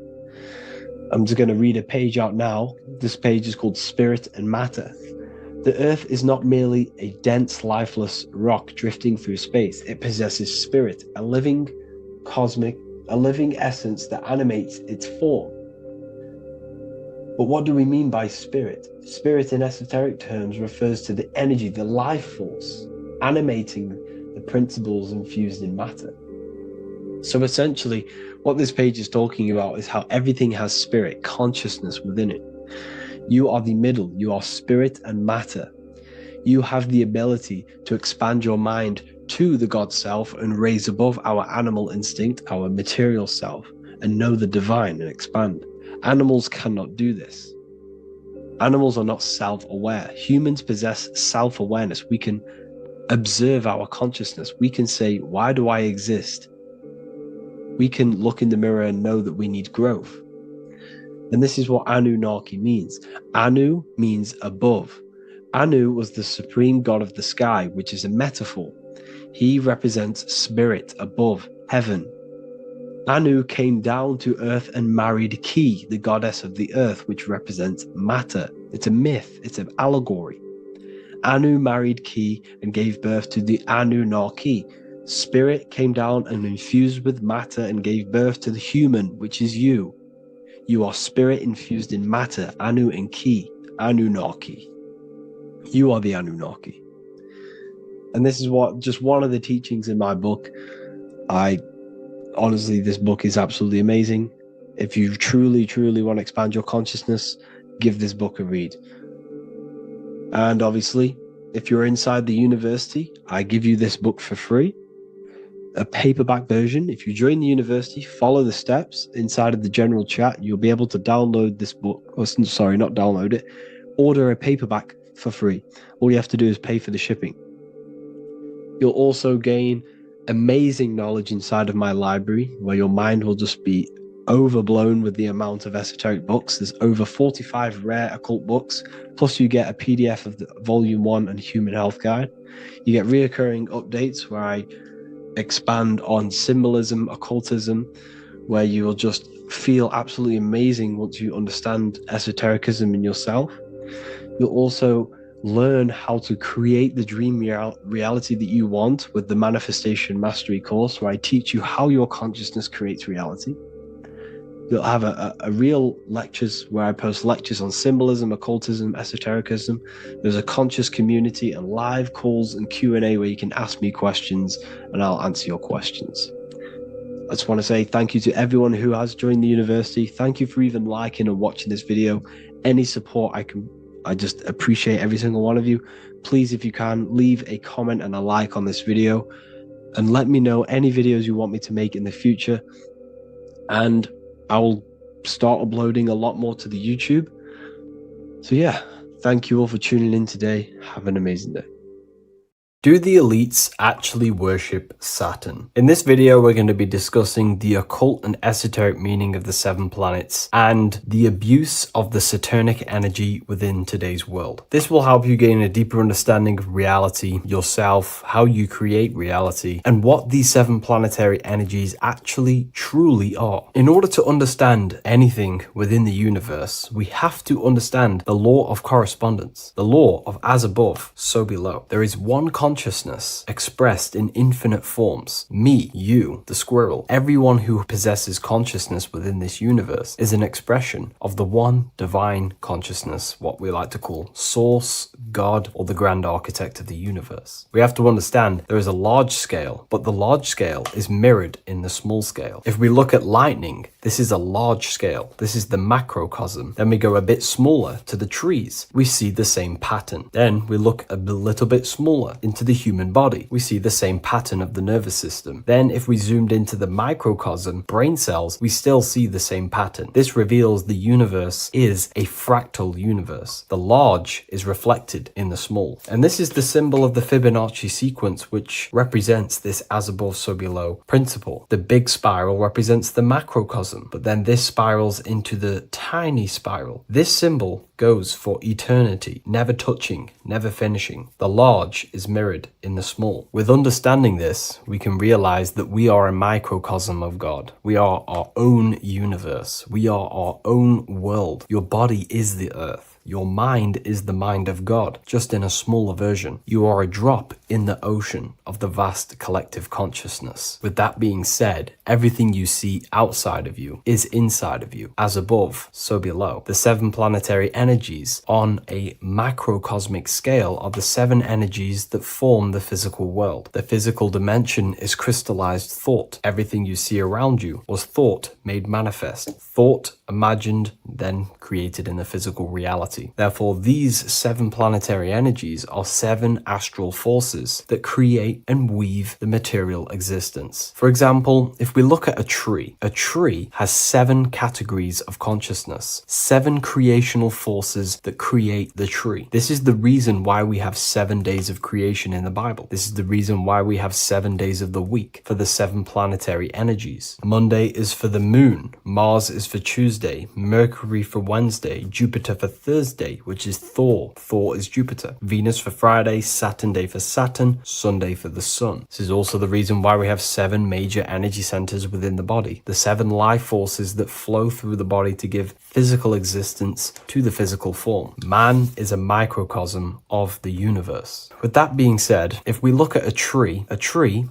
I'm just going to read a page out now. This page is called Spirit and Matter. The Earth is not merely a dense, lifeless rock drifting through space. It possesses spirit, a living essence that animates its form. But what do we mean by spirit? Spirit in esoteric terms refers to the energy, the life force, animating the principles infused in matter. So essentially, what this page is talking about is how everything has spirit, consciousness within it. You are the middle, you are spirit and matter. You have the ability to expand your mind to the God self and raise above our animal instinct, our material self, and know the divine and expand. Animals cannot do this. Animals are not self-aware. Humans possess self-awareness. We can observe our consciousness. We can say, why do I exist? We can look in the mirror and know that we need growth. And this is what Anunnaki means. Anu means above. Anu was the supreme god of the sky, which is a metaphor. He represents spirit above, heaven. Anu came down to earth and married Ki, the goddess of the earth, which represents matter. It's a myth, it's an allegory. Anu married Ki and gave birth to the Anunnaki. Spirit came down and infused with matter and gave birth to the human, which is you. You are spirit infused in matter, Anu and Ki, Anunnaki. You are the Anunnaki. And this is just one of the teachings in my book. Honestly, this book is absolutely amazing. If you truly, truly want to expand your consciousness, give this book a read. And obviously, if you're inside the university, I give you this book for free. A paperback version. If you join the university, follow the steps inside of the general chat, you'll be able to download this book. Sorry, not download it. Order a paperback for free. All you have to do is pay for the shipping. You'll also gain amazing knowledge inside of my library, where your mind will just be overblown with the amount of esoteric books. There's over 45 rare occult books, plus you get a PDF of the Volume 1 and Human Health Guide. You get reoccurring updates where I expand on symbolism, occultism, where you will just feel absolutely amazing once you understand esotericism in yourself. You'll also learn how to create the dream reality that you want with the Manifestation Mastery course, where I teach you how your consciousness creates reality. You'll have a real lectures where I post lectures on symbolism, occultism, esotericism. There's a conscious community and live calls and Q&A where you can ask me questions and I'll answer your questions. I just want to say thank you to everyone who has joined the university. Thank you for even liking and watching this video. Any support I just appreciate every single one of you. Please, if you can, leave a comment and a like on this video and let me know any videos you want me to make in the future. And I will start uploading a lot more to the YouTube. So yeah, thank you all for tuning in today. Have an amazing day. Do the elites actually worship Saturn? In this video, we're going to be discussing the occult and esoteric meaning of the 7 planets and the abuse of the Saturnic energy within today's world. This will help you gain a deeper understanding of reality, yourself, how you create reality, and what these 7 planetary energies actually truly are. In order to understand anything within the universe, we have to understand the law of correspondence, the law of as above, so below. There is one consciousness expressed in infinite forms. Me, you, the squirrel, everyone who possesses consciousness within this universe is an expression of the one divine consciousness, what we like to call Source, God, or the grand architect of the universe. We have to understand there is a large scale, but the large scale is mirrored in the small scale. If we look at lightning, this is a large scale. This is the macrocosm. Then we go a bit smaller to the trees. We see the same pattern. Then we look a little bit smaller into the human body. We see the same pattern of the nervous system. Then if we zoomed into the microcosm, brain cells, we still see the same pattern. This reveals the universe is a fractal universe. The large is reflected in the small. And this is the symbol of the Fibonacci sequence, which represents this as above, so below principle. The big spiral represents the macrocosm, but then this spirals into the tiny spiral. This symbol goes for eternity, never touching, never finishing. The large is mirrored in the small. With understanding this, we can realize that we are a microcosm of God. We are our own universe. We are our own world. Your body is the earth. Your mind is the mind of God, just in a smaller version. You are a drop in the ocean of the vast collective consciousness. With that being said, everything you see outside of you is inside of you. As above, so below. The 7 planetary energies on a macrocosmic scale are the 7 energies that form the physical world. The physical dimension is crystallized thought. Everything you see around you was thought made manifest. Thought imagined, then created in the physical reality. Therefore, these 7 planetary energies are 7 astral forces that create and weave the material existence. For example, if we look at a tree has 7 categories of consciousness, 7 creational forces that create the tree. This is the reason why we have 7 days of creation in the Bible. This is the reason why we have 7 days of the week for the 7 planetary energies. Monday is for the moon, Mars is for Tuesday, Mercury for Wednesday, Jupiter for Thursday, which is Thor. Thor is Jupiter. Venus for Friday, Saturn day for Saturn, Sunday for the sun. This is also the reason why we have 7 major energy centers within the body. The 7 life forces that flow through the body to give physical existence to the physical form. Man is a microcosm of the universe. With that being said, if we look at a tree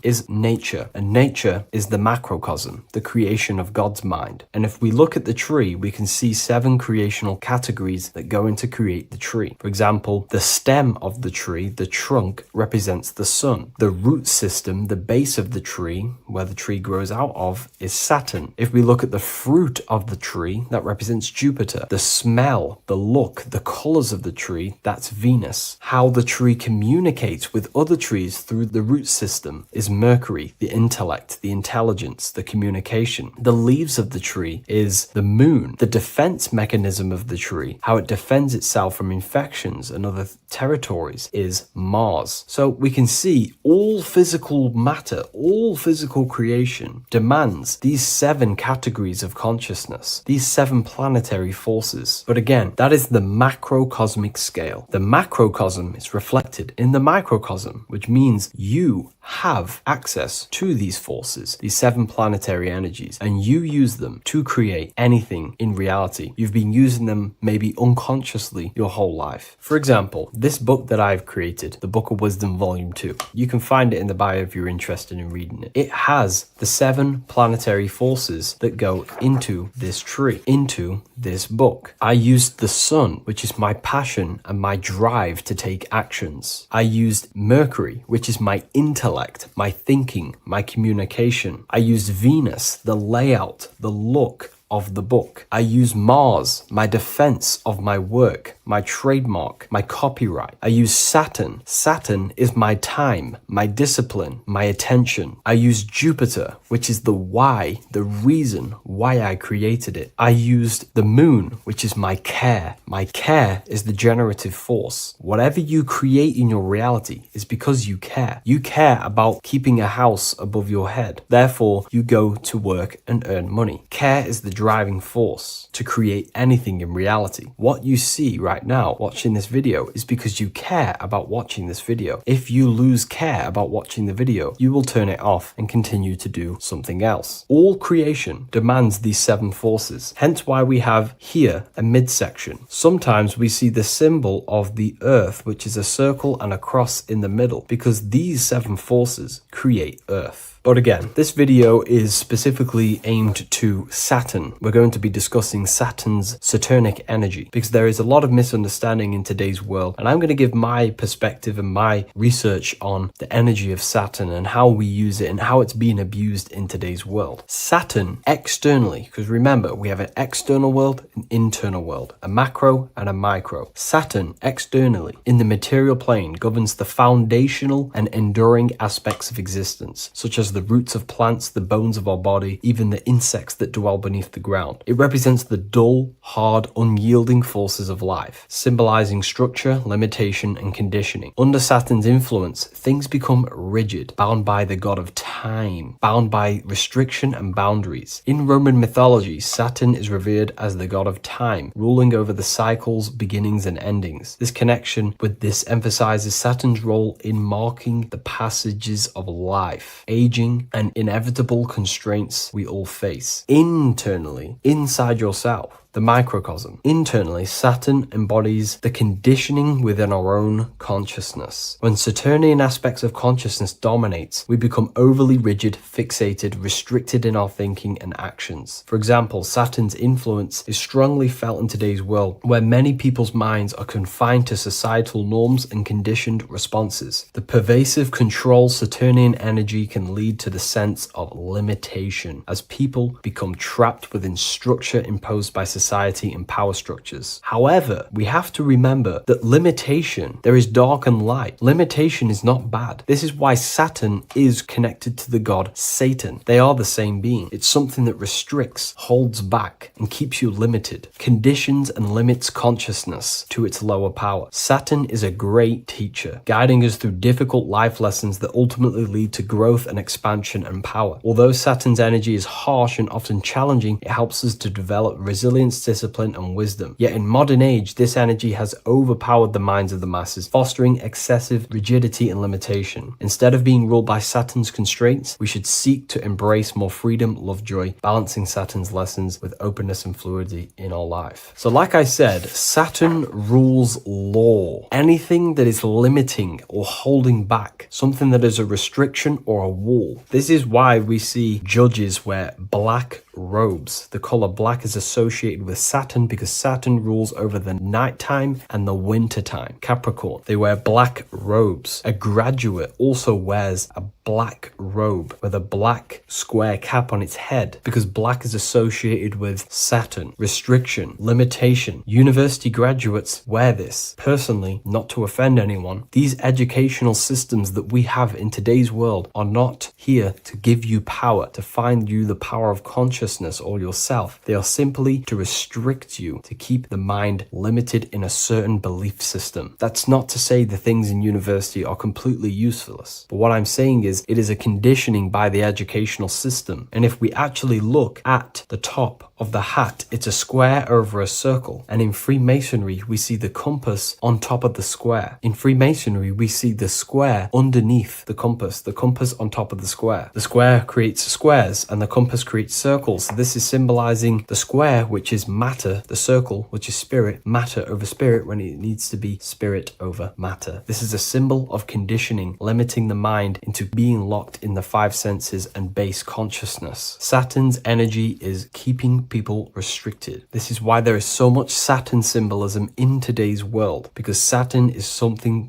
is nature, and nature is the macrocosm, the creation of God's mind. And if we look at the tree, we can see 7 creational categories that go into create the tree. For example, the stem of the tree, the trunk, represents the sun. The root system, the base of the tree, where the tree grows out of, is Saturn. If we look at the fruit of the tree, that represents Jupiter. The smell, the look, the colors of the tree, that's Venus. How the tree communicates with other trees through the root system is Mercury, the intellect, the intelligence, the communication. The leaves of the tree is the moon. The defense mechanism of the tree, how it defends itself from infections and other territories, is Mars. So we can see all physical matter, all physical creation demands these 7 categories of consciousness, these 7 planetary forces. But again, that is the macrocosmic scale. The macrocosm is reflected in the microcosm, which means you have access to these forces, these 7 planetary energies, and you use them to create anything in reality. You've been using them maybe unconsciously subconsciously your whole life. For example, this book that I've created, the Book of Wisdom Volume 2, you can find it in the bio if you're interested in reading it. It has the 7 planetary forces that go into this tree, into this book. I used the sun, which is my passion and my drive to take actions. I used Mercury, which is my intellect, my thinking, my communication. I used Venus, the layout, the look of the book. I use Mars, my defense of my work, my trademark, my copyright. I use Saturn. Saturn is my time, my discipline, my attention. I use Jupiter, which is the why, the reason why I created it. I used the moon, which is my care. My care is the generative force. Whatever you create in your reality is because you care. You care about keeping a house above your head. Therefore, you go to work and earn money. Care is the driving force to create anything in reality. What you see right now watching this video is because you care about watching this video. If you lose care about watching the video, you will turn it off and continue to do something else. All creation demands these 7 forces, hence why we have here a midsection. Sometimes we see the symbol of the earth, which is a circle and a cross in the middle, because these 7 forces create earth. But again, this video is specifically aimed to Saturn. We're going to be discussing Saturn's Saturnic energy because there is a lot of misunderstanding in today's world. And I'm going to give my perspective and my research on the energy of Saturn and how we use it and how it's being abused in today's world. Saturn externally, because remember, we have an external world, an internal world, a macro and a micro. Saturn externally in the material plane governs the foundational and enduring aspects of existence, such as the roots of plants, the bones of our body, even the insects that dwell beneath the ground. It represents the dull, hard, unyielding forces of life, symbolizing structure, limitation, and conditioning. Under Saturn's influence, things become rigid, bound by the god of time, bound by restriction and boundaries. In Roman mythology, Saturn is revered as the god of time, ruling over the cycles, beginnings, and endings. This connection with this emphasizes Saturn's role in marking the passages of life, aging, and inevitable constraints we all face. Internally, inside yourself, the microcosm. Internally, Saturn embodies the conditioning within our own consciousness. When Saturnian aspects of consciousness dominates, we become overly rigid, fixated, restricted in our thinking and actions. For example, Saturn's influence is strongly felt in today's world, where many people's minds are confined to societal norms and conditioned responses. The pervasive control Saturnian energy can lead to the sense of limitation, as people become trapped within structure imposed by society and power structures. However, we have to remember that limitation, there is dark and light. Limitation is not bad. This is why Saturn is connected to the god Satan. They are the same being. It's something that restricts, holds back, and keeps you limited, conditions and limits consciousness to its lower power. Saturn is a great teacher, guiding us through difficult life lessons that ultimately lead to growth and expansion and power. Although Saturn's energy is harsh and often challenging, it helps us to develop resilience, discipline, and wisdom. Yet in modern age, this energy has overpowered the minds of the masses, fostering excessive rigidity and limitation. Instead of being ruled by Saturn's constraints, we should seek to embrace more freedom, love, joy, balancing Saturn's lessons with openness and fluidity in our life. So like I said, Saturn rules law. Anything that is limiting or holding back, something that is a restriction or a wall. This is why we see judges wear black robes. The color black is associated with Saturn because Saturn rules over the nighttime and the winter time. Capricorn, they wear black robes. A graduate also wears a black robe with a black square cap on its head because black is associated with Saturn, restriction, limitation. University graduates wear this. Personally, not to offend anyone, these educational systems that we have in today's world are not here to give you power, to find you the power of consciousness or yourself. They are simply to restrict you, to keep the mind limited in a certain belief system. That's not to say the things in university are completely useless, but what I'm saying is it is a conditioning by the educational system. And if we actually look at the top of the hat, it's a square over a circle. And in Freemasonry, we see the compass on top of the square. In Freemasonry, we see the square underneath the compass on top of the square. The square creates squares and the compass creates circles. So this is symbolizing the square, which is is matter, the circle, which is spirit, matter over spirit when it needs to be spirit over matter. This is a symbol of conditioning, limiting the mind into being locked in the five senses and base consciousness. Saturn's energy is keeping people restricted. This is why there is so much Saturn symbolism in today's world, because Saturn is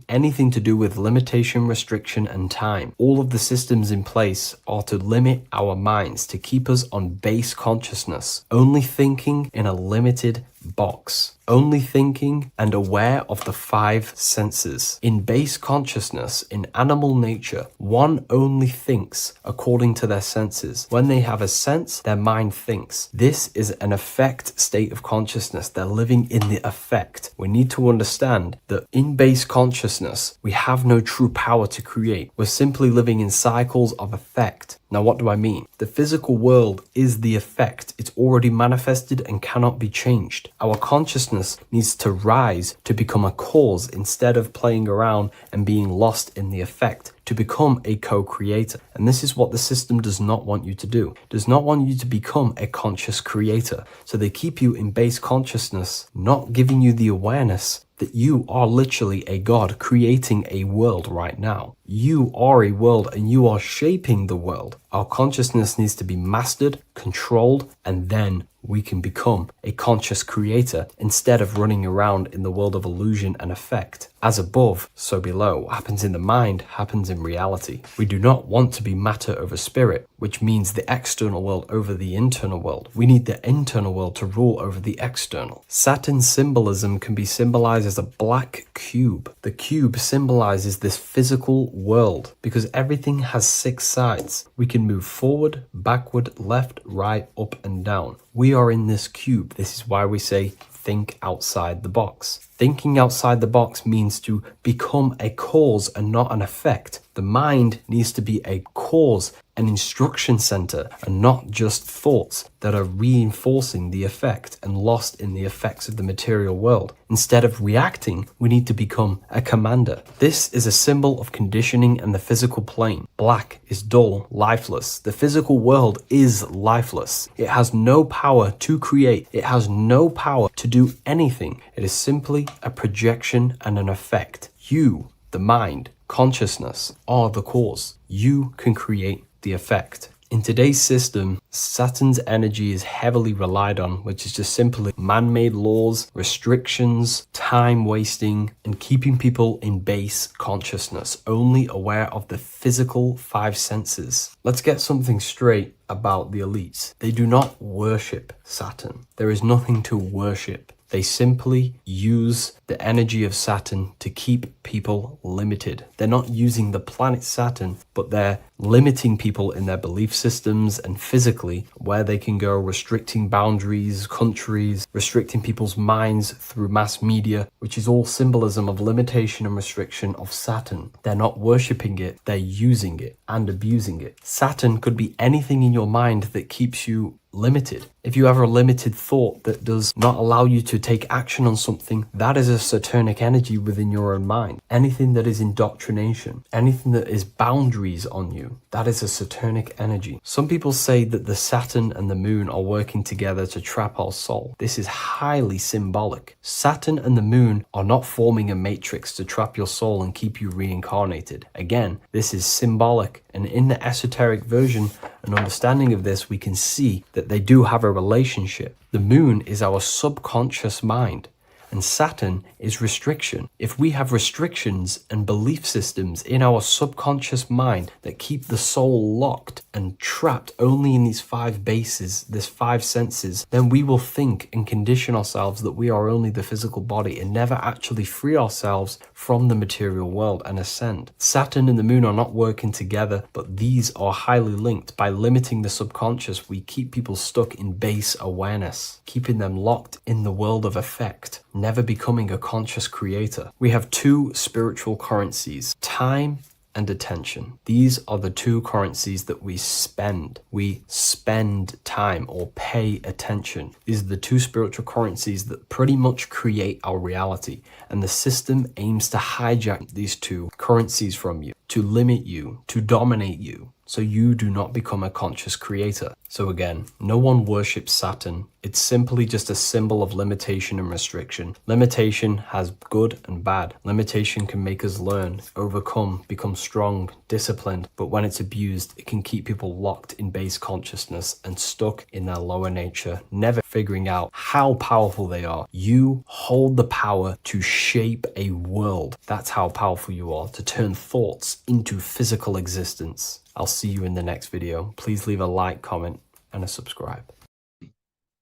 anything to do with limitation, restriction, and time. All of the systems in place are to limit our minds, to keep us on base consciousness, only thinking in a limited box, only thinking and aware of the five senses. In base consciousness, in animal nature, one only thinks according to their senses. When they have a sense, their mind thinks. This is an affect state of consciousness. They're living in the affect. We need to understand that in base consciousness, we have no true power to create. We're simply living in cycles of affect. Now, what do I mean? The physical world is the effect. It's already manifested and cannot be changed. Our consciousness needs to rise to become a cause instead of playing around and being lost in the effect, to become a co-creator. And this is what the system does not want you to do. It does not want you to become a conscious creator. So they keep you in base consciousness, not giving you the awareness that you are literally a god creating a world right now. You are a world and you are shaping the world. Our consciousness needs to be mastered, controlled, and then we can become a conscious creator instead of running around in the world of illusion and effect. As above, so below. What happens in the mind happens in reality. We do not want to be matter over spirit, which means the external world over the internal world. We need the internal world to rule over the external. Saturn symbolism can be symbolized as a black cube. The cube symbolizes this physical world because everything has 6 sides. We can move forward, backward, left, right, up, and down. We are in this cube. This is why we say think outside the box. Thinking outside the box means to become a cause and not an effect. The mind needs to be a cause, an instruction center, and not just thoughts that are reinforcing the effect and lost in the effects of the material world. Instead of reacting, we need to become a commander. This is a symbol of conditioning and the physical plane. Black is dull, lifeless. The physical world is lifeless. It has no power to create. It has no power to do anything. It is simply a projection and an effect. You, the mind, consciousness, are the cause. You can create the effect. In today's system, Saturn's energy is heavily relied on, which is just simply man-made laws, restrictions, time wasting, and keeping people in base consciousness, only aware of the physical 5 senses. Let's get something straight about the elites. They do not worship Saturn. There is nothing to worship. They simply use the energy of Saturn to keep people limited. They're not using the planet Saturn, but they're limiting people in their belief systems and physically where they can go, restricting boundaries, countries, restricting people's minds through mass media, which is all symbolism of limitation and restriction of Saturn. They're not worshipping it, they're using it and abusing it. Saturn could be anything in your mind that keeps you limited. If you have a limited thought that does not allow you to take action on something, that is a Saturnic energy within your own mind. Anything that is indoctrination, anything that is boundaries on you, that is a Saturnic energy. Some people say that the Saturn and the moon are working together to trap our soul. This is highly symbolic. Saturn and the moon are not forming a matrix to trap your soul and keep you reincarnated. Again, this is symbolic. And in the esoteric version and understanding of this, we can see that they do have a relationship. The moon is our subconscious mind, and Saturn is restriction. If we have restrictions and belief systems in our subconscious mind that keep the soul locked and trapped only in these 5 bases, these 5 senses, then we will think and condition ourselves that we are only the physical body and never actually free ourselves from the material world and ascend. Saturn and the moon are not working together, but these are highly linked. By limiting the subconscious, we keep people stuck in base awareness, keeping them locked in the world of effect, never becoming a conscious creator. We have 2 spiritual currencies, time and attention. These are the 2 currencies that we spend. We spend time or pay attention. These are the 2 spiritual currencies that pretty much create our reality. And the system aims to hijack these 2 currencies from you. to limit you, to dominate you, so you do not become a conscious creator. So again, no one worships Saturn. It's simply just a symbol of limitation and restriction. Limitation has good and bad. Limitation can make us learn, overcome, become strong, disciplined, but when it's abused, it can keep people locked in base consciousness and stuck in their lower nature, never figuring out how powerful they are. You hold the power to shape a world. That's how powerful you are, to turn thoughts into physical existence. I'll see you in the next video. Please leave a like, comment, and a subscribe.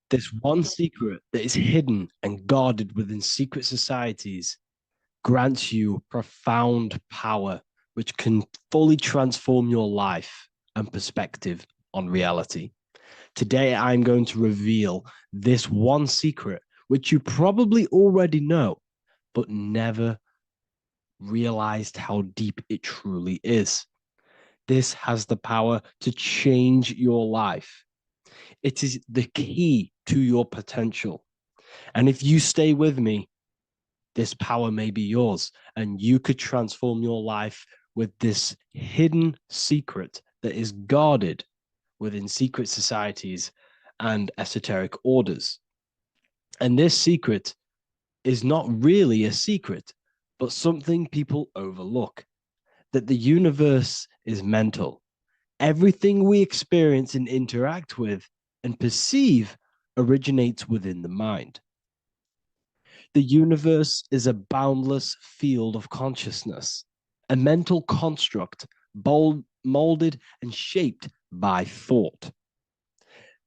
This one secret that is hidden and guarded within secret societies grants you profound power, which can fully transform your life and perspective on reality. Today, I'm going to reveal this one secret, which you probably already know, but never realized how deep it truly is. This has the power to change your life. It is the key to your potential. And if you stay with me, this power may be yours, and you could transform your life with this hidden secret that is guarded within secret societies and esoteric orders. And this secret is not really a secret, but something people overlook, that the universe is mental. Everything we experience and interact with and perceive originates within the mind. The universe is a boundless field of consciousness, a mental construct molded and shaped by thought.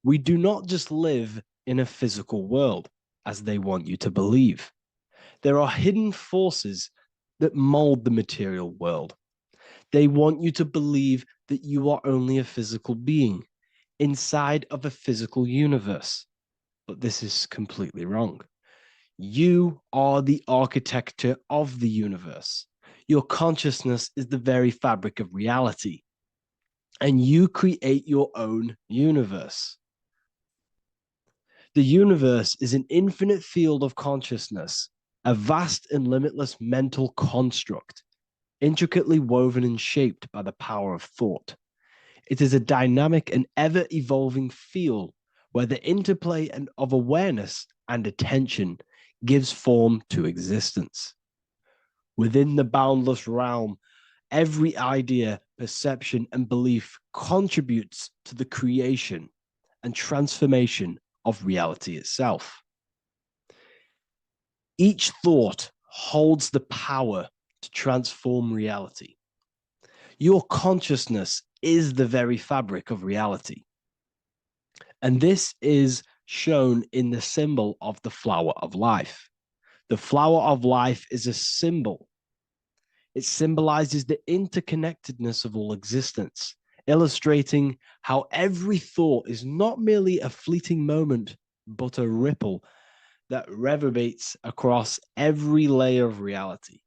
We do not just live in a physical world, as they want you to believe. There are hidden forces that mold the material world. They want you to believe that you are only a physical being inside of a physical universe. But this is completely wrong. You are the architecture of the universe. Your consciousness is the very fabric of reality, and you create your own universe. The universe is an infinite field of consciousness, a vast and limitless mental construct, intricately woven and shaped by the power of thought. It is a dynamic and ever-evolving field where the interplay of awareness and attention gives form to existence. Within the boundless realm, every idea, perception, and belief contributes to the creation and transformation of reality itself. Each thought holds the power to transform reality. Your consciousness is the very fabric of reality. And this is shown in the symbol of the flower of life. The flower of life is a symbol. It symbolizes the interconnectedness of all existence, illustrating how every thought is not merely a fleeting moment, but a ripple that reverberates across every layer of reality.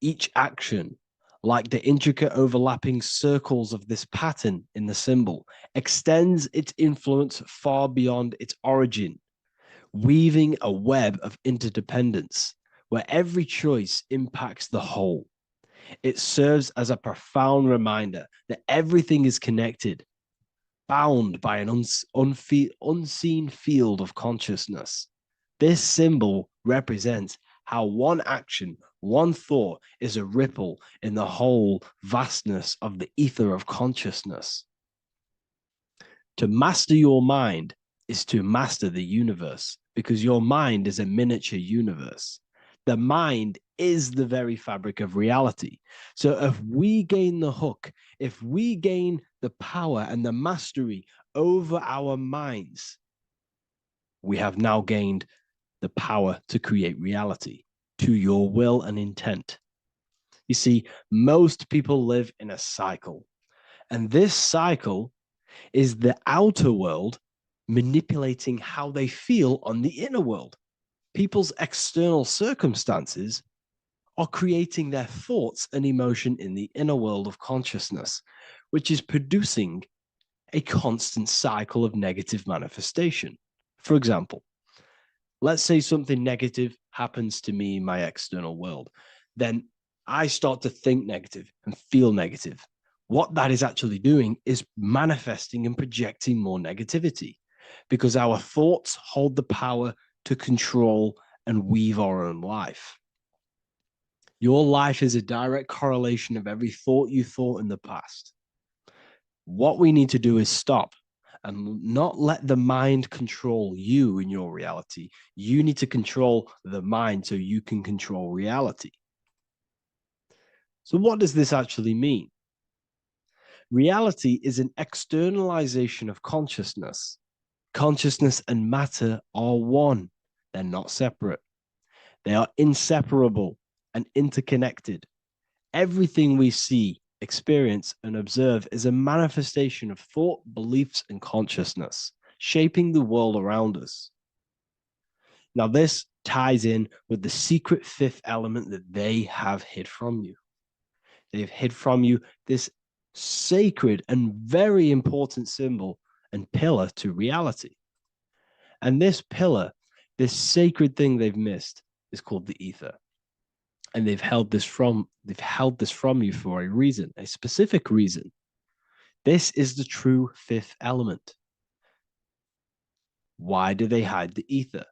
Each action, like the intricate overlapping circles of this pattern in the symbol, extends its influence far beyond its origin, weaving a web of interdependence where every choice impacts the whole. It serves as a profound reminder that everything is connected, bound by an unseen field of consciousness. This symbol represents how one action, one thought is a ripple in the whole vastness of the ether of consciousness. To master your mind is to master the universe, because your mind is a miniature universe. The mind is the very fabric of reality. So if we gain the hook, if we gain the power and the mastery over our minds, we have now gained the power to create reality to your will and intent. You see, most people live in a cycle, and this cycle is the outer world manipulating how they feel on the inner world. People's external circumstances are creating their thoughts and emotion in the inner world of consciousness, which is producing a constant cycle of negative manifestation. For example, let's say something negative happens to me in my external world. Then I start to think negative and feel negative, what that is actually doing is manifesting and projecting more negativity, because our thoughts hold the power to control and weave our own life. Your life is a direct correlation of every thought you thought in the past. What we need to do is stop and not let the mind control you in your reality. You need to control the mind so you can control reality. So what does this actually mean? Reality is an externalization of consciousness. Consciousness and matter are one. They're not separate. They are inseparable and interconnected. Everything we see, experience, and observe is a manifestation of thought, beliefs, and consciousness, shaping the world around us. Now, this ties in with the secret fifth element that they have hid from you. They've hid from you this sacred and very important symbol and pillar to reality. And this pillar, this sacred thing they've missed, is called the ether. And they've held this from you for a reason, a specific reason. This is the true fifth element. Why do they hide the ether?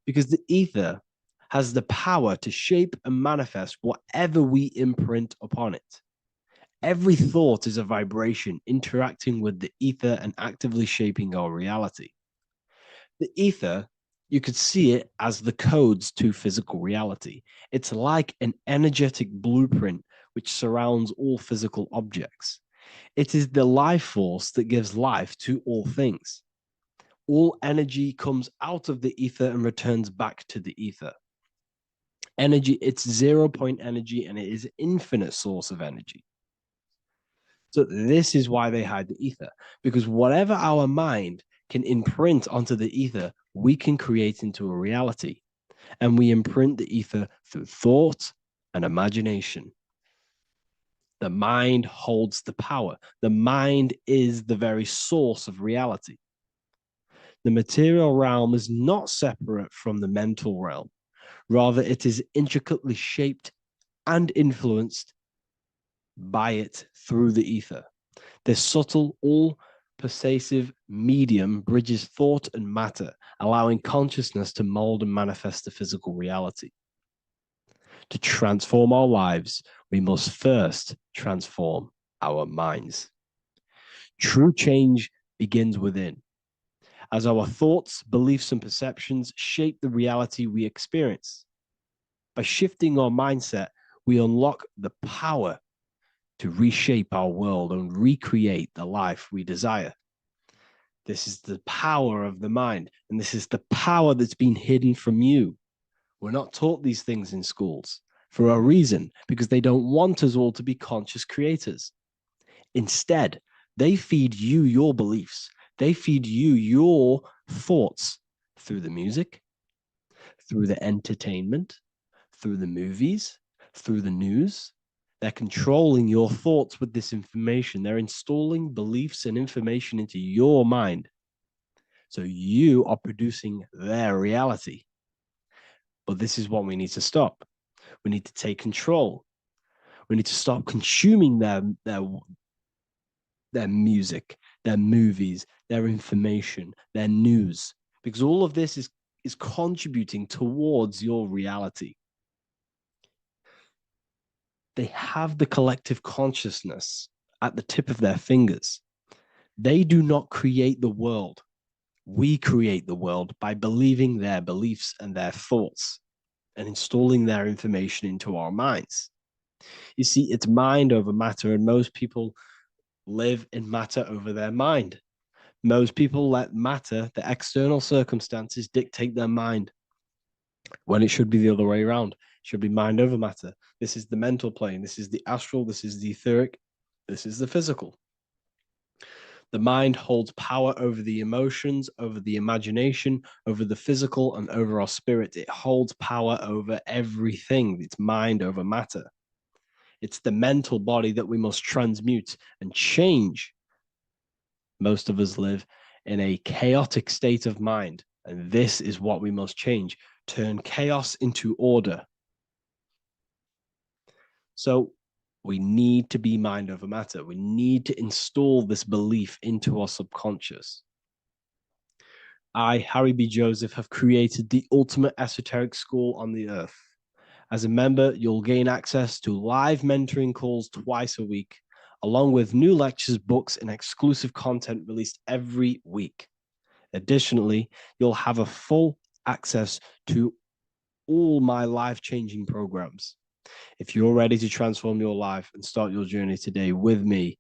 Because the ether has the power to shape and manifest whatever we imprint upon it. Every thought is a vibration interacting with the ether and actively shaping our reality. The ether, you could see it as the codes to physical reality. It's like an energetic blueprint which surrounds all physical objects. It is the life force that gives life to all things. All energy comes out of the ether and returns back to the ether. Energy, it's 0 point energy, and it is an infinite source of energy. So this is why they hide the ether, because whatever our mind can imprint onto the ether, we can create into a reality. And we imprint the ether through thought and imagination. The mind holds the power. The mind is the very source of reality. The material realm is not separate from the mental realm. Rather, it is intricately shaped and influenced by it through the ether. This subtle, all-pervasive medium bridges thought and matter, allowing consciousness to mold and manifest the physical reality. To transform our lives, we must first transform our minds. True change begins within, as our thoughts, beliefs, and perceptions shape the reality we experience. By shifting our mindset, we unlock the power to reshape our world and recreate the life we desire. This is the power of the mind, and this is the power that's been hidden from you. We're not taught these things in schools for a reason, because they don't want us all to be conscious creators. Instead, they feed you your beliefs. They feed you your thoughts through the music, through the entertainment, through the movies, through the news. They're controlling your thoughts with this information. They're installing beliefs and information into your mind. So you are producing their reality. But this is what we need to stop. We need to take control. We need to stop consuming their music, their movies, their information, their news, because all of this is contributing towards your reality. They have the collective consciousness at the tip of their fingers. They do not create the world. We create the world by believing their beliefs and their thoughts and installing their information into our minds. You see, it's mind over matter, and most people live in matter over their mind. Most people let matter, the external circumstances, dictate their mind, when it should be the other way around. It should be mind over matter. This is the mental plane. This is the astral. This is the etheric. This is the physical. The mind holds power over the emotions, over the imagination, over the physical, and over our spirit. It holds power over everything. It's mind over matter. It's the mental body that we must transmute and change. Most of us live in a chaotic state of mind, and this is what we must change. Turn chaos into order. So we need to be mind over matter. We need to install this belief into our subconscious. I, Harry B. Joseph, have created the ultimate esoteric school on the earth. As a member, you'll gain access to live mentoring calls twice a week, along with new lectures, books, and exclusive content released every week. Additionally, you'll have a full access to all my life-changing programs. If you're ready to transform your life and start your journey today with me,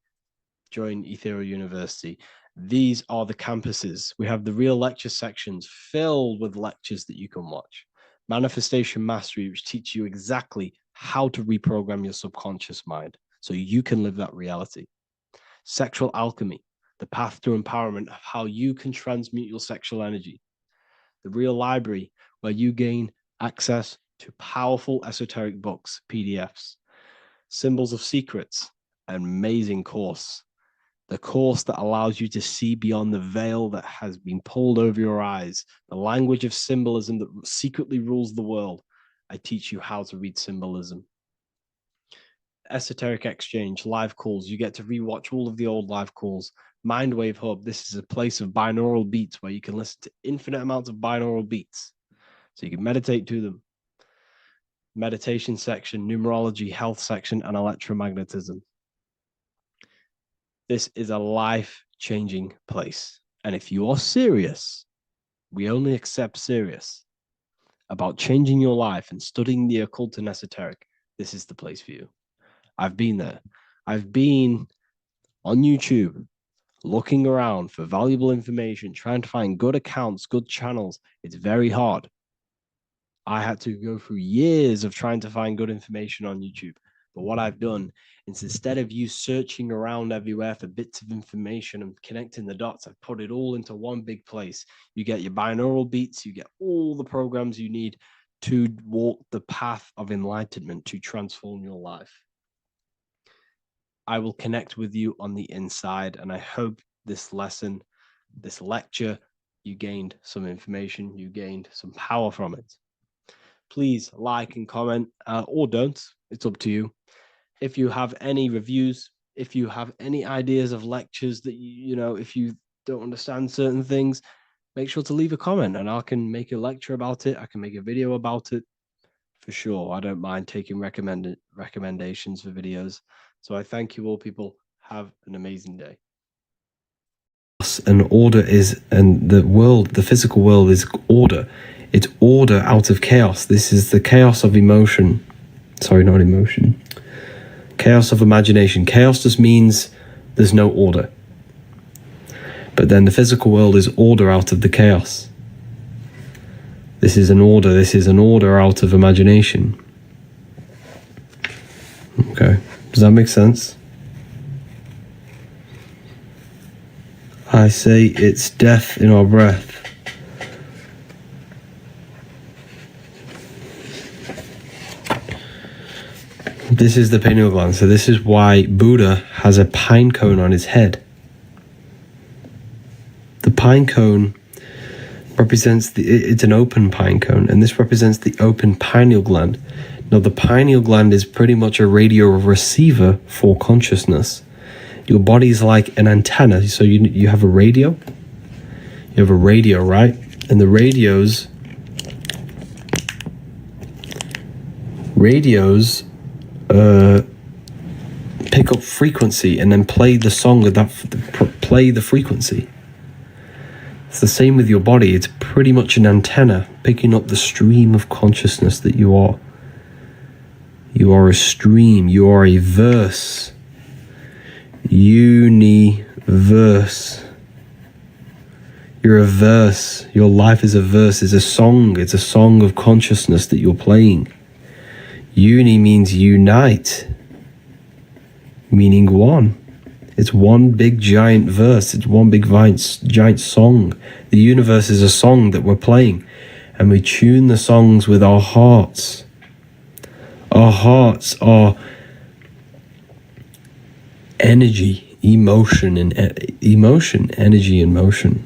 join Ethereal University. These are the campuses. We have the real lecture sections filled with lectures that you can watch. Manifestation Mastery, which teach you exactly how to reprogram your subconscious mind so you can live that reality. Sexual Alchemy, the path to empowerment of how you can transmute your sexual energy. The Real Library, where you gain access to powerful esoteric books, PDFs. Symbols of Secrets, an amazing course. The course that allows you to see beyond the veil that has been pulled over your eyes, the language of symbolism that secretly rules the world. I teach you how to read symbolism. Esoteric Exchange, live calls. You get to rewatch all of the old live calls. Mindwave Hub, this is a place of binaural beats where you can listen to infinite amounts of binaural beats. So you can meditate to them. Meditation section, numerology, health section, and electromagnetism. This is a life-changing place. And if you are serious, we only accept serious about changing your life and studying the occult and esoteric, this is the place for you. I've been there. I've been on YouTube looking around for valuable information, trying to find good accounts, good channels. It's very hard. I had to go through years of trying to find good information on YouTube. But what I've done is, instead of you searching around everywhere for bits of information and connecting the dots, I've put it all into one big place. You get your binaural beats, you get all the programs you need to walk the path of enlightenment to transform your life. I will connect with you on the inside, and I hope this lesson, this lecture, you gained some information, you gained some power from it. Please like and comment, or don't. It's up to you. If you have any reviews, if you have any ideas of lectures that you know, if you don't understand certain things, make sure to leave a comment and I can make a lecture about it. I can make a video about it for sure. I don't mind taking recommendations for videos. So I thank you all, people. Have an amazing day. And order is, and the world, the physical world is order. It's order out of chaos. This is the chaos of emotion. Sorry, not emotion. Chaos of imagination. Chaos just means there's no order. But then the physical world is order out of the chaos. This is an order. This is an order out of imagination. Okay. Does that make sense? I say it's death in our breath. This is the pineal gland. So this is why Buddha has a pine cone on his head. The pine cone represents it's an open pine cone, and this represents the open pineal gland. Now the pineal gland is pretty much a radio receiver for consciousness. Your body's like an antenna. So you have a radio. You have a radio, right? And the radios pick up frequency and then play the song of that, play the frequency. It's the same with your body. It's pretty much an antenna picking up the stream of consciousness that you are. You are a stream. You are a verse. Universe. You're a verse. Your life is a verse. It's a song. It's a song of consciousness that you're playing. Uni means unite, meaning one. It's one big giant verse. It's one big giant song. The universe is a song that we're playing, and we tune the songs with our hearts. Our hearts are energy, emotion, and energy and motion.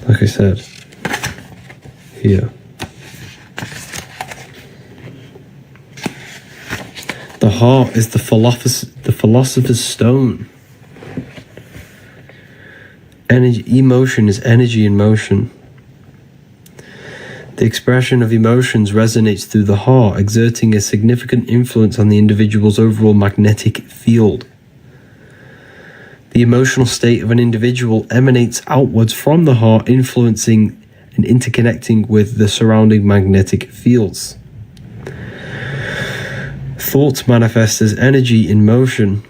Like I said, here. heart is the philosopher's stone. Emotion is energy in motion. The expression of emotions resonates through the heart, exerting a significant influence on the individual's overall magnetic field. The emotional state of an individual emanates outwards from the heart, influencing and interconnecting with the surrounding magnetic fields. Thoughts manifest as energy in motion,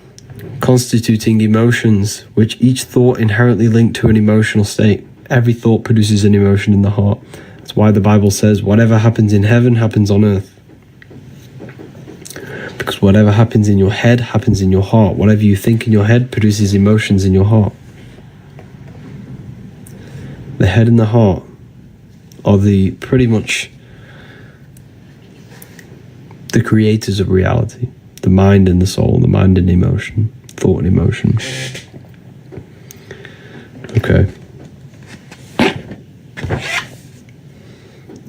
constituting emotions, which each thought inherently linked to an emotional state. Every thought produces an emotion in the heart. That's why the Bible says, whatever happens in heaven happens on earth. Because whatever happens in your head happens in your heart. Whatever you think in your head produces emotions in your heart. The head and the heart are pretty much the creators of reality. The mind and the soul, the mind and emotion, thought and emotion. Okay.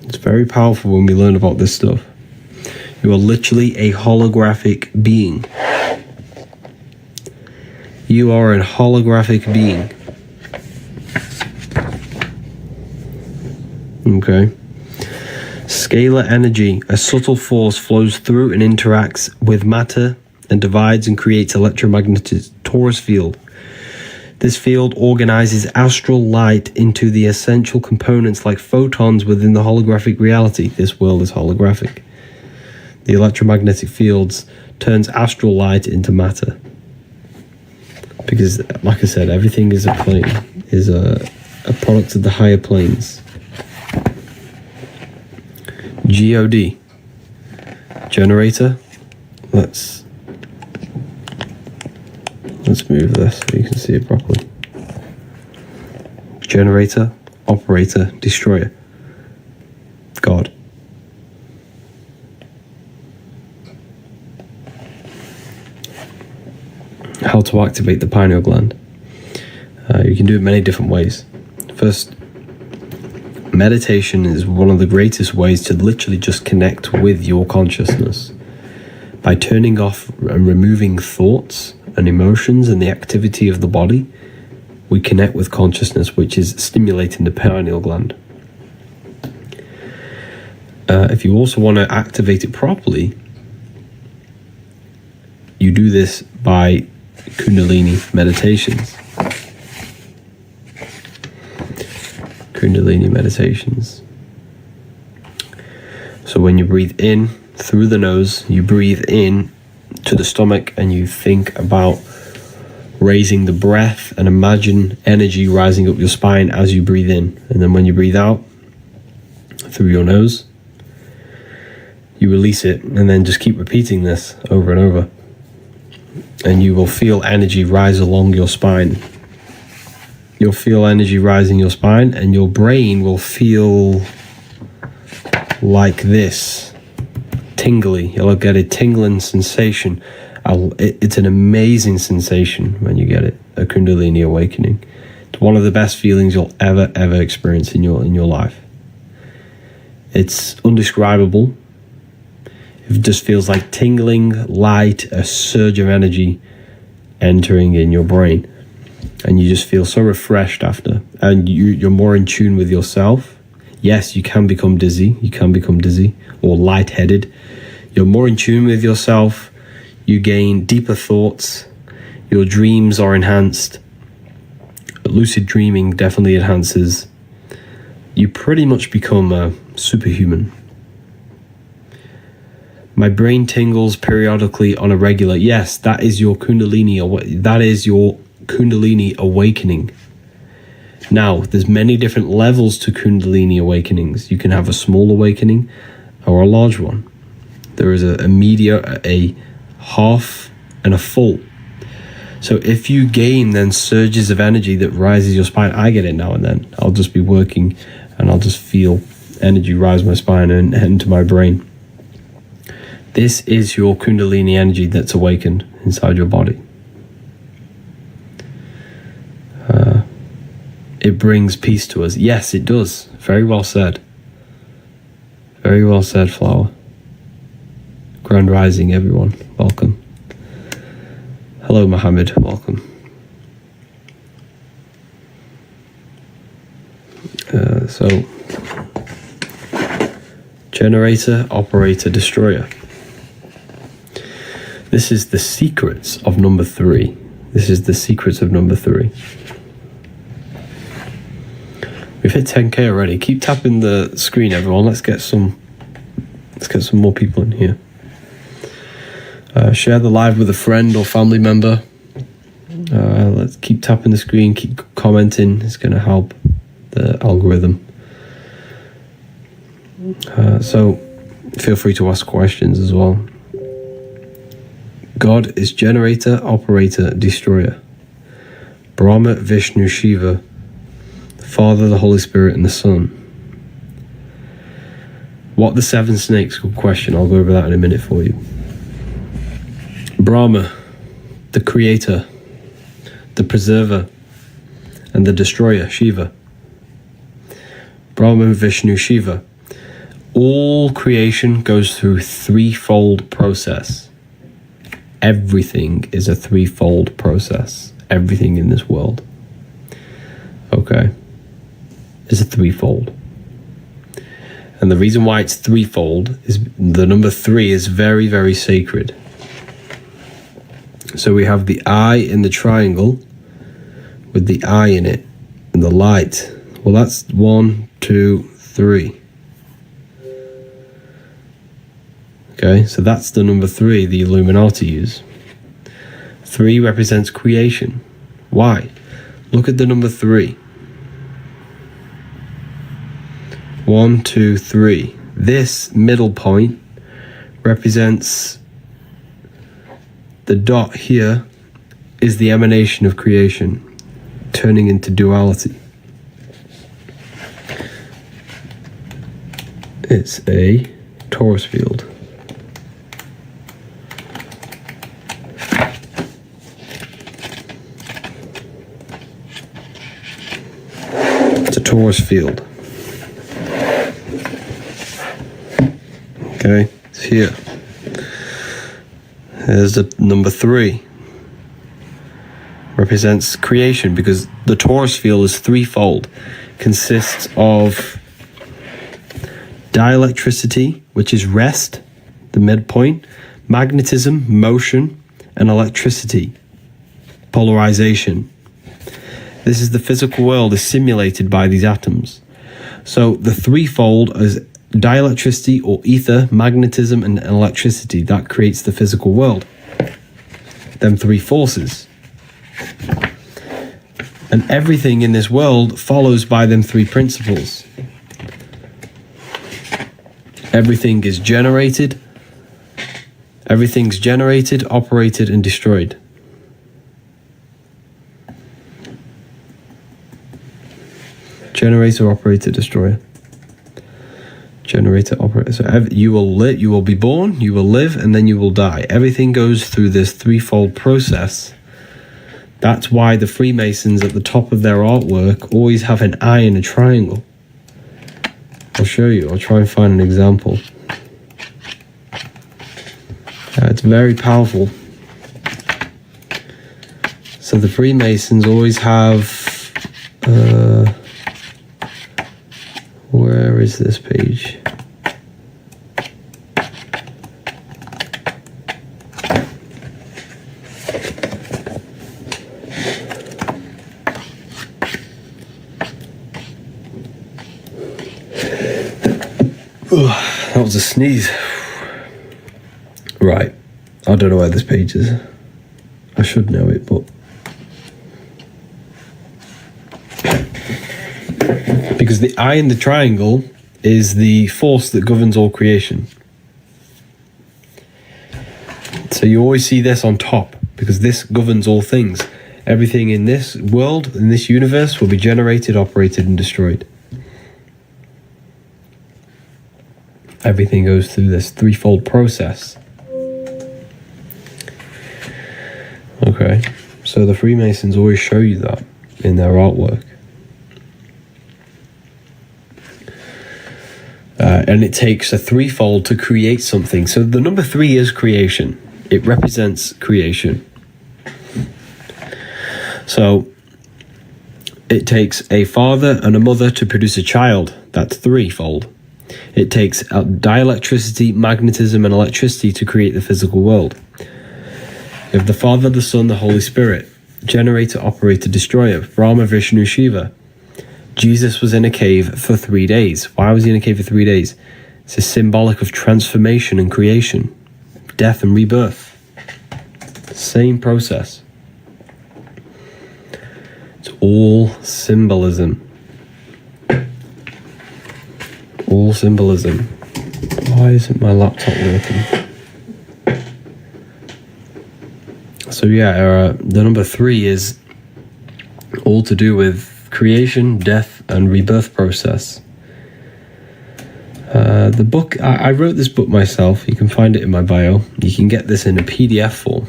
It's very powerful when we learn about this stuff. You are literally a holographic being. You are a holographic being. Okay. Scalar energy, a subtle force, flows through and interacts with matter and divides and creates electromagnetic torus field. This field organizes astral light into the essential components like photons within the holographic reality. This world is holographic. The electromagnetic fields turns astral light into matter. Because, like I said, everything is a plane, is a product of the higher planes. God. Generator. Let's move this so you can see it properly. Generator, operator, destroyer. God. How to activate the pineal gland. You can do it many different ways. First, meditation is one of the greatest ways to literally just connect with your consciousness. By turning off and removing thoughts and emotions and the activity of the body, we connect with consciousness, which is stimulating the pineal gland. If you also want to activate it properly, you do this by Kundalini meditations. Kundalini meditations. So when you breathe in through the nose, you breathe in to the stomach and you think about raising the breath and imagine energy rising up your spine as you breathe in. And then when you breathe out through your nose, you release it, and then just keep repeating this over and over. And you will feel energy rise along your spine. You'll feel energy rising your spine, and your brain will feel like this, tingly. You'll get a tingling sensation. It's an amazing sensation when you get it, a Kundalini awakening. It's one of the best feelings you'll ever experience in your life. It's undescribable. It just feels like tingling light, a surge of energy entering in your brain. And you just feel so refreshed after. And you're more in tune with yourself. Yes, you can become dizzy. Or lightheaded. You're more in tune with yourself. You gain deeper thoughts. Your dreams are enhanced. Lucid dreaming definitely enhances. You pretty much become a superhuman. My brain tingles periodically on a regular. Yes, that is your Kundalini. That is your Kundalini awakening. Now, there's many different levels to Kundalini awakenings. You can have a small awakening or a large one. There is a medium, a half, and a full. So if you gain then surges of energy that rises your spine, I get it now and then. I'll just be working and I'll just feel energy rise my spine and head into my brain. This is your Kundalini energy that's awakened inside your body. It brings peace to us. Yes, it does. Very well said. Very well said, Flower. Grand rising, everyone. Welcome. Hello, Mohammed. Welcome. So, generator, operator, destroyer. This is the secrets of number 3. This is the secrets of number 3. We've hit 10k already. Keep tapping the screen, everyone. Let's get some more people in here. Share the live with a friend or family member. Let's keep tapping the screen, keep commenting. It's going to help the algorithm. So feel free to ask questions as well. God is generator, operator, destroyer. Brahma, Vishnu, Shiva, the Father, the Holy Spirit, and the Son. What the 7 snakes? Good question. I'll go over that in a minute for you. Brahma, the creator, the preserver, and the destroyer, Shiva. Brahma, Vishnu, Shiva. All creation goes through threefold process. Everything is a threefold process. Everything in this world, okay, is a threefold. And the reason why it's threefold is the number 3 is very, very sacred. So we have the eye in the triangle with the eye in it and the light. Well, that's 1, 2, 3. Okay, so that's the number 3 the Illuminati use. 3 represents creation. Why? Look at the number 3. 1, 2, 3. This middle point represents the dot here is the emanation of creation, turning into duality. It's a torus field. It's a torus field. Okay, it's here. There's the number 3. Represents creation because the torus field is threefold. Consists of dielectricity, which is rest, the midpoint, magnetism, motion, and electricity, polarization. This is the physical world is simulated by these atoms. So the threefold is dielectricity or ether, magnetism, and electricity. That creates the physical world. Them 3 forces. And everything in this world follows by them 3 principles. Everything is generated. Everything's generated, operated, and destroyed. Generator, operator, destroyer. Generator, operator. So you will live, you will be born, you will live, and then you will die. Everything goes through this threefold process. That's why the Freemasons at the top of their artwork always have an eye in a triangle. I'll show you. I'll try and find an example. It's very powerful. So the Freemasons always have... where is this page? That was a sneeze. Right. I don't know where this page is. I should know it, but... because the eye in the triangle is the force that governs all creation. So you always see this on top, because this governs all things. Everything in this world, in this universe, will be generated, operated, and destroyed. Everything goes through this threefold process. Okay, so the Freemasons always show you that in their artwork. And it takes a threefold to create something. So the number 3 is creation. It represents creation. So it takes a father and a mother to produce a child. That's threefold. It takes dielectricity, magnetism, and electricity to create the physical world. You have the Father, the Son, the Holy Spirit. Generator, operator, destroyer. Brahma, Vishnu, Shiva. Jesus was in a cave for 3 days. Why was he in a cave for 3 days? It's a symbolic of transformation and creation. Death and rebirth. Same process. It's all symbolism. All symbolism. Why isn't my laptop working? So yeah, the number 3 is all to do with creation, death, and rebirth process. The book, I wrote this book myself. You can find it in my bio. You can get this in a PDF form.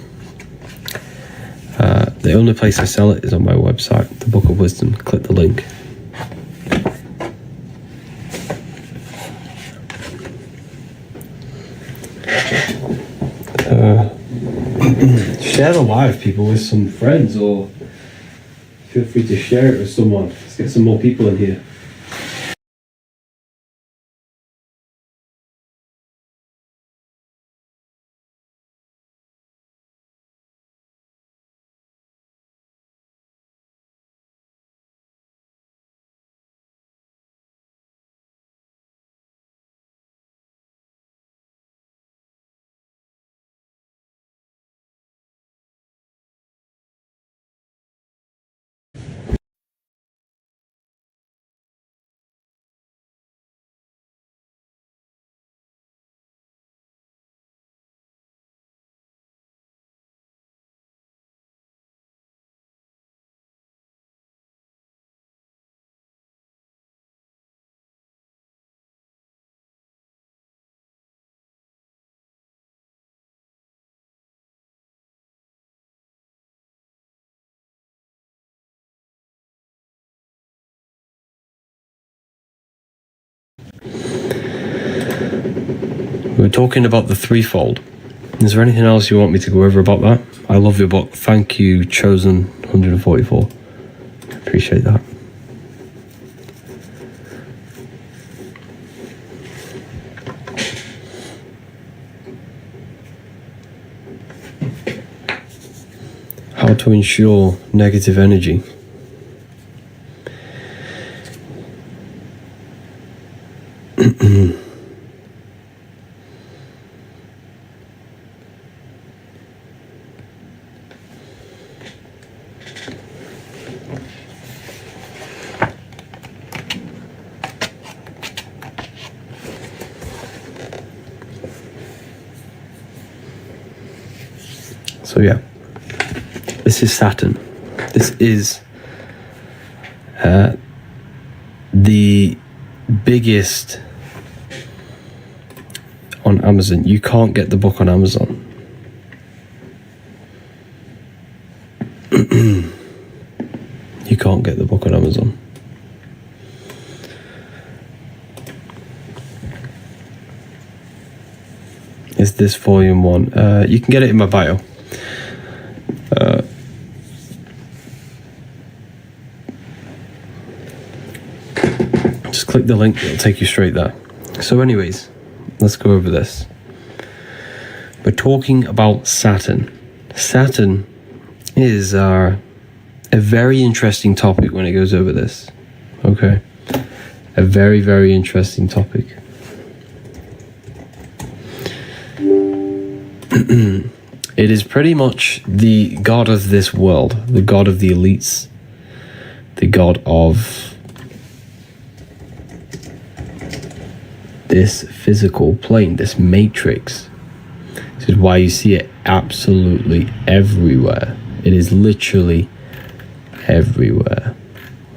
The only place I sell it is on my website, the Book of Wisdom. Click the link. Share the live, people, with some friends, or feel free to share it with someone. Let's get some more people in here. We're talking about the threefold. Is there anything else you want me to go over about that? I love your book. Thank you, Chosen 144. Appreciate that. How to ensure negative energy. So yeah, this is Saturn. This is the biggest on Amazon. You can't get the book on Amazon. You can't get the book on Amazon. Is this volume 1? You can get it in my bio. Just click the link, it'll take you straight there. So anyways, let's go over this. We're talking about Saturn. Saturn is a very interesting topic when it goes over this. Okay? A very, very interesting topic. It is pretty much the god of this world, the god of the elites, the god of this physical plane, this matrix. This is why you see it absolutely everywhere. It is literally everywhere.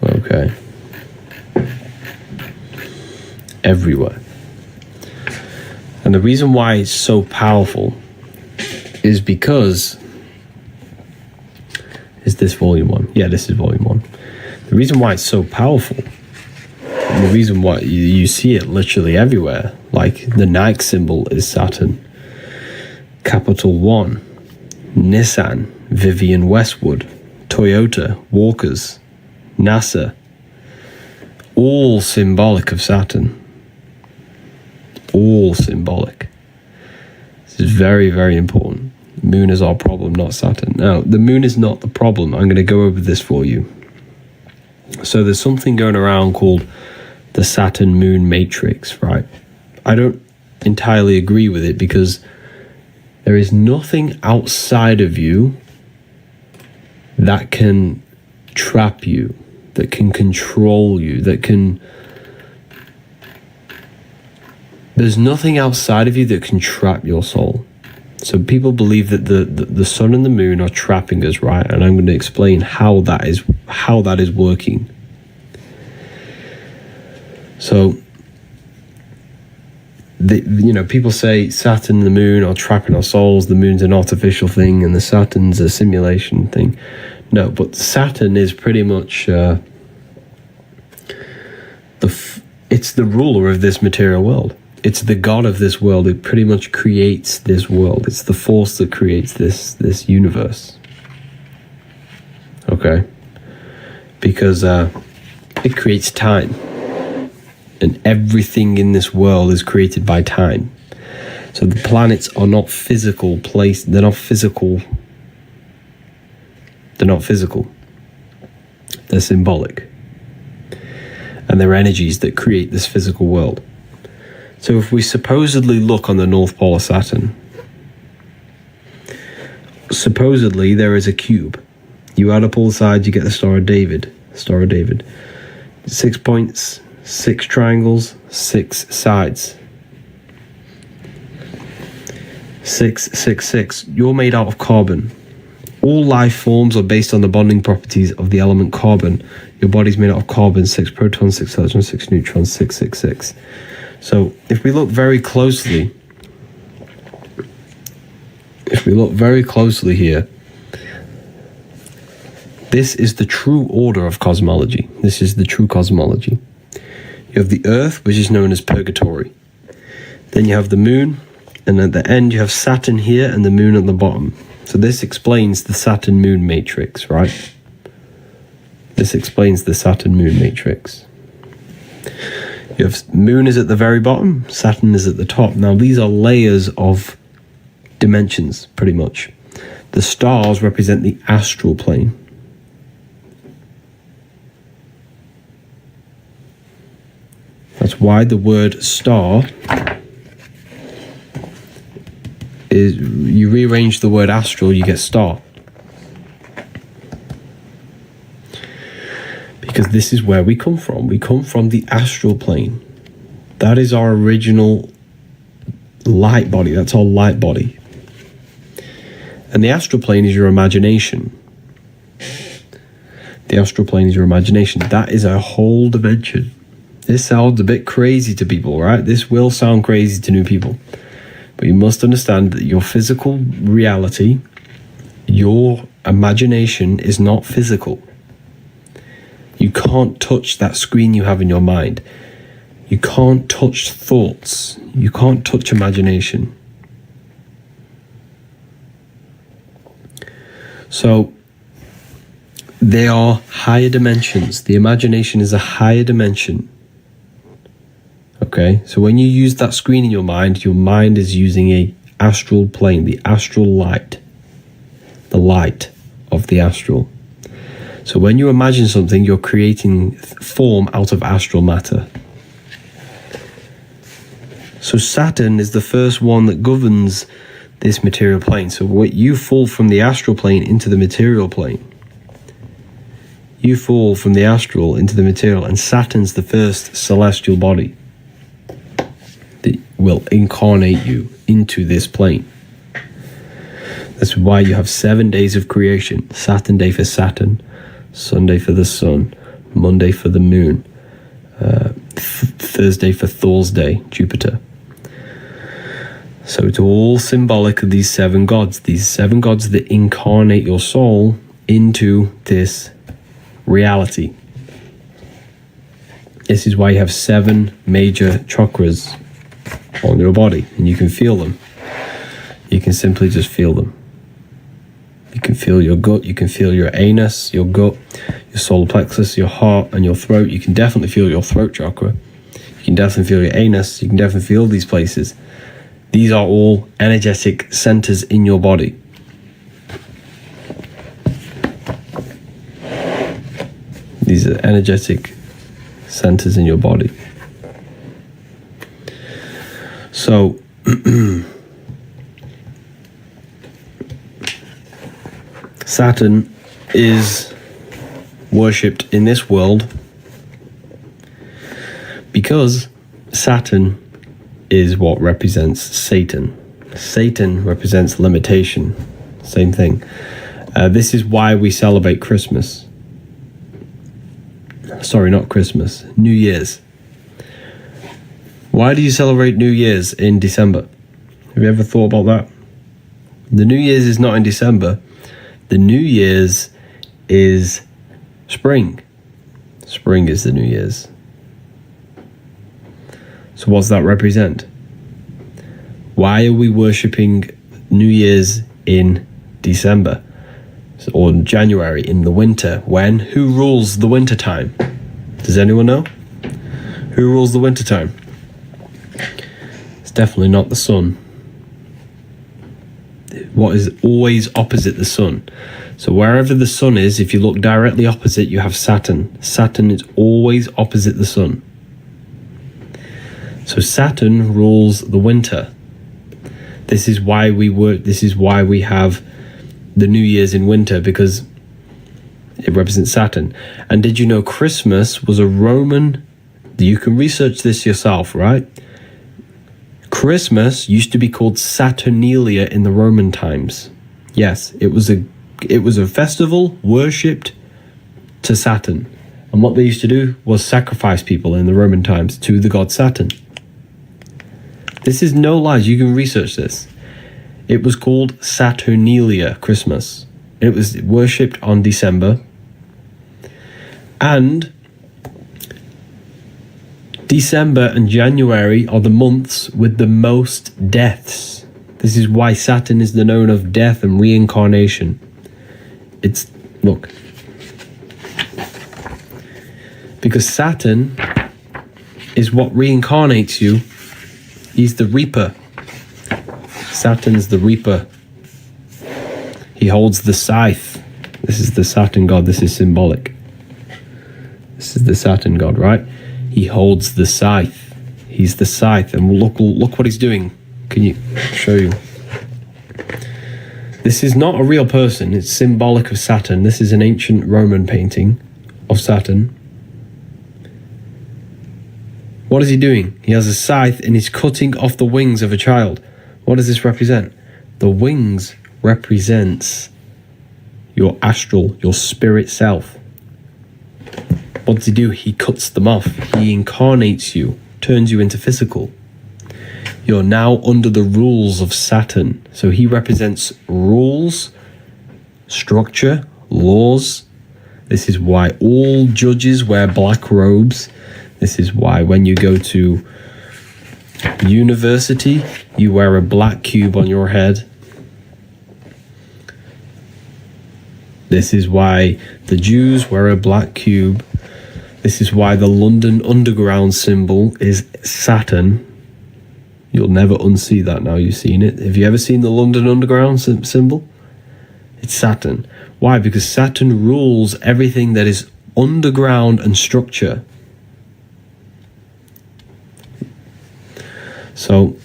Okay? Everywhere. And the reason why it's so powerful is because... Is this volume 1? Yeah, this is volume 1. The reason why it's so powerful, and the reason why you see it literally everywhere, like the Nike symbol is Saturn. Capital 1, Nissan, Vivian Westwood, Toyota, Walkers, NASA, all symbolic of Saturn. All symbolic. This is very, very important. The moon is our problem, not Saturn. Now, the moon is not the problem. I'm going to go over this for you. So there's something going around called the Saturn-Moon matrix, right? I don't entirely agree with it because there is nothing outside of you that can trap you, that can control you, there's nothing outside of you that can trap your soul. So people believe that the sun and the moon are trapping us, right? And I'm going to explain how that is working. So, people say Saturn and the moon are trapping our souls. The moon's an artificial thing, and the Saturn's a simulation thing. No, but Saturn is pretty much it's the ruler of this material world. It's the god of this world. It pretty much creates this world. It's the force that creates this universe. Okay? Because it creates time. And everything in this world is created by time. So the planets are not physical place. They're not physical. They're symbolic. And they're energies that create this physical world. So if we supposedly look on the North Pole of Saturn, supposedly there is a cube. You add up all sides, you get the Star of David. 6 points, 6 triangles, 6 sides. 666. You're made out of carbon. All life forms are based on the bonding properties of the element carbon. Your body's made out of carbon, 6 protons, 6 electrons, 6 neutrons, 666. So if we look very closely here, this is the true order of cosmology. This is the true cosmology. You have the Earth, which is known as purgatory. Then you have the moon, and at the end you have Saturn here and the moon at the bottom. So this explains the Saturn-Moon matrix, right? This explains the Saturn-Moon matrix. You have moon is at the very bottom, Saturn is at the top. Now these are layers of dimensions, pretty much. The stars represent the astral plane. That's why the word star is, you rearrange the word astral, you get star. Because this is where we come from. We come from the astral plane. That is our original light body. That's our light body. And the astral plane is your imagination. The astral plane is your imagination. That is a whole dimension. This sounds a bit crazy to people, right? This will sound crazy to new people. But you must understand that your physical reality, your imagination is not physical. You can't touch that screen you have in your mind. You can't touch thoughts. You can't touch imagination. So they are higher dimensions. The imagination is a higher dimension. Okay, so when you use that screen in your mind is using a astral plane, the astral light, the light of the astral. So when you imagine something, you're creating form out of astral matter. So Saturn is the first one that governs this material plane. So what you fall from the astral plane into the material plane. You fall from the astral into the material, and Saturn's the first celestial body that will incarnate you into this plane. That's why you have 7 days of creation. Saturn day for Saturn, Sunday for the sun, Monday for the moon, Thursday for Thor's day, Jupiter. So it's all symbolic of these 7 gods. These 7 gods that incarnate your soul into this reality. This is why you have 7 major chakras on your body, and you can feel them. You can simply just feel them. You can feel your gut, you can feel your anus, your gut, your solar plexus, your heart, and your throat. You can definitely feel your throat chakra. You can definitely feel your anus. You can definitely feel these places. These are all energetic centers in your body. These are energetic centers in your body. So, Saturn is worshipped in this world because Saturn is what represents Satan. Satan represents limitation. Same thing. This is why we celebrate Christmas. Sorry, not Christmas. New Year's. Why do you celebrate New Year's in December? Have you ever thought about that? The New Year's is not in December. The New Year's is spring. Spring is the New Year's. So what's that represent? Why are we worshipping New Year's in December? Or January, in the winter? When? Who rules the winter time? Does anyone know? Who rules the winter time? It's definitely not the sun. What is always opposite the sun? So wherever the sun is, if you look directly opposite, you have Saturn. Saturn is always opposite the sun. So Saturn rules the winter. This is why we work. This is why we have the New Year's in winter, because it represents Saturn. And did you know Christmas was a Roman? You can research this yourself, right? Christmas used to be called Saturnalia in the Roman times. Yes, it was a festival worshipped to Saturn. And what they used to do was sacrifice people in the Roman times to the god Saturn. This is no lies, you can research this. It was called Saturnalia Christmas. It was worshipped on December. And December and January are the months with the most deaths. This is why Saturn is the known of death and reincarnation. Look. Because Saturn is what reincarnates you. He's the reaper. Saturn's the reaper. He holds the scythe. This is the Saturn god. This is symbolic. This is the Saturn god, right? He holds the scythe. He's the scythe. And look what he's doing. Can you show you? This is not a real person. It's symbolic of Saturn. This is an ancient Roman painting of Saturn. What is he doing? He has a scythe and he's cutting off the wings of a child. What does this represent? The wings represents your astral, your spirit self. What does he do? He cuts them off. He incarnates you, turns you into physical. You're now under the rules of Saturn. So he represents rules, structure, laws. This is why all judges wear black robes. This is why when you go to university, you wear a black cube on your head. This is why the Jews wear a black cube. This is why the London Underground symbol is Saturn. You'll never unsee that now you've seen it. Have you ever seen the London Underground symbol? It's Saturn. Why? Because Saturn rules everything that is underground and structure. So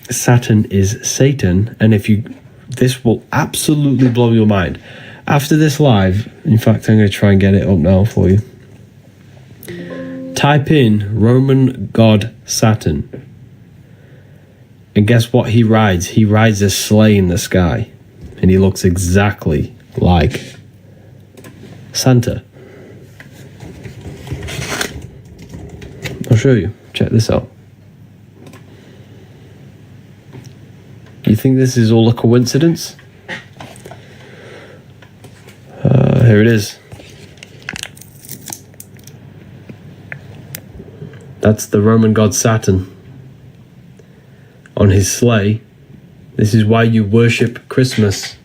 Saturn is Satan, and this will absolutely blow your mind. After this live, in fact, I'm going to try and get it up now for you. Type in Roman god Saturn. And guess what he rides? He rides a sleigh in the sky. And he looks exactly like Santa. I'll show you. Check this out. You think this is all a coincidence? Here it is. That's the Roman god Saturn on his sleigh. This is why you worship Christmas.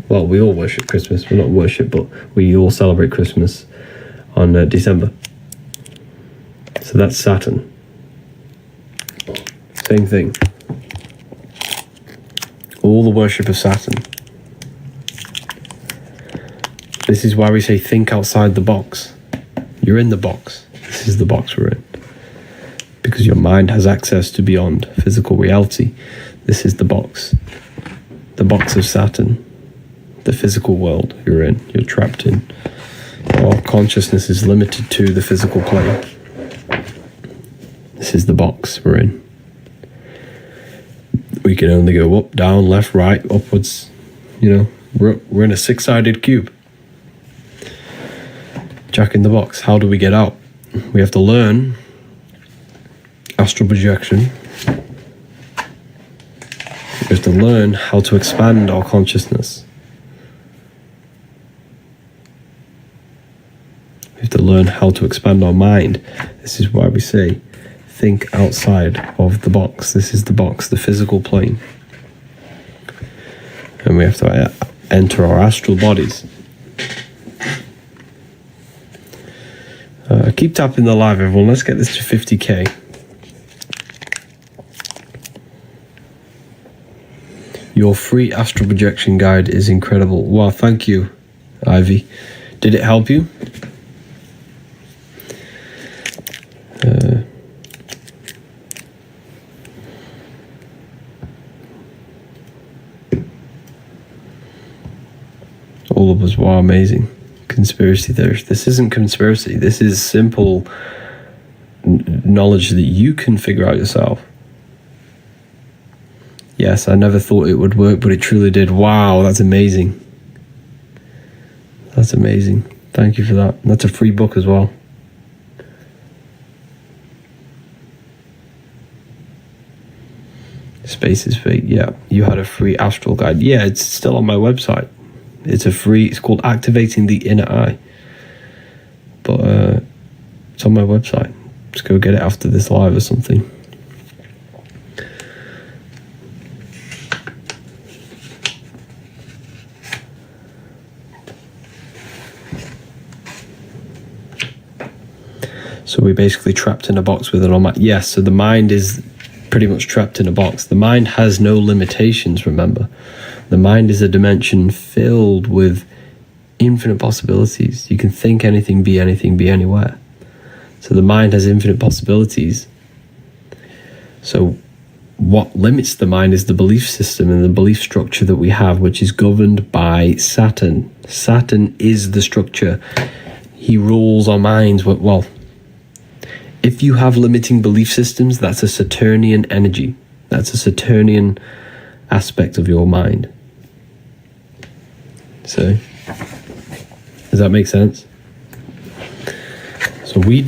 Well, we all worship Christmas. Well, not worship, but we all celebrate Christmas on December. So that's Saturn. Same thing. All the worship of Saturn. This is why we say think outside the box. You're in the box. This is the box we're in. Because your mind has access to beyond physical reality. This is the box. The box of Saturn. The physical world you're in. You're trapped in. All consciousness is limited to the physical plane. This is the box we're in. We can only go up, down, left, right, upwards. You know, we're in a six-sided cube. Jack in the box. How do we get out? We have to learn astral projection. We have to learn how to expand our consciousness. We have to learn how to expand our mind. This is why we say, think outside of the box. This is the box, the physical plane. And we have to enter our astral bodies. Keep tapping the live, everyone. Let's get this to 50k. Your free astral projection guide is incredible. Wow, thank you, Ivy. Did it help you? All of us, wow, amazing. Conspiracy theorists. This isn't conspiracy. This is simple knowledge that you can figure out yourself. Yes, I never thought it would work, but it truly did. Wow, that's amazing. That's amazing. Thank you for that. That's a free book as well. Space is fake. Yeah, you had a free astral guide. Yeah, it's still on my website. It's called Activating the Inner Eye. But it's on my website. Just go get it after this live or something. So we're basically trapped in a box with an Almighty. Yes, so the mind is pretty much trapped in a box. The mind has no limitations, remember. The mind is a dimension filled with infinite possibilities. You can think anything, be anywhere. So the mind has infinite possibilities. So what limits the mind is the belief system and the belief structure that we have, which is governed by Saturn. Saturn is the structure. He rules our minds. Well, if you have limiting belief systems, that's a Saturnian energy. That's a Saturnian aspect of your mind. So, does that make sense? So we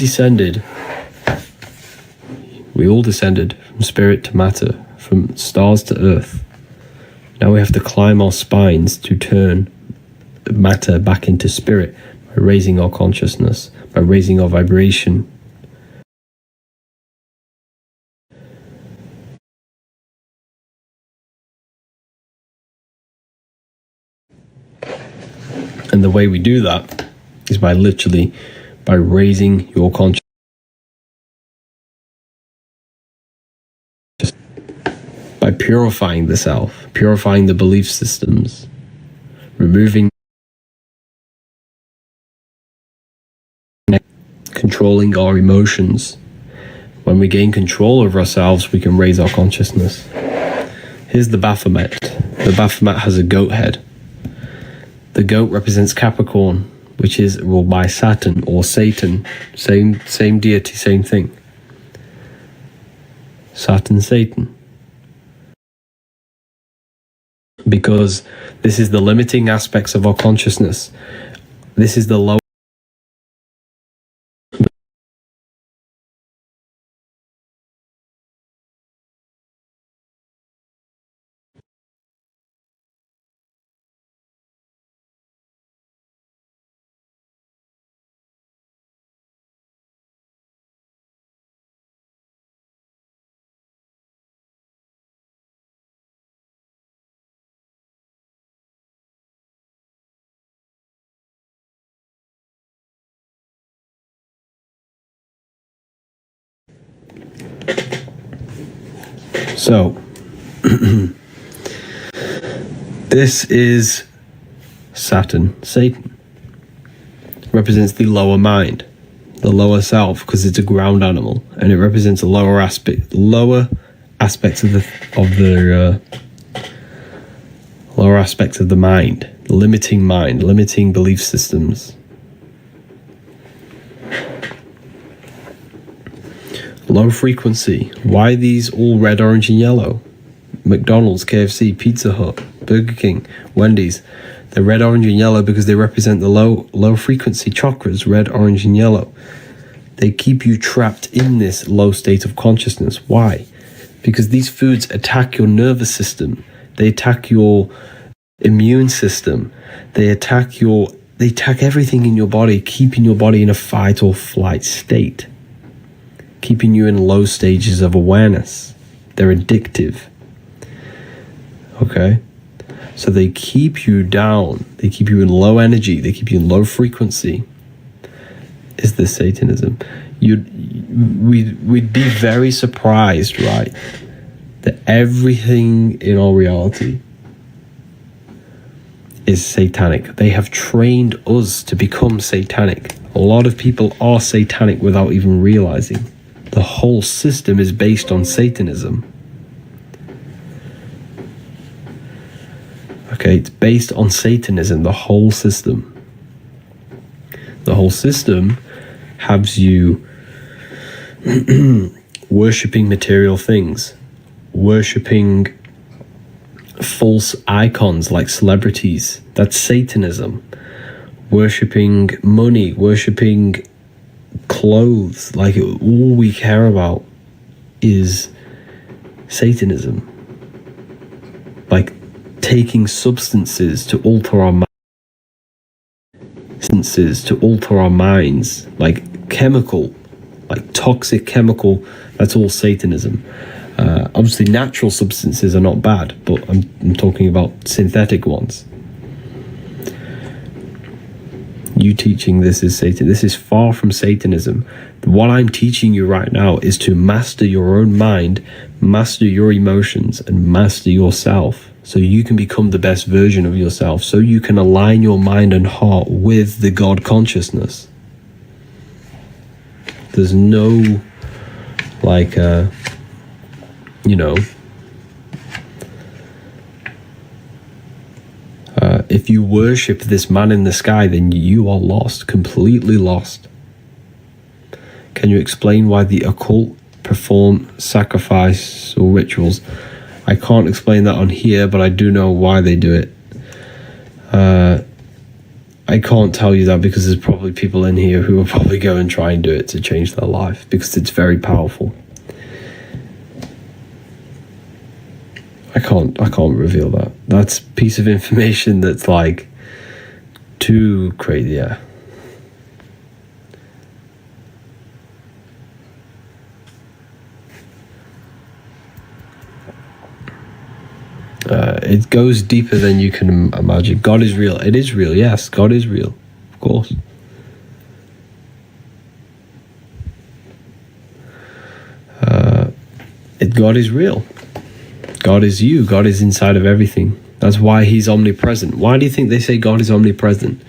all descended from spirit to matter, from stars to earth. Now we have to climb our spines to turn matter back into spirit by raising our consciousness, by raising our vibration. And the way we do that is by raising your consciousness, by purifying the self, purifying the belief systems, removing, controlling our emotions. When we gain control over ourselves, we can raise our consciousness. Here's the Baphomet. The Baphomet has a goat head. The goat represents Capricorn, which is ruled by Saturn or Satan. Same deity, same thing. Saturn, Satan. Because this is the limiting aspects of our consciousness. This is the low So, this is Saturn. Satan represents the lower mind, the lower self, because it's a ground animal, and it represents a lower aspects of the lower aspects of the mind, limiting belief systems. Low frequency. Why these all red, orange, and yellow? McDonald's, KFC, Pizza Hut, Burger King, Wendy's. They're red, orange, and yellow because they represent the low frequency chakras, red, orange, and yellow. They keep you trapped in this low state of consciousness. Why? Because these foods attack your nervous system. They attack your immune system. They attack everything in your body, keeping your body in a fight or flight state, keeping you in low stages of awareness. They're addictive. Okay? So they keep you down. They keep you in low energy. They keep you in low frequency. Is this Satanism? We'd be very surprised, right, that everything in our reality is satanic. They have trained us to become satanic. A lot of people are satanic without even realizing. The whole system is based on Satanism. Okay, it's based on Satanism, the whole system. The whole system has you worshipping material things, worshipping false icons like celebrities. That's Satanism. Worshipping money, worshipping clothes. Like, all we care about is Satanism. Like, taking substances to alter our minds, like toxic chemical. That's all Satanism. Obviously natural substances are not bad, but I'm talking about synthetic ones. You teaching this is Satan. This is far from Satanism. What I'm teaching you right now is to master your own mind, master your emotions, and master yourself, so you can become the best version of yourself, so you can align your mind and heart with the God consciousness. There's no, if you worship this man in the sky, then you are lost, completely lost. Can you explain why the occult perform sacrifice or rituals? I can't explain that on here, but I do know why they do it. I can't tell you that because there's probably people in here who will probably go and try and do it to change their life, because it's very powerful. I can't reveal that. That's a piece of information that's like too crazy. Yeah. It goes deeper than you can imagine. God is real. It is real. Yes, God is real. Of course. God is real. God is you. God is inside of everything. That's why he's omnipresent. Why do you think they say God is omnipresent?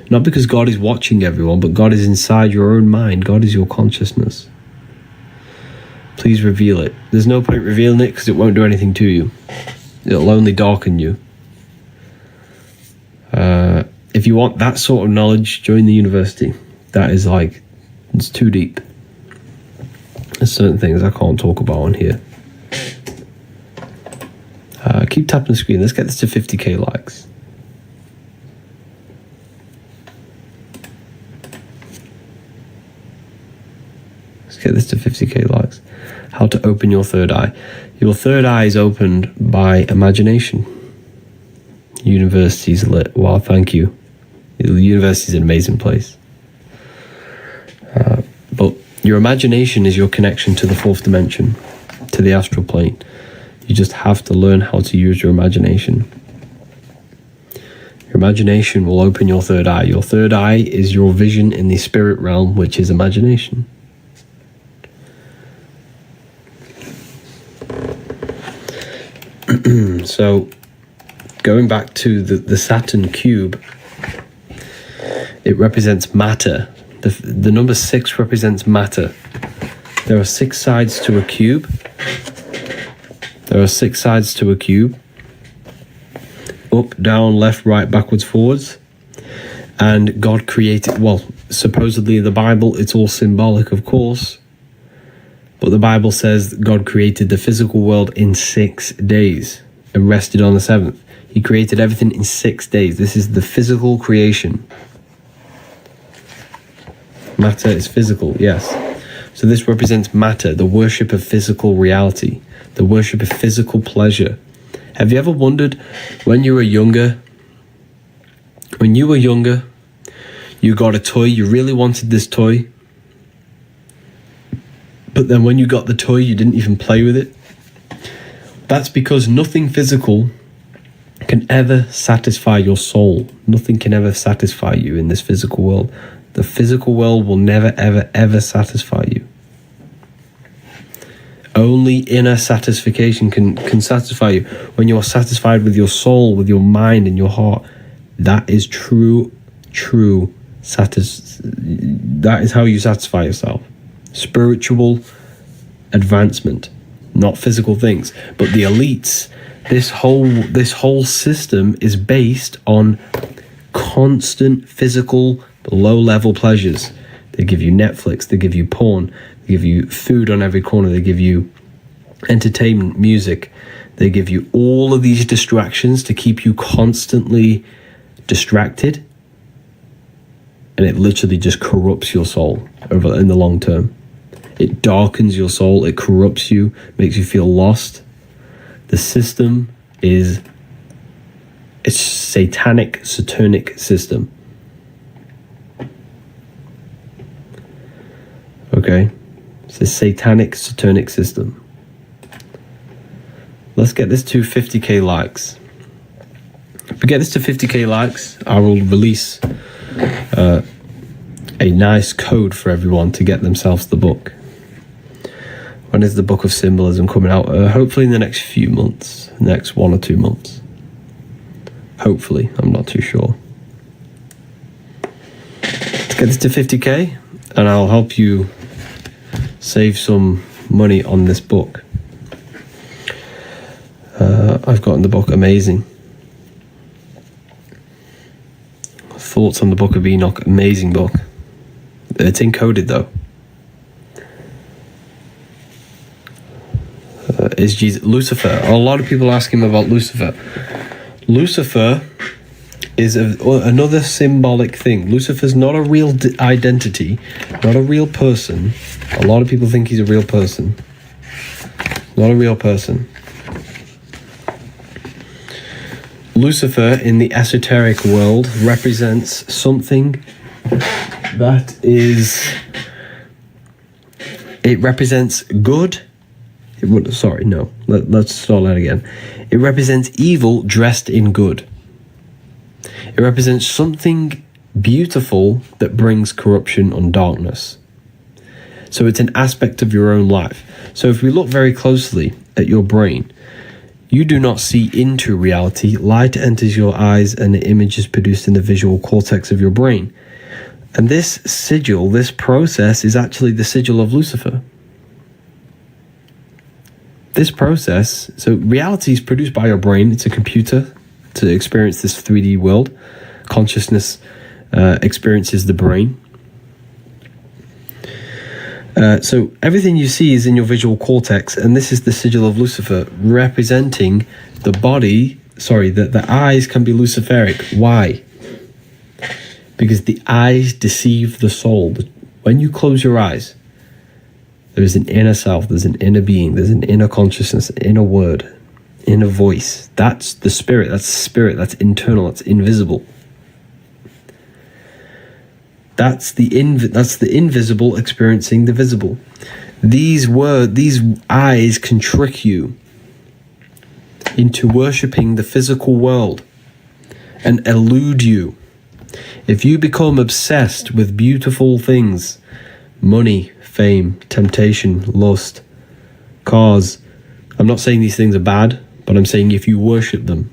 Not because God is watching everyone, but God is inside your own mind. God is your consciousness. Please reveal it. There's no point revealing it because it won't do anything to you. It'll only darken you. If you want that sort of knowledge, join the university. That is it's too deep. There's certain things I can't talk about on here. Keep tapping the screen. Let's get this to 50k likes. Let's get this to 50k likes. How to open your third eye. Your third eye is opened by imagination. University's lit. Wow, thank you. The university is an amazing place. But your imagination is your connection to the fourth dimension, to the astral plane. You just have to learn how to use your imagination. Your imagination will open your third eye. Your third eye is your vision in the spirit realm, which is imagination. So going back to the Saturn cube, it represents matter. The number 6 represents matter. There are 6 sides to a cube. There are 6 sides to a cube. Up, down, left, right, backwards, forwards. And God created, well, supposedly the Bible, it's all symbolic, of course. But the Bible says God created the physical world in 6 days and rested on the 7th. He created everything in 6 days. This is the physical creation. Matter is physical, yes. So this represents matter, the worship of physical reality, the worship of physical pleasure. Have you ever wondered when you were younger, you got a toy, you really wanted this toy, but then when you got the toy, you didn't even play with it? That's because nothing physical can ever satisfy your soul. Nothing can ever satisfy you in this physical world. The physical world will never, ever, ever satisfy you. Only inner satisfaction can satisfy you. When you are satisfied with your soul, with your mind and your heart, that is true that is how you satisfy yourself. Spiritual advancement, not physical things. But the elites, this whole system is based on constant physical low-level pleasures. They give you Netflix, they give you porn, they give you food on every corner, they give you entertainment, music, they give you all of these distractions to keep you constantly distracted, and it literally just corrupts your soul in the long term. It darkens your soul, it corrupts you, makes you feel lost. The system is a satanic, Saturnic system. Okay? It's a satanic, Saturnic system. Let's get this to 50k likes. If we get this to 50k likes, I will release a nice code for everyone to get themselves the book. When is the Book of Symbolism coming out? Hopefully in the next few months, next 1 or 2 months. Hopefully, I'm not too sure. Let's get this to 50k, and I'll help you save some money on this book. I've gotten the book amazing. Thoughts on the Book of Enoch, amazing book. It's encoded though. Is Jesus Lucifer? A lot of people ask him about Lucifer. Lucifer is another symbolic thing. Lucifer's not a real identity, not a real person. A lot of people think he's a real person. Not a real person. Lucifer in the esoteric world represents something that is, it represents good. Let's start that again. It represents evil dressed in good. It represents something beautiful that brings corruption and darkness. So it's an aspect of your own life. So if we look very closely at your brain, you do not see into reality. Light enters your eyes and the image is produced in the visual cortex of your brain. And this sigil, this process, is actually the sigil of Lucifer. This process, so reality is produced by your brain. It's a computer to experience this 3D world. Consciousness experiences the brain. So everything you see is in your visual cortex, and this is the sigil of Lucifer, representing the body. The eyes can be Luciferic. Why? Because the eyes deceive the soul. When you close your eyes, there is an inner self, there's an inner being, there's an inner consciousness, an inner word, inner voice. That's the spirit, that's internal, that's invisible. That's the invisible experiencing the visible. These eyes can trick you into worshipping the physical world and elude you. If you become obsessed with beautiful things, money, fame, temptation, lust, cars, I'm not saying these things are bad, but I'm saying if you worship them,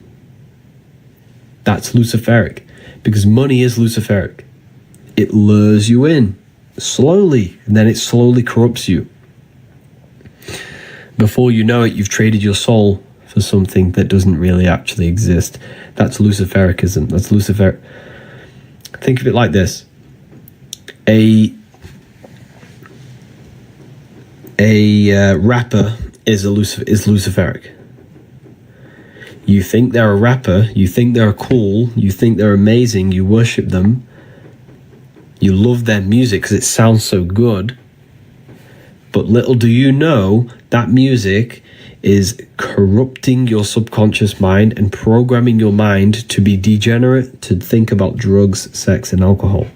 that's Luciferic, because money is Luciferic. It lures you in slowly, and then it slowly corrupts you. Before you know it, you've traded your soul for something that doesn't really actually exist. That's Lucifericism. That's Lucifer. Think of it like this. A rapper is Luciferic. You think they're a rapper, you think they're cool, you think they're amazing, you worship them, you love their music because it sounds so good, but little do you know that music is corrupting your subconscious mind and programming your mind to be degenerate, to think about drugs, sex, and alcohol.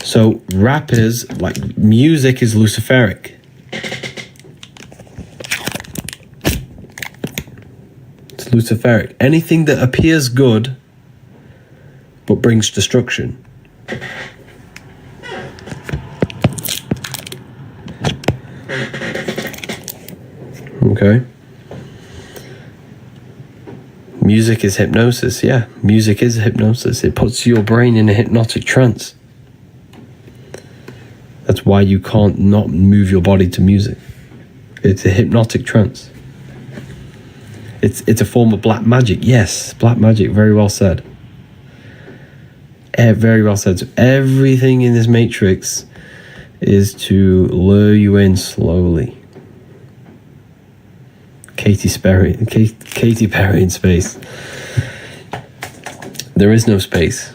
So rappers, like music, is Luciferic. It's Luciferic. Anything that appears good but brings destruction. Okay. Music is hypnosis. Yeah, music is hypnosis. It puts your brain in a hypnotic trance. That's why you can't not move your body to music. It's a hypnotic trance. It's a form of black magic. Yes, black magic. Very well said. Very well said. So everything in this matrix is to lure you in slowly. Katy Perry in space. There is no space.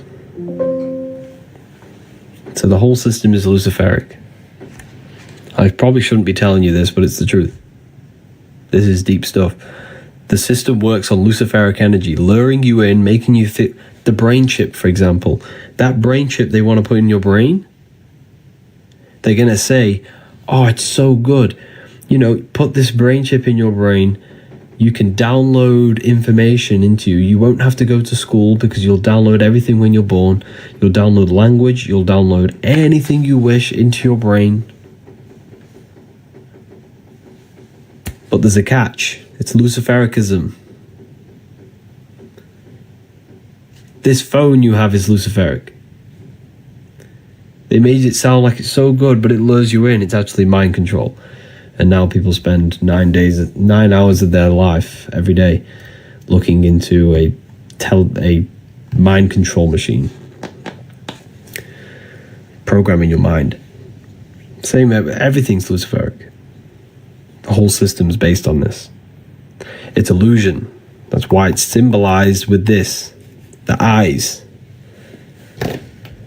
So the whole system is Luciferic. I probably shouldn't be telling you this, but it's the truth. This is deep stuff. The system works on Luciferic energy, luring you in, making you think. The brain chip, for example, that brain chip they want to put in your brain, they're going to say, oh, it's so good. You know, put this brain chip in your brain. You can download information into you. You won't have to go to school because you'll download everything when you're born. You'll download language. You'll download anything you wish into your brain. But there's a catch. It's Lucifericism. This phone you have is Luciferic. They made it sound like it's so good, but it lures you in. It's actually mind control. And now people spend 9 hours of their life every day looking into a mind control machine, programming your mind. Same, everything's Luciferic. The whole system's based on this. It's illusion. That's why it's symbolized with this, the eyes.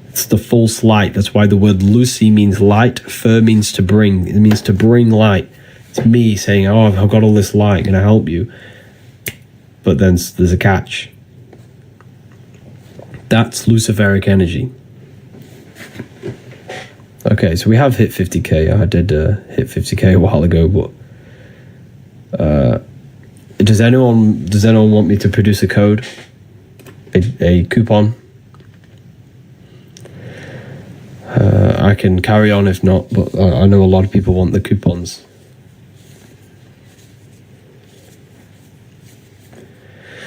It's the false light. That's why the word Lucy means light. Fur means to bring. It means to bring light. It's me saying, oh, I've got all this light. Can I help you? But then there's a catch. That's Luciferic energy. Okay, so we have hit 50k. I did hit 50k a while ago, but does anyone want me to produce a code, a coupon? I can carry on if not, but I know a lot of people want the coupons.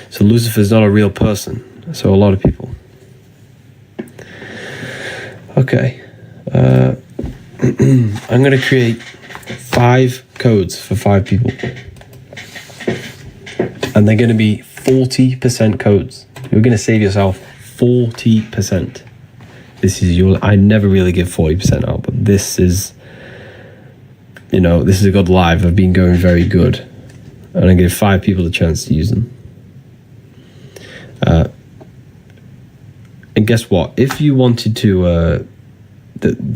So Lucifer's not a real person. So a lot of people. Okay. I'm going to create 5 codes for 5 people. And they're going to be 40% codes. You're going to save yourself 40%. This is I never really give 40% out, but this is, this is a good live. I've been going very good. And I'm going to give 5 people the chance to use them. And guess what? If you wanted to,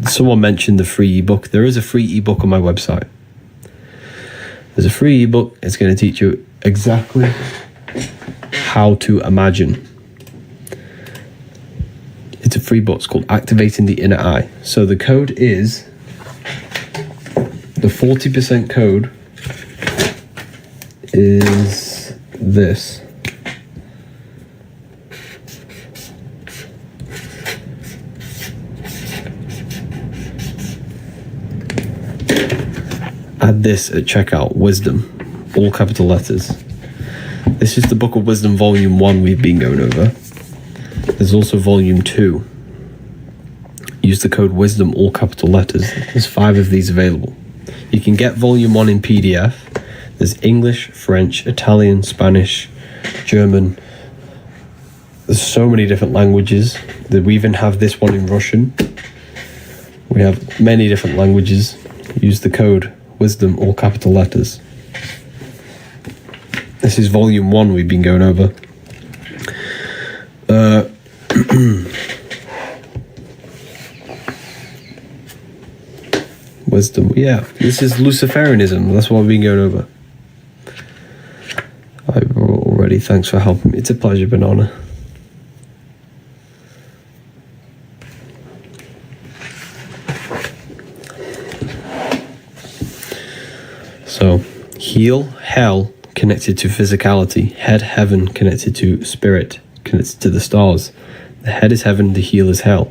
someone mentioned the free ebook. There is a free ebook on my website. There's a free ebook. It's going to teach you exactly how to imagine. It's a free book. It's called Activating the Inner Eye. So the code is, the 40% code is this. Add this at checkout, wisdom. all capital letters. This is the Book of Wisdom Volume 1 we've been going over. There's also Volume 2. Use the code WISDOM, all capital letters. There's 5 of these available. You can get Volume 1 in PDF. There's English, French, Italian, Spanish, German. There's so many different languages. We even have this one in Russian. We have many different languages. Use the code WISDOM, all capital letters. This is Volume 1 we've been going over. Wisdom, yeah. This is Luciferianism. That's what we've been going over. I've already. Thanks for helping me. It's a pleasure, Banana. So, heel, hell, connected to physicality. Head, heaven, connected to spirit, connected to the stars. The head is heaven, the heel is hell.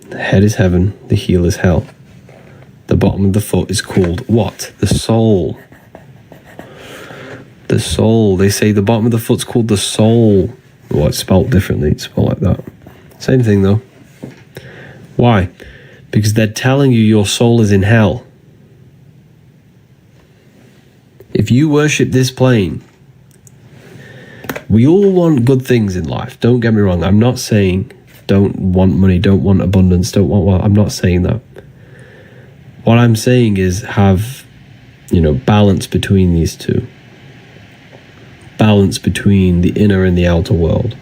The head is heaven, the heel is hell. The bottom of the foot is called what? The soul. The soul. They say the bottom of the foot's called the soul. Well, it's spelled differently. It's spelled like that. Same thing though. Why? Because they're telling you your soul is in hell. If you worship this plane, we all want good things in life. Don't get me wrong. I'm not saying don't want money, don't want abundance, don't want wealth. I'm not saying that. What I'm saying is have, balance between these two. Balance between the inner and the outer world.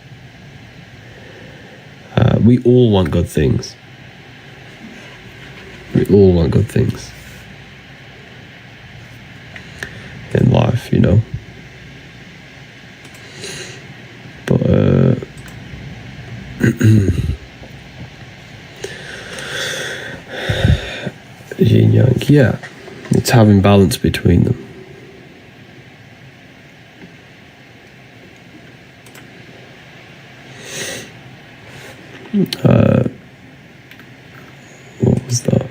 We all want good things. We all want good things in life, But yin yang, yeah, it's having balance between them. What was that?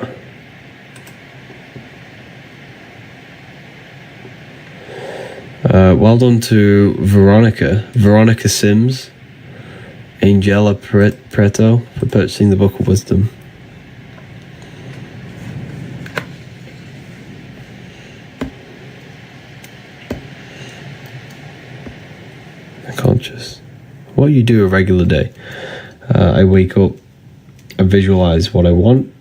Well done to Veronica Sims, Angela Preto, for purchasing the Book of Wisdom. Conscious. What you do a regular day. I wake up, I visualize what I want,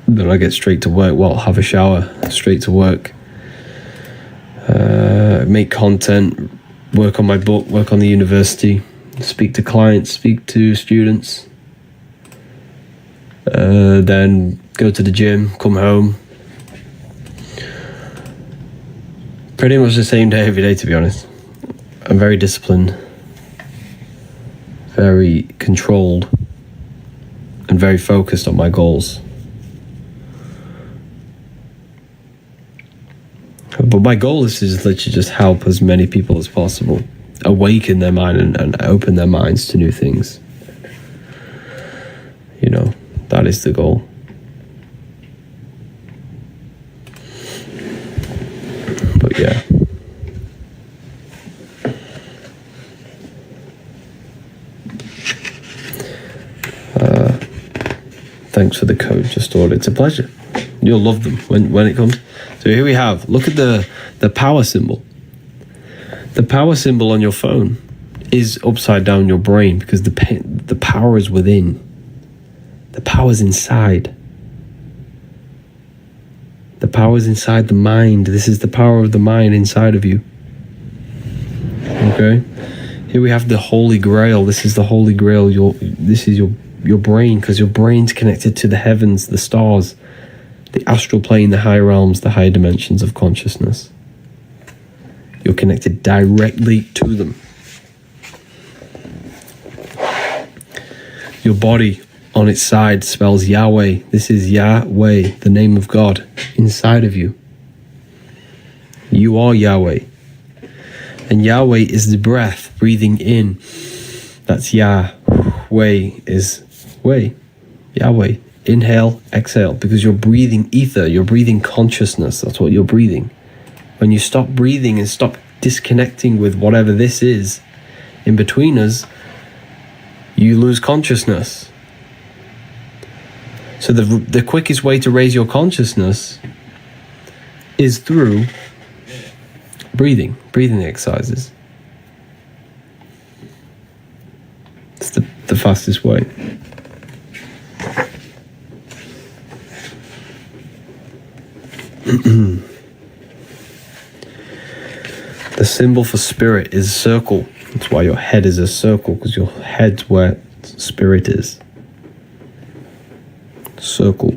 then I get straight to work. Well, have a shower, straight to work. Make content, work on my book, work on the university, speak to clients, speak to students, then go to the gym, come home. Pretty much the same day every day, to be honest. I'm very disciplined, very controlled, and very focused on my goals. But my goal is to just literally just help as many people as possible, awaken their mind and open their minds to new things. That is the goal. But yeah. Thanks for the code, just ordered. It's a pleasure. You'll love them when it comes. So here we have, look at the power symbol. The power symbol on your phone is upside down your brain because the power is within. The power is inside. The power is inside the mind. This is the power of the mind inside of you. Okay? Here we have the Holy Grail. This is the Holy Grail. This is your brain, because your brain's connected to the heavens, the stars, the astral plane, the higher realms, the higher dimensions of consciousness. You're connected directly to them. Your body on its side spells Yahweh. This is Yahweh, the name of God, inside of you. You are Yahweh. And Yahweh is the breath, breathing in. That's Yahweh is way. Yahweh. Inhale, exhale, because you're breathing ether, you're breathing consciousness. That's what you're breathing. When you stop breathing and stop disconnecting with whatever this is in between us, you lose consciousness. So the quickest way to raise your consciousness is through breathing exercises. It's the fastest way. The symbol for spirit is a circle. That's why your head is a circle, because your head's where spirit is. Circle.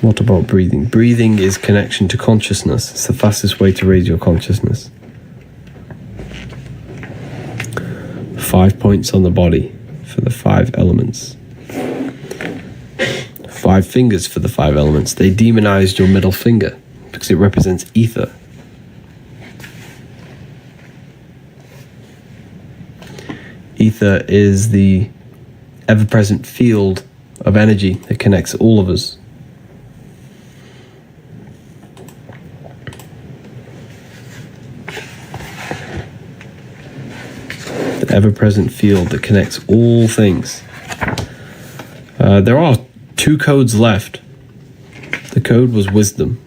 What about breathing? Breathing is connection to consciousness. It's the fastest way to raise your consciousness. 5 points on the body for the 5 elements. 5 fingers for the 5 elements. They demonized your middle finger because it represents ether. Ether is the ever-present field of energy that connects all of us. The ever-present field that connects all things. There are 2 codes left. The code was wisdom.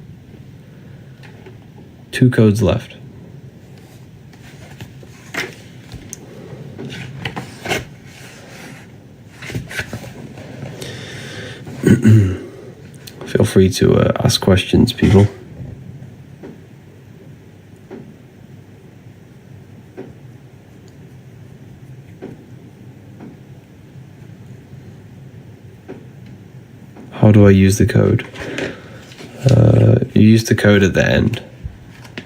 2 codes left. Feel free to ask questions, people. How do I use the code? You use the code at the end.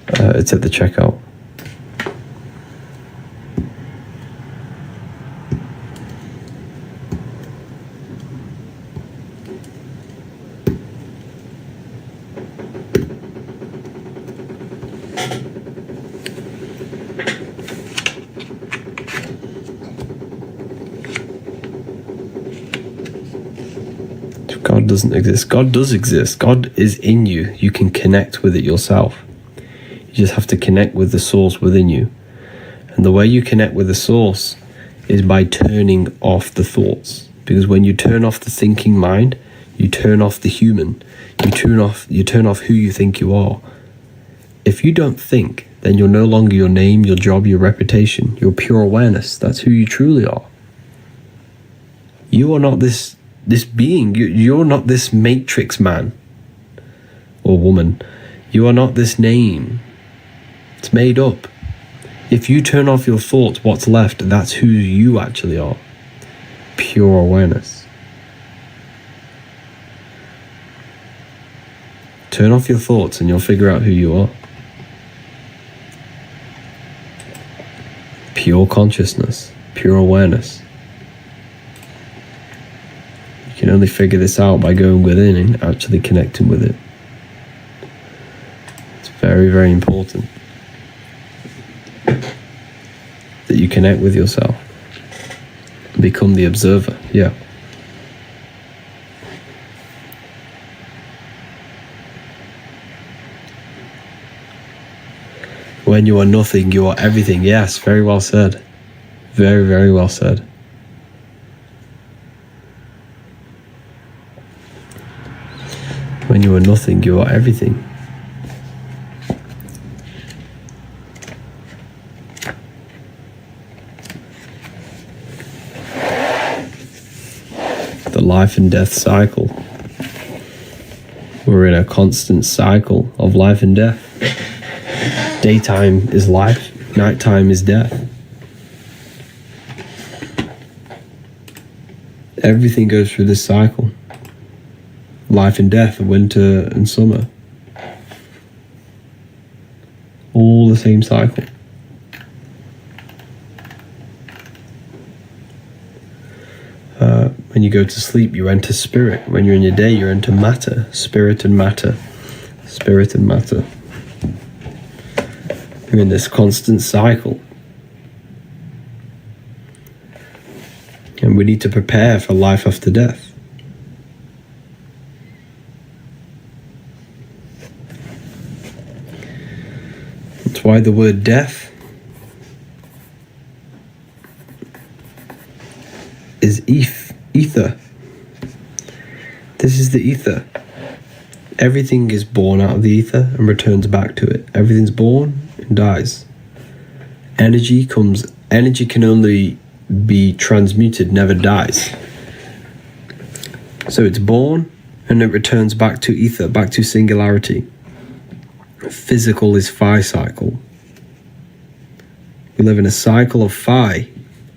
It's at the checkout. God doesn't exist. God does exist. God is in you. You can connect with it yourself. You just have to connect with the source within you. And the way you connect with the source is by turning off the thoughts. Because when you turn off the thinking mind, you turn off the human. You turn off who you think you are. If you don't think, then you're no longer your name, your job, your reputation. You're pure awareness. That's who you truly are. You are not this being. You're not this matrix man or woman. You are not this name. It's made up. If you turn off your thoughts, what's left? That's who you actually are. Pure awareness. Turn off your thoughts and you'll figure out who you are. Pure consciousness, pure awareness. You can only figure this out by going within and actually connecting with it. It's very, very important that you connect with yourself. Become the observer, yeah. When you are nothing, you are everything. Yes, very well said. Very, very well said. When you are nothing, you are everything. The life and death cycle. We're in a constant cycle of life and death. Daytime is life, nighttime is death. Everything goes through this cycle. Life and death, winter and summer. All the same cycle. When you go to sleep, you enter spirit. When you're in your day, you enter matter. Spirit and matter. Spirit and matter. You're in this constant cycle. And And we need to prepare for life after death. That's why the word death is ether. This is the ether. Everything is born out of the ether and returns back to it. Everything's born and dies. Energy can only be transmuted, never dies. So it's born and it returns back to ether, back to singularity. Physical is phi cycle. We live in a cycle of phi,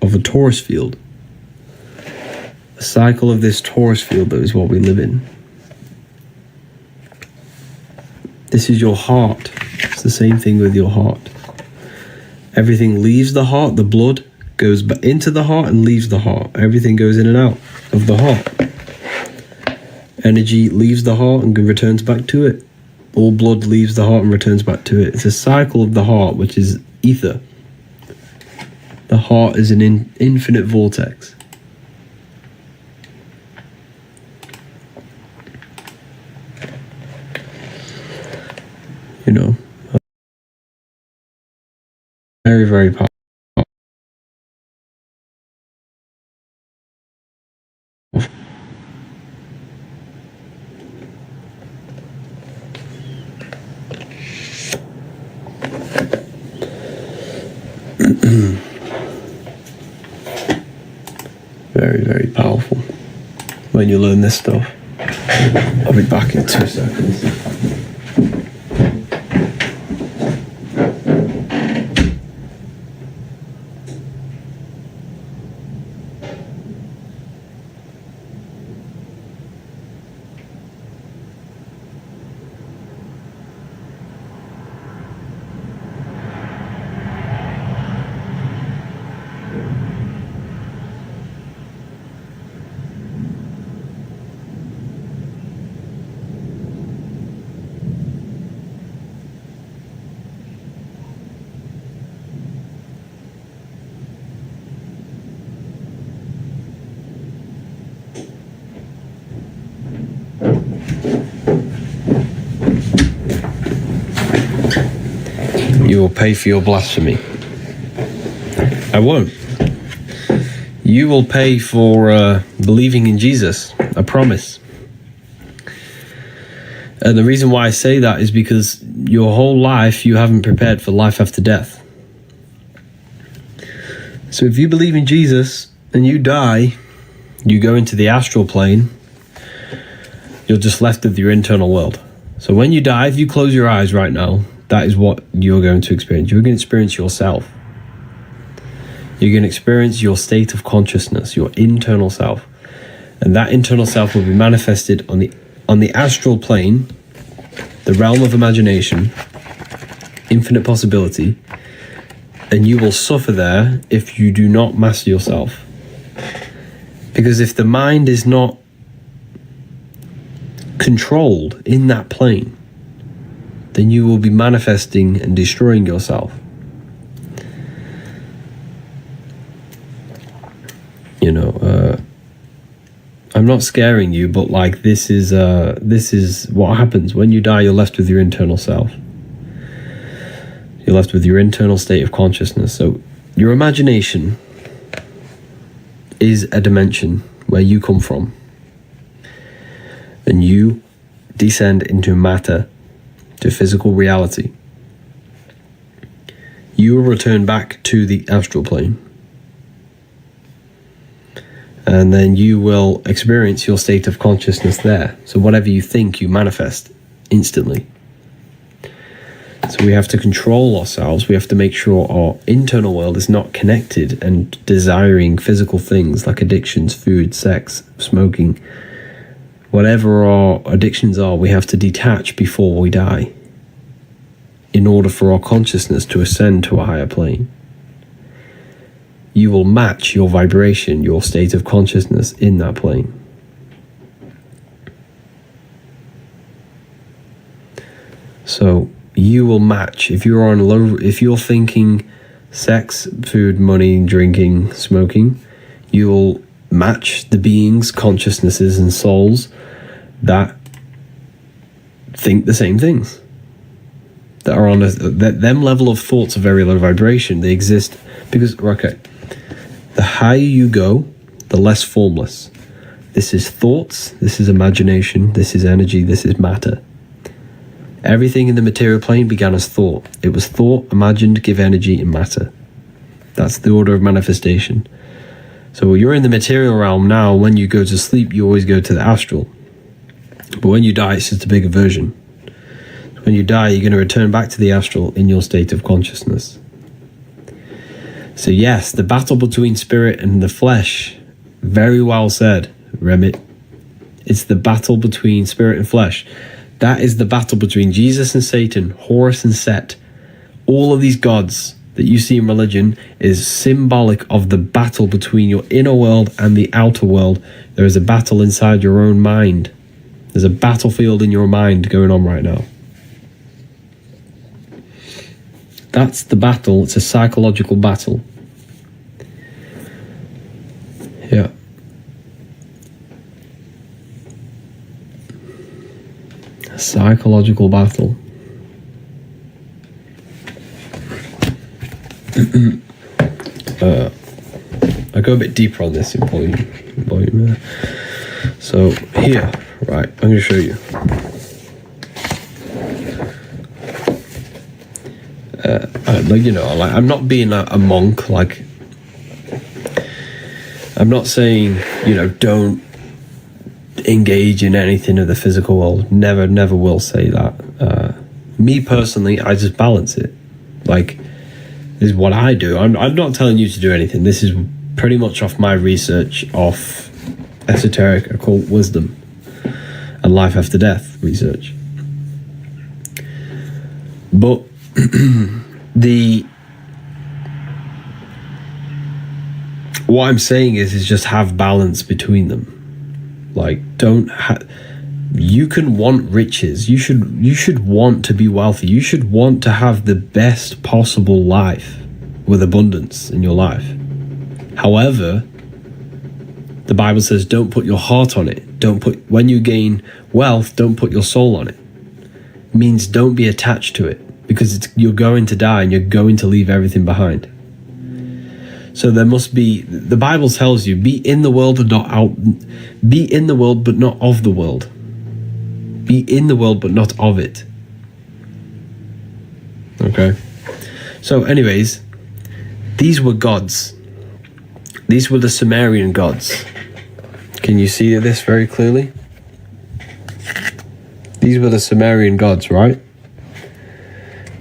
of a torus field. The cycle of this torus field, though, is what we live in. This is your heart. It's the same thing with your heart. Everything leaves the heart. The blood goes into the heart and leaves the heart. Everything goes in and out of the heart. Energy leaves the heart and returns back to it. All blood leaves the heart and returns back to it. It's a cycle of the heart, which is ether. The heart is an infinite vortex. You know, very, very powerful. Very, very powerful when you learn this stuff. I'll be back in 2 seconds. You will pay for your blasphemy. I won't. You will pay for believing in Jesus. I promise. And the reason why I say that is because your whole life you haven't prepared for life after death. So if you believe in Jesus and you die, you go into the astral plane, you're just left with your internal world. So when you die, if you close your eyes right now, that is what you're going to experience. You're going to experience yourself. You're going to experience your state of consciousness, your internal self. And that internal self will be manifested on the astral plane, the realm of imagination, infinite possibility, and you will suffer there if you do not master yourself. Because if the mind is not controlled in that plane, then you will be manifesting and destroying yourself. You know, I'm not scaring you, but like this is what happens when you die. You're left with your internal self. You're left with your internal state of consciousness. So your imagination is a dimension where you come from, and you descend into matter, to physical reality. You will return back to the astral plane. And then you will experience your state of consciousness there. So whatever you think, you manifest instantly. So we have to control ourselves. We have to make sure our internal world is not connected and desiring physical things like addictions, food, sex, smoking. Whatever our addictions are, we have to detach before we die in order for our consciousness to ascend to a higher plane. You will match your vibration, your state of consciousness in that plane. So you will match. If you're thinking sex, food, money, drinking, smoking, you will match the beings, consciousnesses, and souls that think the same things, that are on them level of thoughts are very low vibration. They exist because, okay, the higher you go, the less formless. This is thoughts, this is imagination, this is energy, this is matter. Everything in the material plane began as thought. It was thought, imagined, give energy, and matter. That's the order of manifestation. So you're in the material realm now. When you go to sleep, you always go to the astral. But when you die, it's just a bigger version. When you die, you're going to return back to the astral in your state of consciousness. So yes, the battle between spirit and the flesh, very well said, Remit. It's the battle between spirit and flesh. That is the battle between Jesus and Satan, Horus and Set. All of these gods that you see in religion is symbolic of the battle between your inner world and the outer world. There is a battle inside your own mind. There's a battlefield in your mind going on right now. That's the battle. It's a psychological battle. Yeah. A psychological battle. I go a bit deeper on this in volume. So here, right, I'm going to show you. I'm not being a monk. Like, I'm not saying, don't engage in anything of the physical world. Never will say that. Me personally, I just balance it. Like, this is what I do. I'm not telling you to do anything. This is pretty much off my research of esoteric, occult wisdom, and life after death research. But what I'm saying is just have balance between them. Like, you can want riches. You should want to be wealthy. You should want to have the best possible life with abundance in your life. However, the Bible says don't put your heart on it. When you gain wealth, don't put your soul on it. It means don't be attached to it, because you're going to die and you're going to leave everything behind. So there must be, the Bible tells you, be in the world and not out. Be in the world but not of the world. Be in the world but not of it. Okay. So anyways, these were gods. These were the Sumerian gods. Can you see this very clearly? These were the Sumerian gods, right?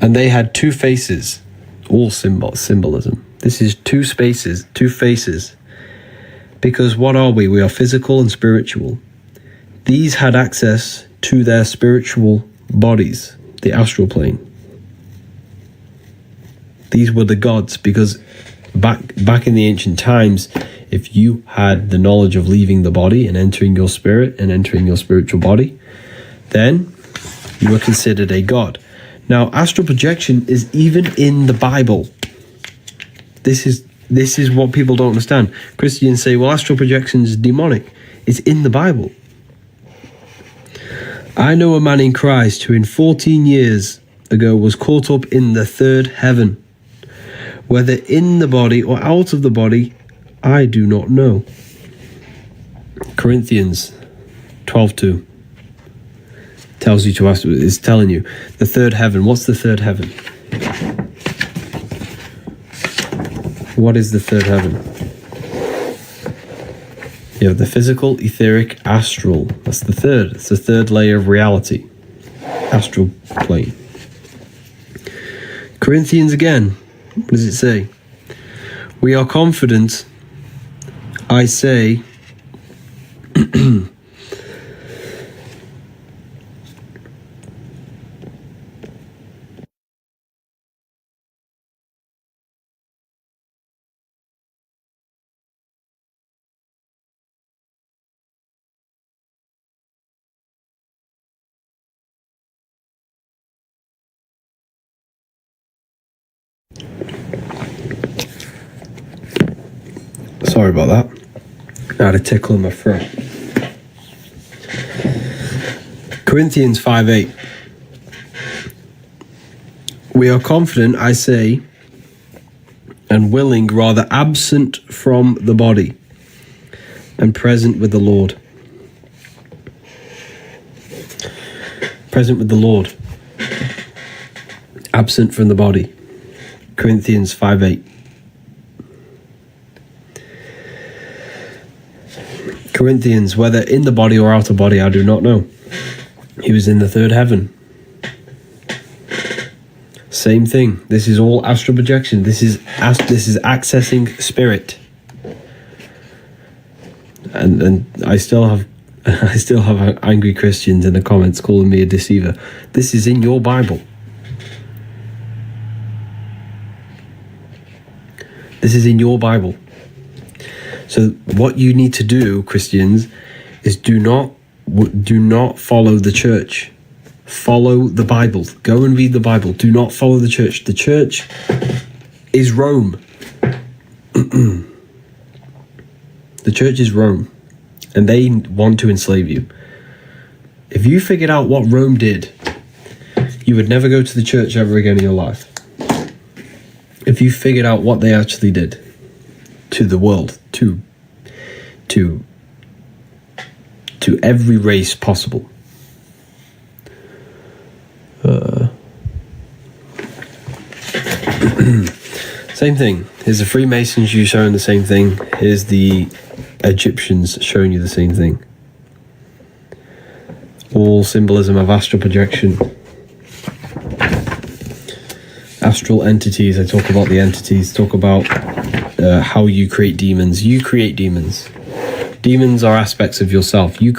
And they had two faces, all symbolism. This is two faces. Because what are we? We are physical and spiritual. These had access to their spiritual bodies, the astral plane. These were the gods, because back in the ancient times, if you had the knowledge of leaving the body and entering your spirit and entering your spiritual body, then you were considered a god. Now, astral projection is even in the Bible. This is what people don't understand. Christians say, well, astral projection is demonic. It's in the Bible. I know a man in Christ who in 14 years ago was caught up in the third heaven. Whether in the body or out of the body, I do not know. Corinthians 12:2 tells you to ask, is telling you the third heaven. What's the third heaven? What is the third heaven? You have the physical, etheric, astral. That's the third. It's the third layer of reality. Astral plane. Corinthians again. What does it say? We are confident, I say, sorry about that. I had a tickle in my throat. Corinthians 5:8. We are confident, I say, and willing, rather absent from the body, and present with the Lord. Present with the Lord. Absent from the body. Corinthians 5:8. Corinthians, whether in the body or out of body, I do not know. He was in the third heaven. Same thing. This is all astral projection. This is accessing spirit. And I still have angry Christians in the comments calling me a deceiver. This is in your Bible. This is in your Bible. So what you need to do, Christians, is do not follow the church. Follow the Bible. Go and read the Bible. Do not follow the church. The church is Rome. The church is Rome, and they want to enslave you. If you figured out what Rome did, you would never go to the church ever again in your life. If you figured out what they actually did to the world, to every race possible. Same thing. Here's the Freemasons, you showing the same thing. Here's the Egyptians showing you the same thing. All symbolism of astral projection. Astral entities. I talk about the entities. Talk about how you create demons. You create demons. Demons are aspects of yourself. You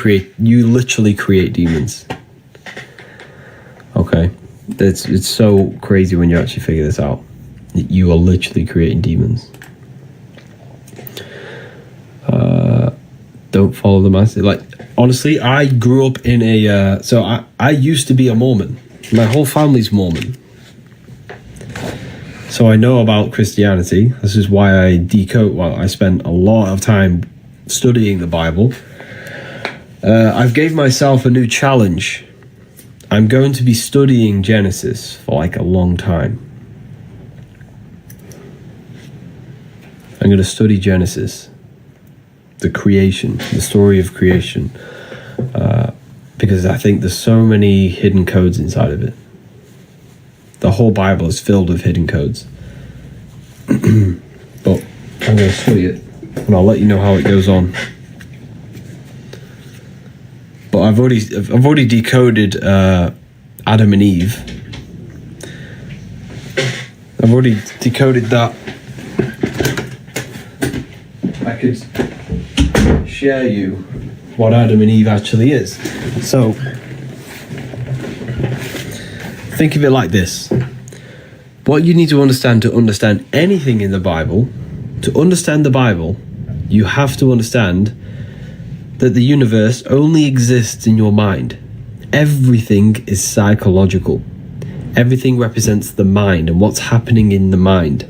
literally create demons. Okay, it's so crazy when you actually figure this out. You are literally creating demons. Don't follow the masses. Like, honestly, I grew up in a so I used to be a Mormon. My whole family's Mormon. So I know about Christianity. This is why I spent a lot of time studying the Bible. I've gave myself a new challenge. I'm going to be studying Genesis for like a long time. I'm going to study Genesis, the creation, the story of creation, because I think there's so many hidden codes inside of it. The whole Bible is filled with hidden codes. But I'm going to study it, and I'll let you know how it goes on. But I've already decoded Adam and Eve. I've already decoded that. I could share you what Adam and Eve actually is. So think of it like this. What you need to understand anything in the Bible, to understand the Bible, you have to understand that the universe only exists in your mind. Everything is psychological. Everything represents the mind and what's happening in the mind.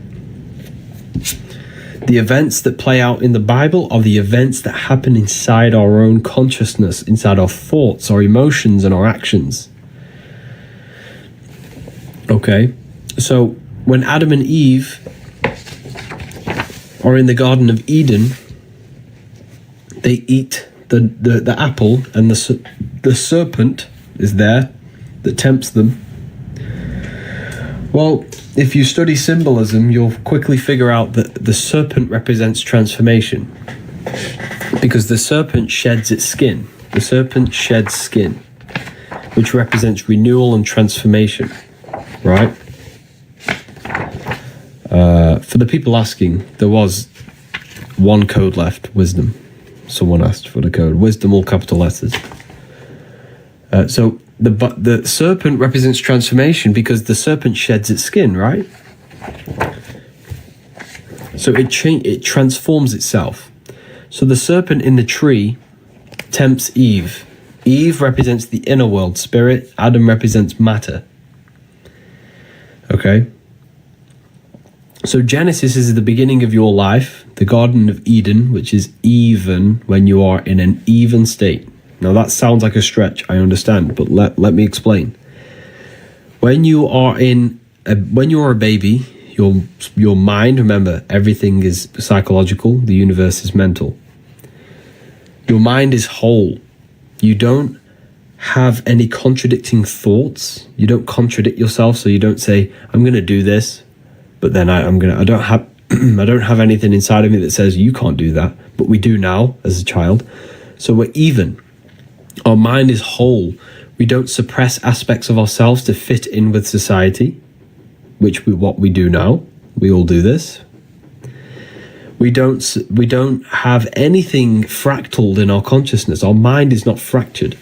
The events that play out in the Bible are the events that happen inside our own consciousness, inside our thoughts, our emotions, and our actions. Okay? So when Adam and Eve are in the Garden of Eden, they eat the apple, and the serpent is there that tempts them. Well, if you study symbolism, you'll quickly figure out that the serpent represents transformation, because the serpent sheds its skin. The serpent sheds skin, which represents renewal and transformation, right? For the people asking, there was one code left, wisdom. Someone asked for the code. Wisdom, all capital letters. So the serpent represents transformation because the serpent sheds its skin, right? So it transforms itself. So the serpent in the tree tempts Eve. Eve represents the inner world, spirit. Adam represents matter. Okay? So Genesis is the beginning of your life, the Garden of Eden, which is even when you are in an even state. Now that sounds like a stretch, I understand, but let me explain. When you are when you're a baby, your mind, remember, everything is psychological, the universe is mental. Your mind is whole. You don't have any contradicting thoughts. You don't contradict yourself, so you don't say, I'm going to do this, but then I don't have I don't have anything inside of me that says you can't do that, but we do now as a child. So we're even. Our mind is whole. We don't suppress aspects of ourselves to fit in with society, what we do now. We all do this. We don't have anything fractaled in our consciousness. Our mind is not fractured.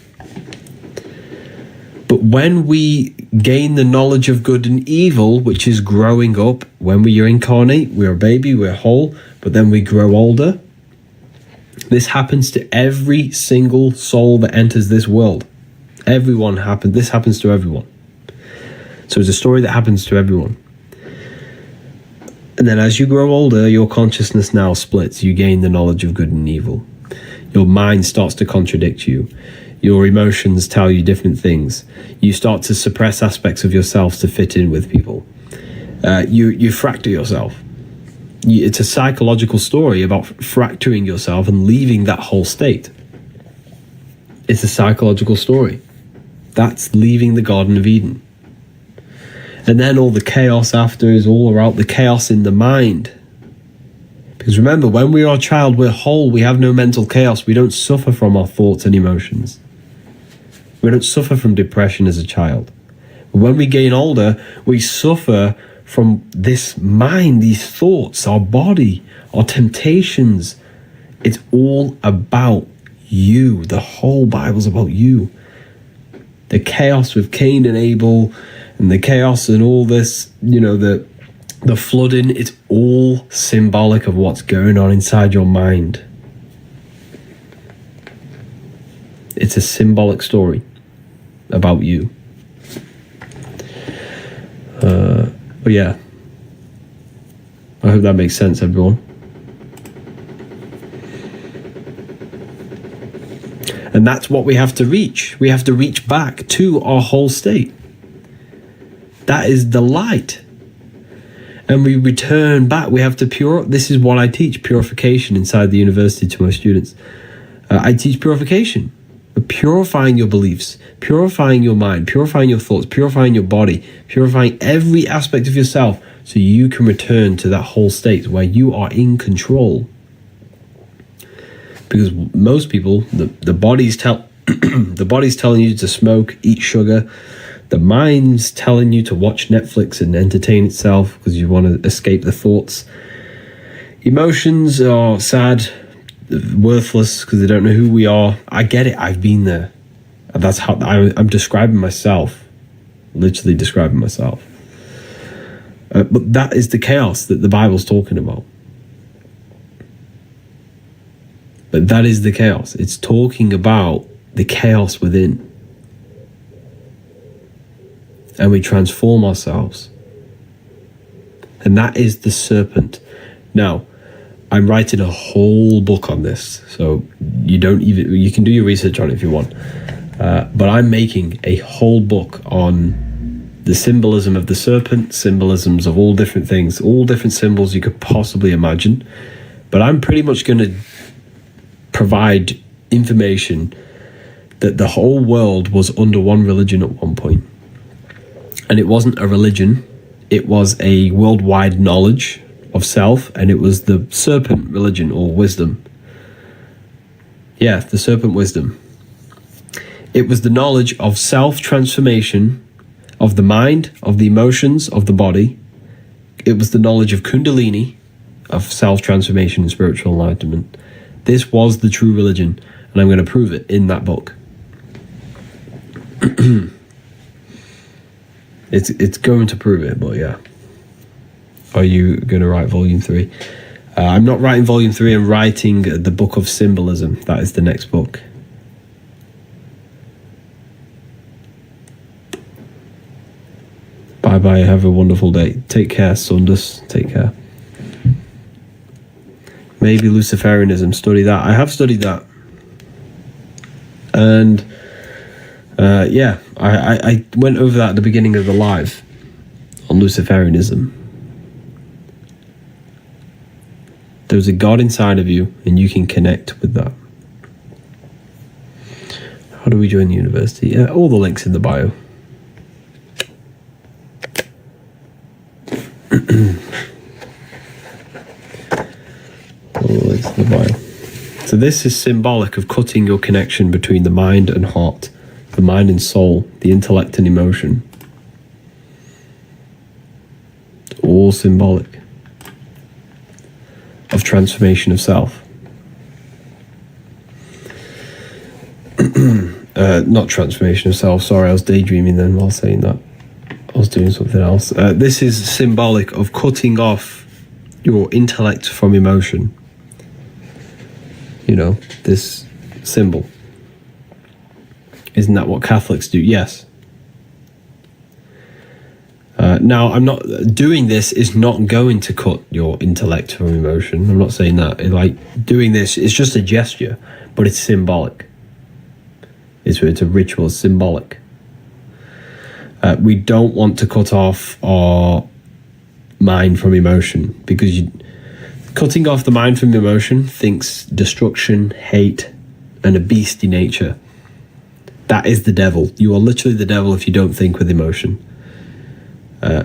But when we gain the knowledge of good and evil, which is growing up, when we reincarnate, we're a baby, we're whole, but then we grow older. This happens to every single soul that enters this world. This happens to everyone. So it's a story that happens to everyone. And then as you grow older, your consciousness now splits. You gain the knowledge of good and evil. Your mind starts to contradict you. Your emotions tell you different things. You start to suppress aspects of yourself to fit in with people. You fracture yourself. It's a psychological story about fracturing yourself and leaving that whole state. It's a psychological story. That's leaving the Garden of Eden. And then all the chaos after is all about the chaos in the mind. Because remember, when we are a child, we're whole. We have no mental chaos. We don't suffer from our thoughts and emotions. We don't suffer from depression as a child. But when we gain older, we suffer from this mind, these thoughts, our body, our temptations. It's all about you. The whole Bible's about you. The chaos with Cain and Abel, and the chaos and all this, the flooding, it's all symbolic of what's going on inside your mind. It's a symbolic story about you. But yeah, I hope that makes sense, everyone. And that's what we have to reach. We have to reach back to our whole state. That is the light. And we return back. We have to this is what I teach, purification inside the university to my students. I teach purification. Purifying your beliefs, purifying your mind, purifying your thoughts, purifying your body, purifying every aspect of yourself so you can return to that whole state where you are in control. Because most people, the body's telling you to smoke, eat sugar. The mind's telling you to watch Netflix and entertain itself because you want to escape the thoughts. Emotions are sad, worthless because they don't know who we are. I get it. I've been there. That's how I'm describing myself. Literally describing myself. But that is the chaos that the Bible's talking about. But that is the chaos. It's talking about the chaos within. And we transform ourselves. And that is the serpent. Now, I'm writing a whole book on this, so you can do your research on it if you want. But I'm making a whole book on the symbolism of the serpent, symbolisms of all different things, all different symbols you could possibly imagine. But I'm pretty much going to provide information that the whole world was under one religion at one point. And it wasn't a religion, it was a worldwide knowledge of self, and it was the serpent religion or wisdom. Yeah, the serpent wisdom. It was the knowledge of self-transformation of the mind, of the emotions, of the body. It was the knowledge of Kundalini, of self-transformation and spiritual enlightenment. This was the true religion, and I'm going to prove it in that book. It's going to prove it, but yeah. Are you going to write volume 3? I'm not writing volume 3. I'm writing the book of symbolism. That is the next book. Bye. Have a wonderful day. Take care, Sundus. Take care. Maybe Luciferianism. Study that. I have studied that. And yeah, I went over that at the beginning of the live on Luciferianism. There's a God inside of you, and you can connect with that. How do we join the university? Yeah, all the links in the bio. All the links in the bio. So this is symbolic of cutting your connection between the mind and heart, the mind and soul, the intellect and emotion. It's all symbolic of transformation of self. Not transformation of self, sorry, I was daydreaming then while saying that. I was doing something else. This is symbolic of cutting off your intellect from emotion. You know, this symbol. Isn't that what Catholics do? Yes. Now, I'm not doing this is not going to cut your intellect from emotion. I'm not saying that. Like, doing this is just a gesture, but it's symbolic. It's a ritual, it's symbolic. We don't want to cut off our mind from emotion, because cutting off the mind from emotion thinks destruction, hate, and a beastly nature. That is the devil. You are literally the devil if you don't think with emotion.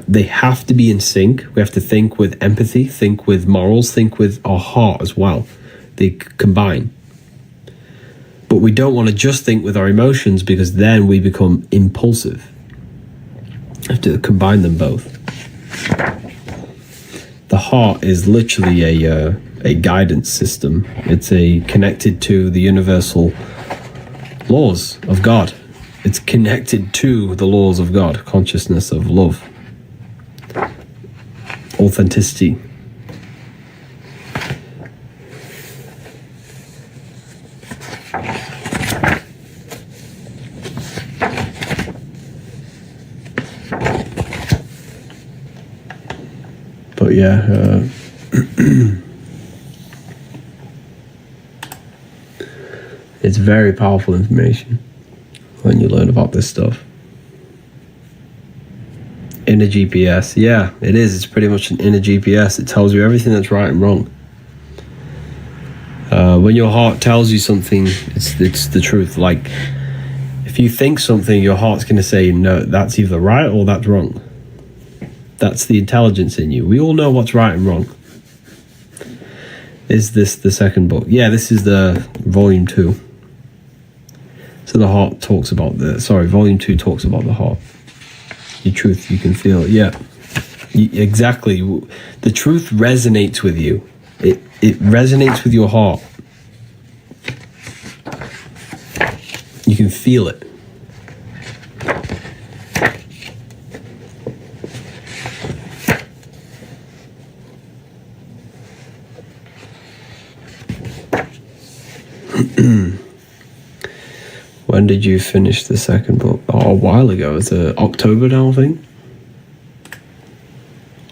They have to be in sync. We have to think with empathy, think with morals, think with our heart as well. They combine. But we don't want to just think with our emotions, because then we become impulsive. We have to combine them both. The heart is literally a guidance system. It's connected to the universal laws of God. It's connected to the laws of God, consciousness of love, authenticity. But yeah, it's very powerful information when you learn about this stuff. Inner GPS, yeah, it is. It's pretty much an inner GPS. It tells you everything that's right and wrong. When your heart tells you something, it's the truth. Like, if you think something, your heart's going to say, no, that's either right or that's wrong. That's the intelligence in you. We all know what's right and wrong. Is this the second book? Yeah, this is the volume 2. So the heart talks about volume 2 talks about the heart. Your truth, you can feel it. Yeah, exactly. The truth resonates with you. It resonates with your heart. You can feel it. When did you finish the second book? Oh, a while ago. It's October now, I think.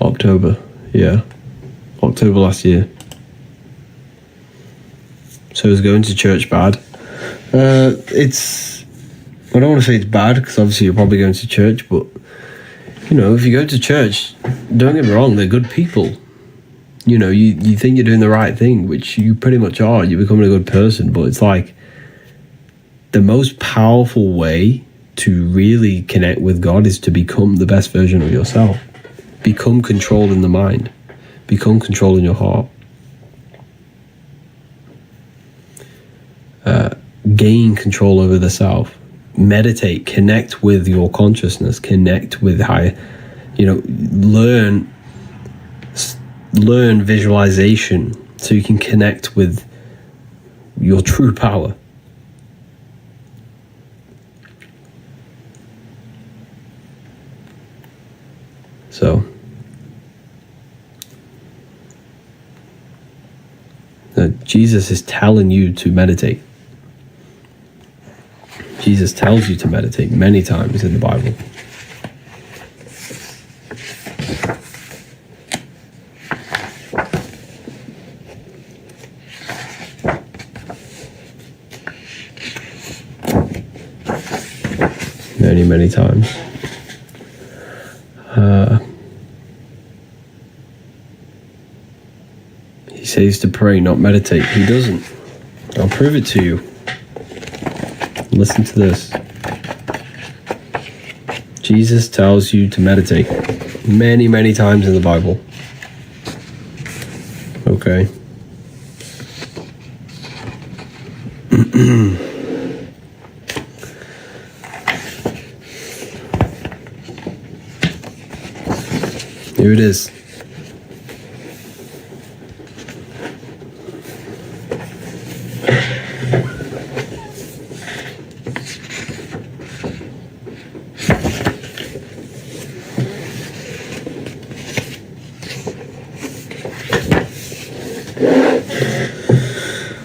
October, yeah. October last year. So is going to church bad? I don't want to say it's bad, because obviously you're probably going to church, but, you know, if you go to church, don't get me wrong, they're good people. You know, you think you're doing the right thing, which you pretty much are. You're becoming a good person, but it's like, the most powerful way to really connect with God is to become the best version of yourself. Become controlled in the mind. Become controlled in your heart. Gain control over the self. Meditate. Connect with your consciousness. Connect with higher. You know, learn visualization so you can connect with your true power. So, Jesus is telling you to meditate. Jesus tells you to meditate many times in the Bible. many, many times. He says to pray, not meditate. He doesn't. I'll prove it to you. Listen to this. Jesus tells you to meditate many, many times in the Bible. Okay. Here it is.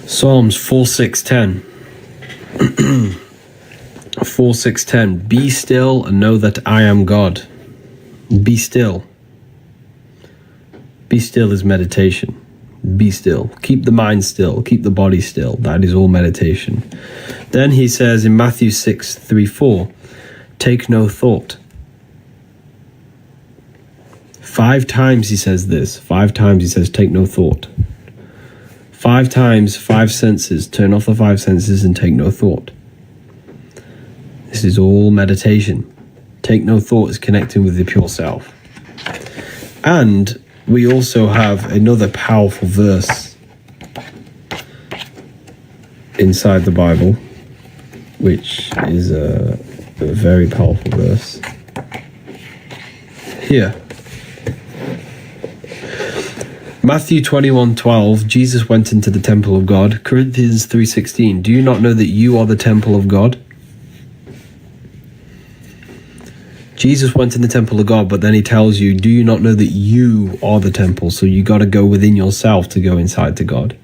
Psalms 4:6-10. 4:6-10. Be still and know that I am God. Be still. Be still is meditation. Be still. Keep the mind still. Keep the body still. That is all meditation. Then he says in Matthew 6:3-4, take no thought. 5 times he says this. 5 times he says take no thought. 5 times, 5 senses. Turn off the 5 senses and take no thought. This is all meditation. Take no thought is connecting with the pure self. And we also have another powerful verse inside the Bible, which is a very powerful verse. Here. Matthew 21:12, Jesus went into the temple of God. Corinthians 3:16, do you not know that you are the temple of God? Jesus went in the temple of God, but then he tells you, do you not know that you are the temple? So you got to go within yourself to go inside to God.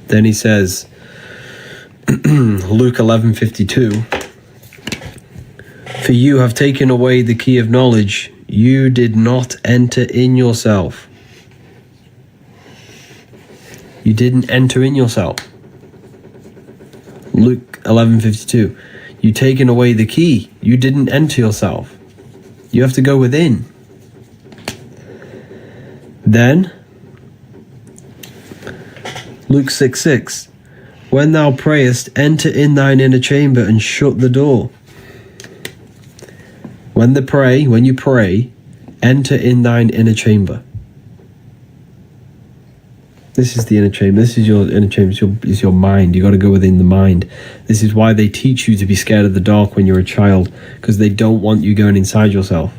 Then he says, Luke 11:52, for you have taken away the key of knowledge. You did not enter in yourself. You didn't enter in yourself. Luke 11:52. You've taken away the key. You didn't enter yourself. You have to go within. Then, Luke 6:6. When thou prayest, enter in thine inner chamber and shut the door. When you pray, enter in thine inner chamber. This is the inner chamber. This is your inner chamber. It's your mind. You got to go within the mind. This is why they teach you to be scared of the dark when you're a child, because they don't want you going inside yourself.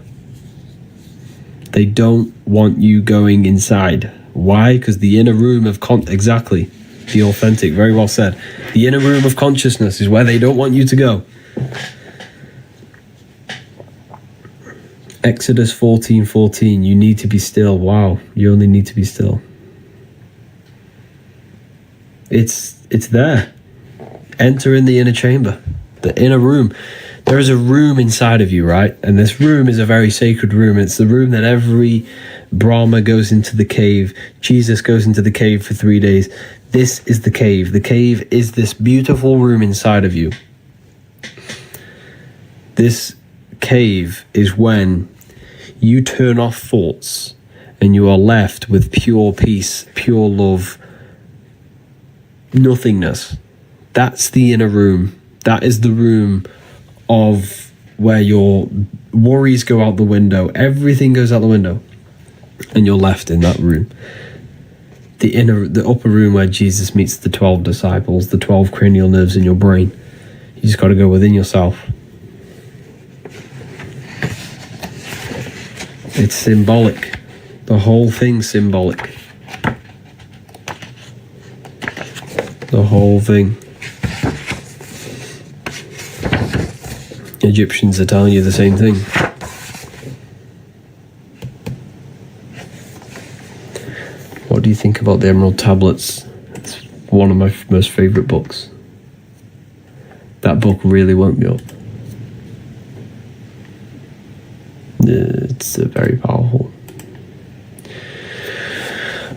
They don't want you going inside. Why? Because the inner room of exactly, the authentic, very well said. The inner room of consciousness is where they don't want you to go. Exodus 14:14. You need to be still. Wow, you only need to be still. It's there. Enter in the inner chamber, the inner room. There is a room inside of you, right? And this room is a very sacred room. It's the room that every Brahma goes into the cave. Jesus goes into the cave for 3 days. This is the cave. The cave is this beautiful room inside of you. This cave is when you turn off thoughts and you are left with pure peace, pure love, nothingness. That's the inner room. That is the room of where your worries go out the window. Everything goes out the window, and you're left in that room. The upper room where Jesus meets the 12 disciples, the 12 cranial nerves in your brain. You just got to go within yourself. It's symbolic. The whole thing's symbolic. The whole thing. Egyptians are telling you the same thing. What do you think about the Emerald Tablets? It's one of my most favourite books. That book really woke me up. It's very powerful.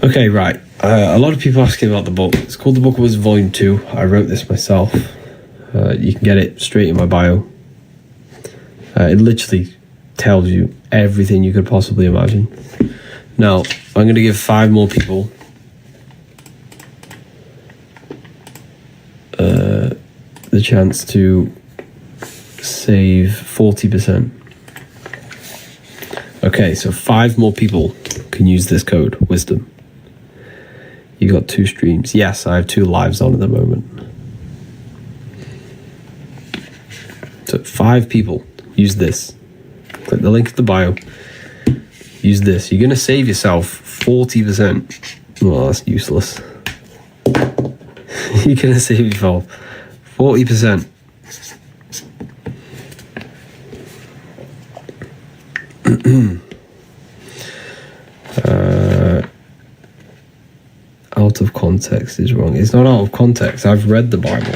Okay, right. A lot of people asking about the book. It's called The Book of Wisdom Volume 2. I wrote this myself. You can get it straight in my bio. It literally tells you everything you could possibly imagine. Now, I'm going to give 5 more people the chance to save 40%. Okay, so 5 more people can use this code, Wisdom. You got 2 streams. Yes, I have 2 lives on at the moment. So 5 people, use this. Click the link in the bio. Use this. You're going to save yourself 40%. Well, that's useless. You're going to save yourself 40%. Out of context is wrong. It's not out of context. I've read the Bible.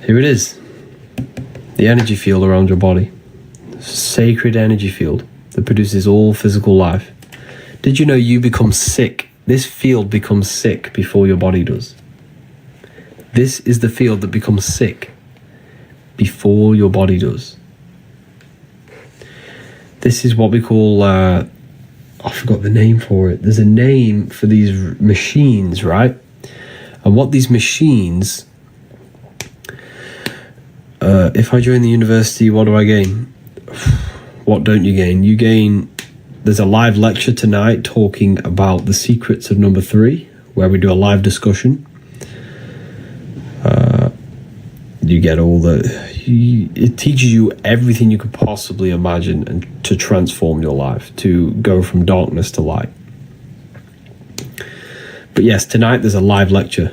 Here it is. The energy field around your body. Sacred energy field that produces all physical life. Did you know you become sick? This field becomes sick before your body does. This is the field that becomes sick before your body does. This is what we call, I forgot the name for it. There's a name for these machines, right? And what these machines, if I join the university, what do I gain? What don't you gain? You gain, there's a live lecture tonight talking about the secrets of number 3, where we do a live discussion. You get all it teaches you everything you could possibly imagine and to transform your life, to go from darkness to light. But yes, tonight there's a live lecture.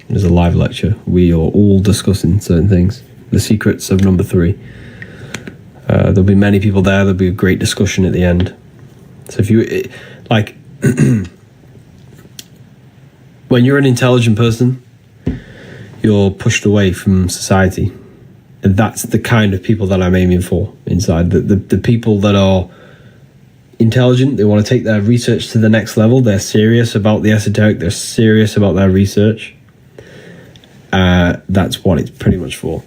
There's a live lecture. We are all discussing certain things. The secrets of number 3. There'll be many people there. There'll be a great discussion at the end. So if you, like, when you're an intelligent person, you're pushed away from society. And that's the kind of people that I'm aiming for inside. The people that are intelligent, they want to take their research to the next level. They're serious about the esoteric. They're serious about their research. That's what it's pretty much for.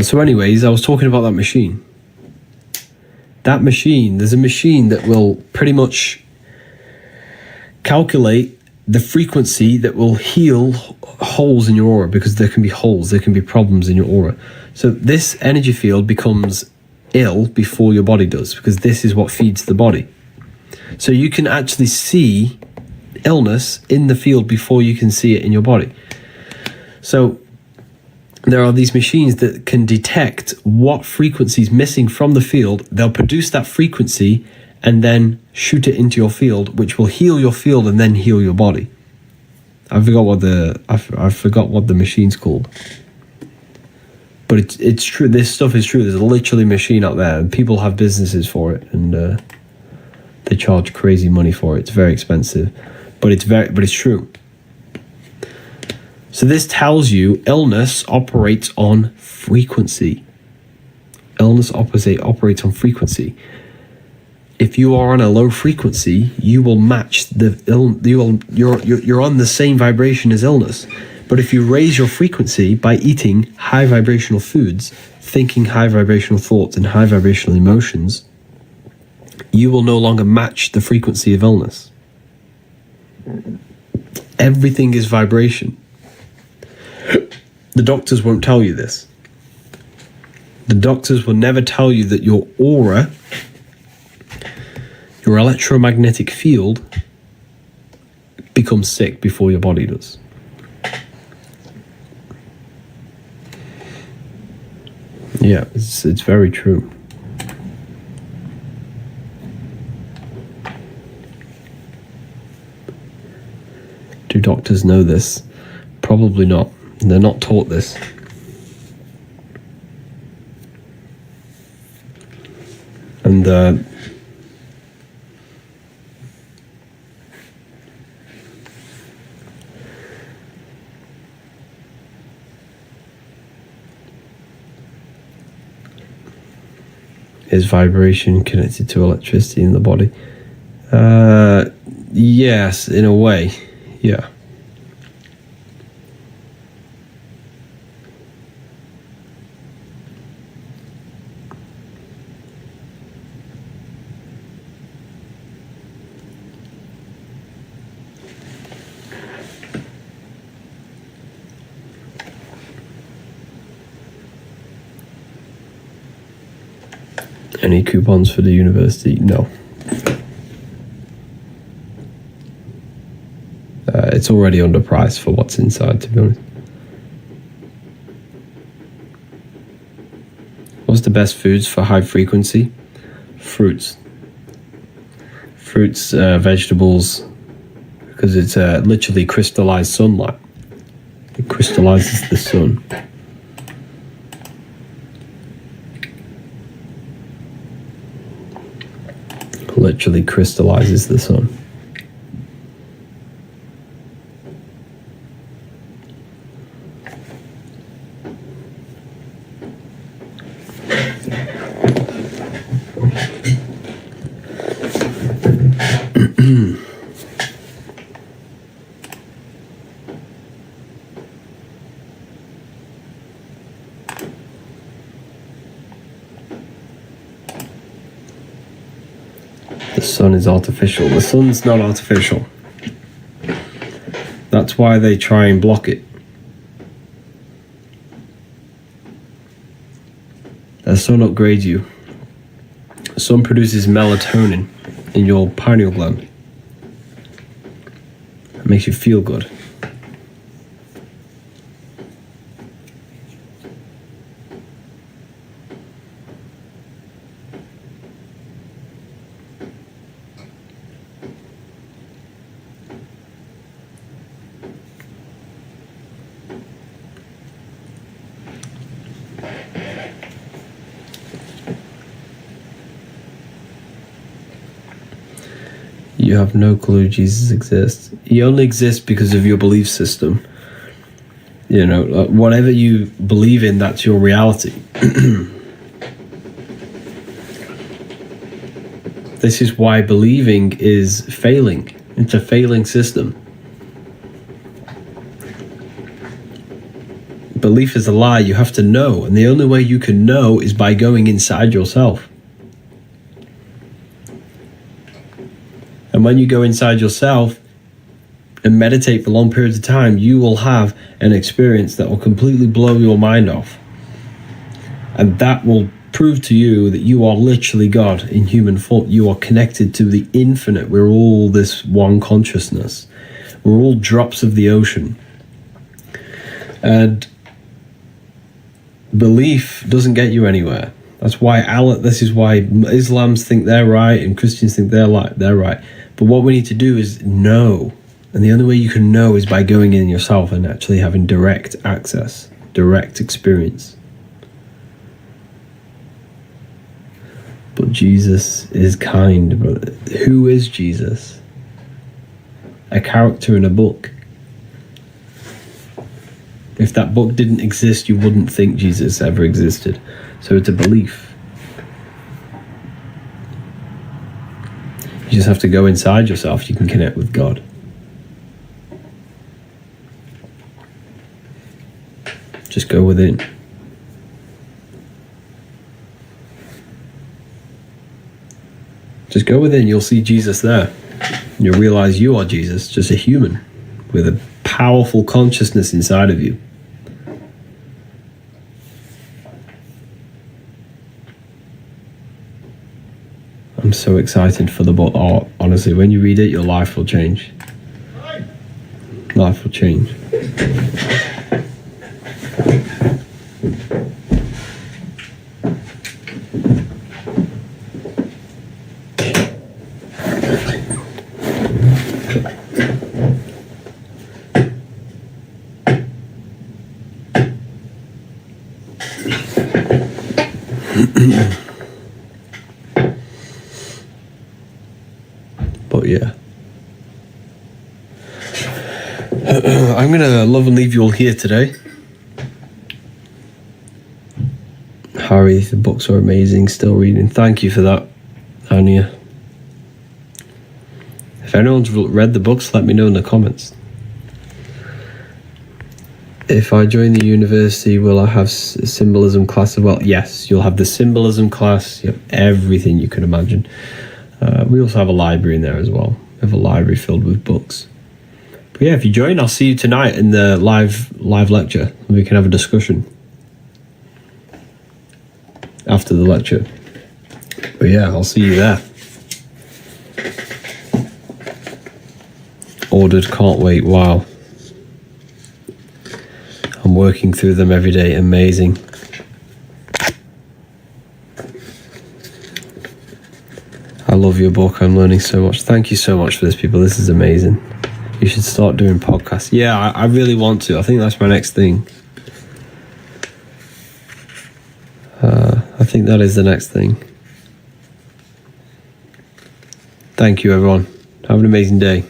So anyways, I was talking about that machine. That machine, there's a machine that will pretty much calculate the frequency that will heal holes in your aura, because there can be holes, there can be problems in your aura. So this energy field becomes ill before your body does, because this is what feeds the body. So you can actually see illness in the field before you can see it in your body. So there are these machines that can detect what frequency is missing from the field. They'll produce that frequency and then shoot it into your field, which will heal your field and then heal your body. I forgot what the machine's called. But it's true. This stuff is true. There's literally a machine out there, and people have businesses for it, and they charge crazy money for it. It's very expensive, but it's true. So this tells you illness operates on frequency. Illness operates on frequency. If you are on a low frequency, you will match you're on the same vibration as illness. But if you raise your frequency by eating high vibrational foods, thinking high vibrational thoughts and high vibrational emotions, you will no longer match the frequency of illness. Everything is vibration. The doctors won't tell you this. The doctors will never tell you that your aura, your electromagnetic field, becomes sick before your body does. Yeah, it's very true. Do doctors know this? Probably not. They're not taught this. And is vibration connected to electricity in the body? Yes, in a way, yeah. Any coupons for the university? No. It's already underpriced for what's inside, to be honest. What's the best foods for high frequency? Fruits. Fruits, vegetables, because it's literally crystallized sunlight. It crystallizes the sun. Literally crystallizes the sun. The sun is artificial. The sun's not artificial. That's why they try and block it. The sun upgrades you. The sun produces melatonin in your pineal gland. It makes you feel good. You have no clue Jesus exists. He only exists because of your belief system. You know, whatever you believe in, that's your reality. This is why believing is failing. It's a failing system. Belief is a lie. You have to know. And the only way you can know is by going inside yourself. And when you go inside yourself and meditate for long periods of time, you will have an experience that will completely blow your mind off. And that will prove to you that you are literally God in human form. You are connected to the infinite. We're all this one consciousness. We're all drops of the ocean. And belief doesn't get you anywhere. That's why this is why Islams think they're right and Christians think they're right. But what we need to do is know. And the only way you can know is by going in yourself and actually having direct access, direct experience. But Jesus is kind, brother. Who is Jesus? A character in a book. If that book didn't exist, you wouldn't think Jesus ever existed. So it's a belief. You just have to go inside yourself. You can connect with God. Just go within. Just go within. You'll see Jesus there. You'll realize you are Jesus, just a human with a powerful consciousness inside of you. I'm so excited for the book. Oh, honestly, when you read it, your life will change. Life will change. But yeah, I'm gonna love and leave you all here today. Harry, the books are amazing. Still reading. Thank you for that, Anya. If anyone's read the books, let me know in the comments. If I join the university, will I have symbolism class as well? Yes, you'll have the symbolism class. You have everything you can imagine. We also have a library in there as well. We have a library filled with books. But yeah, if you join, I'll see you tonight in the live lecture. We can have a discussion after the lecture. But yeah, I'll see you there. Ordered, can't wait. Wow. I'm working through them every day. Amazing. I love your book. I'm learning so much. Thank you so much for this, people. This is amazing. You should start doing podcasts. Yeah, I really want to. I think that's my next thing. I think that is the next thing. Thank you, everyone. Have an amazing day.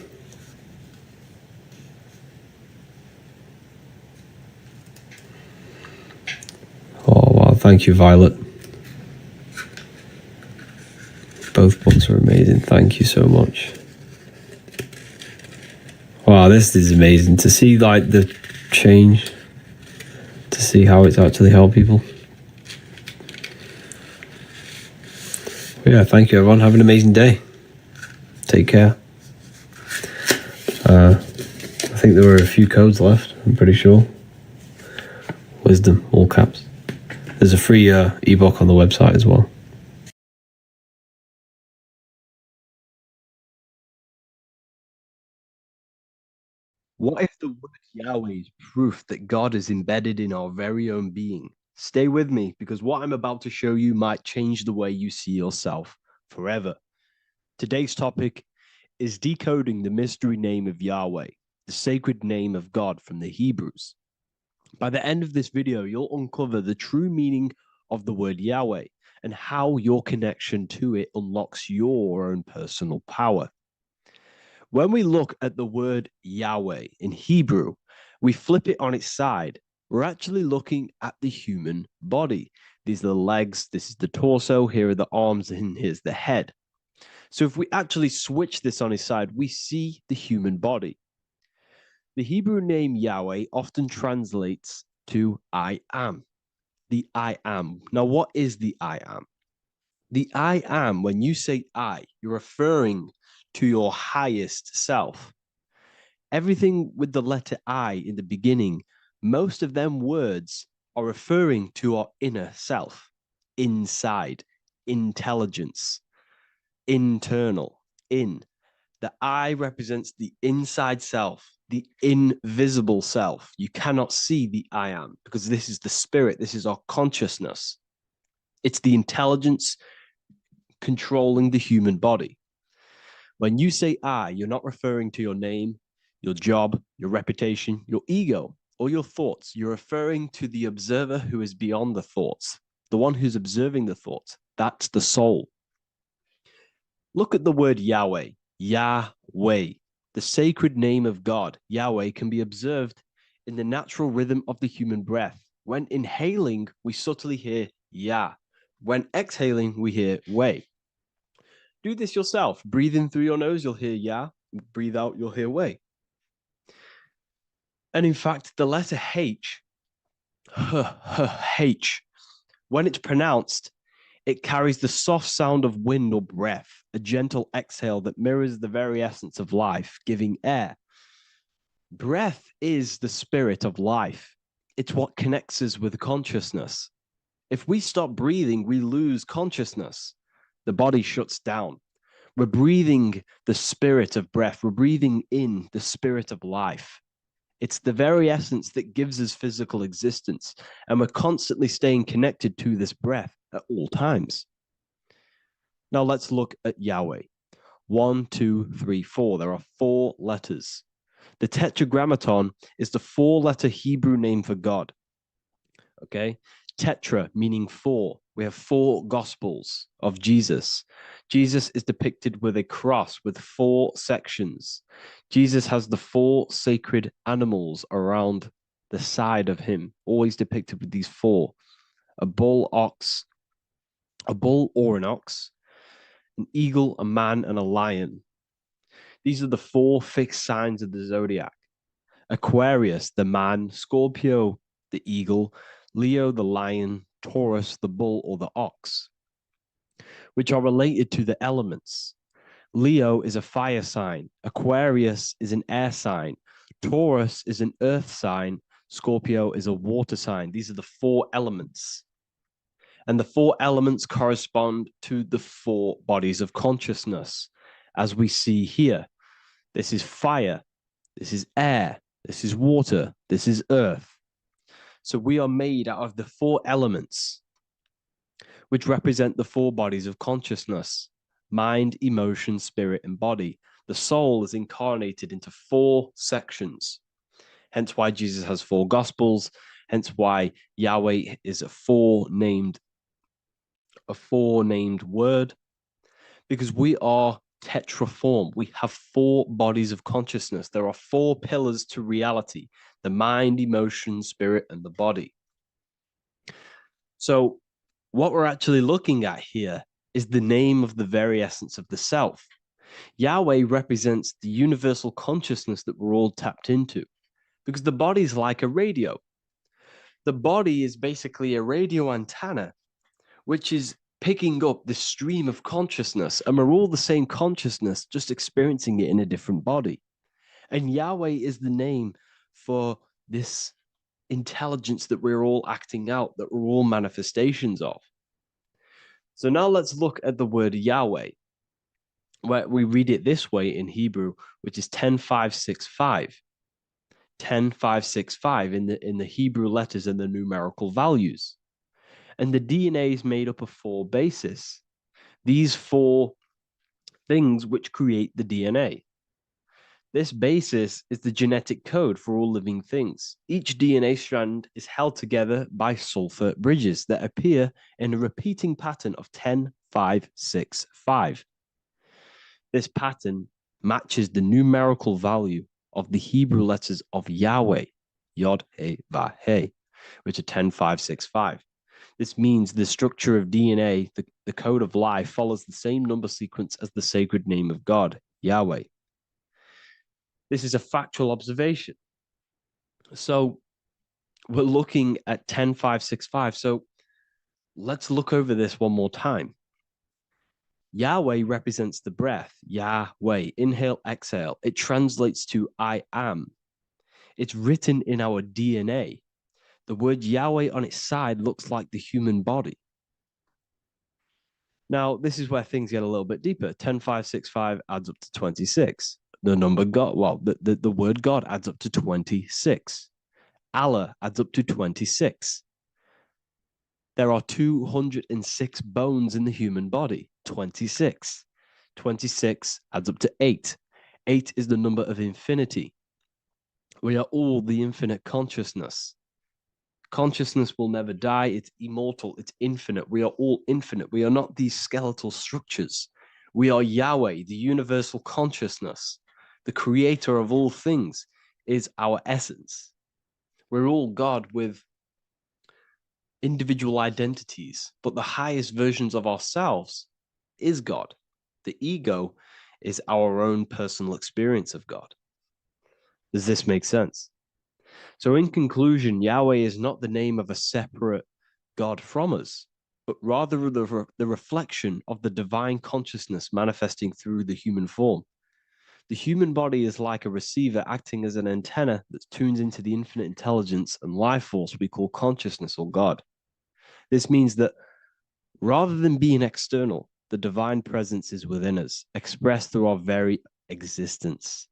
Oh, wow. Thank you, Violet. Both books are amazing. Thank you so much. Wow, this is amazing to see, like, the change, to see how it's actually helped people. But yeah, thank you, everyone. Have an amazing day. Take care. I think there were a few codes left, I'm pretty sure. Wisdom, all caps. There's a free ebook on the website as well. What if the word Yahweh is proof that God is embedded in our very own being? Stay with me, because what I'm about to show you might change the way you see yourself forever. Today's topic is decoding the mystery name of Yahweh, the sacred name of God from the Hebrews. By the end of this video, you'll uncover the true meaning of the word Yahweh and how your connection to it unlocks your own personal power. When we look at the word Yahweh in Hebrew, we flip it on its side. We're actually looking at the human body. These are the legs, this is the torso, here are the arms, and here's the head. So if we actually switch this on its side, we see the human body. The Hebrew name Yahweh often translates to I am. The I am. Now, what is the I am? The I am, when you say I, you're referring to your highest self. Everything with the letter I in the beginning, most of them words are referring to our inner self, inside, intelligence, internal, in. The I represents the inside self, the invisible self. You cannot see the I am because this is the spirit, this is our consciousness. It's the intelligence controlling the human body. When you say I, you're not referring to your name, your job, your reputation, your ego, or your thoughts. You're referring to the observer who is beyond the thoughts, the one who's observing the thoughts. That's the soul. Look at the word Yahweh, Yahweh, the sacred name of God. Yahweh can be observed in the natural rhythm of the human breath. When inhaling, we subtly hear Yah. When exhaling, we hear Way. Do this yourself. Breathe in through your nose, you'll hear Yah. Breathe out, you'll hear Way. And in fact, the letter H, H, when it's pronounced, it carries the soft sound of wind or breath, a gentle exhale that mirrors the very essence of life, giving air. Breath is the spirit of life. It's what connects us with consciousness. If we stop breathing, we lose consciousness. The body shuts down. We're breathing the spirit of breath. We're breathing in the spirit of life. It's the very essence that gives us physical existence, and we're constantly staying connected to this breath at all times. Now let's look at Yahweh. 1, 2, 3, 4. There are 4 letters. The Tetragrammaton is the 4-letter Hebrew name for God. Okay? Tetra meaning 4. We have 4 gospels of Jesus. Jesus is depicted with a cross with 4 sections. Jesus has the 4 sacred animals around the side of him, always depicted with these 4. A bull or an ox, an eagle, a man, and a lion. These are the 4 fixed signs of the zodiac. Aquarius, the man; Scorpio, the eagle; Leo, the lion; Taurus, the bull or the ox, which are related to the elements. Leo is a fire sign. Aquarius is an air sign. Taurus is an earth sign. Scorpio is a water sign. These are the 4 elements. And the 4 elements correspond to the 4 bodies of consciousness, as we see here. This is fire. This is air. This is water. This is earth. So we are made out of the 4 elements, which represent the 4 bodies of consciousness: mind, emotion, spirit, and body. The soul is incarnated into 4 sections. Hence why Jesus has 4 gospels. Hence why Yahweh is a four-named word, because we are tetraform. We have 4 bodies of consciousness. There are 4 pillars to reality: the mind, emotion, spirit, and the body. So what we're actually looking at here is the name of the very essence of the self. Yahweh represents the universal consciousness that we're all tapped into, because the body is like a radio. The body is basically a radio antenna, which is picking up the stream of consciousness, and we're all the same consciousness, just experiencing it in a different body. And Yahweh is the name for this intelligence that we're all acting out, that we're all manifestations of. So now let's look at the word Yahweh, where we read it this way in Hebrew, which is 10565. 10565 in the Hebrew letters and the numerical values. And the DNA is made up of 4 bases. These 4 things which create the DNA. This basis is the genetic code for all living things. Each DNA strand is held together by sulfur bridges that appear in a repeating pattern of 10565. This pattern matches the numerical value of the Hebrew letters of Yahweh, Yod, He, Vah, He, which are 10565. This means the structure of DNA, the code of life, follows the same number sequence as the sacred name of God, Yahweh. This is a factual observation. So we're looking at 10565. So let's look over this one more time. Yahweh represents the breath. Yahweh, inhale, exhale. It translates to I am. It's written in our DNA. The word Yahweh on its side looks like the human body. Now, this is where things get a little bit deeper. 10565 adds up to 26. The number God, well, the word God adds up to 26. Allah adds up to 26. There are 206 bones in the human body, 26. 26 adds up to 8. 8 is the number of infinity. We are all the infinite consciousness. Consciousness will never die. It's immortal. It's infinite. We are all infinite. We are not these skeletal structures. We are Yahweh, the universal consciousness. The creator of all things is our essence. We're all God with individual identities, but the highest versions of ourselves is God. The ego is our own personal experience of God. Does this make sense? So in conclusion, Yahweh is not the name of a separate God from us, but rather the reflection of the divine consciousness manifesting through the human form. The human body is like a receiver acting as an antenna that tunes into the infinite intelligence and life force we call consciousness or God. This means that rather than being external, the divine presence is within us, expressed through our very existence.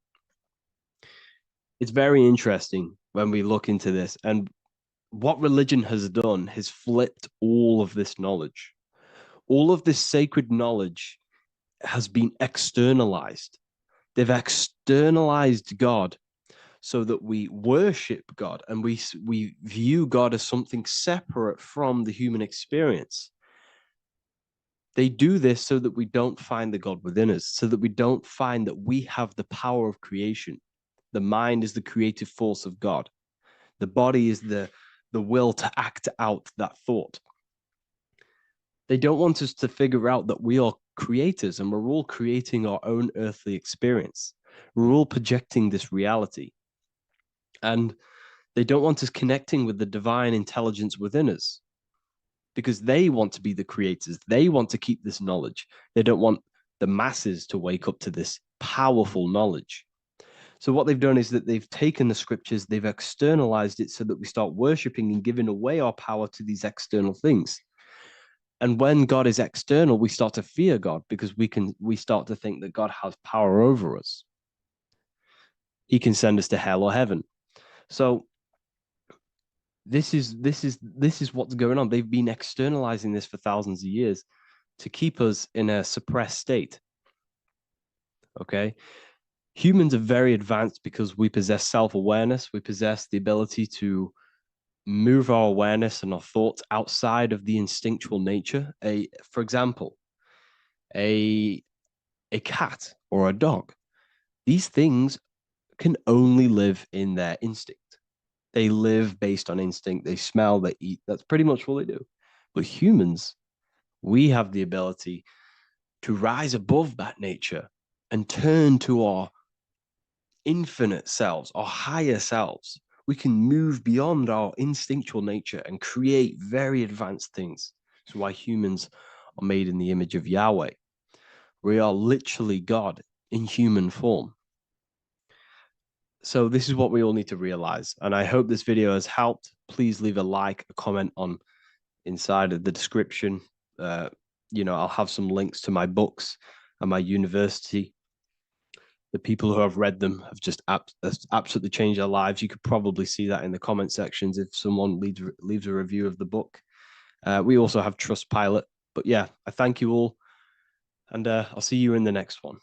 It's very interesting when we look into this, and what religion has done has flipped all of this knowledge. All of this sacred knowledge has been externalized. They've externalized God so that we worship God and we view God as something separate from the human experience. They do this so that we don't find the God within us, so that we don't find that we have the power of creation. The mind is the creative force of God. The body is the will to act out that thought. They don't want us to figure out that we are creators and we're all creating our own earthly experience. We're all projecting this reality. And they don't want us connecting with the divine intelligence within us because they want to be the creators. They want to keep this knowledge. They don't want the masses to wake up to this powerful knowledge. So what they've done is that they've taken the scriptures, they've externalized it so that we start worshiping and giving away our power to these external things. And when God is external, we start to fear God because we start to think that God has power over us. He can send us to hell or heaven. So this is what's going on. They've been externalizing this for thousands of years to keep us in a suppressed state. Okay? Humans are very advanced because we possess self-awareness. We possess the ability to move our awareness and our thoughts outside of the instinctual nature. For example, a cat or a dog. These things can only live in their instinct. They live based on instinct. They smell, they eat. That's pretty much all they do. But humans, we have the ability to rise above that nature and turn to our infinite selves, our higher selves. We can move beyond our instinctual nature and create very advanced things. That's why humans are made in the image of Yahweh. We are literally God in human form. So this is what we all need to realize. And I hope this video has helped. Please leave a like, a comment on inside of the description. I'll have some links to my books and my university. The people who have read them have just absolutely changed their lives. You could probably see that in the comment sections if someone leaves a review of the book. We also have Trustpilot. But yeah, I thank you all. And I'll see you in the next one.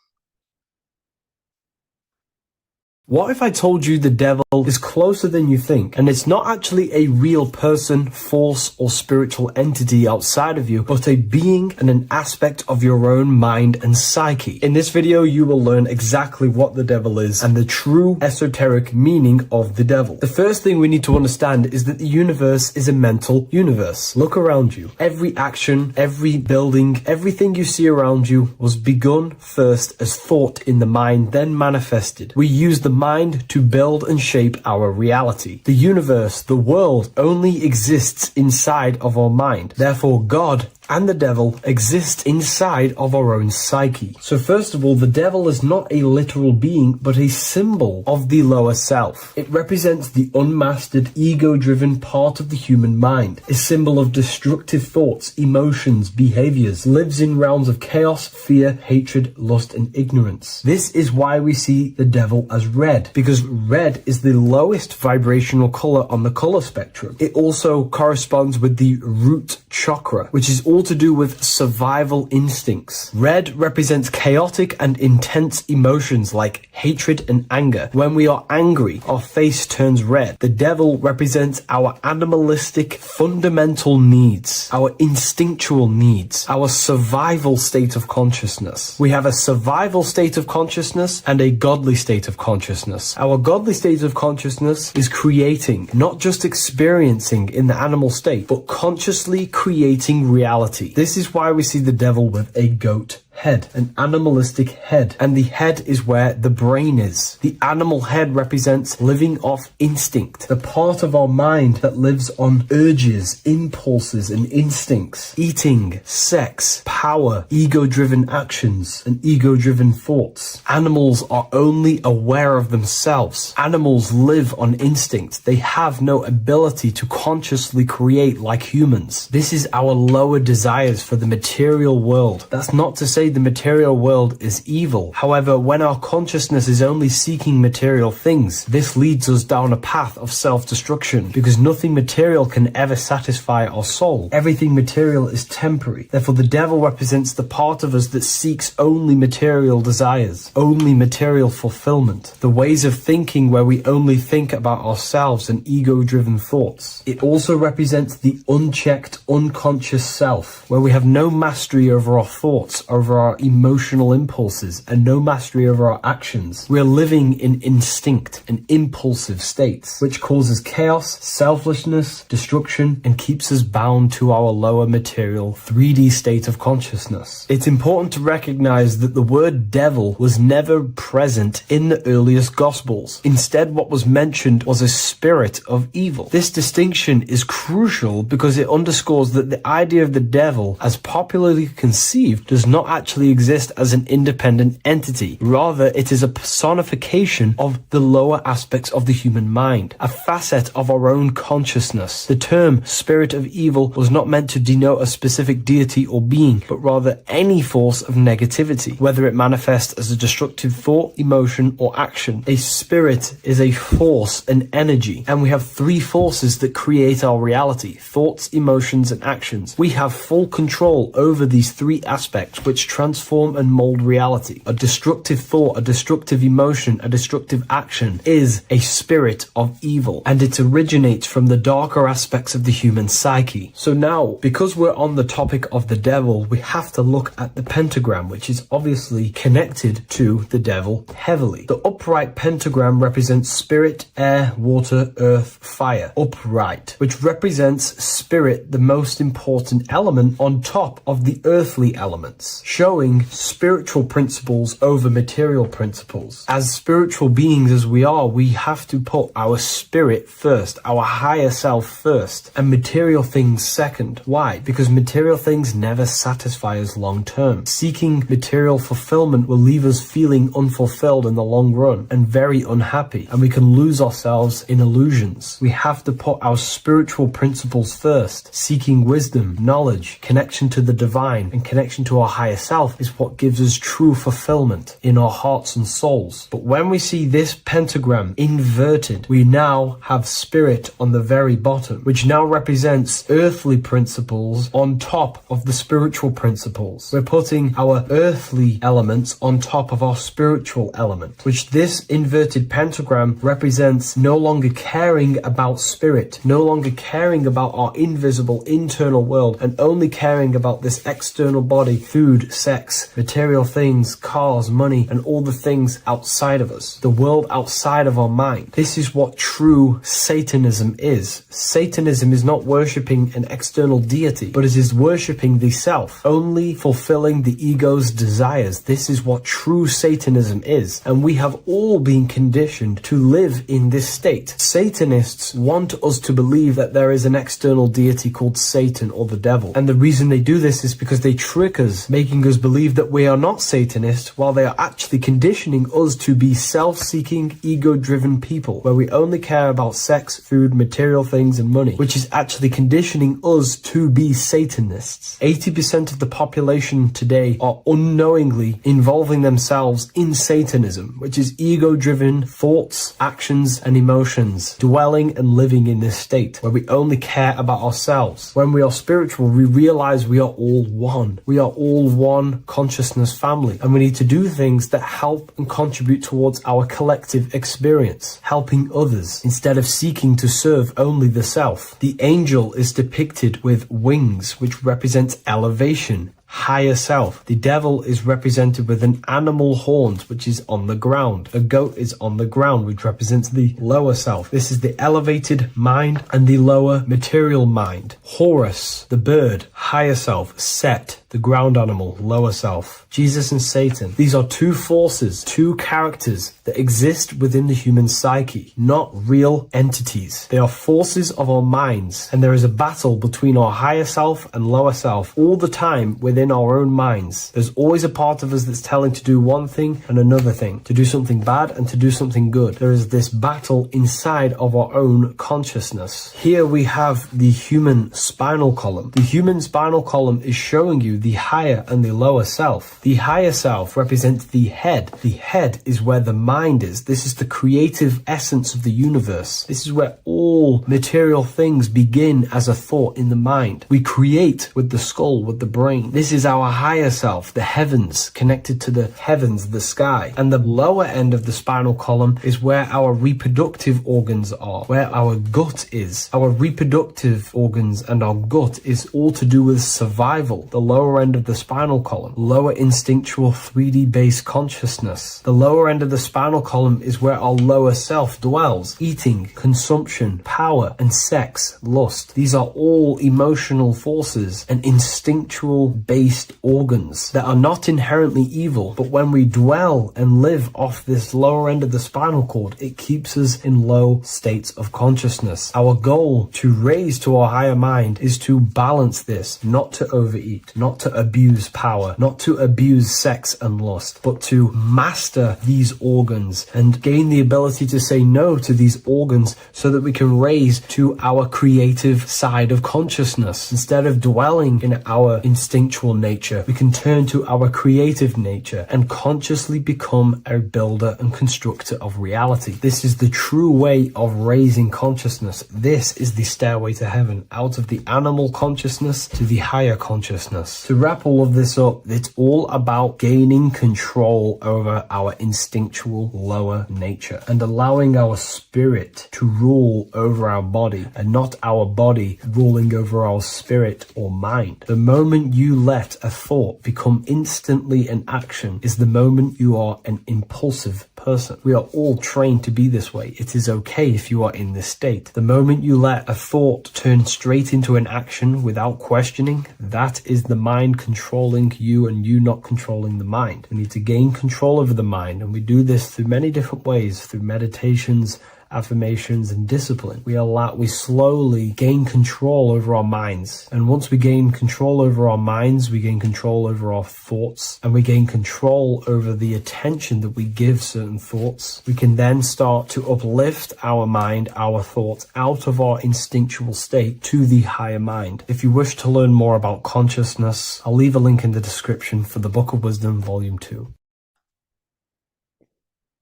What if I told you the devil is closer than you think, and it's not actually a real person, force, or spiritual entity outside of you, but a being and an aspect of your own mind and psyche? In this video, you will learn exactly what the devil is and the true esoteric meaning of the devil. The first thing we need to understand is that the universe is a mental universe. Look around you. Every action, every building, everything you see around you was begun first as thought in the mind, then manifested. We use the mind to build and shape our reality. The universe, the world, only exists inside of our mind. Therefore, God and the devil exist inside of our own psyche. So first of all, the devil is not a literal being, but a symbol of the lower self. It represents the unmastered, ego-driven part of the human mind, a symbol of destructive thoughts, emotions, behaviors, lives in realms of chaos, fear, hatred, lust, and ignorance. This is why we see the devil as red, because red is the lowest vibrational color on the color spectrum. It also corresponds with the root chakra, which is all to do with survival instincts. Red represents chaotic and intense emotions like hatred and anger. When we are angry, our face turns red. The devil represents our animalistic fundamental needs, our instinctual needs, our survival state of consciousness. We have a survival state of consciousness and a godly state of consciousness. Our godly state of consciousness is creating, not just experiencing in the animal state, but consciously creating reality. This is why we see the devil with a goat head, an animalistic head, and the head is where the brain is. The animal head represents living off instinct, the part of our mind that lives on urges, impulses, and instincts, eating, sex, power, ego-driven actions, and ego-driven thoughts. Animals are only aware of themselves. Animals live on instinct. They have no ability to consciously create like humans. This is our lower desires for the material world. That's not to say the material world is evil. However, when our consciousness is only seeking material things, this leads us down a path of self-destruction, because nothing material can ever satisfy our soul. Everything material is temporary. Therefore, the devil represents the part of us that seeks only material desires, only material fulfillment, the ways of thinking where we only think about ourselves and ego-driven thoughts. It also represents the unchecked, unconscious self, where we have no mastery over our thoughts, over our emotional impulses and no mastery over our actions. We are living in instinct and impulsive states, which causes chaos, selflessness, destruction, and keeps us bound to our lower material 3D state of consciousness. It's important to recognize that the word devil was never present in the earliest Gospels. Instead, what was mentioned was a spirit of evil. This distinction is crucial because it underscores that the idea of the devil, as popularly conceived, does not actually exist as an independent entity. Rather, it is a personification of the lower aspects of the human mind, a facet of our own consciousness. The term spirit of evil was not meant to denote a specific deity or being, but rather any force of negativity, whether it manifests as a destructive thought, emotion, or action. A spirit is a force, an energy, and we have three forces that create our reality: thoughts, emotions, and actions. We have full control over these three aspects which transform and mold reality. A destructive thought, a destructive emotion, a destructive action is a spirit of evil, and it originates from the darker aspects of the human psyche. So now, because we're on the topic of the devil, we have to look at the pentagram, which is obviously connected to the devil heavily. The upright pentagram represents spirit, air, water, earth, fire. Upright, which represents spirit, the most important element on top of the earthly elements, showing spiritual principles over material principles. As spiritual beings as we are, we have to put our spirit first, our higher self first, and material things second. Why? Because material things never satisfy us long term. Seeking material fulfillment will leave us feeling unfulfilled in the long run and very unhappy, and we can lose ourselves in illusions. We have to put our spiritual principles first. Seeking wisdom, knowledge, connection to the divine, and connection to our higher self is what gives us true fulfillment in our hearts and souls. But when we see this pentagram inverted, we now have spirit on the very bottom, which now represents earthly principles on top of the spiritual principles. We're putting our earthly elements on top of our spiritual element, which this inverted pentagram represents no longer caring about spirit, no longer caring about our invisible internal world, and only caring about this external body, food, sex, material things, cars, money, and all the things outside of us, the world outside of our mind. This is what true Satanism is. Satanism is not worshipping an external deity, but it is worshipping the self, only fulfilling the ego's desires. This is what true Satanism is, and we have all been conditioned to live in this state. Satanists want us to believe that there is an external deity called Satan or the devil, and the reason they do this is because they trick us, making us believe that we are not Satanists, while they are actually conditioning us to be self-seeking, ego-driven people, where we only care about sex, food, material things, and money, which is actually conditioning us to be Satanists. 80% of the population today are unknowingly involving themselves in Satanism, which is ego-driven thoughts, actions, and emotions, dwelling and living in this state where we only care about ourselves. When we are spiritual, we realize we are all one. We are all one consciousness family, and we need to do things that help and contribute towards our collective experience, helping others instead of seeking to serve only the self. The angel is depicted with wings, which represents elevation, higher self. The devil is represented with an animal horns, which is on the ground. A goat is on the ground, which represents the lower self. This is the elevated mind and the lower material mind. Horus, the bird, higher self. Set, the ground animal, lower self. Jesus and Satan. These are two forces, two characters that exist within the human psyche, not real entities. They are forces of our minds, and there is a battle between our higher self and lower self all the time within our own minds. There's always a part of us that's telling to do one thing and another thing, to do something bad and to do something good. There is this battle inside of our own consciousness. Here we have the human spinal column. The human spinal column is showing you the higher and the lower self. The higher self represents the head. The head is where the mind is. This is the creative essence of the universe. This is where all material things begin as a thought in the mind. We create with the skull, with the brain. This is our higher self, the heavens, connected to the heavens, the sky. And the lower end of the spinal column is where our reproductive organs are, where our gut is. Our reproductive organs and our gut is all to do with survival. The lower lower end of the spinal column, lower instinctual 3D based consciousness. The lower end of the spinal column is where our lower self dwells. Eating, consumption, power, and sex, lust. These are all emotional forces and instinctual based organs that are not inherently evil, but when we dwell and live off this lower end of the spinal cord, it keeps us in low states of consciousness. Our goal to raise to our higher mind is to balance this, not to overeat, not to abuse power, not to abuse sex and lust, but to master these organs and gain the ability to say no to these organs so that we can raise to our creative side of consciousness. Instead of dwelling in our instinctual nature, we can turn to our creative nature and consciously become a builder and constructor of reality. This is the true way of raising consciousness. This is the stairway to heaven, out of the animal consciousness to the higher consciousness. To wrap all of this up, it's all about gaining control over our instinctual lower nature and allowing our spirit to rule over our body and not our body ruling over our spirit or mind. The moment you let a thought become instantly an action is the moment you are an impulsive person. We are all trained to be this way. It is okay if you are in this state. The moment you let a thought turn straight into an action without questioning, that is the mind controlling you and you not controlling the mind. We need to gain control over the mind, and we do this through many different ways, through meditations, affirmations, and discipline. We slowly gain control over our minds. And once we gain control over our minds, we gain control over our thoughts, and we gain control over the attention that we give certain thoughts. We can then start to uplift our mind, our thoughts, out of our instinctual state to the higher mind. If you wish to learn more about consciousness, I'll leave a link in the description for the Book of Wisdom, Volume 2.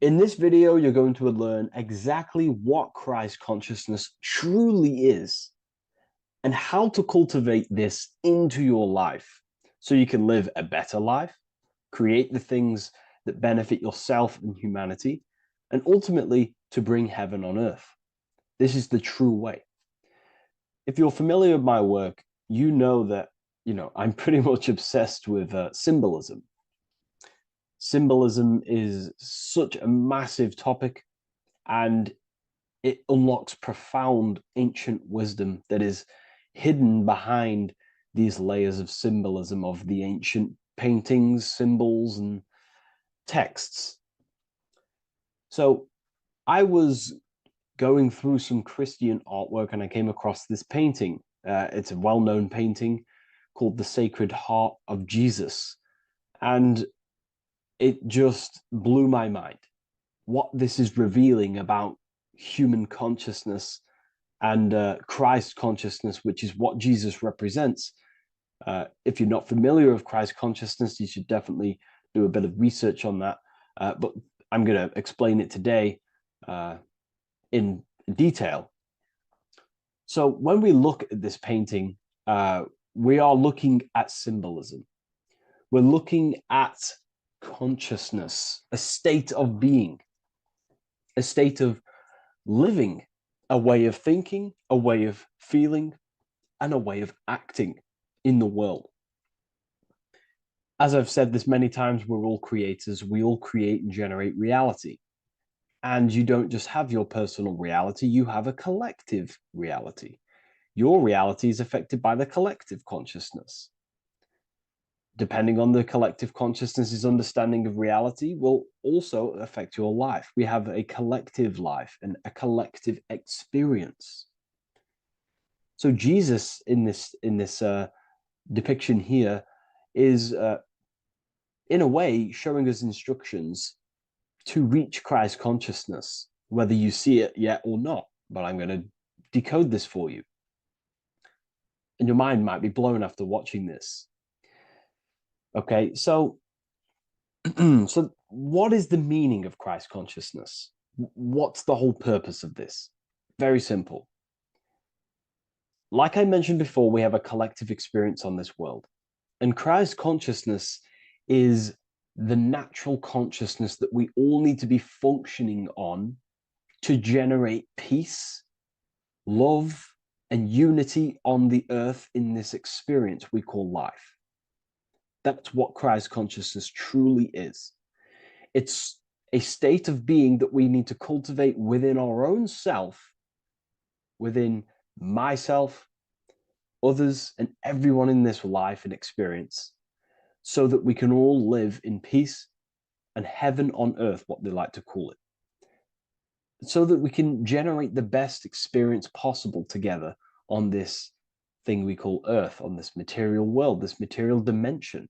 In this video, you're going to learn exactly what Christ consciousness truly is and how to cultivate this into your life so you can live a better life, create the things that benefit yourself and humanity, and ultimately to bring heaven on earth. This is the true way. If you're familiar with my work, you know that, I'm pretty much obsessed with symbolism. Symbolism is such a massive topic, and it unlocks profound ancient wisdom that is hidden behind these layers of symbolism of the ancient paintings, symbols, and texts. So I was going through some Christian artwork and I came across this painting. It's a well-known painting called The Sacred Heart of Jesus. And it just blew my mind what this is revealing about human consciousness and Christ consciousness, which is what Jesus represents. If you're not familiar with Christ consciousness, you should definitely do a bit of research on that. But I'm going to explain it today in detail. So when we look at this painting, we are looking at symbolism. We're looking at consciousness, a state of being, a state of living, a way of thinking, a way of feeling, and a way of acting in the world. As I've said this many times, we're all creators. We all create and generate reality. And you don't just have your personal reality, you have a collective reality. Your reality is affected by the collective consciousness. Depending on the collective consciousness's understanding of reality will also affect your life. We have a collective life and a collective experience. So Jesus in this depiction here is in a way showing us instructions to reach Christ consciousness, whether you see it yet or not. But I'm going to decode this for you. And your mind might be blown after watching this. Okay, so what is the meaning of Christ consciousness? What's the whole purpose of this? Very simple. Like I mentioned before, we have a collective experience on this world. And Christ consciousness is the natural consciousness that we all need to be functioning on to generate peace, love, and unity on the earth in this experience we call life. That's what Christ consciousness truly is. It's a state of being that we need to cultivate within our own self, within myself, others, and everyone in this life and experience, so that we can all live in peace and heaven on earth, what they like to call it, so that we can generate the best experience possible together on this thing we call earth, on this material world, this material dimension.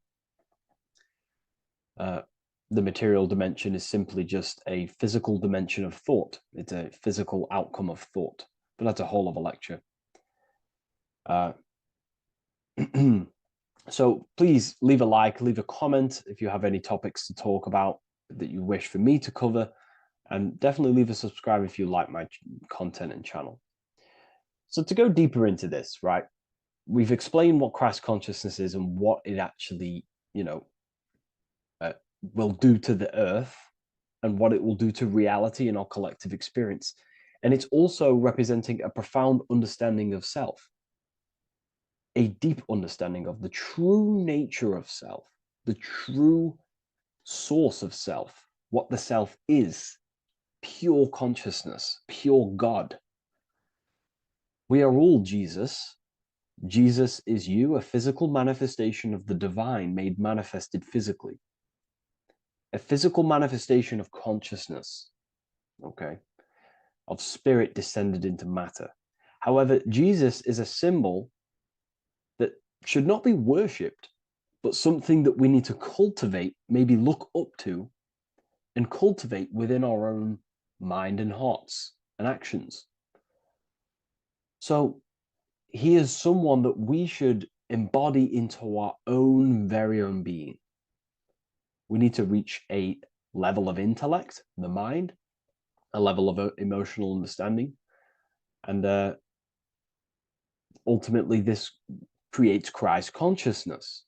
The material dimension is simply just a physical dimension of thought. It's a physical outcome of thought, but that's a whole other lecture. So please leave a like, leave a comment if you have any topics to talk about that you wish for me to cover, and definitely leave a subscribe if you like my content and channel. So to go deeper into this, right, we've explained what Christ consciousness is and what it actually, will do to the earth and what it will do to reality and our collective experience. And it's also representing a profound understanding of self, a deep understanding of the true nature of self, the true source of self, what the self is, pure consciousness, pure God. We are all Jesus. Jesus is you, a physical manifestation of the divine made manifested physically. A physical manifestation of consciousness, okay, of spirit descended into matter. However, Jesus is a symbol that should not be worshipped, but something that we need to cultivate, maybe look up to, and cultivate within our own mind and hearts and actions. So he is someone that we should embody into our own very own being. We need to reach a level of intellect, the mind, a level of emotional understanding, and ultimately this creates Christ consciousness.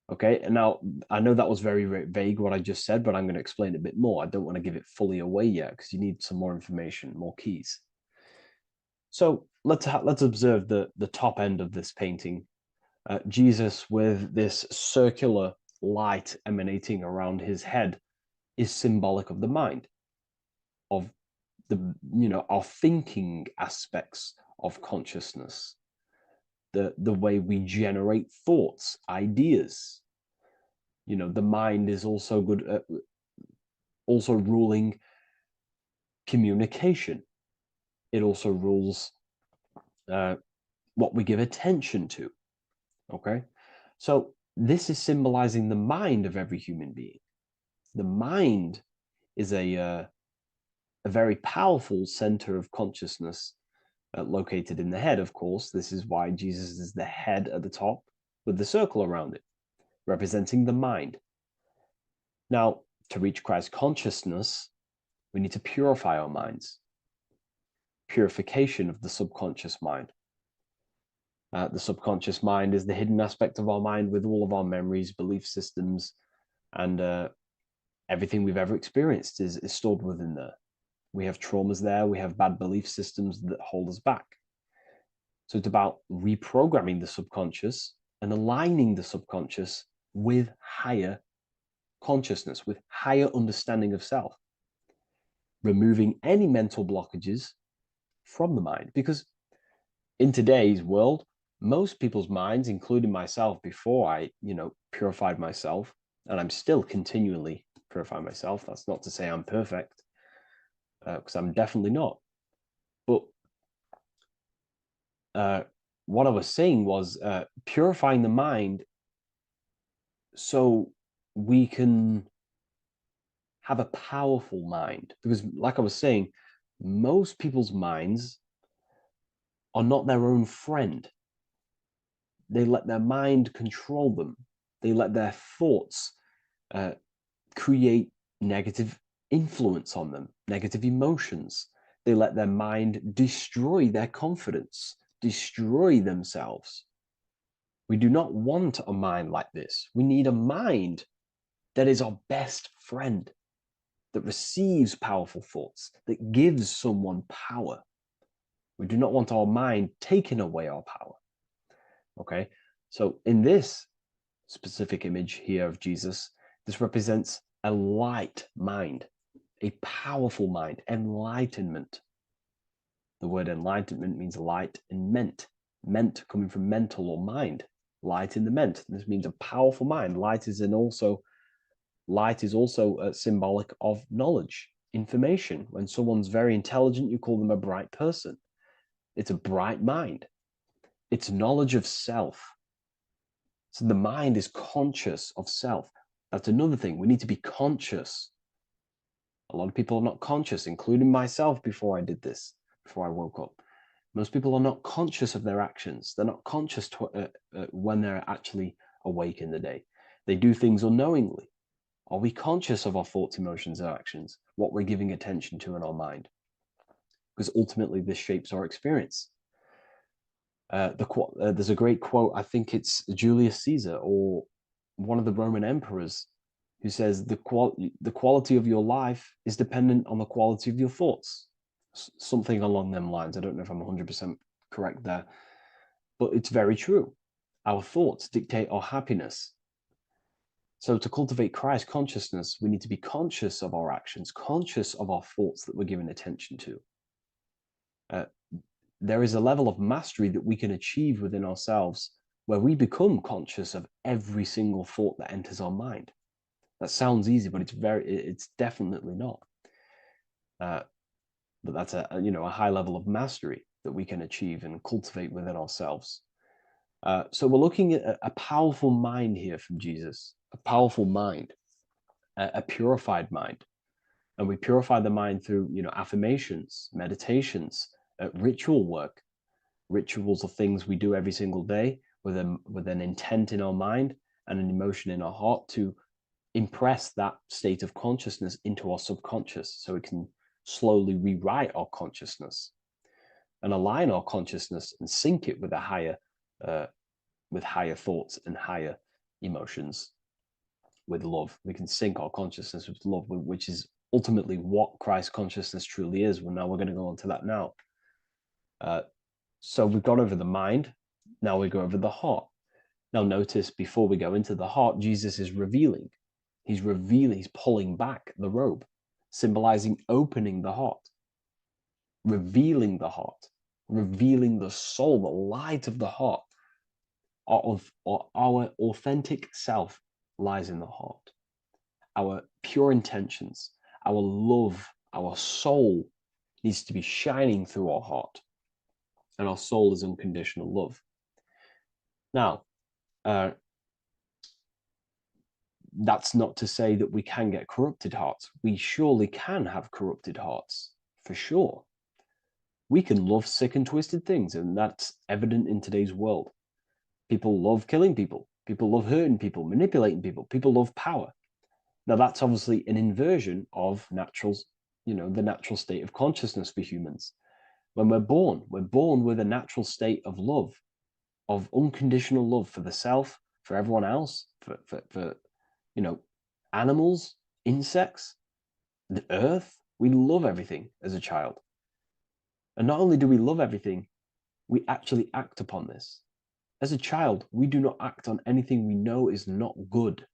Okay, and now I know that was very, very vague what I just said, but I'm going to explain it a bit more. I don't want to give it fully away yet because you need some more information, more keys. So let's observe the top end of this painting. Jesus with this circular light emanating around his head is symbolic of the mind, of the our thinking aspects of consciousness, the way we generate thoughts, ideas. The mind is also good at also ruling communication. It also rules what we give attention to. Okay, so this is symbolizing the mind of every human being. The mind is a very powerful center of consciousness located in the head, of course. This is why Jesus is the head at the top with the circle around it, representing the mind. Now, to reach Christ consciousness, we need to purify our minds. Purification of the subconscious mind. The subconscious mind is the hidden aspect of our mind with all of our memories, belief systems, and everything we've ever experienced is stored within there. We have traumas there. We have bad belief systems that hold us back. So it's about reprogramming the subconscious and aligning the subconscious with higher consciousness, with higher understanding of self, removing any mental blockages from the mind. Because in today's world, most people's minds, including myself, before I, purified myself, and I'm still continually purifying myself. That's not to say I'm perfect, because I'm definitely not. But what I was saying was purifying the mind so we can have a powerful mind. Because like I was saying, most people's minds are not their own friend. They let their mind control them. They let their thoughts create negative influence on them, negative emotions. They let their mind destroy their confidence, destroy themselves. We do not want a mind like this. We need a mind that is our best friend, that receives powerful thoughts, that gives someone power. We do not want our mind taking away our power. Okay, so in this specific image here of Jesus, this represents a light mind, a powerful mind, enlightenment. The word enlightenment means light and ment. Ment coming from mental or mind. Light in the ment. This means a powerful mind. Light is also symbolic of knowledge, information. When someone's very intelligent, you call them a bright person. It's a bright mind. It's knowledge of self. So the mind is conscious of self. That's another thing. We need to be conscious. A lot of people are not conscious, including myself before I did this, before I woke up. Most people are not conscious of their actions. They're not conscious when they're actually awake in the day. They do things unknowingly. Are we conscious of our thoughts, emotions, and actions? What we're giving attention to in our mind? Because ultimately this shapes our experience. There's a great quote, I think it's Julius Caesar or one of the Roman emperors, who says the quality of your life is dependent on the quality of your thoughts. Something along them lines. I don't know if I'm 100% correct there, but it's very true. Our thoughts dictate our happiness. So to cultivate Christ consciousness, we need to be conscious of our actions, conscious of our thoughts that we're giving attention to. There is a level of mastery that we can achieve within ourselves where we become conscious of every single thought that enters our mind. That sounds easy, but it's definitely not. But that's a high level of mastery that we can achieve and cultivate within ourselves. So we're looking at a powerful mind here from Jesus, a powerful mind, a purified mind. And we purify the mind through, affirmations, meditations, ritual work. Rituals are things we do every single day with an intent in our mind and an emotion in our heart to impress that state of consciousness into our subconscious, so it can slowly rewrite our consciousness and align our consciousness and sync it with higher thoughts and higher emotions, with love. We can sync our consciousness with love, which is ultimately what Christ consciousness truly is. Well, now we're going to go on to that now. So we've gone over the mind. Now we go over the heart. Now notice, before we go into the heart, Jesus is revealing. He's pulling back the robe, symbolizing opening the heart, revealing the heart, revealing the soul, the light of the heart. Our authentic self lies in the heart. Our pure intentions, our love, our soul needs to be shining through our heart. And our soul is unconditional love. Now, that's not to say that we can get corrupted hearts. We surely can have corrupted hearts, for sure. We can love sick and twisted things, and that's evident in today's world. People love killing people. People love hurting people, manipulating people. People love power. Now, that's obviously an inversion of the natural state of consciousness for humans. When we're born with a natural state of love, of unconditional love for the self, for everyone else, for animals, insects, the earth. We love everything as a child. And not only do we love everything, we actually act upon this. As a child, we do not act on anything we know is not good.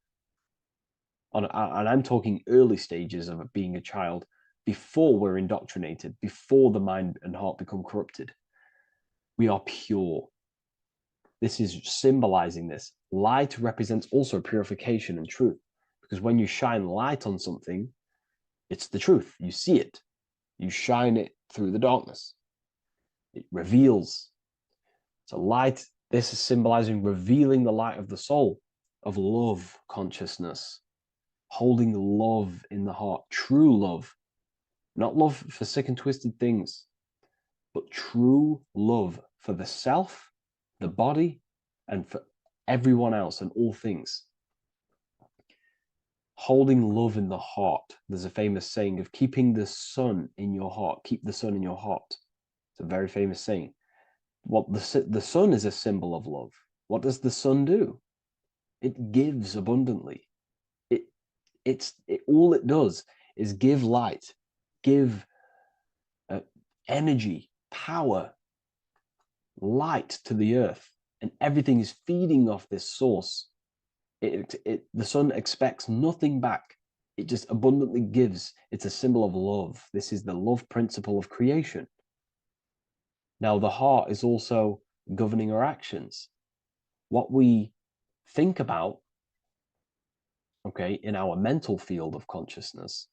And I'm talking early stages of being a child, before we're indoctrinated, before the mind and heart become corrupted. We are pure. This is symbolizing this. Light represents also purification and truth, because when you shine light on something, it's the truth. You see it. You shine it through the darkness. It reveals. So light, this is symbolizing revealing the light of the soul, of love consciousness, holding love in the heart, true love, not love for sick and twisted things, but true love for the self, the body, and for everyone else and all things. Holding love in the heart. There's a famous saying of keeping the sun in your heart. Keep the sun in your heart. It's a very famous saying. What the sun is a symbol of love. What does the sun do? It gives abundantly. All it does is give light, give energy, power, light to the earth, and everything is feeding off this source The sun expects nothing back. It just abundantly gives. It's a symbol of love. This is the love principle of creation. Now, the heart is also governing our actions. What we think about, okay, in our mental field of consciousness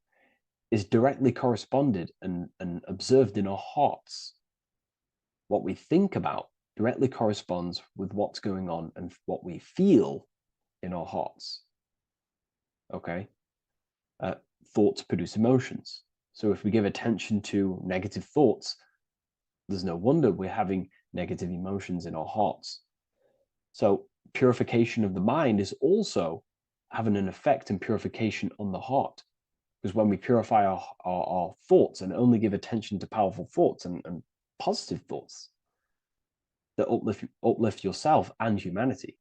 is directly corresponded and observed in our hearts. What we think about directly corresponds with what's going on and what we feel in our hearts. Okay? Thoughts produce emotions. So if we give attention to negative thoughts, there's no wonder we're having negative emotions in our hearts. So purification of the mind is also having an effect in purification on the heart. Because when we purify our thoughts and only give attention to powerful thoughts and positive thoughts that uplift yourself and humanity,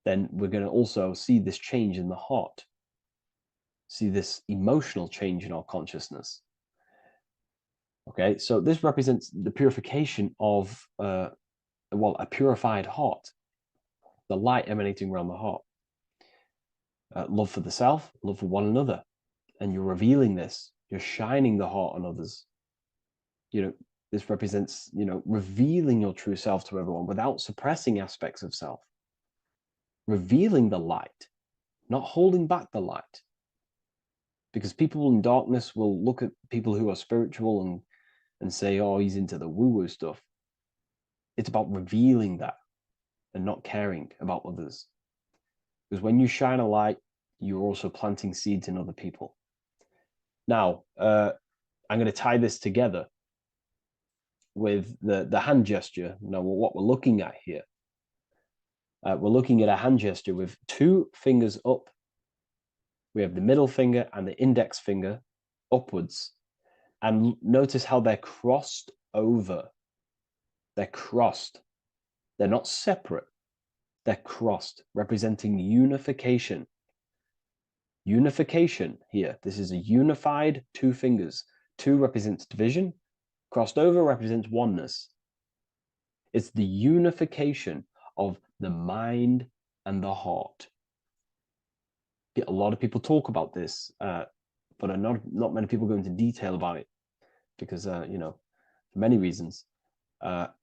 then we're going to also see this change in the heart, see this emotional change in our consciousness. Okay, so this represents the purification of, a purified heart, the light emanating around the heart. Love for the self, love for one another. And you're revealing this, you're shining the heart on others. This represents, revealing your true self to everyone without suppressing aspects of self. Revealing the light, not holding back the light. Because people in darkness will look at people who are spiritual and say, oh, he's into the woo-woo stuff. It's about revealing that and not caring about others. Because when you shine a light, you're also planting seeds in other people. Now, I'm going to tie this together with the hand gesture. Now, what we're looking at here, we're looking at a hand gesture with two fingers up. We have the middle finger and the index finger upwards. And notice how they're crossed over. They're crossed. They're not separate. They're crossed, representing unification. Unification here. This is a unified two fingers. Two represents division. Crossed over represents oneness. It's the unification of the mind and the heart. A lot of people talk about this, but not many people go into detail about it because, for many reasons. But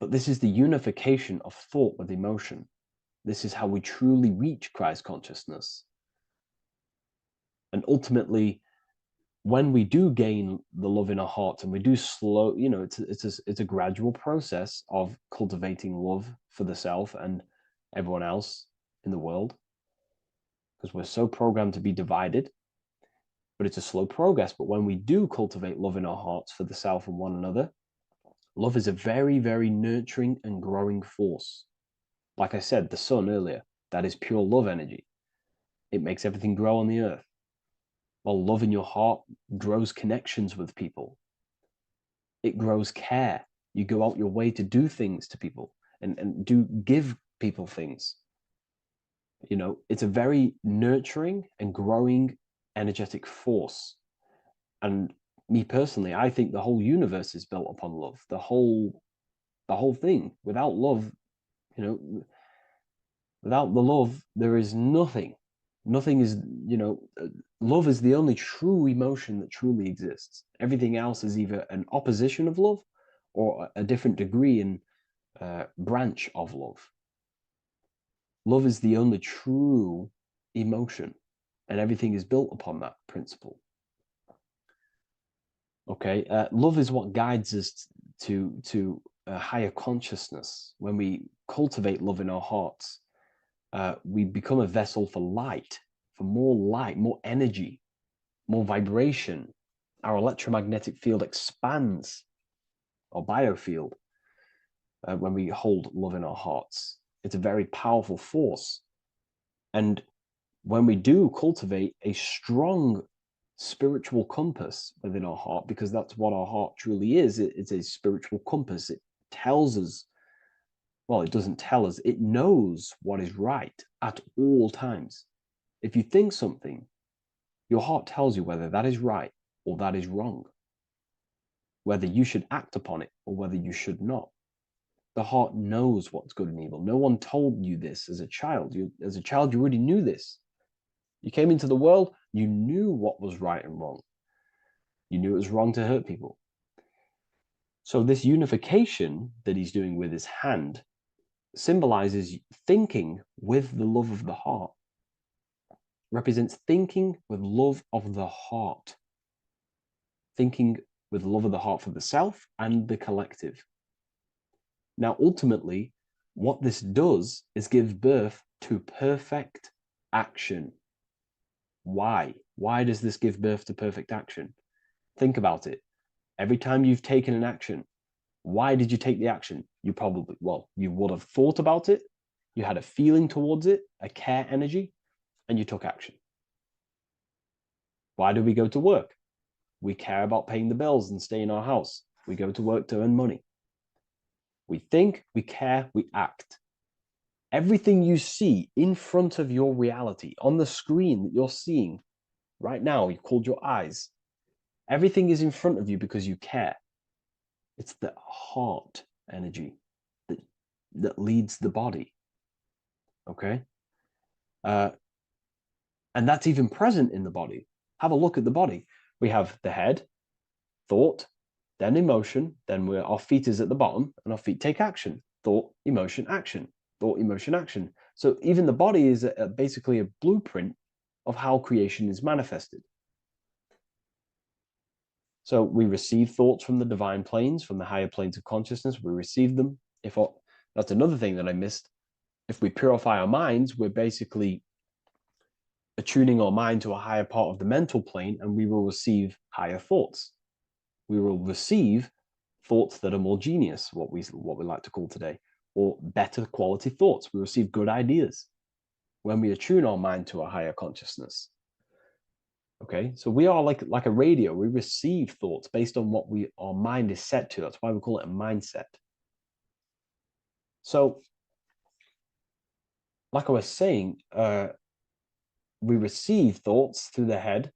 this is the unification of thought with emotion. This is how we truly reach Christ consciousness. And ultimately, when we do gain the love in our hearts and we do slow, it's a gradual process of cultivating love for the self and everyone else in the world, because we're so programmed to be divided, but it's a slow progress. But when we do cultivate love in our hearts for the self and one another, love is a very, very nurturing and growing force. Like I said, the sun earlier, that is pure love energy. It makes everything grow on the earth. While love in your heart grows connections with people. It grows care. You go out your way to do things to people and do give people things. It's a very nurturing and growing energetic force. And me personally, I think the whole universe is built upon love. The whole thing. Without love, without the love, there is nothing. Nothing is, love is the only true emotion that truly exists. Everything else is either an opposition of love or a different degree and branch of love. Love is the only true emotion, and everything is built upon that principle. Okay, love is what guides us to a higher consciousness. When we cultivate love in our hearts, we become a vessel for light, more energy, more vibration. Our electromagnetic field expands, our biofield, when we hold love in our hearts. It's a very powerful force. And when we do cultivate a strong spiritual compass within our heart, because that's what our heart truly is, it's a spiritual compass. It tells us, well, it doesn't tell us, it knows what is right at all times. If you think something, your heart tells you whether that is right or that is wrong, whether you should act upon it or whether you should not. The heart knows what's good and evil. No one told you this as a child. As a child, you already knew this. You came into the world, you knew what was right and wrong. You knew it was wrong to hurt people. So this unification that he's doing with his hand symbolizes thinking with the love of the heart. Represents thinking with love of the heart. Thinking with love of the heart for the self and the collective. Now, ultimately, what this does is give birth to perfect action. Why? Why does this give birth to perfect action? Think about it. Every time you've taken an action, why did you take the action? You probably, well, you would have thought about it, you had a feeling towards it, a care energy, and you took action. Why do we go to work? We care about paying the bills and staying in our house. We go to work to earn money. We think, we care, we act. Everything you see in front of your reality, on the screen that you're seeing right now, you called your eyes. Everything is in front of you because you care. It's the heart energy that leads the body. Okay? And that's even present in the body. Have a look at the body. We have the head, thought, then emotion, then our feet is at the bottom, and our feet take action. Thought, emotion, action. Thought, emotion, action. So even the body is basically a blueprint of how creation is manifested. So we receive thoughts from the divine planes, from the higher planes of consciousness. We receive them. That's another thing that I missed. If we purify our minds, we're basically attuning our mind to a higher part of the mental plane, and we will receive higher thoughts. We will receive thoughts that are more genius, what we like to call today, or better quality thoughts. We receive good ideas when we attune our mind to a higher consciousness. Okay, so we are like a radio. We receive thoughts based on what our mind is set to. That's why we call it a mindset. So, like I was saying, we receive thoughts through the head.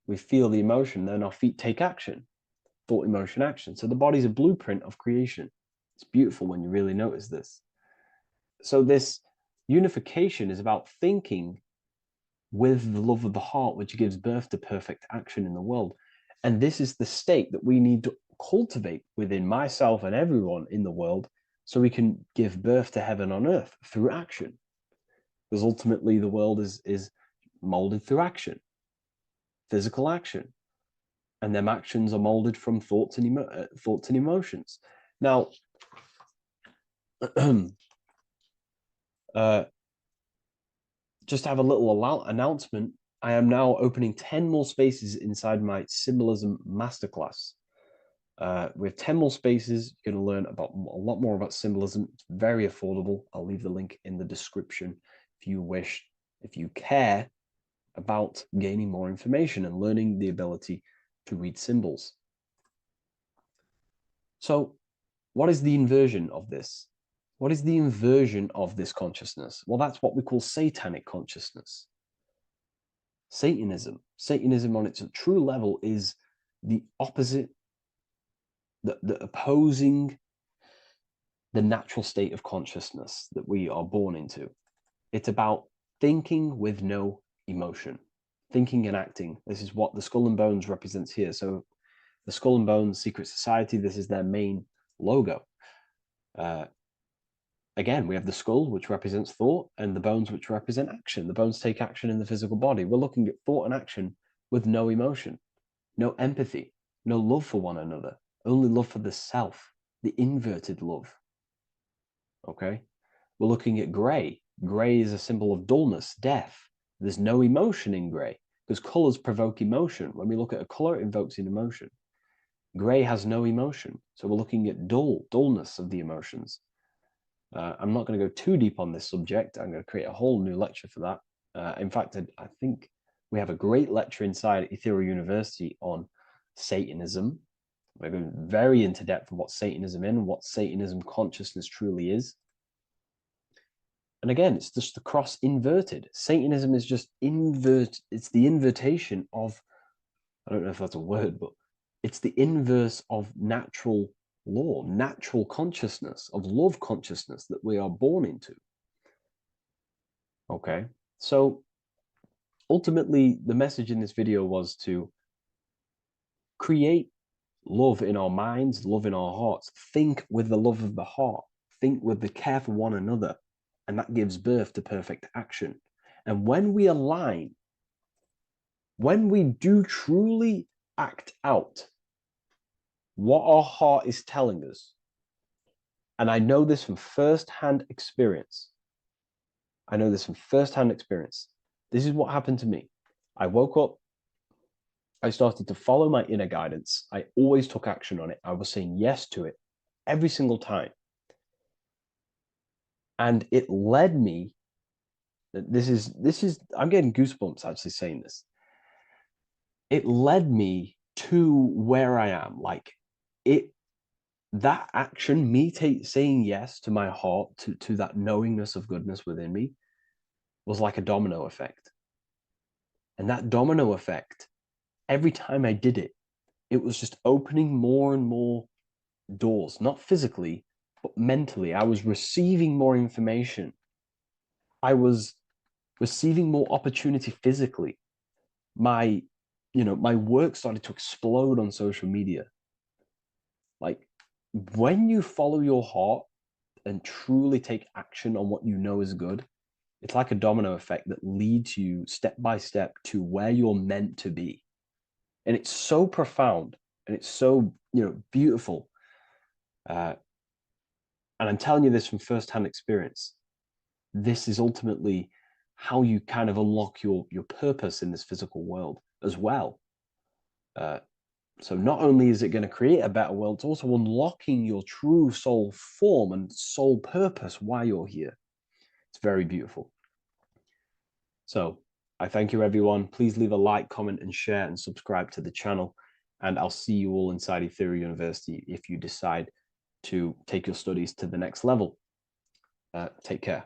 We feel the emotion, then our feet take action. Thought, emotion, action. So the body's a blueprint of creation. It's beautiful when you really notice this. So this unification is about thinking with the love of the heart, which gives birth to perfect action in the world. And this is the state that we need to cultivate within myself and everyone in the world so we can give birth to heaven on earth through action. Because ultimately the world is molded through action, physical action. And them actions are molded from thoughts and emotions. Now, just to have a little announcement, I am now opening 10 more spaces inside my symbolism masterclass. We have 10 more spaces. You're going to learn about a lot more about symbolism. It's very affordable. I'll leave the link in the description if you wish, if you care about gaining more information and learning the ability to read symbols. So what is the inversion of this? What is the inversion of this consciousness? Well, that's what we call satanic consciousness. Satanism. Satanism on its true level is the opposite, the opposing the natural state of consciousness that we are born into. It's about thinking with no emotion, thinking and acting. This is what the Skull and Bones represents here. So the Skull and Bones Secret Society, this is their main logo. Again, we have the skull, which represents thought, and the bones, which represent action. The bones take action in the physical body. We're looking at thought and action with no emotion, no empathy, no love for one another, only love for the self, the inverted love. Okay? We're looking at gray. Gray is a symbol of dullness, death. There's no emotion in gray because colors provoke emotion. When we look at a color, it invokes an emotion. Gray has no emotion. So we're looking at dullness of the emotions. I'm not going to go too deep on this subject. I'm going to create a whole new lecture for that. In fact, I think we have a great lecture inside Ethereal University on Satanism. We're going very into depth of what Satanism is and what Satanism consciousness truly is. And again, it's just the cross inverted. Satanism is just it's the invertation of, I don't know if that's a word, but it's the inverse of natural law, natural consciousness, of love consciousness that we are born into. Okay, so ultimately the message in this video was to create love in our minds, love in our hearts. Think with the love of the heart. Think with the care for one another. And that gives birth to perfect action. And when we align, when we do truly act out what our heart is telling us, and I know this from first-hand experience. This is what happened to me. I woke up, I started to follow my inner guidance. I always took action on it. I was saying yes to it every single time. And it led me, this is, I'm getting goosebumps actually saying this. It led me to where I am. That action, me saying yes to my heart, to that knowingness of goodness within me, was like a domino effect. And that domino effect, every time I did it, it was just opening more and more doors, not physically, but mentally. I was receiving more information. I was receiving more opportunity physically. My work started to explode on social media. Like, when you follow your heart and truly take action on what you know is good, it's like a domino effect that leads you step by step to where you're meant to be. And it's so profound and it's so, beautiful. And I'm telling you this from firsthand experience. This is ultimately how you kind of unlock your purpose in this physical world as well. So not only is it going to create a better world, it's also unlocking your true soul form and soul purpose while you're here. It's very beautiful. So I thank you, everyone. Please leave a like, comment, and share, and subscribe to the channel. And I'll see you all inside Ethereal University if you decide to take your studies to the next level. Take care.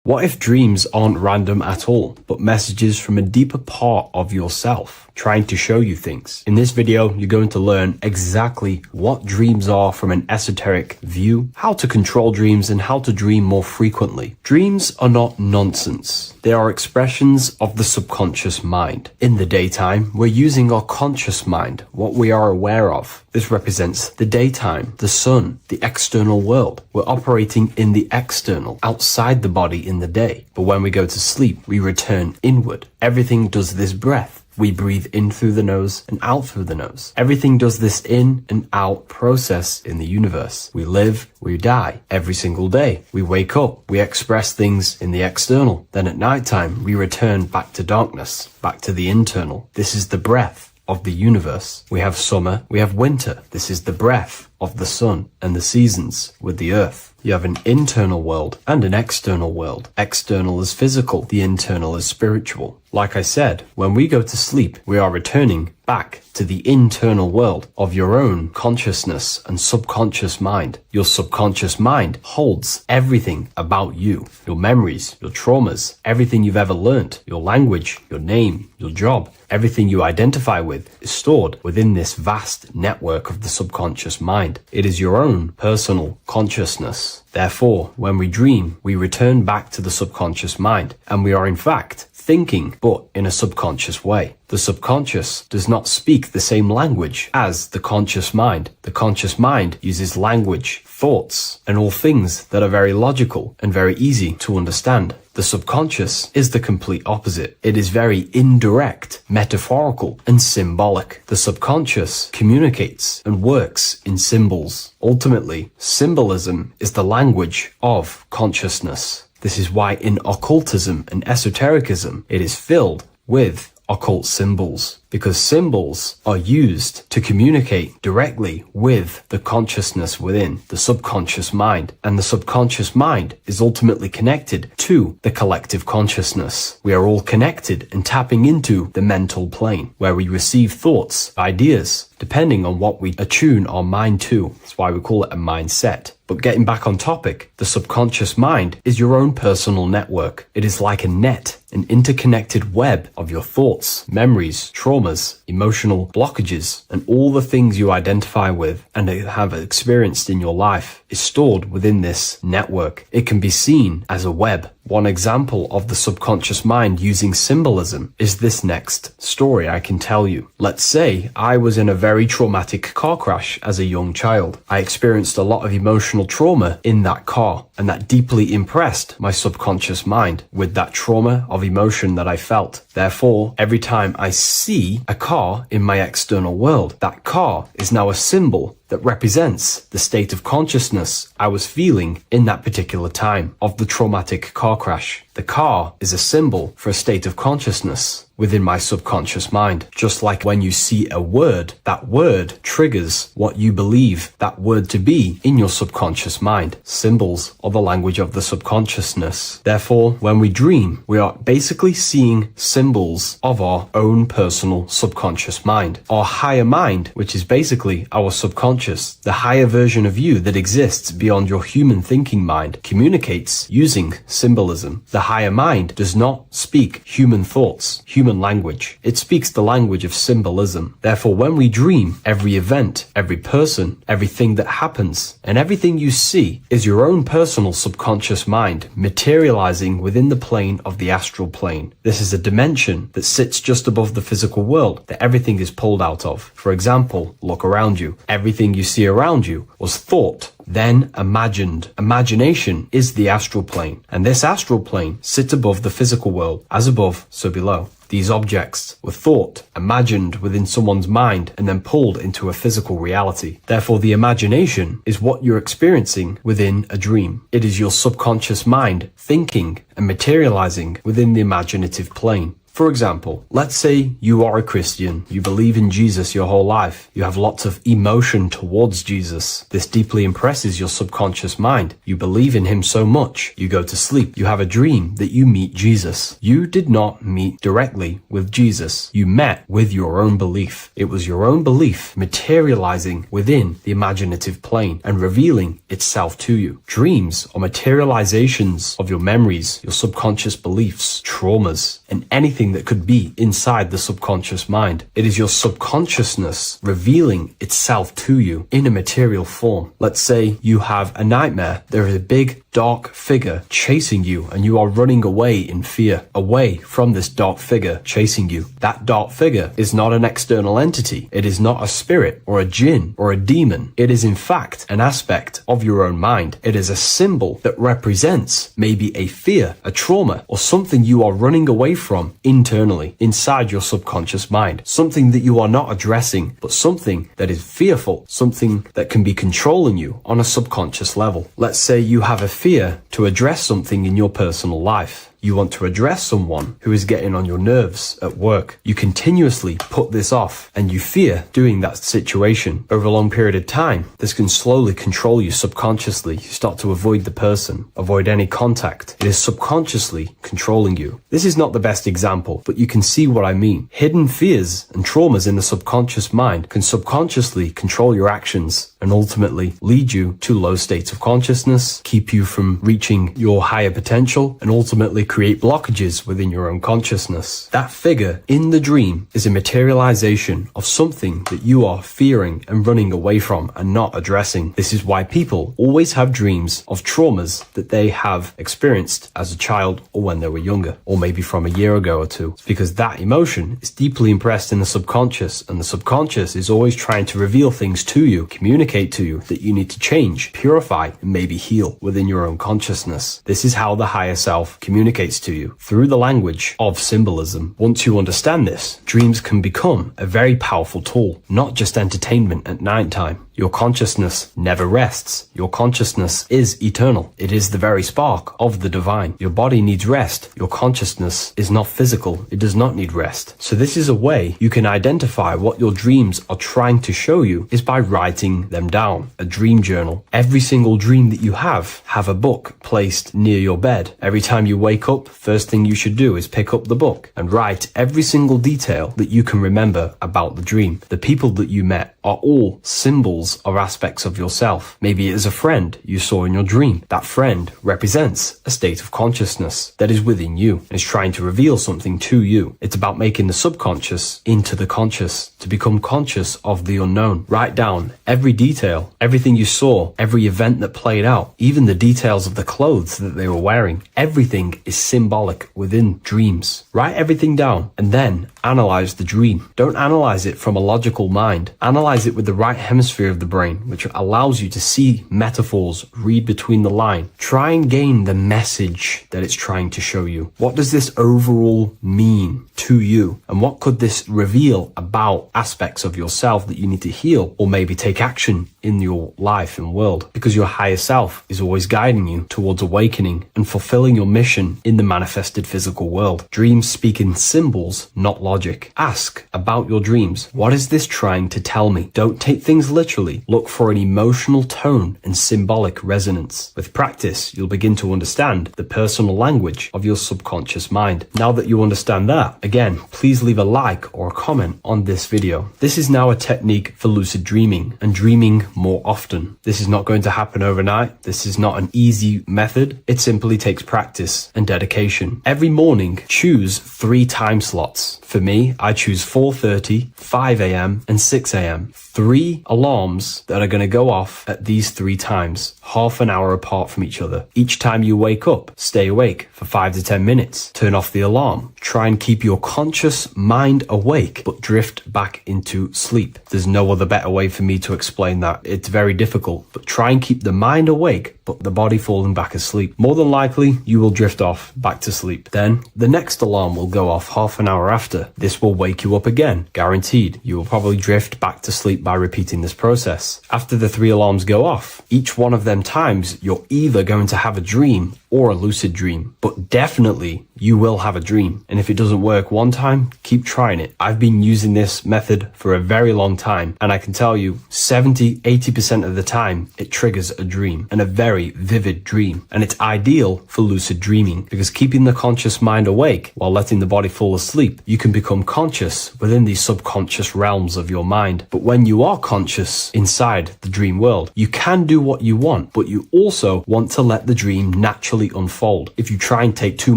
What if dreams aren't random at all, but messages from a deeper part of yourself, trying to show you things? In this video, you're going to learn exactly what dreams are from an esoteric view, how to control dreams, and how to dream more frequently. Dreams are not nonsense. They are expressions of the subconscious mind. In the daytime, we're using our conscious mind, what we are aware of. This represents the daytime, the sun, the external world. We're operating in the external, outside the body in the day. But when we go to sleep, we return inward. Everything does this breath. We breathe in through the nose and out through the nose. Everything does this in and out process in the universe. We live, we die every single day. We wake up, we express things in the external. Then at nighttime, we return back to darkness, back to the internal. This is the breath of the universe. We have summer, we have winter. This is the breath of the sun and the seasons with the earth. You have an internal world and an external world. External is physical, the internal is spiritual. Like I said, when we go to sleep, we are returning back to the internal world of your own consciousness and subconscious mind. Your subconscious mind holds everything about you, your memories, your traumas, everything you've ever learnt, your language, your name, your job, everything you identify with is stored within this vast network of the subconscious mind. It is your own personal consciousness. Therefore, when we dream, we return back to the subconscious mind, and we are in fact thinking, but in a subconscious way. The subconscious does not speak the same language as the conscious mind. The conscious mind uses language, thoughts, and all things that are very logical and very easy to understand. The subconscious is the complete opposite. It is very indirect, metaphorical, and symbolic. The subconscious communicates and works in symbols. Ultimately, symbolism is the language of consciousness. This is why in occultism and esotericism, it is filled with occult symbols, because symbols are used to communicate directly with the consciousness within the subconscious mind, and the subconscious mind is ultimately connected to the collective consciousness. We are all connected and tapping into the mental plane, where we receive thoughts, ideas, depending on what we attune our mind to. That's why we call it a mindset. But getting back on topic, the subconscious mind is your own personal network. It is like a net, an interconnected web of your thoughts, memories, trauma, traumas, emotional blockages, and all the things you identify with and have experienced in your life is stored within this network. It can be seen as a web. One example of the subconscious mind using symbolism is this next story I can tell you. Let's say I was in a very traumatic car crash as a young child. I experienced a lot of emotional trauma in that car, and that deeply impressed my subconscious mind with that trauma of emotion that I felt. Therefore, every time I see a car in my external world, that car is now a symbol that represents the state of consciousness I was feeling in that particular time of the traumatic car crash. The car is a symbol for a state of consciousness within my subconscious mind. Just like when you see a word, that word triggers what you believe that word to be in your subconscious mind. Symbols are the language of the subconsciousness. Therefore, when we dream, we are basically seeing symbols of our own personal subconscious mind. Our higher mind, which is basically our subconscious, the higher version of you that exists beyond your human thinking mind, communicates using symbolism. The higher mind does not speak human thoughts, human language. It speaks the language of symbolism. Therefore, when we dream, every event, every person, everything that happens, and everything you see is your own personal subconscious mind materializing within the plane of the astral plane. This is a dimension that sits just above the physical world that everything is pulled out of. For example, look around you. Everything you see around you was thought, then imagined. Imagination is the astral plane, and this astral plane sits above the physical world. As above, so below. These objects were thought, imagined within someone's mind, and then pulled into a physical reality. Therefore, the imagination is what you're experiencing within a dream. It is your subconscious mind thinking and materializing within the imaginative plane. For example, let's say you are a Christian, you believe in Jesus your whole life, you have lots of emotion towards Jesus. This deeply impresses your subconscious mind. You believe in him so much, you go to sleep, you have a dream that you meet Jesus. You did not meet directly with Jesus. You met with your own belief. It was your own belief materializing within the imaginative plane and revealing itself to you. Dreams are materializations of your memories, your subconscious beliefs, traumas, and anything that could be inside the subconscious mind. It is your subconsciousness revealing itself to you in a material form. Let's say you have a nightmare. There is a big dark figure chasing you and you are running away in fear, away from this dark figure chasing you. That dark figure is not an external entity. It is not a spirit or a jinn or a demon. It is in fact an aspect of your own mind. It is a symbol that represents maybe a fear, a trauma, or something you are running away from internally, inside your subconscious mind. Something that you are not addressing, but something that is fearful, something that can be controlling you on a subconscious level. Let's say you have a fear to address something in your personal life. You want to address someone who is getting on your nerves at work. You continuously put this off and you fear doing that situation. Over a long period of time, this can slowly control you subconsciously. You start to avoid the person, avoid any contact. It is subconsciously controlling you. This is not the best example, but you can see what I mean. Hidden fears and traumas in the subconscious mind can subconsciously control your actions and ultimately lead you to low states of consciousness, keep you from reaching your higher potential, and ultimately create blockages within your own consciousness. That figure in the dream is a materialization of something that you are fearing and running away from and not addressing. This is why people always have dreams of traumas that they have experienced as a child or when they were younger, or maybe from a year ago or two. It's because that emotion is deeply impressed in the subconscious, and the subconscious is always trying to reveal things to you, communicate to you that you need to change, purify, and maybe heal within your own consciousness. This is how the higher self communicates to you through the language of symbolism. Once you understand this, dreams can become a very powerful tool, not just entertainment at nighttime. Your consciousness never rests. Your consciousness is eternal. It is the very spark of the divine. Your body needs rest. Your consciousness is not physical. It does not need rest. So this is a way you can identify what your dreams are trying to show you is by writing them down. A dream journal. Every single dream that you have a book placed near your bed. Every time you wake up, first thing you should do is pick up the book and write every single detail that you can remember about the dream. The people that you met, are all symbols or aspects of yourself. Maybe it is a friend you saw in your dream. That friend represents a state of consciousness that is within you and is trying to reveal something to you. It's about making the subconscious into the conscious, to become conscious of the unknown. Write down every detail, everything you saw, every event that played out, even the details of the clothes that they were wearing. Everything is symbolic within dreams. Write everything down and then analyze the dream. Don't analyze it from a logical mind. Analyze it with the right hemisphere of the brain, which allows you to see metaphors, read between the line. Try and gain the message that it's trying to show you. What does this overall mean to you? And what could this reveal about aspects of yourself that you need to heal or maybe take action in your life and world? Because your higher self is always guiding you towards awakening and fulfilling your mission in the manifested physical world. Dreams speak in symbols, not logic. Ask about your dreams. What is this trying to tell me? Don't take things literally. Look for an emotional tone and symbolic resonance. With practice, you'll begin to understand the personal language of your subconscious mind. Now that you understand that, again, please leave a like or a comment on this video. This is now a technique for lucid dreaming and dreaming more often. This is not going to happen overnight. This is not an easy method. It simply takes practice and dedication. Every morning, choose 3 time slots. For me, I choose 4:30, 5 a.m. and 6 a.m. 3 alarms that are going to go off at these 3 times, half an hour apart from each other. Each time you wake up, stay awake for 5 to 10 minutes. Turn off the alarm. Try and keep your conscious mind awake, but drift back into sleep. There's no other better way for me to explain that. It's very difficult, but try and keep the mind awake, but the body falling back asleep. More than likely, you will drift off back to sleep. Then the next alarm will go off half an hour after. This will wake you up again, guaranteed. You will probably drift back to sleep by repeating this process. After the 3 alarms go off, each one of them times, you're either going to have a dream or a lucid dream, but definitely you will have a dream. And if it doesn't work one time, keep trying it. I've been using this method for a very long time, and I can tell you 70-80% of the time it triggers a dream, and a very vivid dream. And it's ideal for lucid dreaming because keeping the conscious mind awake while letting the body fall asleep, you can become conscious within these subconscious realms of your mind. But when you are conscious inside the dream world, you can do what you want, but you also want to let the dream naturally unfold. If you try and take too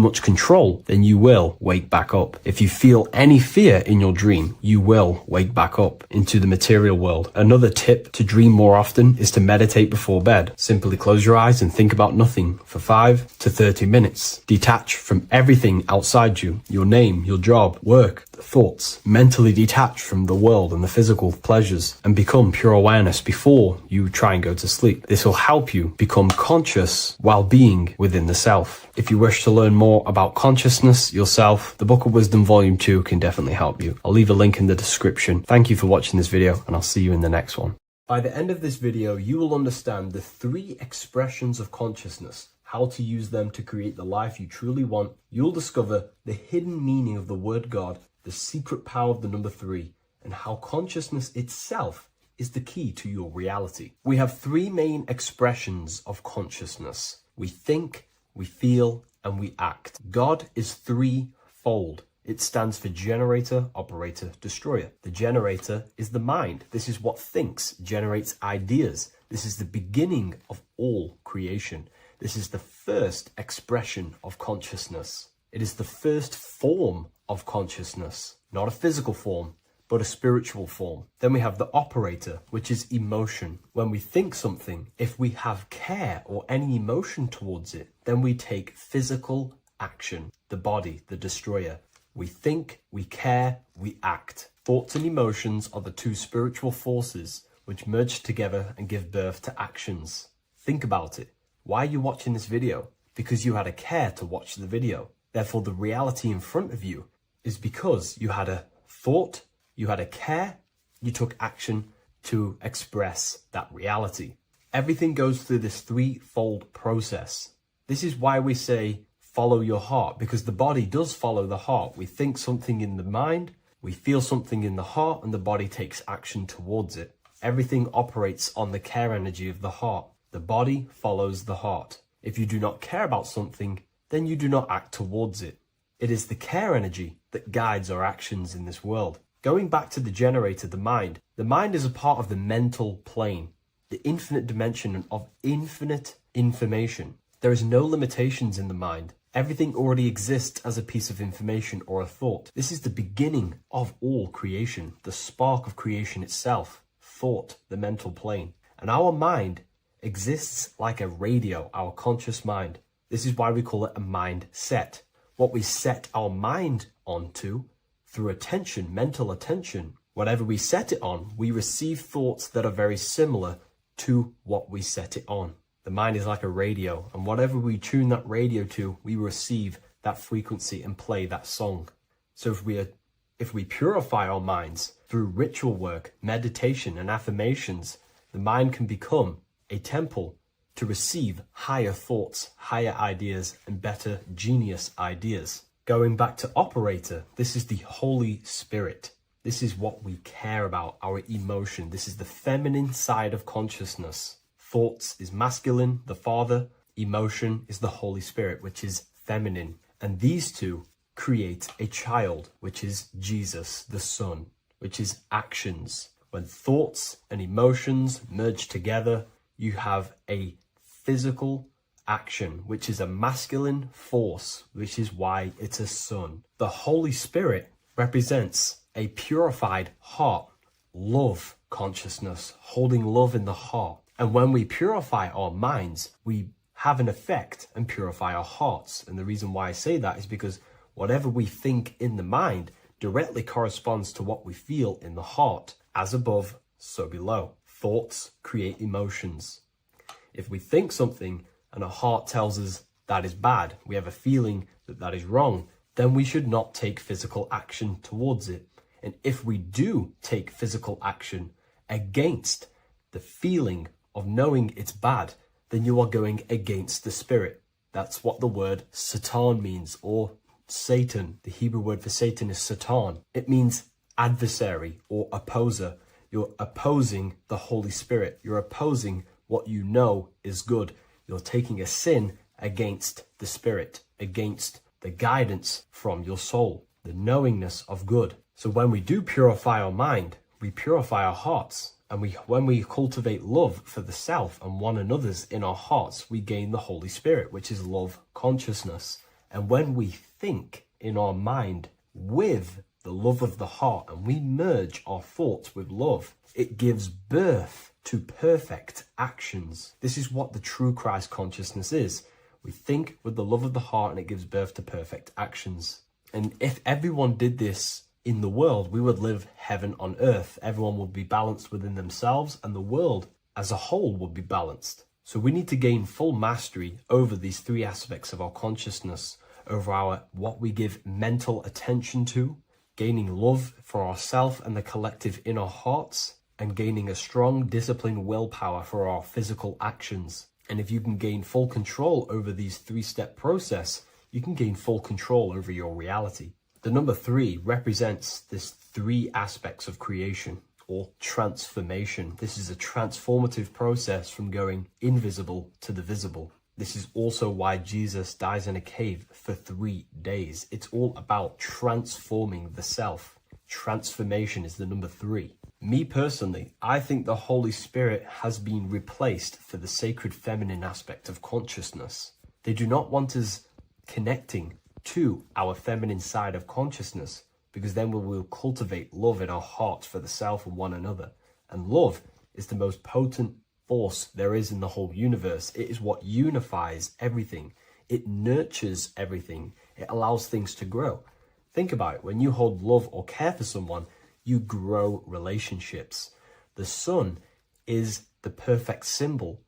much control, then you will wake back up. If you feel any fear in your dream, you will wake back up into the material world. Another tip to dream more often is to meditate before bed. Simply close your eyes and think about nothing for 5 to 30 minutes. Detach from everything outside you, your name, your job, work, thoughts. Mentally detach from the world and the physical pleasures and become pure awareness before you try and go to sleep. This will help you become conscious while being within the self. If you wish to learn more about consciousness yourself, the Book of Wisdom Volume 2 can definitely help you. I'll leave a link in the description. Thank you for watching this video, and I'll see you in the next one. By the end of this video, you will understand the 3 expressions of consciousness, how to use them to create the life you truly want. You'll discover the hidden meaning of the word God, the secret power of the number 3, and how consciousness itself is the key to your reality. We have 3 main expressions of consciousness. We think, we feel, and we act. God is 3-fold. It stands for generator, operator, destroyer. The generator is the mind. This is what thinks, generates ideas. This is the beginning of all creation. This is the first expression of consciousness. It is the first form of consciousness, not a physical form, but a spiritual form. Then we have the operator, which is emotion. When we think something, if we have care or any emotion towards it, then we take physical action. The body, the destroyer. We think, we care, we act. Thoughts and emotions are the 2 spiritual forces which merge together and give birth to actions. Think about it. Why are you watching this video? Because you had a care to watch the video. Therefore, the reality in front of you is because you had a thought, you had a care, you took action to express that reality. Everything goes through this 3-fold process. This is why we say, follow your heart, because the body does follow the heart. We think something in the mind, we feel something in the heart, and the body takes action towards it. Everything operates on the care energy of the heart. The body follows the heart. If you do not care about something, then you do not act towards it. It is the care energy that guides our actions in this world. Going back to the generator, the mind is a part of the mental plane, the infinite dimension of infinite information. There is no limitations in the mind. Everything already exists as a piece of information or a thought. This is the beginning of all creation, the spark of creation itself, thought, the mental plane. And our mind exists like a radio, our conscious mind. This is why we call it a mindset. What we set our mind onto through attention, mental attention, whatever we set it on, we receive thoughts that are very similar to what we set it on. The mind is like a radio, and whatever we tune that radio to, we receive that frequency and play that song. So if we purify our minds through ritual work, meditation, and affirmations, the mind can become a temple to receive higher thoughts, higher ideas, and better genius ideas. Going back to operator, this is the Holy Spirit. This is what we care about, our emotion. This is the feminine side of consciousness. Thoughts is masculine, the Father. Emotion is the Holy Spirit, which is feminine. And these two create a child, which is Jesus, the Son, which is actions. When thoughts and emotions merge together, you have a physical action, which is a masculine force, which is why it's a son. The Holy Spirit represents a purified heart, love consciousness, holding love in the heart. And when we purify our minds, we have an effect and purify our hearts. And the reason why I say that is because whatever we think in the mind directly corresponds to what we feel in the heart. As above, so below. Thoughts create emotions. If we think something and our heart tells us that is bad, we have a feeling that that is wrong, then we should not take physical action towards it. And if we do take physical action against the feeling of knowing it's bad, then you are going against the spirit. That's what the word Satan means, or Satan. The Hebrew word for Satan is Satan. It means adversary or opposer. You're opposing the Holy Spirit. You're opposing what you know is good. You're taking a sin against the Spirit, against the guidance from your soul, the knowingness of good. So when we do purify our mind, we purify our hearts. And when we cultivate love for the self and one another's in our hearts, we gain the Holy Spirit, which is love consciousness. And when we think in our mind with the love of the heart and we merge our thoughts with love, it gives birth to perfect actions. This is what the true Christ consciousness is. We think with the love of the heart and it gives birth to perfect actions. And if everyone did this in the world, we would live heaven on earth. Everyone would be balanced within themselves and the world as a whole would be balanced. So we need to gain full mastery over these three aspects of our consciousness, over our what we give mental attention to, gaining love for ourselves and the collective in our hearts, and gaining a strong disciplined willpower for our physical actions. And if you can gain full control over these three-step process, you can gain full control over your reality. The number 3 represents this 3 aspects of creation or transformation. This is a transformative process from going invisible to the visible. This is also why Jesus dies in a cave for 3 days. It's all about transforming the self. Transformation is the number 3. Me personally, I think the Holy Spirit has been replaced for the sacred feminine aspect of consciousness. They do not want us connecting to our feminine side of consciousness, because then we will cultivate love in our hearts for the self and one another. And love is the most potent force there is in the whole universe. It is what unifies everything. It nurtures everything. It allows things to grow. Think about it. When you hold love or care for someone, you grow relationships. The sun is the perfect symbol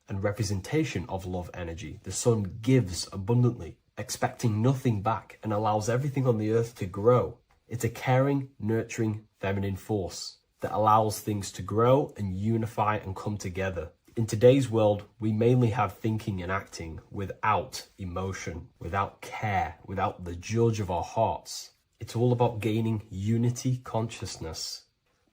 and representation of love energy. The sun gives abundantly, expecting nothing back, and allows everything on the earth to grow. It's a caring, nurturing, feminine force that allows things to grow and unify and come together. In today's world, we mainly have thinking and acting without emotion, without care, without the judge of our hearts. It's all about gaining unity consciousness.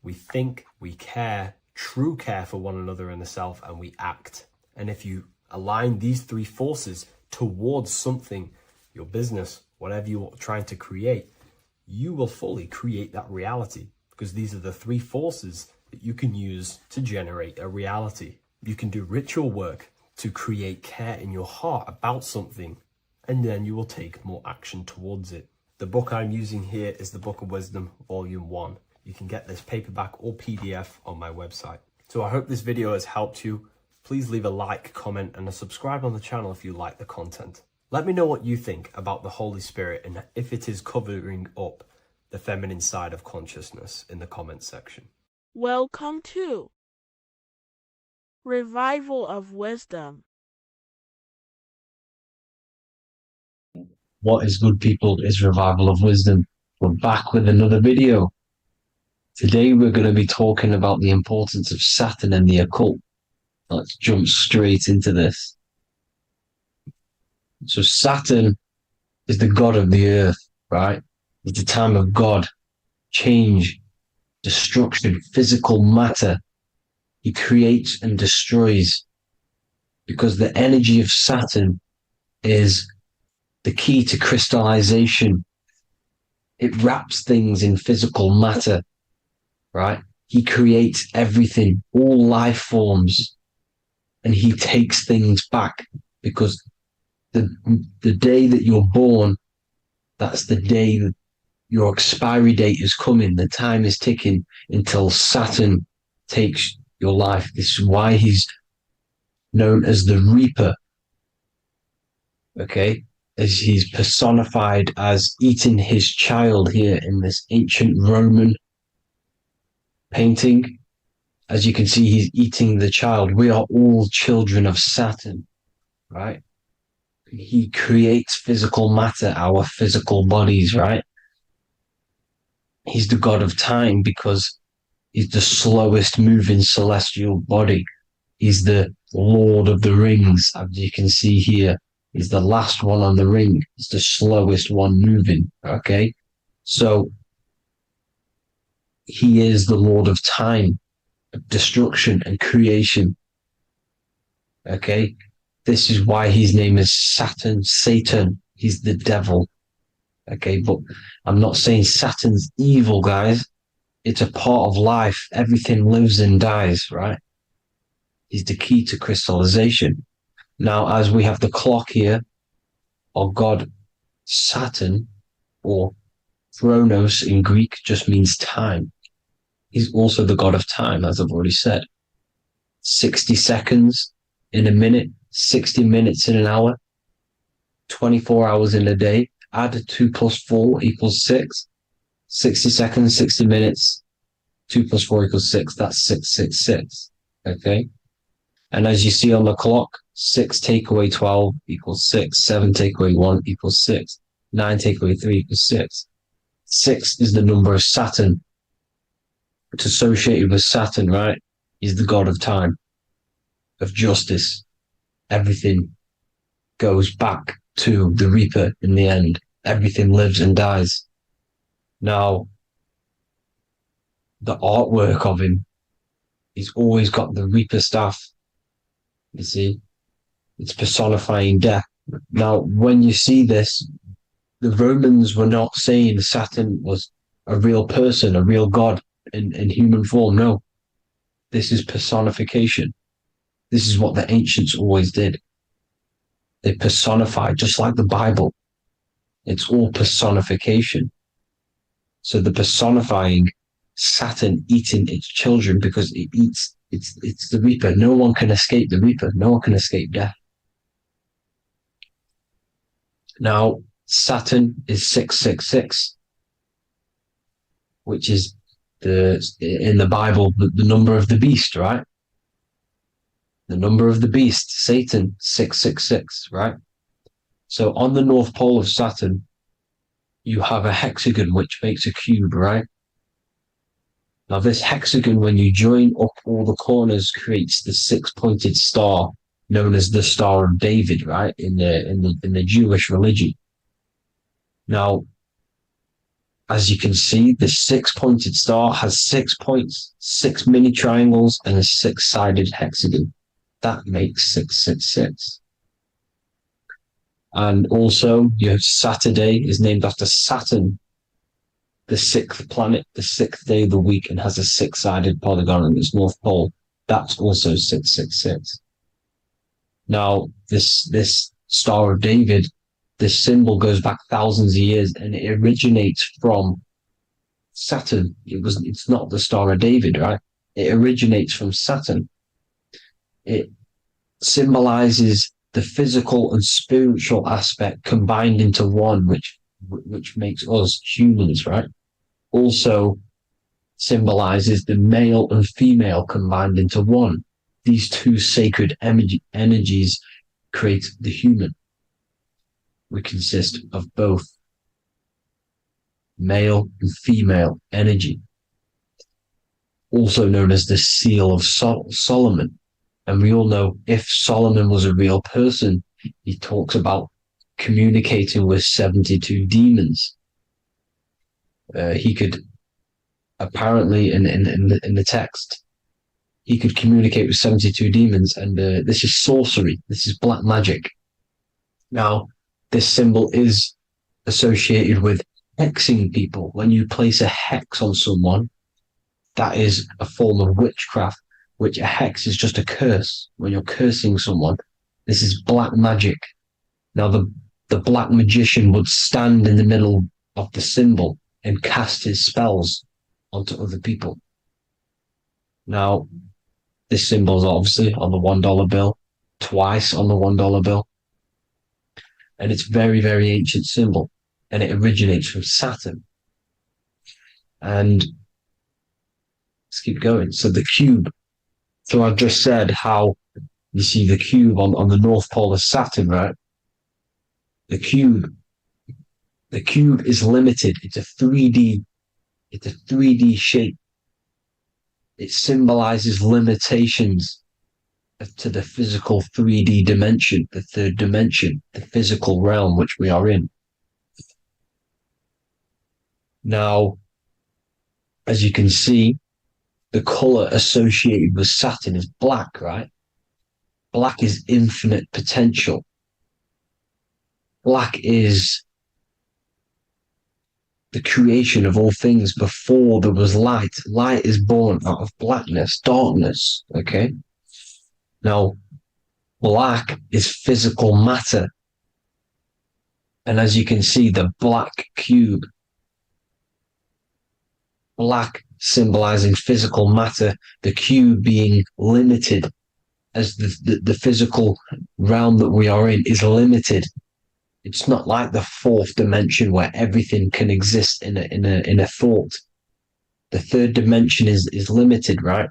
We think, we care, true care for one another and the self, and we act. And if you align these 3 forces towards something, your business, whatever you're trying to create, you will fully create that reality. because these are the three forces that you can use to generate a reality. You can do ritual work to create care in your heart about something, and then you will take more action towards it. The book I'm using here is the Book of Wisdom, Volume 1. You can get this paperback or PDF on my website. So I hope this video has helped you. Please leave a like, comment, and a subscribe on the channel if you like the content. Let me know what you think about the Holy Spirit and if it is covering up the feminine side of consciousness in the comments section. Welcome to Revival of Wisdom. What is good, people? Is Revival of Wisdom. We're back with another video. Today we're going to be talking about the importance of Saturn and the occult. Let's jump straight into this. So Saturn is the god of the earth, right? It's the time of God, change, destruction, physical matter. He creates and destroys, because the energy of Saturn is the key to crystallization. It wraps things in physical matter, right? He creates everything, all life forms, and he takes things back, because the day that you're born, that's the day that your expiry date is coming. The time is ticking until Saturn takes your life. This is why he's known as the Reaper, okay? As he's personified as eating his child here in this ancient Roman painting. As you can see, he's eating the child. We are all children of Saturn, right? He creates physical matter, our physical bodies, right? He's the god of time because he's the slowest moving celestial body. He's the Lord of the Rings, as you can see here. He's the last one on the ring. He's the slowest one moving, okay? So he is the Lord of time, destruction and creation, okay? This is why his name is Saturn, Satan. He's the devil, okay? But I'm not saying Saturn's evil, guys. It's a part of life. Everything lives and dies, right? He's the key to crystallization. Now, as we have the clock here, our god Saturn, or Chronos in Greek, just means time. He's also the god of time, as I've already said. 60 seconds in a minute, 60 minutes in an hour, 24 hours in a day. Add 2 plus 4 equals 6. 60 seconds, 60 minutes, 2 plus 4 equals 6. That's 666, okay? And as you see on the clock, 6 take away 12 equals 6. 7 take away 1 equals 6. 9 take away 3 equals 6. 6 is the number of Saturn. It's associated with Saturn, right? He's the god of time, of justice. Everything goes back to the Reaper in the end. Everything lives and dies. Now, the artwork of him, he's always got the Reaper staff. You see, it's personifying death. Now, when you see this, the Romans were not saying Saturn was a real person, a real god in human form. No, this is personification. This is what the ancients always did. They personified, just like the Bible. It's all personification. So the personifying Saturn eating its children because it eats. It's the Reaper. No one can escape the Reaper. No one can escape death. Now, Saturn is 666, which is in the Bible, the number of the beast, right? The number of the beast, Satan, 666, right? So on the North Pole of Saturn, you have a hexagon, which makes a cube, right? Now, this hexagon, when you join up all the corners, creates the 6-pointed star known as the Star of David, right? In the Jewish religion. Now, as you can see, the 6-pointed star has 6 points, 6 mini triangles, and a 6-sided hexagon. That makes 666. And also, you have Saturday is named after Saturn, the sixth planet, the sixth day of the week, and has a six-sided polygon in its north pole. That's also 666. Now, this Star of David, this symbol goes back thousands of years, and it originates from Saturn. It's not the Star of David, right? It originates from Saturn. It symbolizes the physical and spiritual aspect combined into one, which makes us humans, right? Also symbolizes the male and female combined into one. These two sacred energies create the human. We consist of both male and female energy, also known as the Seal of Solomon. And we all know if Solomon was a real person, he talks about communicating with 72 demons. He could apparently, in the text, he could communicate with 72 demons, and this is sorcery. This is black magic. Now, this symbol is associated with hexing people. When you place a hex on someone, that is a form of witchcraft, which a hex is just a curse. When you're cursing someone, this is black magic. Now, the black magician would stand in the middle of the symbol and cast his spells onto other people. Now, this symbol is obviously on the $1 bill, twice on the $1 bill. And it's very, very ancient symbol. And it originates from Saturn. And let's keep going. So the cube. So I just said how you see the cube on the North Pole of Saturn, right? The cube is limited. It's a 3D shape. It symbolizes limitations to the physical 3D dimension, the third dimension, the physical realm which we are in. Now, as you can see, the color associated with Saturn is black, right? Black is infinite potential. Black is the creation of all things. Before there was light. Light is born out of blackness, darkness, okay? Now, black is physical matter. And as you can see, the black cube, black symbolizing physical matter, the cube being limited, as the physical realm that we are in is limited. It's not like the fourth dimension where everything can exist in a thought. The third dimension is limited, right?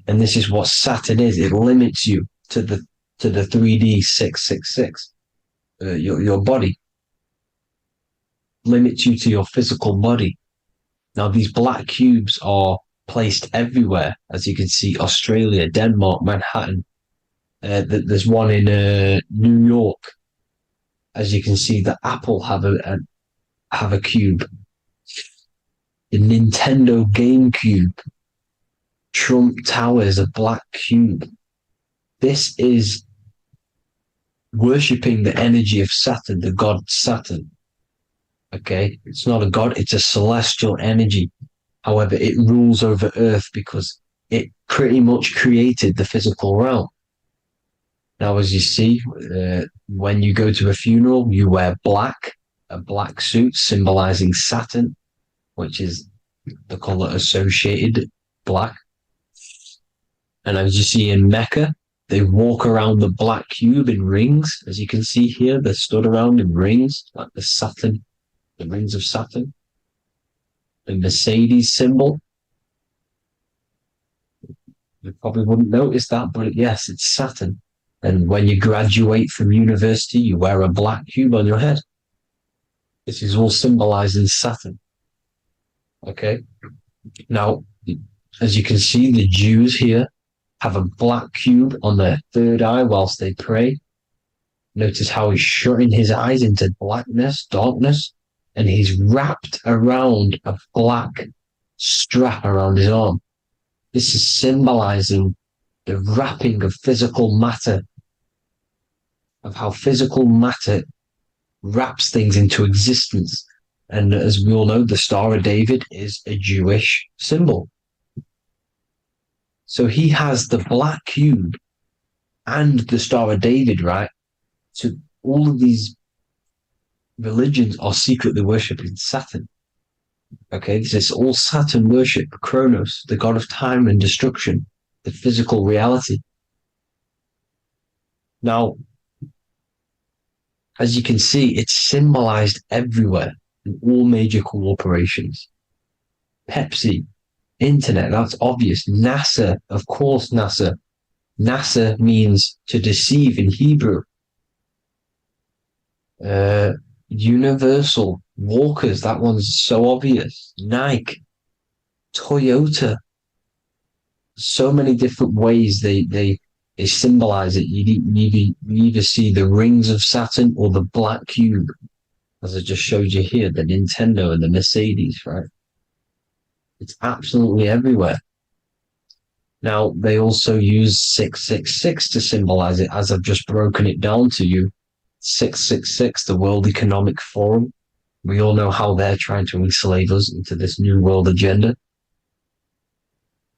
And this is what Saturn is. It limits you to the 3D 666. Your body limits you to your physical body. Now, these black cubes are placed everywhere. As you can see, Australia, Denmark, Manhattan. There's one in New York. As you can see, the Apple have a cube. The Nintendo GameCube. Trump Tower is a black cube. This is worshipping the energy of Saturn, the god Saturn. Okay, it's not a god, it's a celestial energy. However, it rules over Earth because it pretty much created the physical realm. Now, as you see, when you go to a funeral, you wear black, a black suit symbolizing Saturn, which is the color associated, black. And as you see in Mecca, they walk around the black cube in rings. As you can see here, they're stood around in rings, like the Saturn, the rings of Saturn. The Mercedes symbol. You probably wouldn't notice that, but yes, it's Saturn. And when you graduate from university, you wear a black cube on your head. This is all symbolizing Saturn. Okay. Now, as you can see, the Jews here have a black cube on their third eye whilst they pray. Notice how he's shutting his eyes into blackness, darkness, and he's wrapped around a black strap around his arm. This is symbolizing the wrapping of physical matter, of how physical matter wraps things into existence. And as we all know, the Star of David is a Jewish symbol. So he has the black cube and the Star of David, right? So all of these religions are secretly worshipping Saturn. Okay, this is all Saturn worship, Kronos, the god of time and destruction, the physical reality. Now, as you can see, it's symbolized everywhere in all major corporations. Pepsi, internet, that's obvious. NASA, of course, NASA. NASA means to deceive in Hebrew. Universal, Walkers, that one's so obvious. Nike, Toyota. So many different ways they symbolize it. You either see the rings of Saturn or the black cube, as I just showed you here, the Nintendo and the Mercedes, right? It's absolutely everywhere. Now, they also use 666 to symbolize it, as I've just broken it down to you. 666, the World Economic Forum. We all know how they're trying to enslave us into this new world agenda.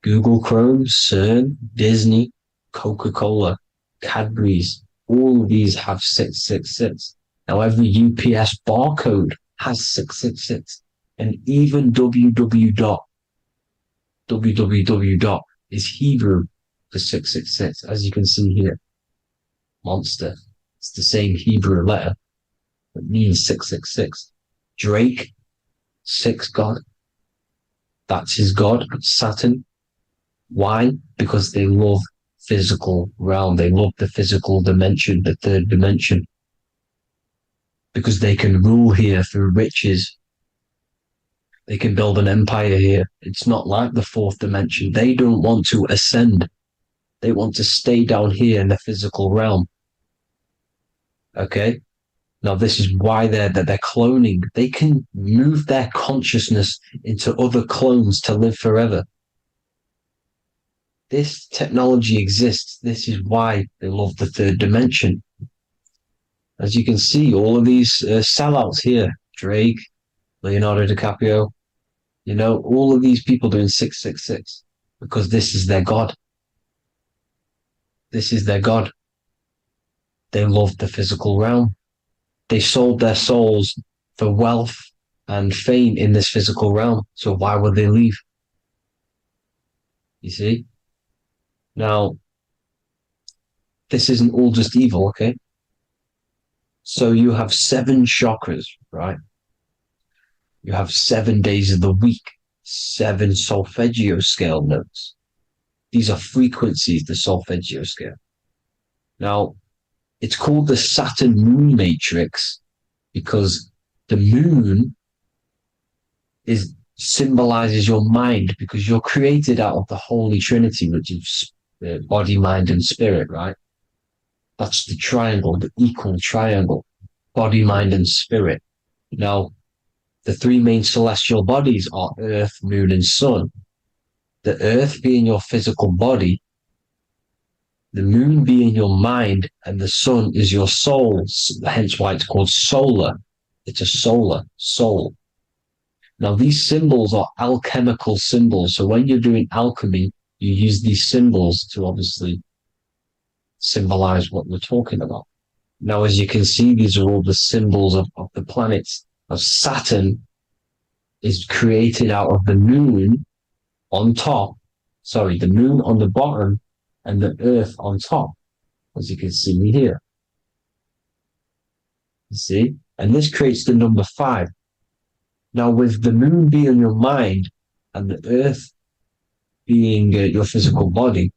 Google Chrome, CERN, Disney, Coca-Cola, Cadbury's, all of these have 666. Now, every UPS barcode has 666. And even www. Is Hebrew for 666, as you can see here. Monster. It's the same Hebrew letter. It means 666. Drake, 6 God. That's his God, Saturn. Why? Because they love physical realm. They love the physical dimension, the third dimension. Because they can rule here through riches. They can build an empire here. It's not like the fourth dimension. They don't want to ascend. They want to stay down here in the physical realm. Okay? Now, this is why they're cloning. They can move their consciousness into other clones to live forever. This technology exists. This is why they love the third dimension. As you can see, all of these sellouts here, Drake, Leonardo DiCaprio, you know, all of these people doing 666 because this is their God. This is their God. They love the physical realm. They sold their souls for wealth and fame in this physical realm. So why would they leave? You see? Now, this isn't all just evil, okay? So you have 7 chakras, right? You have 7 days of the week, 7 solfeggio scale notes. These are frequencies, the solfeggio scale. Now, it's called the Saturn Moon Matrix because the moon symbolizes your mind, because you're created out of the Holy Trinity, which is body, mind, and spirit, right? That's the triangle, the equal triangle, body, mind, and spirit. Now, the 3 main celestial bodies are Earth, Moon, and Sun. The Earth being your physical body, the Moon being your mind, and the Sun is your soul, hence why it's called solar. It's a solar, soul. Now, these symbols are alchemical symbols. So when you're doing alchemy, you use these symbols to obviously symbolize what we're talking about. Now, as you can see, these are all the symbols of the planets. Of Saturn is created out of the moon on top, the moon on the bottom and the earth on top, as you can see here. You see? And this creates the number 5. Now, with the moon being your mind and the earth being your physical body,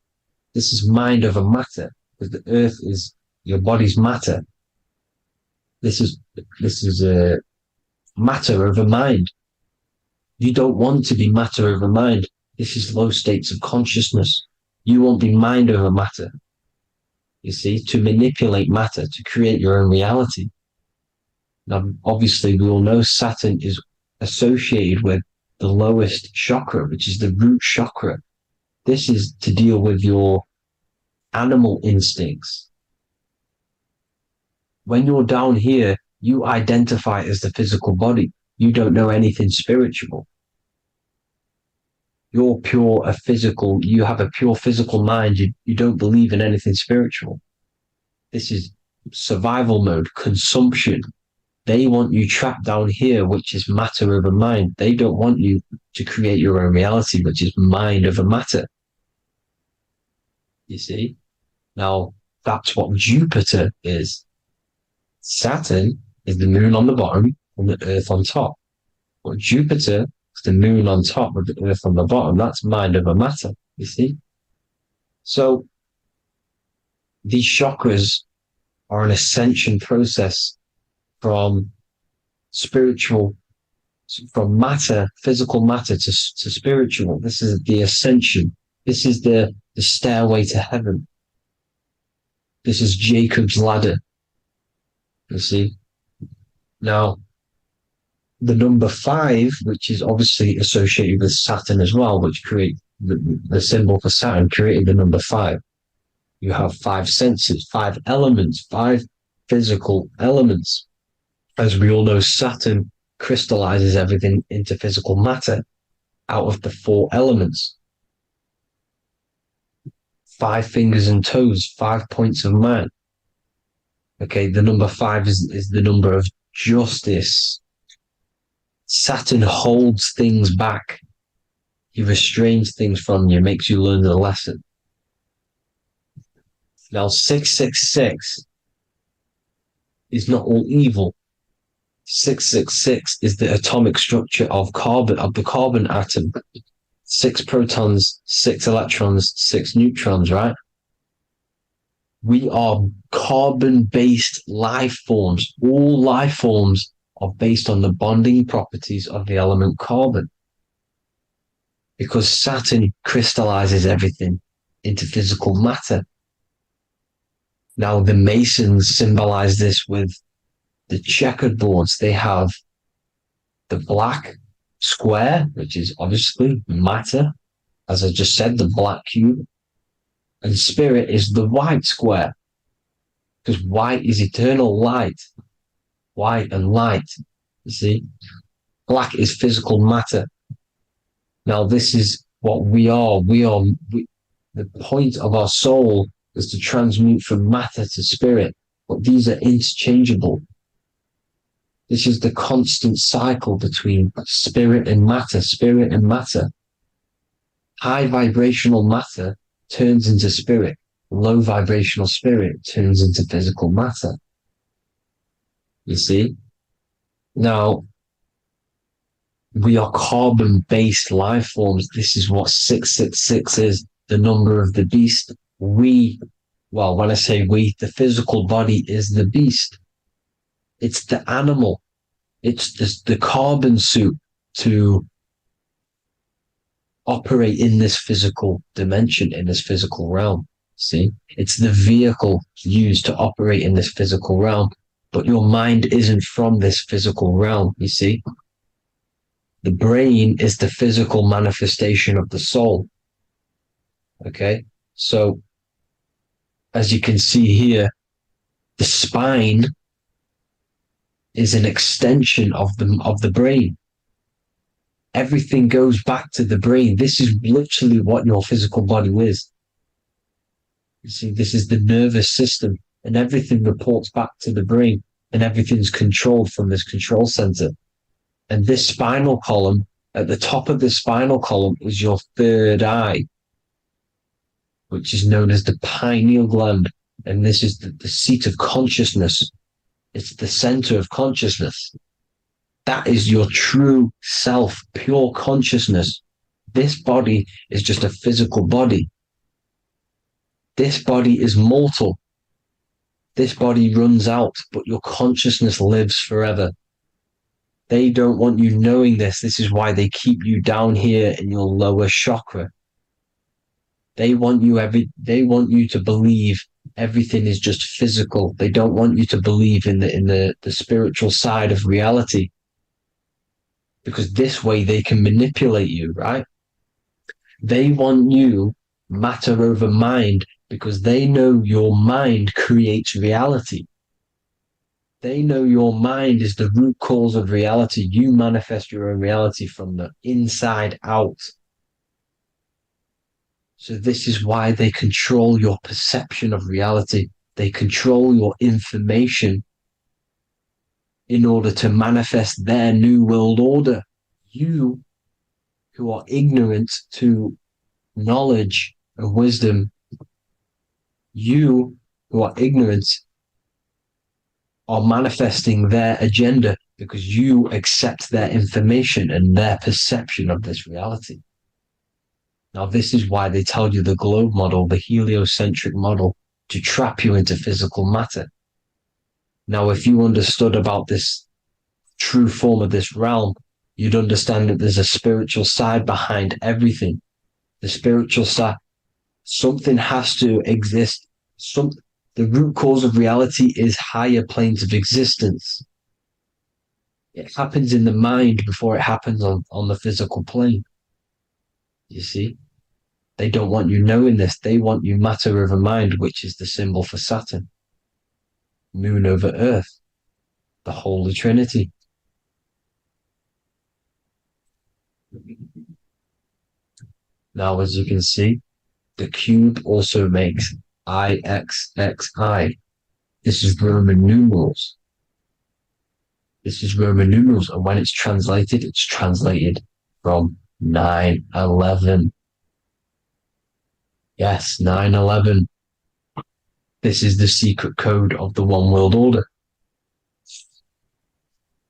this is mind over matter, because the earth is your body's matter. This is matter over mind. You don't want to be matter over mind. This is low states of consciousness. You won't be mind over matter. You see, to manipulate matter, to create your own reality. Now, obviously, we all know Saturn is associated with the lowest chakra, which is the root chakra. This is to deal with your animal instincts. When you're down here, you identify as the physical body. you don't know anything spiritual. You're pure a physical, you have a pure physical mind. You don't believe in anything spiritual. This is survival mode, consumption. They want you trapped down here, which is matter over mind. They don't want you to create your own reality, which is mind over matter. You see? Now, that's what Jupiter is. Saturn is the moon on the bottom and the earth on top. But Jupiter is the moon on top with the earth on the bottom. That's mind over matter, you see? So these chakras are an ascension process from spiritual, from matter, physical matter to spiritual. This is the ascension. This is the stairway to heaven. This is Jacob's ladder. You see? Now, the number 5, which is obviously associated with Saturn as well, which create the symbol for Saturn, created the number 5. You have 5 senses, 5 elements, 5 physical elements. As we all know, Saturn crystallizes everything into physical matter out of the 4 elements. 5 fingers and toes, 5 points of man. Okay, the number 5 is the number of justice. Saturn holds things back. He restrains things from you, makes you learn the lesson. Now, 666 is not all evil. 666 is the atomic structure of the carbon atom. 6 protons, 6 electrons, 6 neutrons, right? We are carbon-based life forms. All life forms are based on the bonding properties of the element carbon. Because Saturn crystallizes everything into physical matter. Now, the Masons symbolize this with the checkered boards. They have the black square, which is obviously matter. As I just said, the black cube. And spirit is the white square. Because white is eternal light. White and light. You see? Black is physical matter. Now, this is what we are. The point of our soul is to transmute from matter to spirit. But these are interchangeable. This is the constant cycle between spirit and matter, spirit and matter. High vibrational matter turns into spirit. Low vibrational spirit turns into physical matter. You see? Now, we are carbon-based life forms. This is what 666 is, the number of the beast. When I say we, the physical body is the beast. It's the animal. It's the carbon suit to operate in this physical dimension, in this physical realm. See? It's the vehicle used to operate in this physical realm. But your mind isn't from this physical realm, you see? The brain is the physical manifestation of the soul. Okay? So, as you can see here, the spine is an extension of the brain. Everything goes back to the brain. This is literally what your physical body is. You see, this is the nervous system, and everything reports back to the brain, and everything's controlled from this control center. And this spinal column, at the top of the spinal column is your third eye, which is known as the pineal gland. And this is the seat of consciousness. It's the center of consciousness. That is your true self, pure consciousness. This body is just a physical body. This body is mortal. This body runs out, but your consciousness lives forever. They don't want you knowing this. This is why they keep you down here in your lower chakra. They want you to believe everything is just physical. They don't want you to believe in the spiritual side of reality. Because this way they can manipulate you, right? They want you matter over mind because they know your mind creates reality. They know your mind is the root cause of reality. You manifest your own reality from the inside out. So this is why they control your perception of reality. They control your information in order to manifest their new world order. You, who are ignorant to knowledge and wisdom, you who are ignorant are manifesting their agenda because you accept their information and their perception of this reality. Now, this is why they tell you the globe model, the heliocentric model, to trap you into physical matter. Now, if you understood about this true form of this realm, you'd understand that there's a spiritual side behind everything. The spiritual side, something has to exist. The root cause of reality is higher planes of existence. It happens in the mind before it happens on the physical plane. You see? They don't want you knowing this. They want you matter over mind, which is the symbol for Saturn. Moon over Earth. The Holy Trinity. Now, as you can see, the cube also makes IXXI. This is Roman numerals. This is Roman numerals, and when it's translated from 9/11. Yes, 9/11. This is the secret code of the One World Order.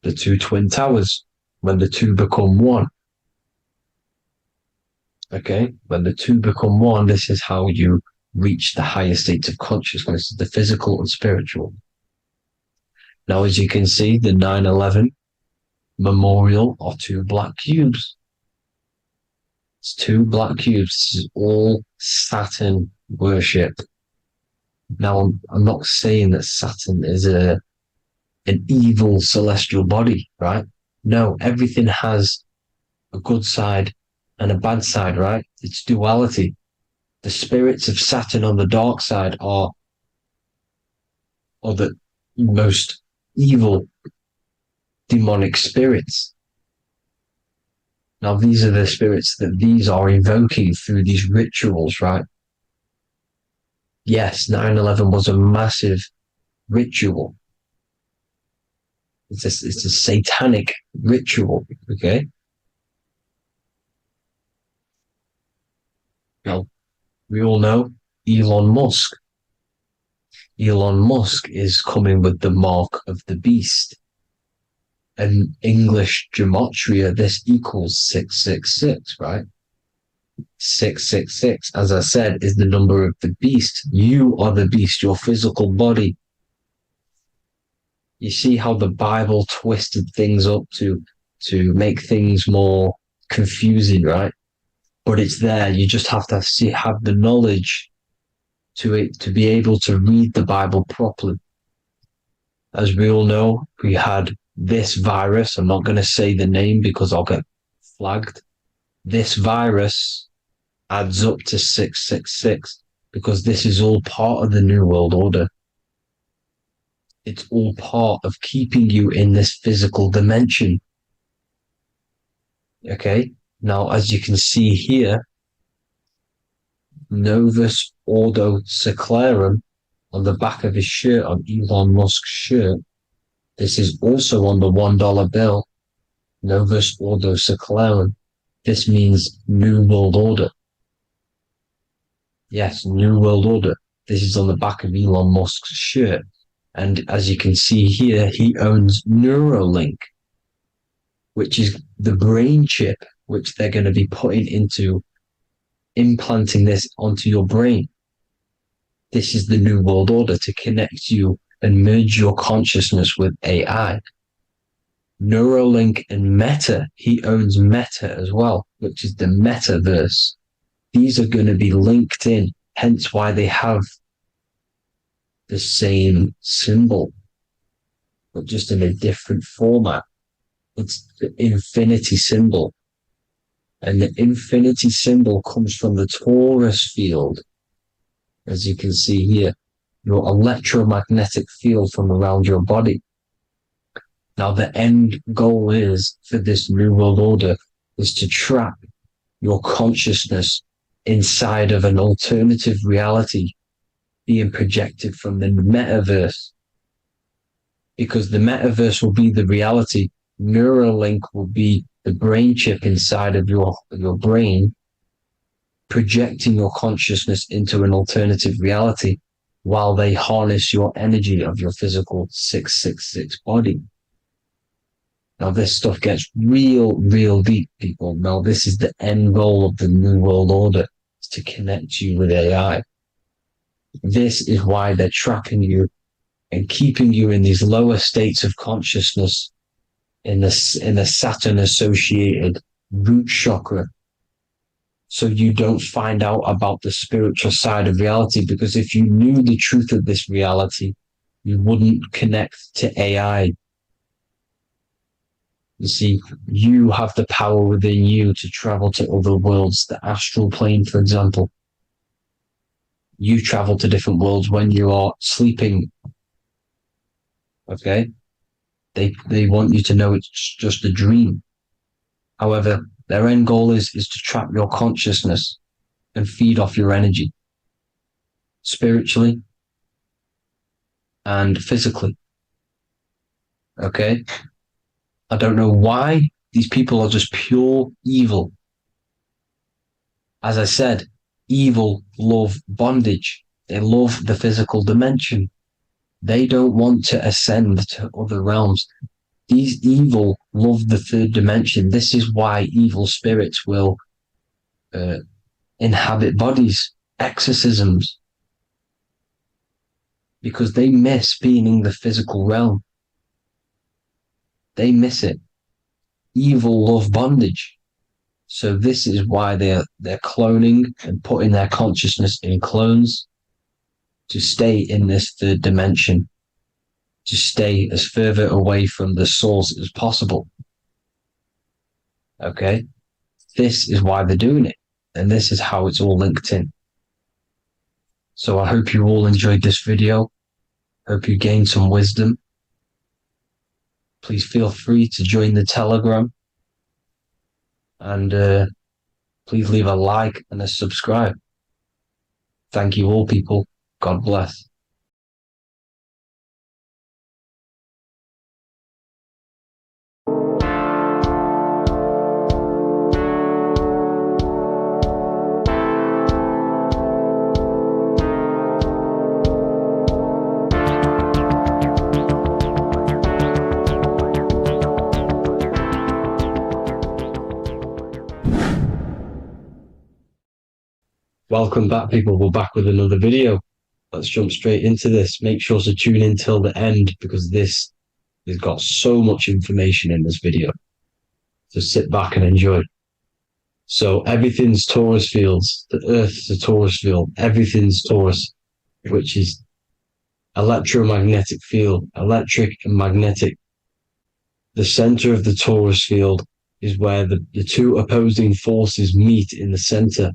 The two twin towers, when the two become one. Okay, when the two become one, this is how you reach the higher states of consciousness, the physical and spiritual. Now, as you can see, the 9/11 memorial are two black cubes. It's two black cubes. This is all Saturn worship. Now, I'm not saying that Saturn is an evil celestial body, right? No, everything has a good side and a bad side, right? It's duality. The spirits of Saturn on the dark side are the most evil demonic spirits. Now, these are the spirits that these are invoking through these rituals, right? Yes, 9/11 was a massive ritual. It's a satanic ritual, okay? Now, we all know Elon Musk. Elon Musk is coming with the mark of the beast. In English gematria, this equals 666, right? 666, as I said, is the number of the beast. You are the beast, your physical body. You see how the Bible twisted things up to make things more confusing, right? But it's there. You just have to have the knowledge to be able to read the Bible properly. As we all know, we had this virus. I'm not going to say the name because I'll get flagged. This virus adds up to 666 because this is all part of the New World Order. It's all part of keeping you in this physical dimension. Okay? Now, as you can see here, Novus Ordo Secularum on the back of his shirt, on Elon Musk's shirt, this is also on the $1 bill, Novus Ordo Secularum. This means New World Order. Yes, New World Order. This is on the back of Elon Musk's shirt. And as you can see here, he owns Neuralink, which is the brain chip, which they're going to be putting into implanting this onto your brain. This is the New World Order to connect you and merge your consciousness with AI. Neuralink and Meta, he owns Meta as well, which is the metaverse. These are going to be linked in, hence why they have the same symbol, but just in a different format. It's the infinity symbol. And the infinity symbol comes from the torus field, as you can see here, your electromagnetic field from around your body. Now, the end goal is for this New World Order is to trap your consciousness inside of an alternative reality being projected from the metaverse. Because the metaverse will be the reality. Neuralink will be the brain chip inside of your brain, projecting your consciousness into an alternative reality while they harness your energy of your physical 666 body. Now, this stuff gets real deep, people. Now, this is the end goal of the New World Order, is to connect you with AI. This is why they're trapping you and keeping you in these lower states of consciousness in the Saturn-associated root chakra, so you don't find out about the spiritual side of reality. Because if you knew the truth of this reality, you wouldn't connect to AI. You see, you have the power within you to travel to other worlds, the astral plane, for example. You travel to different worlds when you are sleeping. Okay? They want you to know it's just a dream. However, their end goal is to trap your consciousness and feed off your energy, spiritually and physically. Okay? I don't know why these people are just pure evil. As I said, evil love bondage. They love the physical dimension. They don't want to ascend to other realms. These evil love the third dimension. This is why evil spirits will inhabit bodies, exorcisms, because they miss being in the physical realm. They miss it. Evil love bondage. So this is why they're cloning and putting their consciousness in clones to stay in this third dimension, to stay as further away from the source as possible. Okay? This is why they're doing it. And this is how it's all linked in. So I hope you all enjoyed this video. Hope you gained some wisdom. Please feel free to join the Telegram. And please leave a like and a subscribe. Thank you all, people. God bless. Welcome back, people. We're back with another video. Let's jump straight into this. Make sure to tune in till the end, because this has got so much information in this video. So sit back and enjoy. So everything's Taurus fields. The Earth's a Taurus field. Everything's Taurus, which is electromagnetic field, electric and magnetic. The center of the Taurus field is where the two opposing forces meet in the center.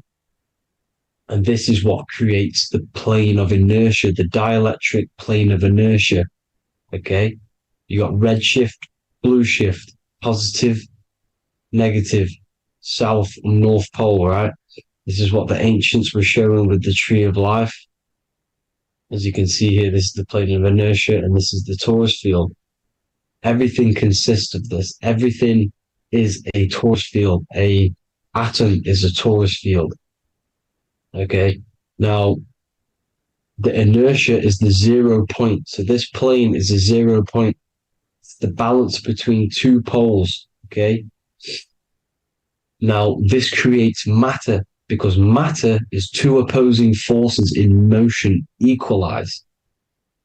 And this is what creates the plane of inertia, the dielectric plane of inertia. Okay? You got red shift, blue shift, positive, negative, south and north pole, right? This is what the ancients were showing with the tree of life. As you can see here, this is the plane of inertia, and this is the Taurus field. Everything consists of this. Everything is a Taurus field. A atom is a Taurus field. Okay, now the inertia is the 0 point. So this plane is a 0 point. It's the balance between two poles. Okay, now this creates matter, because matter is two opposing forces in motion equalized.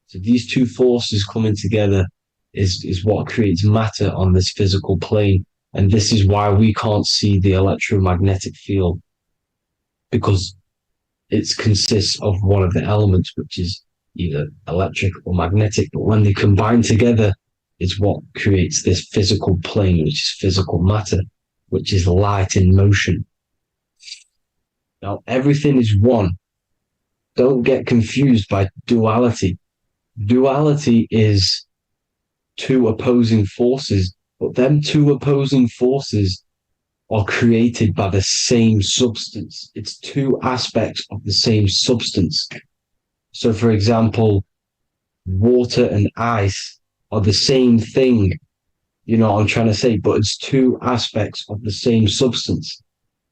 So these two forces coming together is what creates matter on this physical plane. And this is why we can't see the electromagnetic field, because it consists of one of the elements, which is either electric or magnetic, but when they combine together, it's what creates this physical plane, which is physical matter, which is light in motion. Now, everything is one. Don't get confused by duality. Duality is two opposing forces, but them two opposing forces are created by the same substance. It's two aspects of the same substance. So, for example, water and ice are the same thing, you know what I'm trying to say, but it's two aspects of the same substance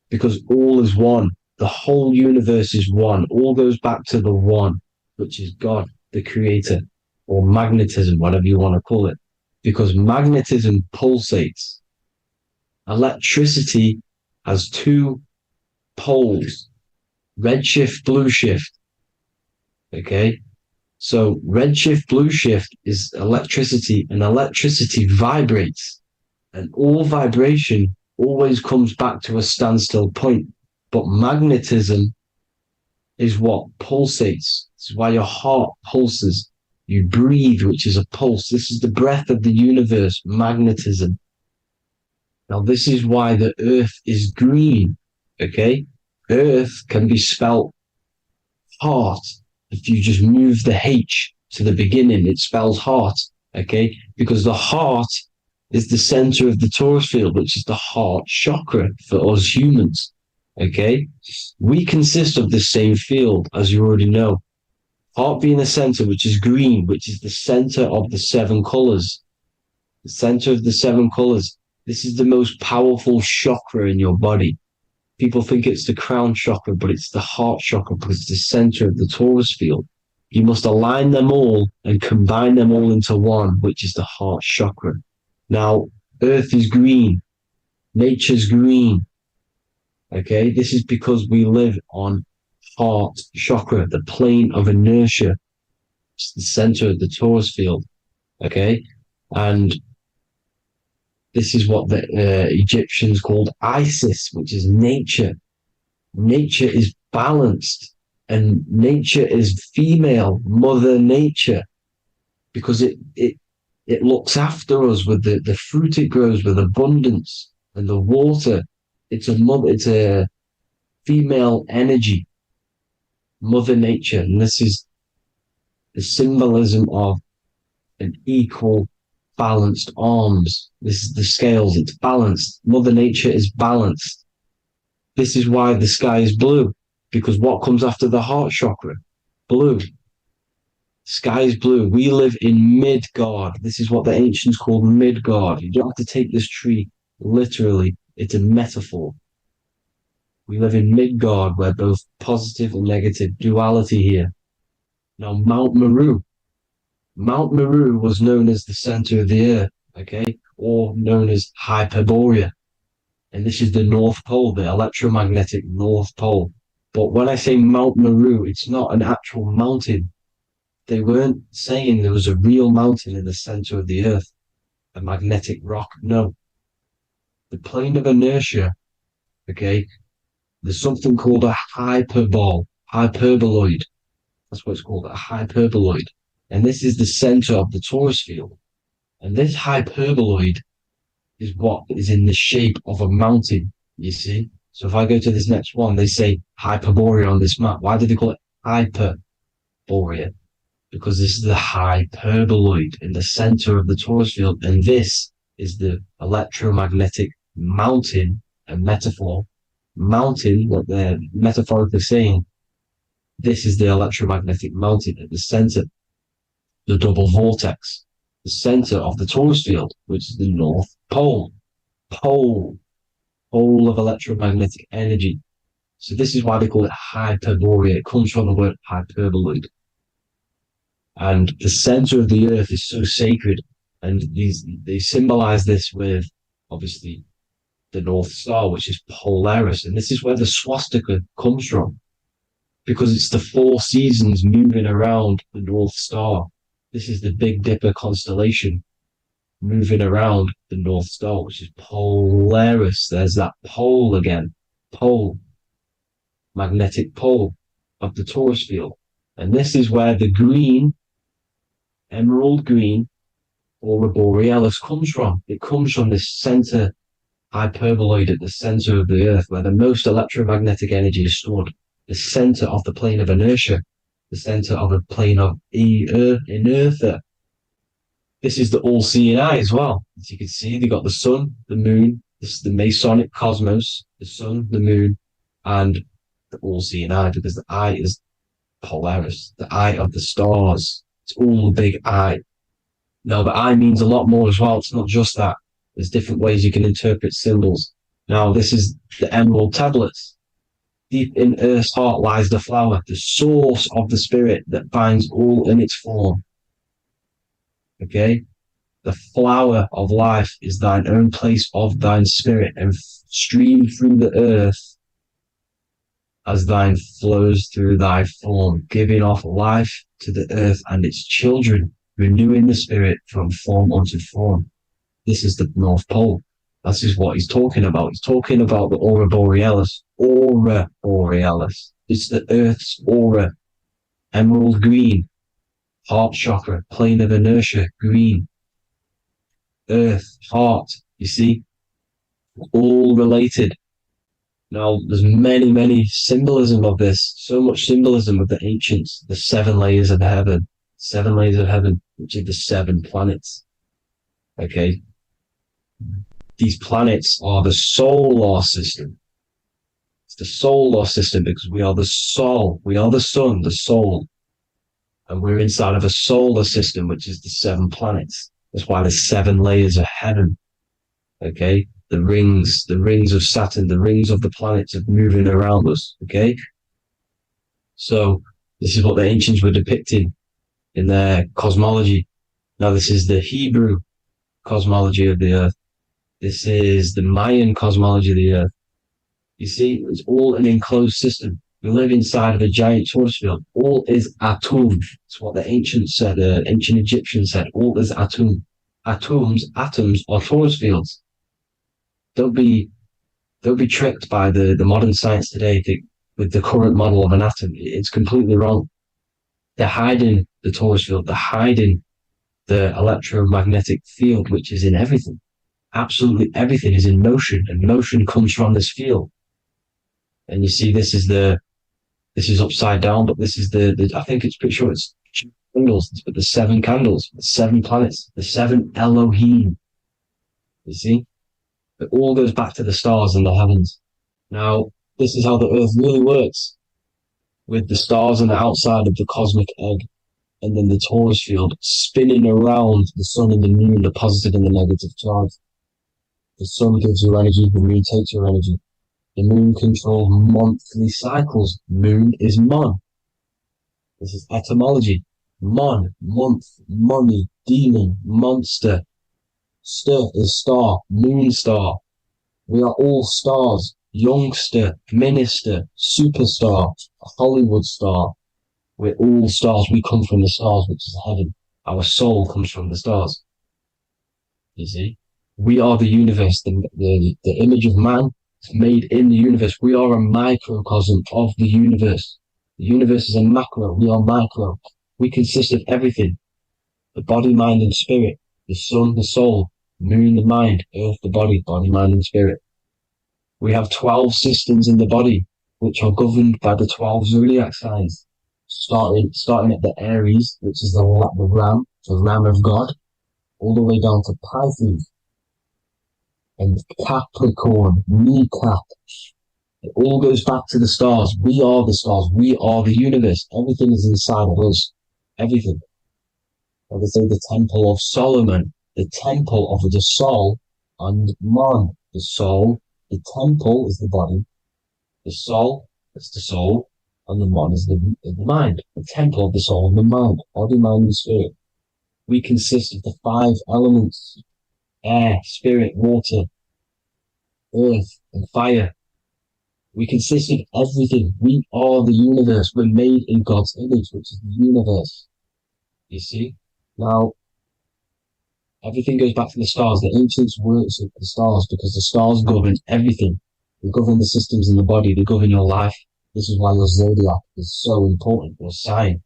because all is one. The whole universe is one. All goes back to the one, which is God, the creator, or magnetism, whatever you want to call it, because magnetism pulsates. Electricity has two poles, red shift, blue shift. Okay. So red shift, blue shift is electricity, and electricity vibrates, and all vibration always comes back to a standstill point. But magnetism is what pulsates. This is why your heart pulses. You breathe, which is a pulse. This is the breath of the universe, magnetism. Now, this is why the earth is green, okay? Earth can be spelt heart. If you just move the H to the beginning, it spells heart, okay? Because the heart is the center of the torus field, which is the heart chakra for us humans, okay? We consist of the same field, as you already know. Heart being the center, which is green, which is the center of the seven colors. The center of the seven colors. This is the most powerful chakra in your body. People think it's the crown chakra, but it's the heart chakra because it's the center of the torus field. You must align them all and combine them all into one, which is the heart chakra. Now, earth is green. Nature's green. Okay, this is because we live on heart chakra, the plane of inertia. It's the center of the torus field. Okay, and this is what the Egyptians called Isis, which is nature. Nature is balanced, and nature is female, Mother Nature, because it looks after us with the fruit it grows with abundance and the water. It's a female energy, Mother Nature, and this is the symbolism of an equal, balanced arms. This is the scales, it's balanced. Mother Nature is balanced. This is why the sky is blue, because what comes after the heart chakra? Blue. Sky is blue. We live in Midgard. This is what the ancients called Midgard. You don't have to take this tree literally. It's a metaphor. We live in Midgard, where both positive and negative duality here. Now, Mount Meru. Mount Meru was known as the center of the earth, okay, or known as Hyperborea. And this is the North Pole, the electromagnetic North Pole. But when I say Mount Meru, it's not an actual mountain. They weren't saying there was a real mountain in the center of the earth, a magnetic rock. No. The plane of inertia, okay, there's something called a hyperboloid. That's what it's called, a hyperboloid. And this is the center of the torus field. And this hyperboloid is what is in the shape of a mountain, you see? So if I go to this next one, they say Hyperborea on this map. Why do they call it Hyperborea? Because this is the hyperboloid in the center of the torus field. And this is the electromagnetic mountain, a metaphor. Mountain, what they're metaphorically saying, this is the electromagnetic mountain at the center, the double vortex, the center of the torus field, which is the North Pole. Pole of electromagnetic energy. So this is why they call it Hyperborea. It comes from the word hyperboloid. And the center of the earth is so sacred. And they symbolize this with, obviously, the North Star, which is Polaris. And this is where the swastika comes from, because it's the four seasons moving around the North Star. This is the Big Dipper constellation moving around the North Star, which is Polaris. There's that pole again. Pole. Magnetic pole of the torus field. And this is where the green, emerald green, aurora borealis comes from. It comes from this center hyperboloid at the center of the earth, where the most electromagnetic energy is stored. The center of the plane of inertia. The center of a plane of inertia. This is the all-seeing eye as well. As you can see, they got the sun, the moon. This is the Masonic cosmos, the sun, the moon, and the all-seeing eye, because the eye is Polaris, the eye of the stars. It's all a big eye. Now, the eye means a lot more as well. It's not just that. There's different ways you can interpret symbols. Now, this is the emerald tablets. Deep in Earth's heart lies the flower, the source of the spirit that binds all in its form. Okay? The flower of life is thine own place of thine spirit, and stream through the earth as thine flows through thy form, giving off life to the earth and its children, renewing the spirit from form unto form. This is the North Pole. This is what he's talking about. He's talking about the aurora borealis. Aurora borealis. It's the earth's aura. Emerald green. Heart chakra. Plane of inertia. Green. Earth. Heart. You see? All related. Now, there's many symbolism of this. So much symbolism of the ancients. The 7 layers of heaven. 7 layers of heaven, which are the 7 planets. Okay? These planets are the solar system. It's the solar system because we are the soul. We are the sun, the soul. And we're inside of a solar system, which is the 7 planets. That's why there's 7 layers of heaven. Okay? The rings of Saturn, the rings of the planets are moving around us. Okay? So this is what the ancients were depicting in their cosmology. Now this is the Hebrew cosmology of the earth. This is the Mayan cosmology of the earth. You see, it's all an enclosed system. We live inside of a giant torus field. All is atum. It's what the ancients said, ancient Egyptians said. All is atum. Atoms are torus fields. Don't be tricked by the modern science today with the current model of an atom. It's completely wrong. They're hiding the torus field. They're hiding the electromagnetic field, which is in everything. Absolutely everything is in motion, and motion comes from this field. And you see, this is upside down, but this is the I think it's pretty sure it's candles, but the 7 candles, the 7 planets, the 7 Elohim. You see, it all goes back to the stars and the heavens. Now, this is how the earth really works, with the stars on the outside of the cosmic egg, and then the torus field spinning around the sun and the moon, the positive and the negative charge. The sun gives you energy, the moon takes your energy. The moon controls monthly cycles. Moon is mon. This is etymology. Mon, month, money, demon, monster. Stir is star, moon star. We are all stars. Youngster, minister, superstar, Hollywood star. We're all stars. We come from the stars, which is heaven. Our soul comes from the stars. You see? We are the universe. The image of man is made in the universe. We are a microcosm of the universe. The universe is a macro. We are micro. We consist of everything. The body, mind, and spirit. The sun, the soul. Moon, the mind. Earth, the body. Body, mind, and spirit. We have 12 systems in the body, which are governed by the 12 zodiac signs. Starting at the Aries, which is the ram, the ram of God, all the way down to Pisces and Capricorn, kneecap. It all goes back to the stars. We are the stars. We are the universe. Everything is inside of us. Everything. Like I say, the Temple of Solomon, the Temple of the Soul and Man. The soul, the temple is the body. The soul is the soul. And the man is the mind, the temple of the soul and the mind, body, mind, and spirit. We consist of the 5 elements: air, spirit, water, earth, and fire. We consist of everything. We are the universe. We're made in God's image, which is the universe. You see? Now, everything goes back to the stars. The ancients worked with the stars because the stars govern everything. They govern the systems in the body. They govern your life. This is why your zodiac is so important, your sign.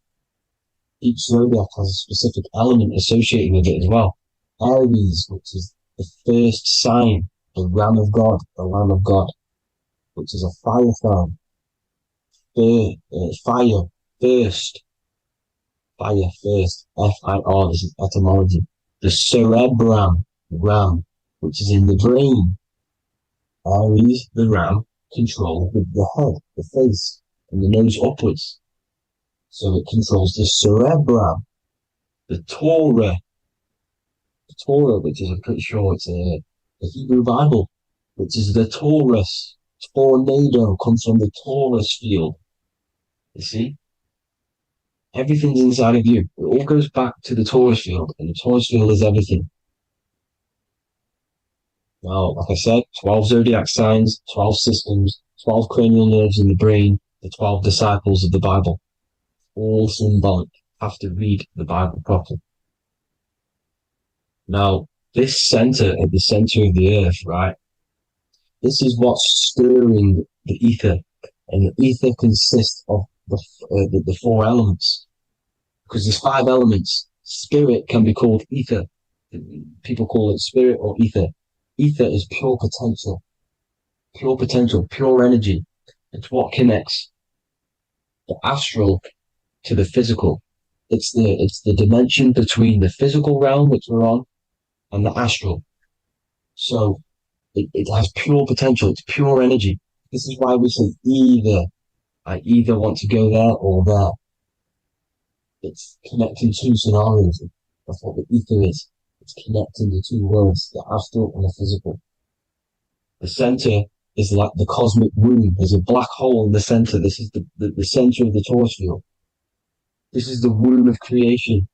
Each zodiac has a specific element associated with it as well. Aries, which is the first sign, the Ram of God, which is a fire sign. Fire, first. F-I-R, this is etymology. the cerebrum, ram, which is in the brain. Aries, the ram, control the head, the face, and the nose upwards. So it controls the cerebrum. The Torah, which is, I'm pretty sure it's a Hebrew Bible, which is the Taurus. Tornado comes from the Taurus field. You see? Everything's inside of you. It all goes back to the Taurus field, and the Taurus field is everything. Now, like I said, 12 zodiac signs, 12 systems, 12 cranial nerves in the brain, the 12 disciples of the Bible. All symbolic. Have to read the Bible properly. Now, this center, at the center of the earth, right? This is what's stirring the ether. And the ether consists of the four elements. Because there's 5 elements. Spirit can be called ether. People call it spirit or ether. Ether is pure potential, pure energy. It's what connects the astral to the physical. It's the dimension between the physical realm, which we're on, and the astral. So it has pure potential. It's pure energy. This is why we say either. I either want to go there or there. It's connecting 2 scenarios. That's what the ether is. It's connecting the 2 worlds, the astral and the physical. The center is like the cosmic womb. There's a black hole in the center. This is the center of the Taurus field. This is the womb of creation.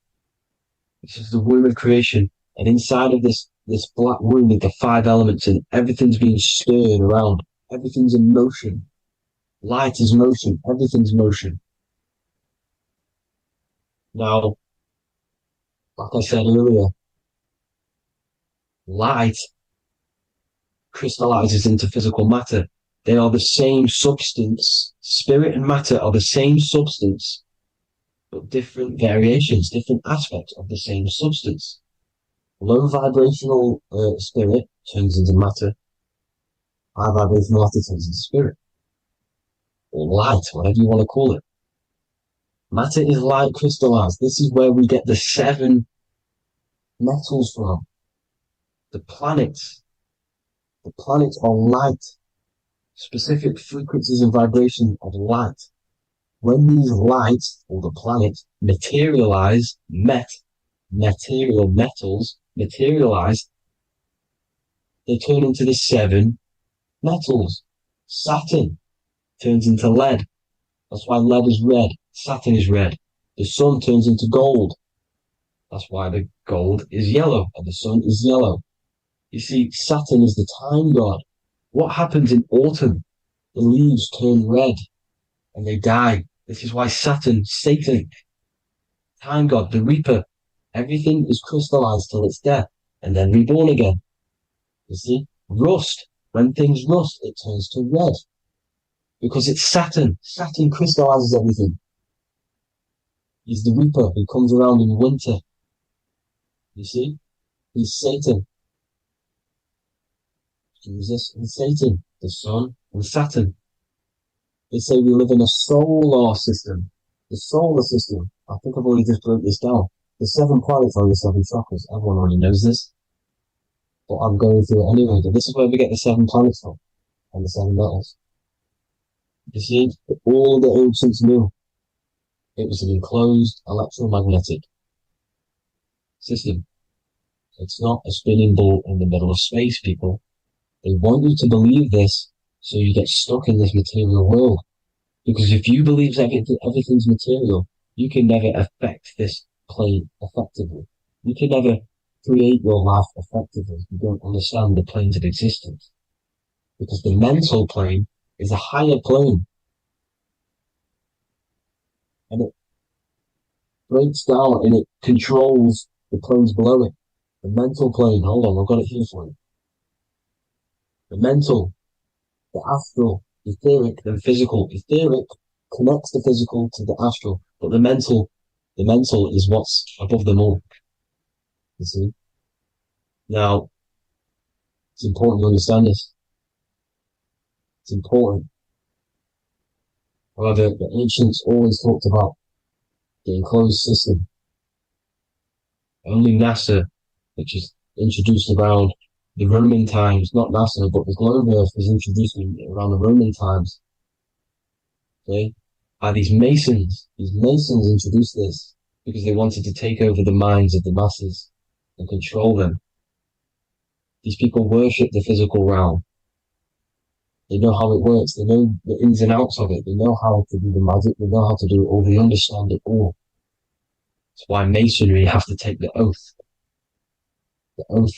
This is the womb of creation. And inside of this black womb are the 5 elements, and everything's being stirred around. Everything's in motion. Light is motion. Everything's motion. Now, like I said earlier, light crystallizes into physical matter. They are the same substance. Spirit and matter are the same substance, but different variations, different aspects of the same substance. Low vibrational spirit turns into matter. High vibrational matter turns into spirit. Or light, whatever you want to call it. Matter is light crystallized. This is where we get the 7 metals from. The planets. The planets are light. Specific frequencies and vibration of light. When these lights, or the planets, materialize, material metals materialize, they turn into the 7 metals. Saturn turns into lead. That's why lead is red. Saturn is red. The sun turns into gold. That's why the gold is yellow and the sun is yellow. You see, Saturn is the time god. What happens in autumn? The leaves turn red and they die. This is why Satan, time god, the reaper, everything is crystallized till it's death and then reborn again. You see, rust. When things rust, it turns to red. Because it's Saturn. Saturn crystallizes everything. He's the reaper who comes around in winter. You see? He's Satan. Jesus and Satan, the sun and Saturn. They say we live in a solar system. The solar system. I think I've already just broke this down. The 7 planets are the 7 chakras. Everyone already knows this. But I'm going through it anyway. But this is where we get the 7 planets from. And the 7 metals. You see, all the ancients knew it was an enclosed electromagnetic system. It's not a spinning ball in the middle of space, people. They want you to believe this so you get stuck in this material world. Because if you believe everything's material, you can never affect this plane effectively. You can never create your life effectively. You don't understand the planes of existence. Because the mental plane is a higher plane. And it breaks down and it controls the planes below it. The mental plane, hold on, I've got it here for you. The mental, the astral, etheric, then physical. Etheric connects the physical to the astral, but the mental is what's above them all. You see? Now, it's important to understand this. It's important. However, the ancients always talked about the enclosed system. Only NASA which is introduced around the Roman times, not NASA, but the globe Earth was introduced around the Roman times. Okay, by these Masons. These Masons introduced this because they wanted to take over the minds of the masses and control them. These people worship the physical realm. They know how it works. They know the ins and outs of it. They know how to do the magic. They know how to do it all. They understand it all. That's why Masonry have to take the oath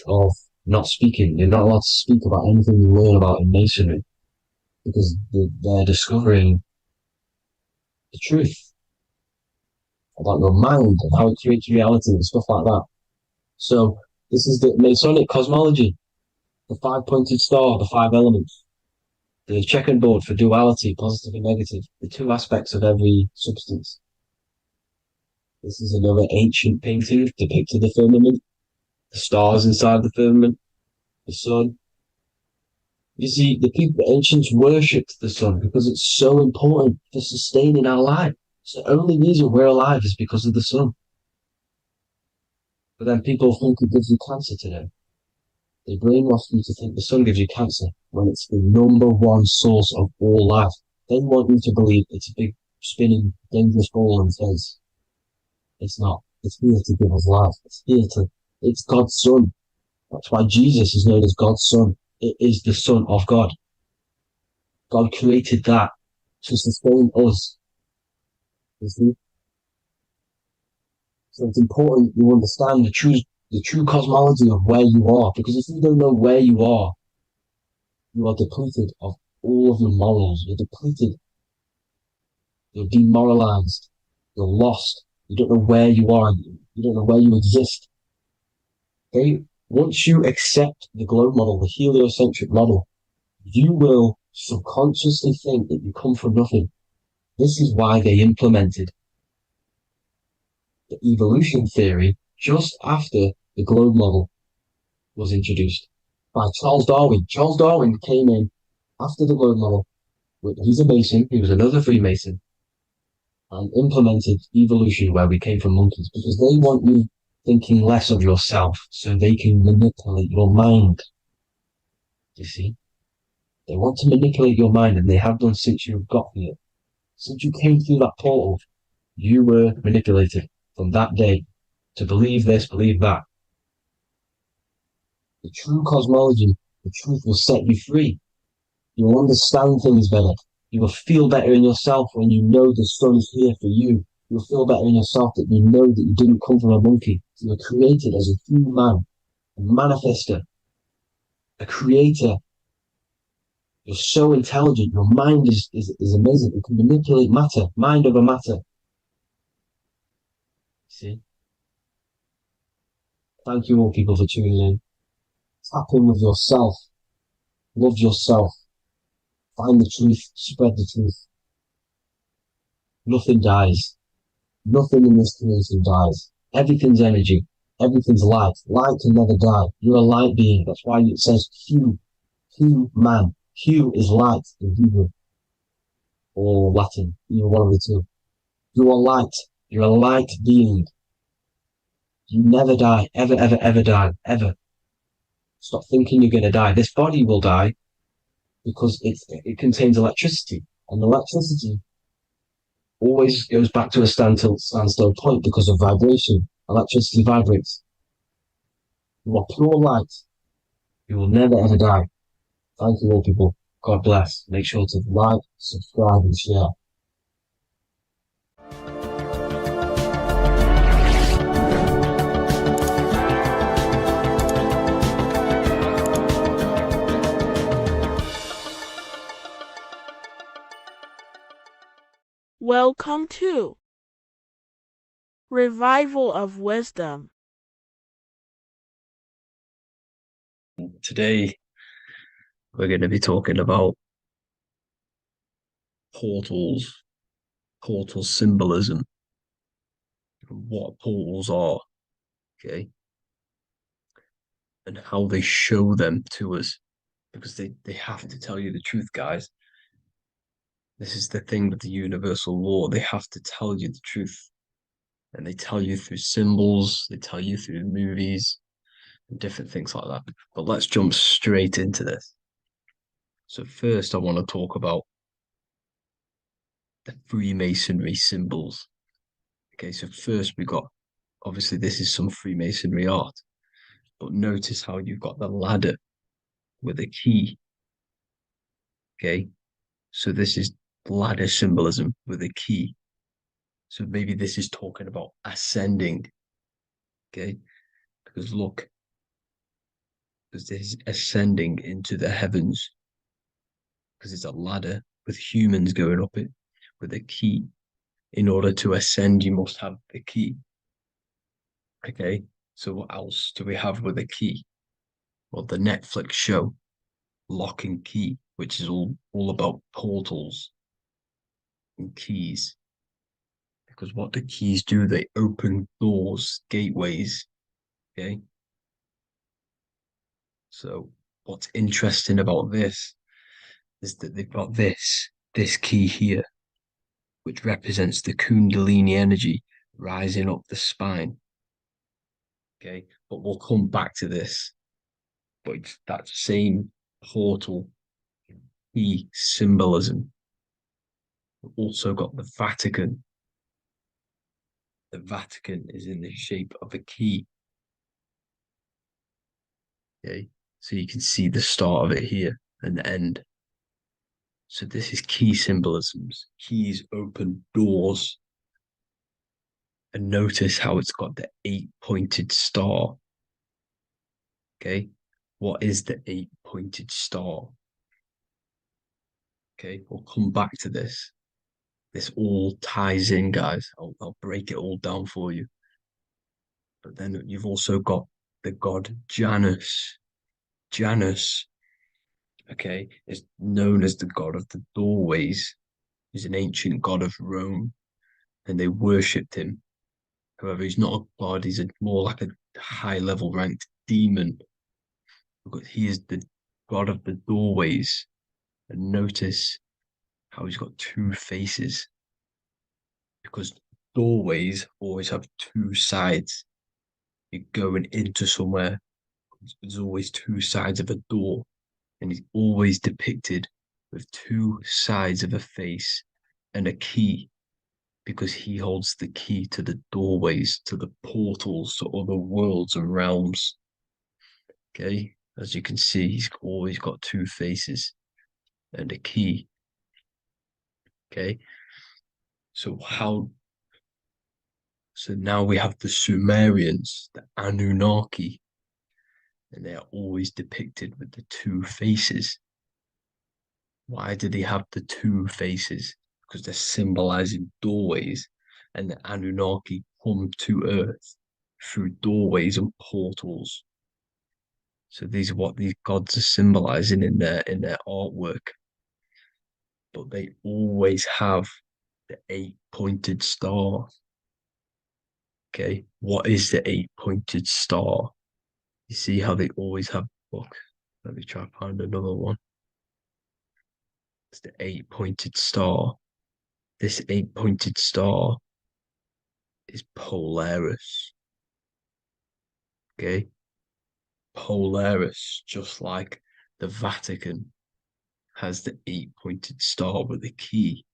of not speaking. You're not allowed to speak about anything you learn about in Masonry because they're discovering the truth about your mind and how it creates reality and stuff like that. So this is the Masonic cosmology, the five-pointed star, the five elements, the checkerboard for duality, positive and negative, the two aspects of every substance. This is another ancient painting depicting the firmament, the stars inside the firmament, the sun. You see, the ancients worshipped the sun because it's so important for sustaining our life. It's the only reason we're alive is because of the sun. But then people think it gives you cancer today. They brainwash you to think the sun gives you cancer when it's the number one source of all life. They want you to believe it's a big, spinning, dangerous ball in space. It's not. It's here to give us life. It's God's son. That's why Jesus is known as God's son. It is the Son of God. God created that to sustain us. You see? So it's important you understand the true cosmology of where you are, because if you don't know where you are depleted of all of your morals. You're depleted. You're demoralized. You're lost. You don't know where you are. You don't know where you exist. Okay? Once you accept the globe model, the heliocentric model, you will subconsciously think that you come from nothing. This is why they implemented the evolution theory just after the globe model was introduced by Charles Darwin. Charles Darwin came in after the globe model. He's a Mason. He was another Freemason, and implemented evolution where we came from monkeys because they want you thinking less of yourself so they can manipulate your mind. You see? They want to manipulate your mind, and they have done since you got here. Since you came through that portal, you were manipulated from that day to believe this, believe that. The true cosmology, the truth will set you free. You will understand things better. You will feel better in yourself when you know the sun is here for you. You'll feel better in yourself that you know that you didn't come from a monkey. You were created as a human, a manifester, a creator. You're so intelligent. Your mind is amazing. You can manipulate matter, mind over matter. See? Thank you all people for tuning in. Tap in with yourself. Love yourself. Find the truth. Spread the truth. Nothing dies. Nothing in this creation dies. Everything's energy. Everything's light. Light can never die. You're a light being. That's why it says Q. Q man. Q is light in Hebrew or Latin. Either one of the two. You are light. You're a light being. You never die. Ever, ever, ever die. Ever. Stop thinking you're going to die. This body will die because it contains electricity. And electricity always goes back to a standstill point because of vibration. Electricity vibrates. You are pure light. You will never ever die. Thank you all people. God bless. Make sure to like, subscribe and share. Welcome to Revival of Wisdom. Today, we're going to be talking about portals, portal symbolism, what portals are, okay, and how they show them to us, because they have to tell you the truth, guys. This is the thing with the universal law. They have to tell you the truth. And they tell you through symbols, they tell you through movies, and different things like that. But let's jump straight into this. So first, I want to talk about the Freemasonry symbols. Okay, so first we got, obviously this is some Freemasonry art, but notice how you've got the ladder with a key. Okay, so this is ladder symbolism with a key. So maybe this is talking about ascending. Okay, because look, because this is ascending into the heavens, because it's a ladder with humans going up it with a key. In order to ascend, you must have the key. Okay, so what else do we have with a key? Well, the Netflix show Lock and Key, which is all about portals and keys. Because what the keys do, they open doors, gateways. Okay. So what's interesting about this is that they've got this key here, which represents the Kundalini energy rising up the spine. Okay, but we'll come back to this. But it's that same portal key symbolism. We've also got the Vatican. The Vatican is in the shape of a key. Okay, so you can see the start of it here and the end. So this is key symbolisms. Keys open doors. And notice how it's got the 8-pointed star. Okay, what is the 8-pointed star? Okay, we'll come back to this. This all ties in, guys. I'll break it all down for you. But then you've also got the god Janus. Janus, okay, is known as the god of the doorways. He's an ancient god of Rome, and they worshipped him. However, he's not a god, he's more like a high-level ranked demon. Because he is the god of the doorways. And notice how he's got two faces. Because doorways always have two sides. You're going into somewhere, there's always two sides of a door. And he's always depicted with two sides of a face and a key, because he holds the key to the doorways, to the portals, to other worlds and realms. Okay, as you can see, he's always got two faces and a key. Okay, so now we have the Sumerians, the Anunnaki, and they are always depicted with the two faces. Why do they have the two faces? Because they're symbolizing doorways, and the Anunnaki come to Earth through doorways and portals. So these are what these gods are symbolizing in their artwork. But they always have the 8-pointed star. Okay, what is the 8-pointed star? You see how they always have, look, let me try to find another one. It's the 8-pointed star. This 8-pointed star is Polaris. Okay, Polaris, just like the Vatican has the 8-pointed star with a key.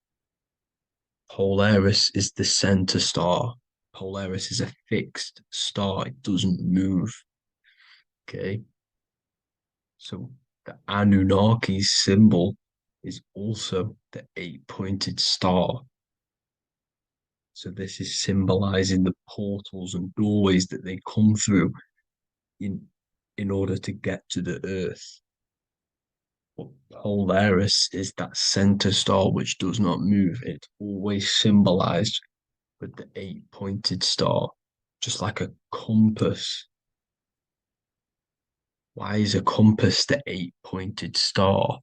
Polaris is the center star. Polaris is a fixed star, it doesn't move. Okay, so the Anunnaki's symbol is also the 8-pointed star. So this is symbolizing the portals and doorways that they come through in order to get to the earth. But Polaris is that center star which does not move. It's always symbolized with the 8-pointed star, just like a compass. Why is a compass the 8-pointed star?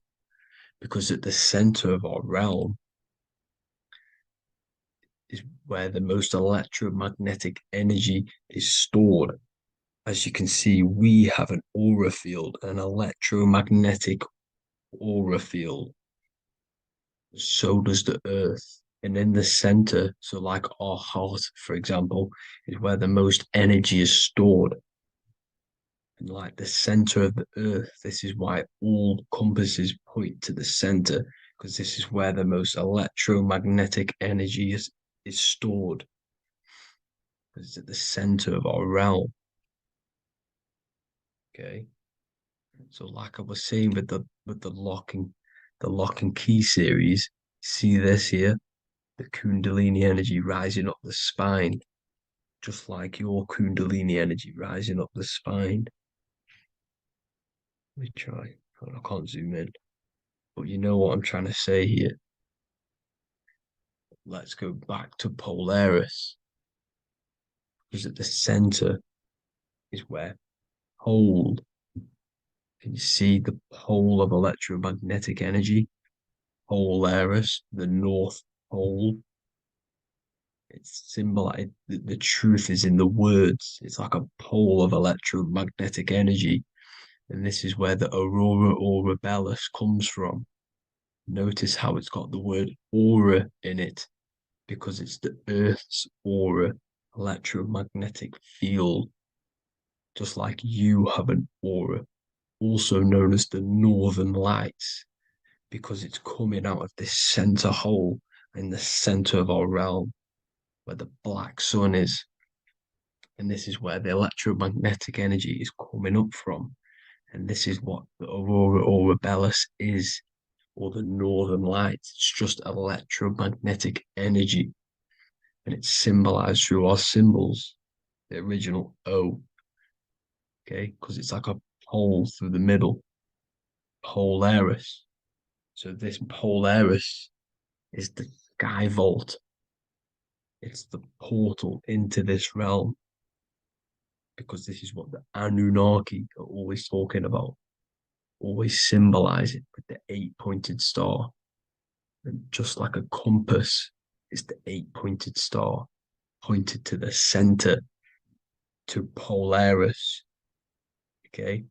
Because at the center of our realm is where the most electromagnetic energy is stored. As you can see, we have an aura field, an electromagnetic aura field. So does the earth. And in the center, so like our heart, for example, is where the most energy is stored. and like the center of the earth. This is why all compasses point to the center, because this is where the most electromagnetic energy is stored. It's at the center of our realm. Okay. So like I was saying with the lock and key series, see this here? The Kundalini energy rising up the spine, just like your Kundalini energy rising up the spine. Let me try. I can't zoom in. But you know what I'm trying to say here. Let's go back to Polaris. Because at the center is where pole. Can you see the pole of electromagnetic energy? Polaris, the North Pole. It's symbolized. The truth is in the words. It's like a pole of electromagnetic energy. And this is where the aurora borealis comes from. Notice how it's got the word aura in it, because it's the Earth's aura, electromagnetic field, just like you have an aura, also known as the northern lights, because it's coming out of this center hole in the center of our realm, where the black sun is. And this is where the electromagnetic energy is coming up from. And this is what the aurora borealis is, or the northern lights. It's just electromagnetic energy. And it's symbolized through our symbols, the original O, okay? Because it's like a pole through the middle, Polaris. So this Polaris is the sky vault. It's the portal into this realm, because this is what the Anunnaki are always talking about, always symbolize it with the 8-pointed star. And just like a compass is the 8-pointed star pointed to the center, to Polaris. Okay.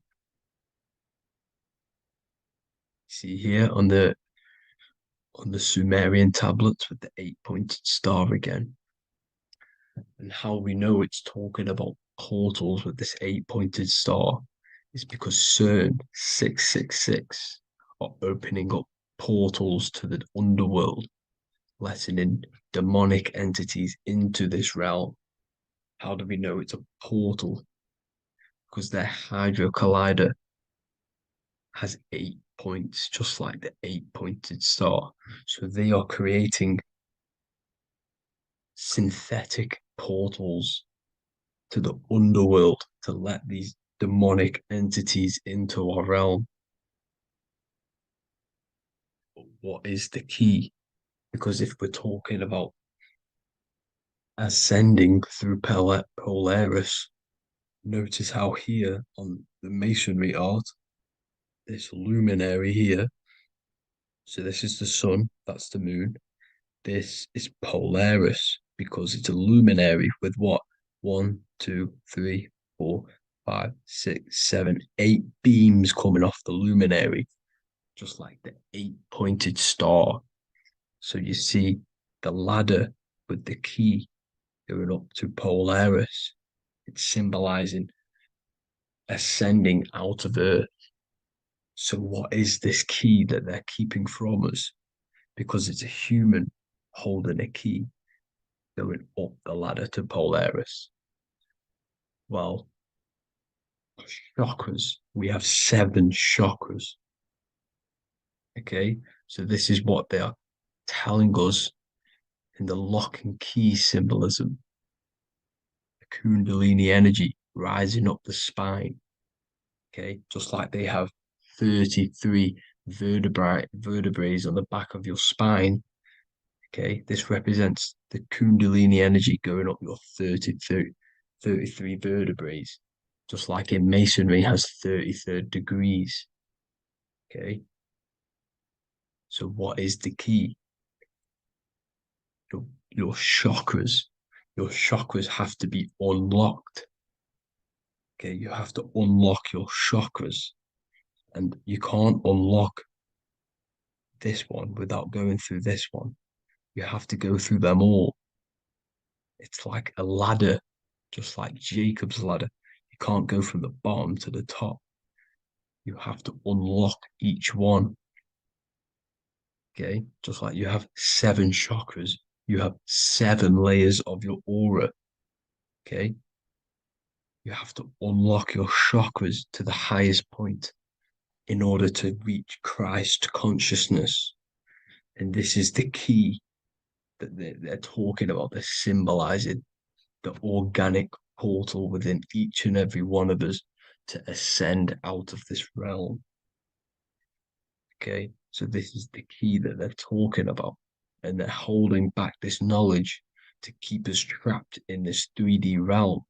See here on the Sumerian tablets with the 8-pointed star again. And how we know it's talking about portals with this 8-pointed star is because CERN 666 are opening up portals to the underworld, letting in demonic entities into this realm. How do we know it's a portal? Because their Hydro Collider has 8 points, just like the 8-pointed star. So they are creating synthetic portals to the underworld to let these demonic entities into our realm. But what is the key? Because if we're talking about ascending through Polaris, notice how here on the masonry art, this luminary here, so this is the sun, that's the moon, this is Polaris, because it's a luminary with what? 1, 2, 3, 4, 5, 6, 7, 8 beams coming off the luminary, just like the 8-pointed star. So you see the ladder with the key going up to Polaris. It's symbolizing ascending out of Earth. So what is this key that they're keeping from us? Because it's a human holding a key going up the ladder to Polaris. Well, chakras. We have 7 chakras. Okay, so this is what they are telling us in the lock and key symbolism. The Kundalini energy rising up the spine. Okay, just like they have 33 vertebrae on the back of your spine. Okay, this represents the Kundalini energy going up your 33 vertebrae, just like in masonry has 33rd degrees. Okay, so what is the key? Your chakras. Your chakras have to be unlocked. Okay, you have to unlock your chakras, and you can't unlock this one without going through this one. You have to go through them all. It's like a ladder, just like Jacob's ladder. You can't go from the bottom to the top. You have to unlock each one. Okay, just like you have 7 chakras, you have 7 layers of your aura. Okay, you have to unlock your chakras to the highest point in order to reach Christ consciousness. And this is the key that they're talking about. They're symbolizing the organic portal within each and every one of us to ascend out of this realm. Okay, so this is the key that they're talking about, and they're holding back this knowledge to keep us trapped in this 3D realm.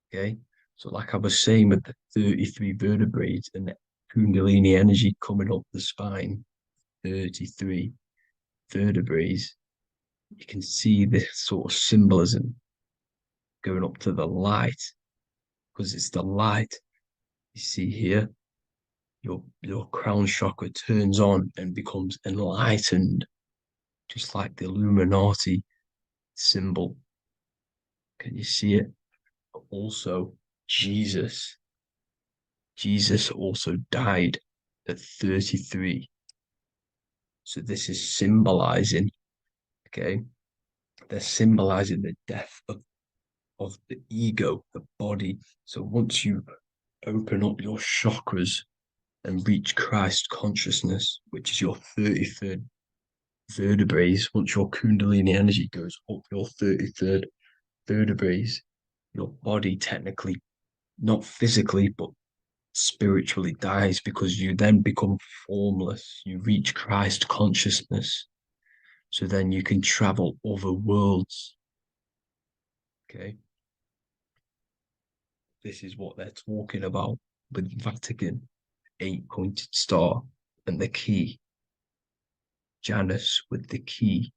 Okay, so like I was saying with the 33 vertebrae and the Kundalini energy coming up the spine, 33 vertebrae, you can see this sort of symbolism going up to the light, because it's the light you see here. Your crown chakra turns on and becomes enlightened, just like the Illuminati symbol. Can you see it? But also, Jesus also died at 33. So this is symbolizing, okay? They're symbolizing the death of the ego, the body. So once you open up your chakras and reach Christ consciousness, which is your 33rd vertebrae, once your Kundalini energy goes up your 33rd vertebrae, your body technically, not physically, but spiritually dies, because you then become formless. You reach Christ consciousness. So then you can travel other worlds. Okay. This is what they're talking about with Vatican, 8-pointed star, and the key. Janus with the key.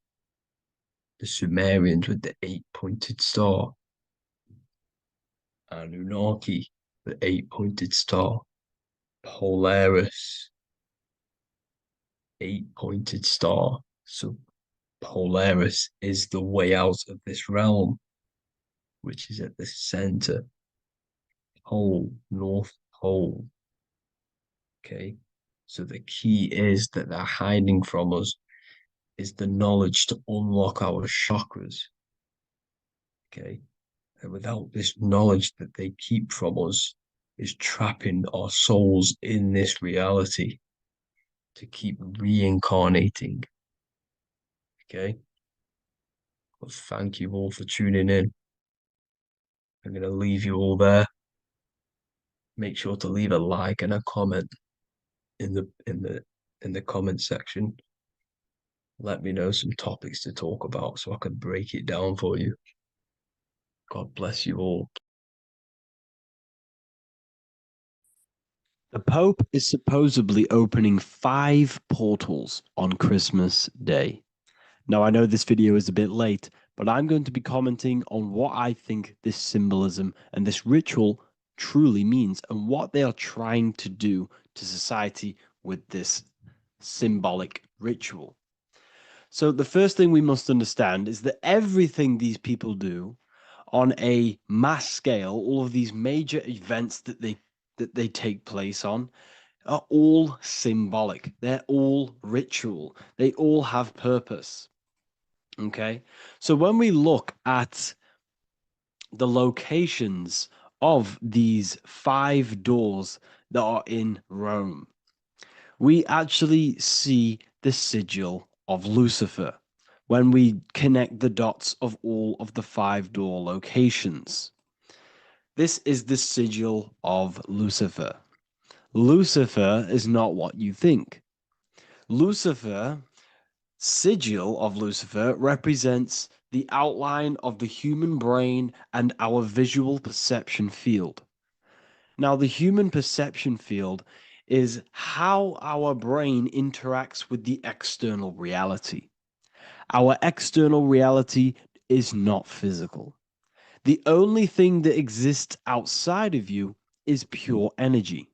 The Sumerians with the 8-pointed star. Anunnaki, the 8-pointed star. Polaris, 8-pointed star. So Polaris is the way out of this realm, which is at the center. Pole, North Pole. Okay. So the key is that they're hiding from us is the knowledge to unlock our chakras. Okay. And without this knowledge that they keep from us, is trapping our souls in this reality to keep reincarnating. Okay. Well, thank you all for tuning in. I'm going to leave you all there. Make sure to leave a like and a comment in the comment section. Let me know some topics to talk about so I can break it down for you. God bless you all. The Pope is supposedly opening 5 portals on Christmas Day. Now, I know this video is a bit late, but I'm going to be commenting on what I think this symbolism and this ritual truly means and what they are trying to do to society with this symbolic ritual. So the first thing we must understand is that everything these people do on a mass scale, all of these major events that they take place on, are all symbolic. They're all ritual. They all have purpose. Okay? So when we look at the locations of these 5 doors that are in Rome, we actually see the sigil of Lucifer when we connect the dots of all of the 5 door locations. This is the sigil of Lucifer. Lucifer is not what you think. Lucifer, sigil of Lucifer, represents the outline of the human brain and our visual perception field. Now, the human perception field is how our brain interacts with the external reality. Our external reality is not physical. The only thing that exists outside of you is pure energy,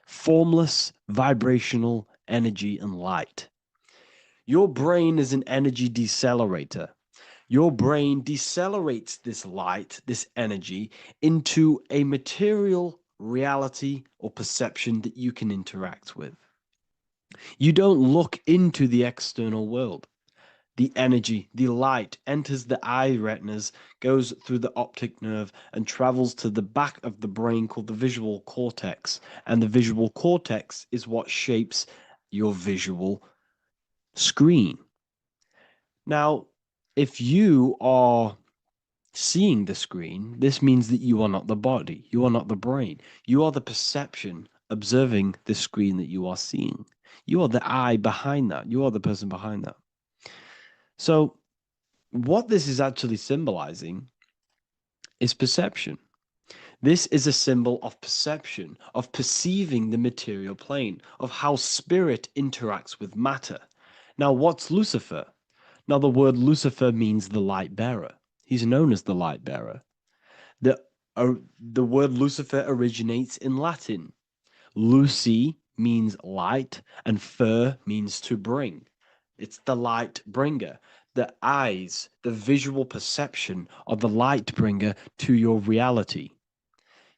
formless, vibrational energy and light. Your brain is an energy decelerator. Your brain decelerates this light, this energy, into a material reality or perception that you can interact with. You don't look into the external world. The energy, the light enters the eye retinas, goes through the optic nerve, and travels to the back of the brain called the visual cortex. And the visual cortex is what shapes your visual screen. Now, if you are seeing the screen, this means that you are not the body, you are not the brain, you are the perception observing the screen that you are seeing. You are the eye behind that, you are the person behind that. So, what this is actually symbolizing is perception. This is a symbol of perception, of perceiving the material plane, of how spirit interacts with matter. Now, what's Lucifer? Now, the word Lucifer means the light bearer. He's known as the light bearer. The word Lucifer originates in Latin. Luci means light, and fer means to bring. It's the light bringer. The eyes, the visual perception are the light bringer to your reality.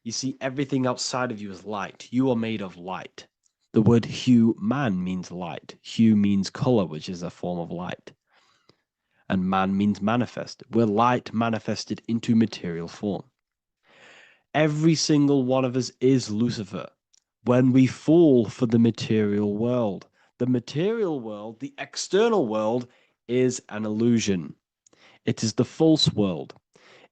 You see, everything outside of you is light. You are made of light. The word hue man means light. Hue means color, which is a form of light. And man means manifest. We're light manifested into material form. Every single one of us is Lucifer. When we fall for the material world, the external world, is an illusion. It is the false world.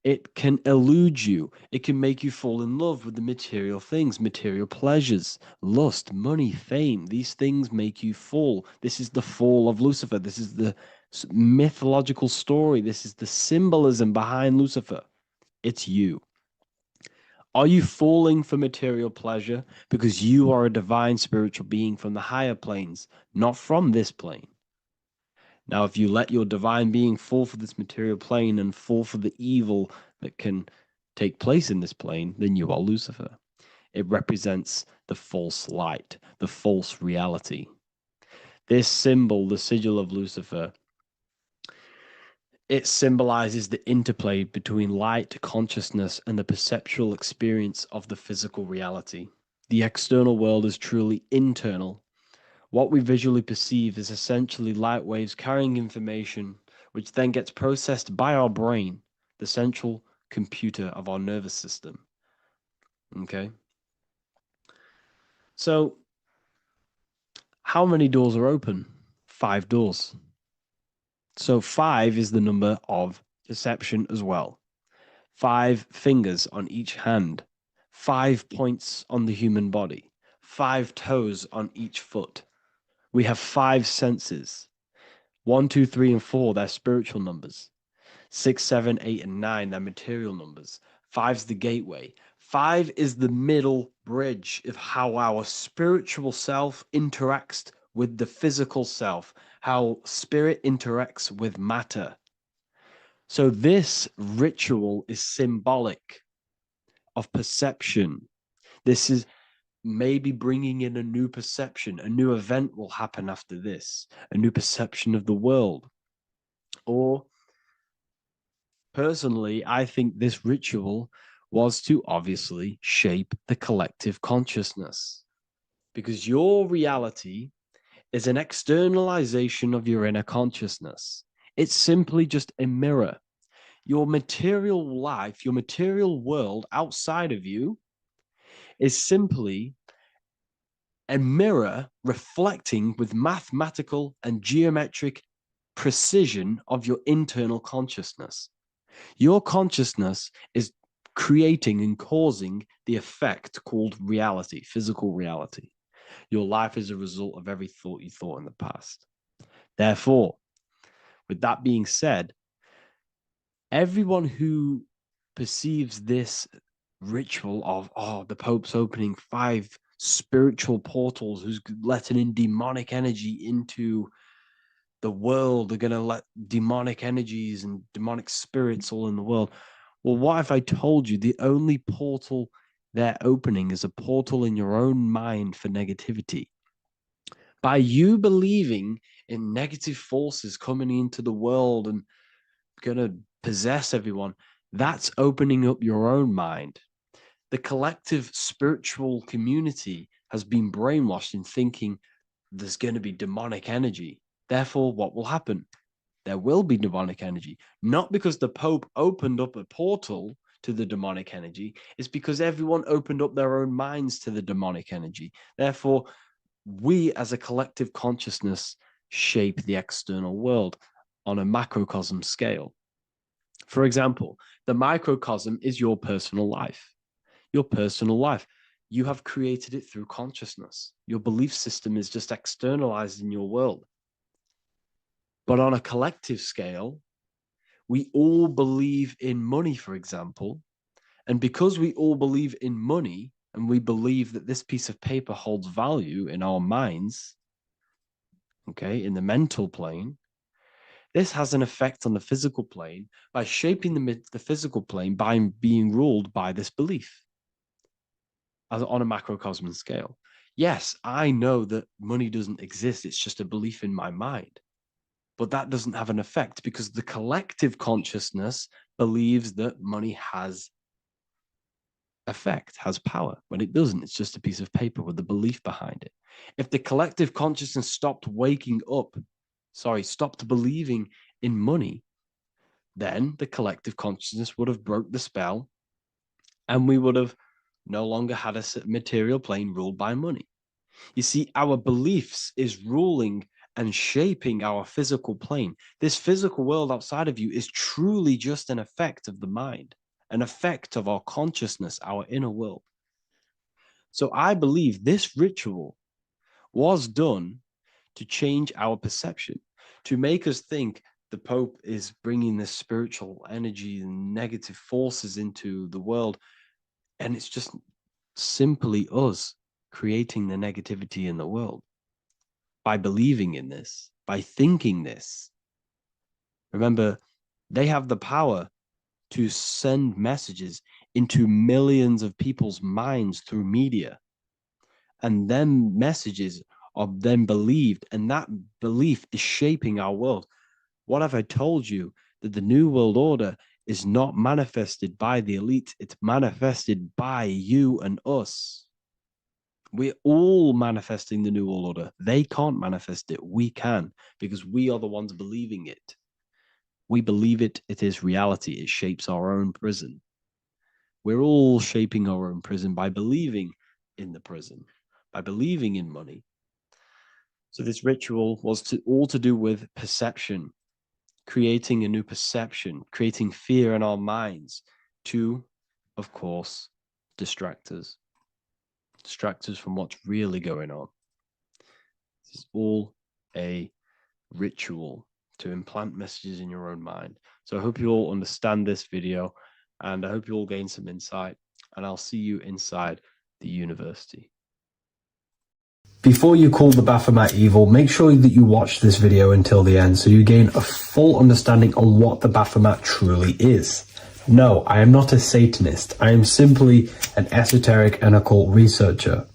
It can elude you. It can make you fall in love with the material things, material pleasures, lust, money, fame. These things make you fall. This is the fall of Lucifer. This is the mythological story. This is the symbolism behind Lucifer. It's you. Are you falling for material pleasure because you are a divine spiritual being from the higher planes, not from this plane? Now, if you let your divine being fall for this material plane and fall for the evil that can take place in this plane, then you are Lucifer. It represents the false light, the false reality. This symbol, the sigil of Lucifer, it symbolizes the interplay between light, consciousness, and the perceptual experience of the physical reality. The external world is truly internal. What we visually perceive is essentially light waves carrying information, which then gets processed by our brain, the central computer of our nervous system. Okay? So, how many doors are open? 5 doors. So 5 is the number of perception as well. 5 fingers on each hand, 5 points on the human body, 5 toes on each foot. We have 5 senses. 1, 2, 3, and 4, they're spiritual numbers. 6, 7, 8, and 9, they're material numbers. 5's the gateway. 5 is the middle bridge of how our spiritual self interacts with the physical self, how spirit interacts with matter. So this ritual is symbolic of perception. This is maybe bringing in a new perception. A new event will happen after this, a new perception of the world. Or personally, I think this ritual was to obviously shape the collective consciousness, because your reality is an externalization of your inner consciousness. It's simply just a mirror. Your material life, your material world outside of you is simply a mirror reflecting with mathematical and geometric precision of your internal consciousness. Your consciousness is creating and causing the effect called reality, physical reality. Your life is a result of every thought you thought in the past. Therefore, with that being said, everyone who perceives this ritual of, the Pope's opening 5 spiritual portals, who's letting in demonic energy into the world, they're going to let demonic energies and demonic spirits all in the world. Well, what if I told you the only portal they're opening is a portal in your own mind for negativity? By you believing in negative forces coming into the world and going to possess everyone. That's opening up your own mind. The collective spiritual community has been brainwashed in thinking there's going to be demonic energy. Therefore, what will happen? There will be demonic energy. Not because the Pope opened up a portal to the demonic energy. It's because everyone opened up their own minds to the demonic energy. Therefore, we as a collective consciousness shape the external world on a macrocosm scale. For example, the microcosm is your personal life. Your personal life. You have created it through consciousness. Your belief system is just externalized in your world. But on a collective scale, we all believe in money, for example. And because we all believe in money, and we believe that this piece of paper holds value in our minds, okay, in the mental plane, this has an effect on the physical plane by shaping the physical plane by being ruled by this belief on a macrocosm scale. Yes, I know that money doesn't exist. It's just a belief in my mind. But that doesn't have an effect because the collective consciousness believes that money has effect, has power. When it doesn't, it's just a piece of paper with a belief behind it. If the collective consciousness stopped stopped believing in money, then the collective consciousness would have broke the spell and we would have no longer had a material plane ruled by money. You see, our beliefs is ruling and shaping our physical plane. This physical world outside of you is truly just an effect of the mind, an effect of our consciousness, our inner world. So I believe this ritual was done to change our perception, to make us think the Pope is bringing this spiritual energy and negative forces into the world. And it's just simply us creating the negativity in the world by believing in this, by thinking this. Remember, they have the power to send messages into millions of people's minds through media. And then messages are then believed, and that belief is shaping our world. What have I told you? That the New World Order is not manifested by the elite, it's manifested by you and us. We're all manifesting the New World Order. They can't manifest it. We can, because we are the ones believing it. We believe it. It is reality. It shapes our own prison. We're all shaping our own prison by believing in the prison, by believing in money. So this ritual was all to do with perception, creating a new perception, creating fear in our minds to, of course, distract us from what's really going on. This is all a ritual to implant messages in your own mind. So I hope you all understand this video, and I hope you all gain some insight, and I'll see you inside the university. Before you call the Baphomet evil, make sure that you watch this video until the end so you gain a full understanding on what the Baphomet truly is. No, I am not a Satanist. I am simply an esoteric and occult researcher.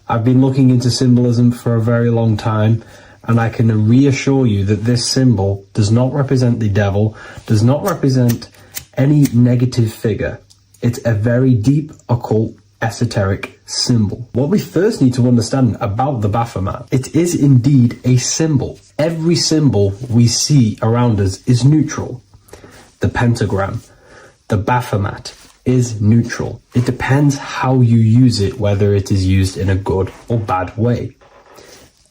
I've been looking into symbolism for a very long time, and I can reassure you that this symbol does not represent the devil, does not represent any negative figure. It's a very deep, occult, esoteric symbol. What we first need to understand about the Baphomet, it is indeed a symbol. Every symbol we see around us is neutral. The pentagram, the Baphomet is neutral. It depends how you use it, whether it is used in a good or bad way.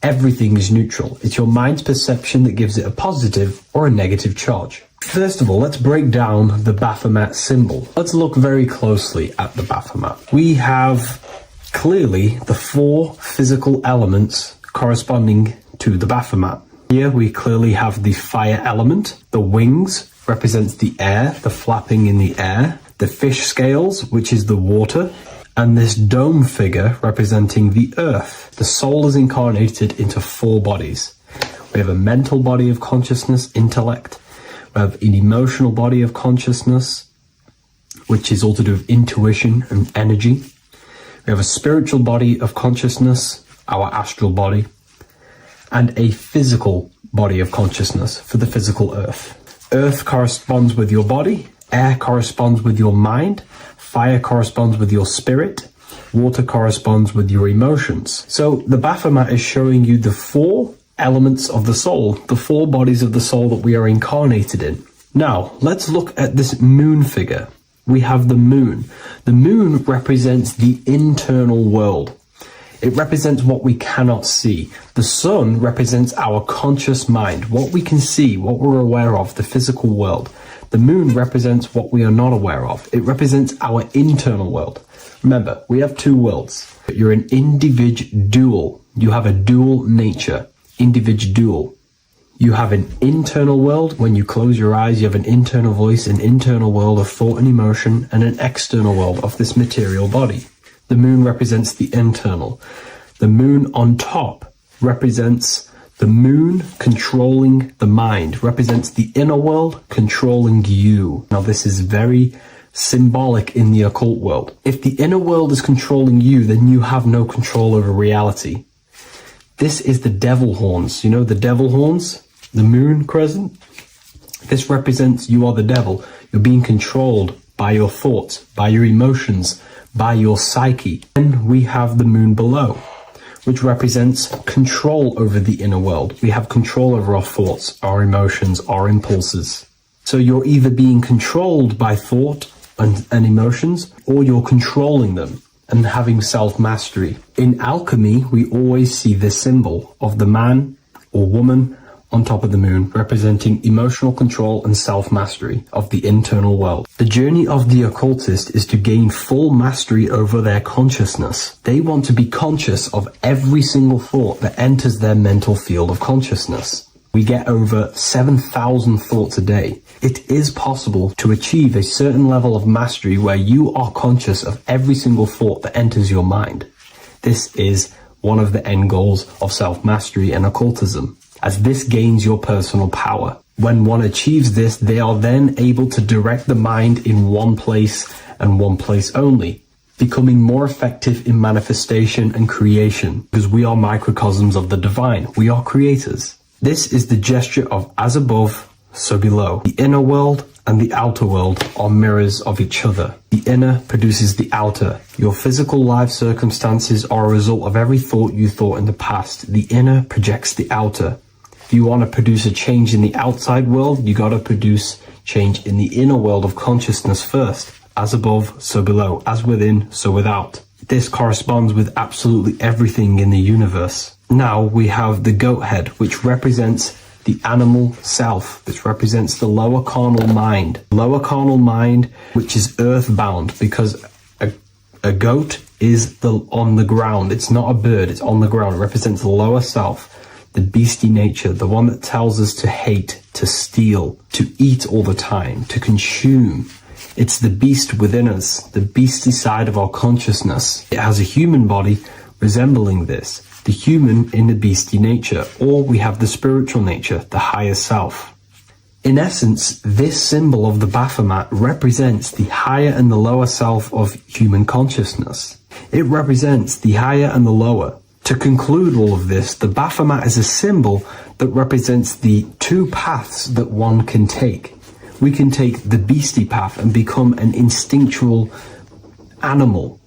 Everything is neutral. It's your mind's perception that gives it a positive or a negative charge. First of all, let's break down the Baphomet symbol. Let's look very closely at the Baphomet. We have clearly the 4 physical elements corresponding to the Baphomet. Here we clearly have the fire element. The wings represents the air, the flapping in the air. The fish scales, which is the water. And this dome figure representing the earth. The soul is incarnated into 4 bodies. We have a mental body of consciousness, intellect. We have an emotional body of consciousness, which is all to do with intuition and energy. We have a spiritual body of consciousness, our astral body, and a physical body of consciousness for the physical earth. Earth corresponds with your body, air corresponds with your mind, fire corresponds with your spirit, water corresponds with your emotions. So the Baphomet is showing you the 4 elements of the soul, the 4 bodies of the soul that we are incarnated in. Now, let's look at this moon figure. We have the moon. The moon represents the internal world. It represents what we cannot see. The sun represents our conscious mind, what we can see, what we're aware of, the physical world. The moon represents what we are not aware of. It represents our internal world. Remember, we have 2 worlds. You're an individual. You have a dual nature. Individual. You have an internal world. When you close your eyes, you have an internal voice, an internal world of thought and emotion, and an external world of this material body. The moon represents the internal. The moon on top represents the moon controlling the mind, represents the inner world controlling you. Now, this is very symbolic in the occult world. If the inner world is controlling you, then you have no control over reality. This is the devil horns. You know the devil horns? The moon crescent? This represents you are the devil. You're being controlled by your thoughts, by your emotions, by your psyche. Then we have the moon below, which represents control over the inner world. We have control over our thoughts, our emotions, our impulses. So you're either being controlled by thought and emotions, or you're controlling them and having self-mastery. In alchemy, we always see this symbol of the man or woman on top of the moon, representing emotional control and self-mastery of the internal world. The journey of the occultist is to gain full mastery over their consciousness. They want to be conscious of every single thought that enters their mental field of consciousness. We get over 7,000 thoughts a day. It is possible to achieve a certain level of mastery where you are conscious of every single thought that enters your mind. This is one of the end goals of self-mastery and occultism, as this gains your personal power. When one achieves this, they are then able to direct the mind in one place and one place only, becoming more effective in manifestation and creation, because we are microcosms of the divine. We are creators. This is the gesture of as above, so below. The inner world and the outer world are mirrors of each other. The inner produces the outer. Your physical life circumstances are a result of every thought you thought in the past. The inner projects the outer. If you want to produce a change in the outside world, you got to produce change in the inner world of consciousness first. As above, so below. As within, so without. This corresponds with absolutely everything in the universe. Now we have the goat head, which represents the animal self, which represents the lower carnal mind. Lower carnal mind, which is earthbound, because a goat is on the ground. It's not a bird, it's on the ground. It represents the lower self, the beastie nature, the one that tells us to hate, to steal, to eat all the time, to consume. It's the beast within us, the beastie side of our consciousness. It has a human body resembling this, the human in the beastie nature, or we have the spiritual nature, the higher self. In essence, this symbol of the Baphomet represents the higher and the lower self of human consciousness. It represents the higher and the lower. To conclude all of this, the Baphomet is a symbol that represents the 2 paths that one can take. We can take the beastie path and become an instinctual animal,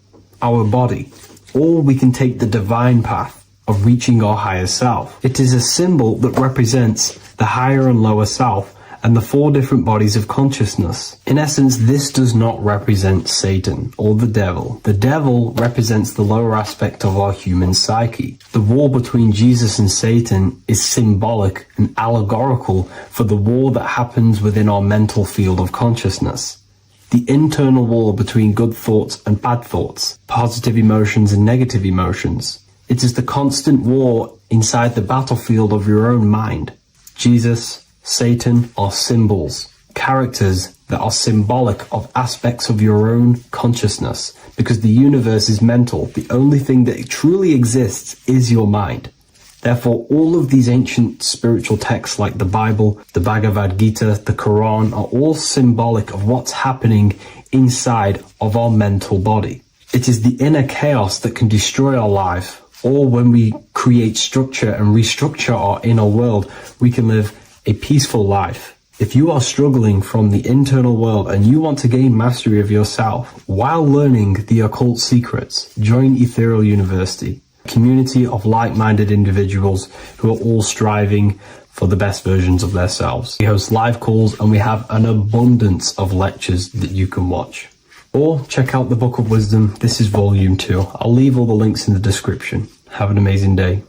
our body, or we can take the divine path of reaching our higher self. It is a symbol that represents the higher and lower self and the 4 different bodies of consciousness. In essence, this does not represent Satan or the devil. The devil represents the lower aspect of our human psyche. The war between Jesus and Satan is symbolic and allegorical for the war that happens within our mental field of consciousness. The internal war between good thoughts and bad thoughts, positive emotions and negative emotions. It is the constant war inside the battlefield of your own mind. Jesus, Satan are symbols, characters that are symbolic of aspects of your own consciousness, because the universe is mental. The only thing that truly exists is your mind. Therefore, all of these ancient spiritual texts like the Bible, the Bhagavad Gita, the Quran are all symbolic of what's happening inside of our mental body. It is the inner chaos that can destroy our life, or when we create structure and restructure our inner world, we can live a peaceful life. If you are struggling from the internal world and you want to gain mastery of yourself while learning the occult secrets, join Ethereal University, a community of like-minded individuals who are all striving for the best versions of themselves. We host live calls and we have an abundance of lectures that you can watch. Or check out the Book of Wisdom. This is volume 2. I'll leave all the links in the description. Have an amazing day.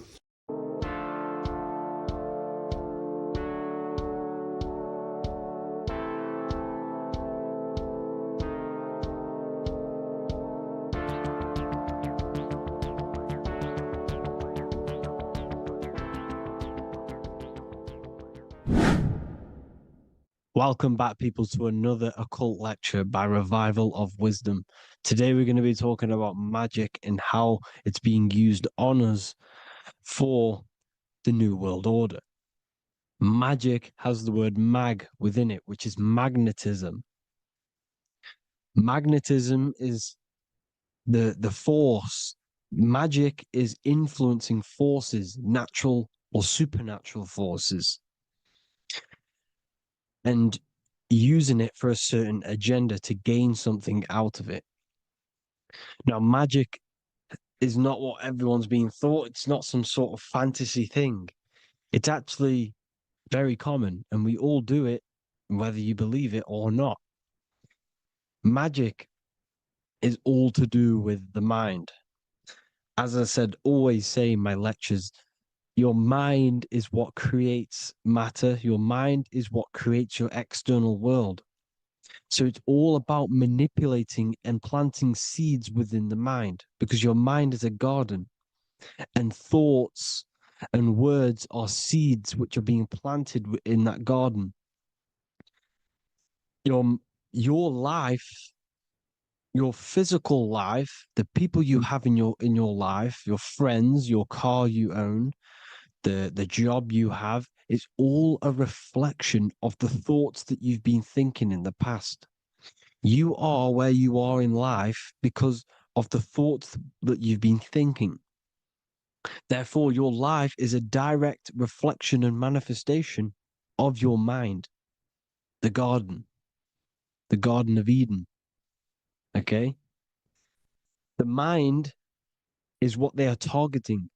Welcome back, people, to another occult lecture by Revival of Wisdom. Today we're going to be talking about magic and how it's being used on us for the New World Order. Magic has the word mag within it, which is magnetism. Magnetism is the force. Magic is influencing forces, natural or supernatural forces, and using it for a certain agenda to gain something out of it. Now, magic is not what everyone's being thought. It's not some sort of fantasy thing. It's actually very common, and we all do it, whether you believe it or not. Magic is all to do with the mind. As I said, always say in my lectures, your mind is what creates matter. Your mind is what creates your external world. So it's all about manipulating and planting seeds within the mind, because your mind is a garden, and thoughts and words are seeds which are being planted in that garden. Your life, your physical life, the people you have in your life, your friends, your car you own, the job you have, is all a reflection of the thoughts that you've been thinking in the past. You are where you are in life because of the thoughts that you've been thinking. Therefore, your life is a direct reflection and manifestation of your mind, the Garden of Eden. Okay? The mind is what they are targeting.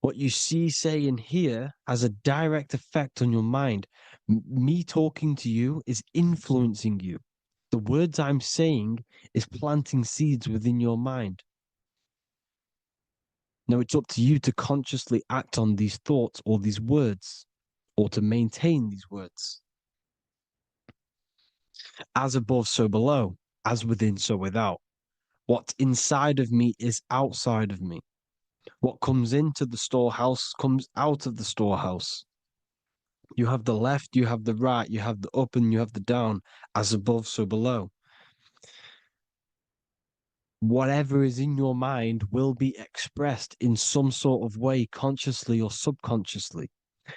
What you see, say, and hear has a direct effect on your mind. Me talking to you is influencing you. The words I'm saying is planting seeds within your mind. Now, it's up to you to consciously act on these thoughts or these words, or to maintain these words. As above, so below. As within, so without. What's inside of me is outside of me. What comes into the storehouse comes out of the storehouse. You have the left, you have the right, you have the up, and you have the down. As above, so below. Whatever is in your mind will be expressed in some sort of way, consciously or subconsciously,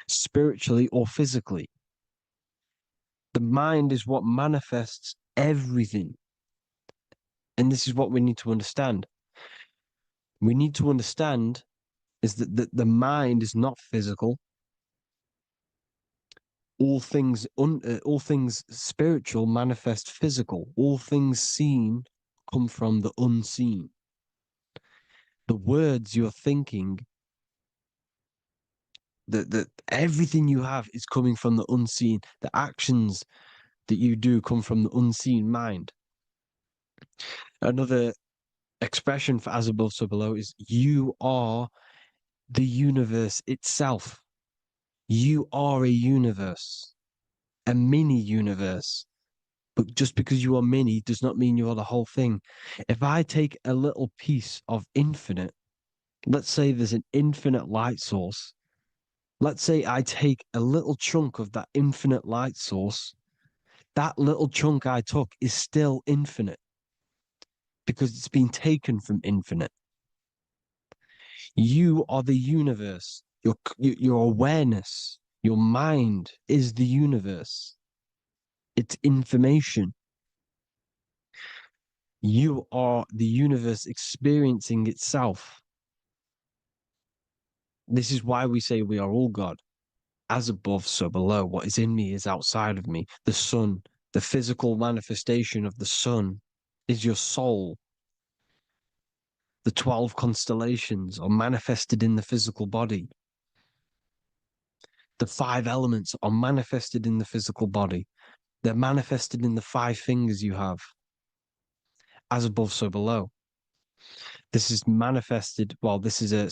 spiritually or physically. The mind is what manifests everything. And this is what we need to understand. We need to understand is that the mind is not physical. All things spiritual manifest physical. All things seen come from the unseen. The words you're thinking, that everything you have is coming from the unseen. The actions that you do come from the unseen mind. Another expression for as above, so below is you are the universe itself. You are a universe, a mini universe. But just because you are mini does not mean you are the whole thing. If I take a little piece of infinite, let's say there's an infinite light source. Let's say I take a little chunk of that infinite light source. That little chunk I took is still infinite because it's been taken from infinite. You are the universe. Your awareness, your mind is the universe. It's information. You are the universe experiencing itself. This is why we say we are all God. as above, so below. What is in me is outside of me. The sun, the physical manifestation of the sun, is your soul. The 12 constellations are manifested in the physical body. The 5 elements are manifested in the physical body. They're manifested in the 5 fingers you have. As above, so below. This is manifested, well, this is a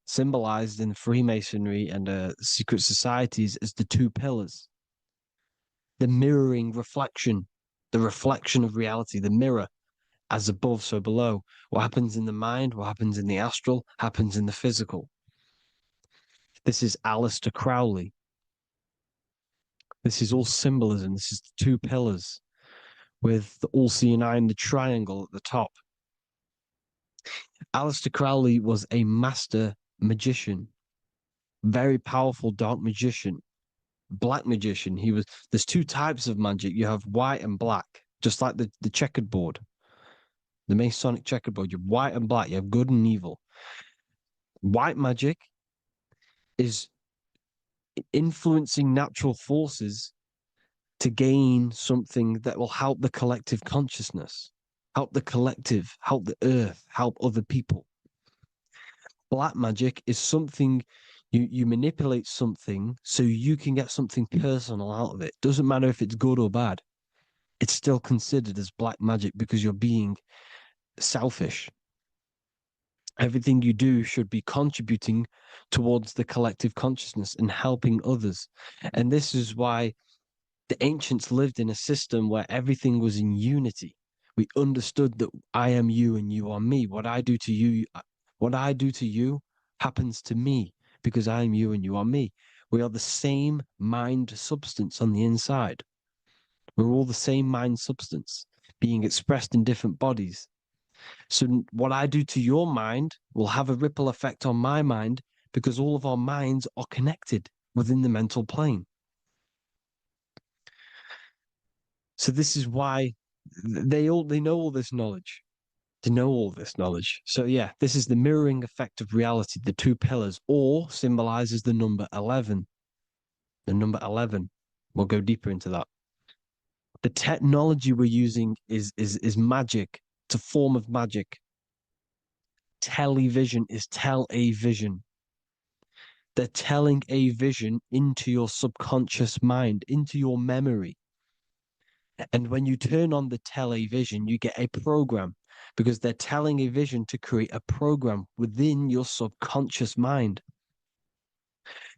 symbolized in Freemasonry and secret societies as the 2 pillars. The mirroring reflection, the reflection of reality, the mirror, as above, so below. What happens in the mind, what happens in the astral, happens in the physical. This is Aleister Crowley. This is all symbolism. This is the 2 pillars with the all-seeing eye and the triangle at the top. Aleister Crowley was a master magician, very powerful dark magician, black magician. There's 2 types of magic. You have white and black, just like the checkered board, the Masonic checkered board. You have white and black. You have good and evil. White magic is influencing natural forces to gain something that will help the collective consciousness, help the collective, help the earth, help other people. Black magic is something you manipulate something so you can get something personal out of it. Doesn't matter if it's good or bad. It's still considered as black magic because you're being selfish. Everything you do should be contributing towards the collective consciousness and helping others. And this is why the ancients lived in a system where everything was in unity. We understood that I am you and you are me. What I do to you happens to me because I am you and you are me. We are the same mind substance on the inside. We're all the same mind substance being expressed in different bodies. So what I do to your mind will have a ripple effect on my mind because all of our minds are connected within the mental plane. So this is why they know all this knowledge. They know all this knowledge. So yeah, this is the mirroring effect of reality, the 2 pillars, or symbolizes the number 11. The number 11. We'll go deeper into that. The technology we're using is magic. It's a form of magic. Television is tell a vision. They're telling a vision into your subconscious mind, into your memory. And when you turn on the television, you get a program because they're telling a vision to create a program within your subconscious mind.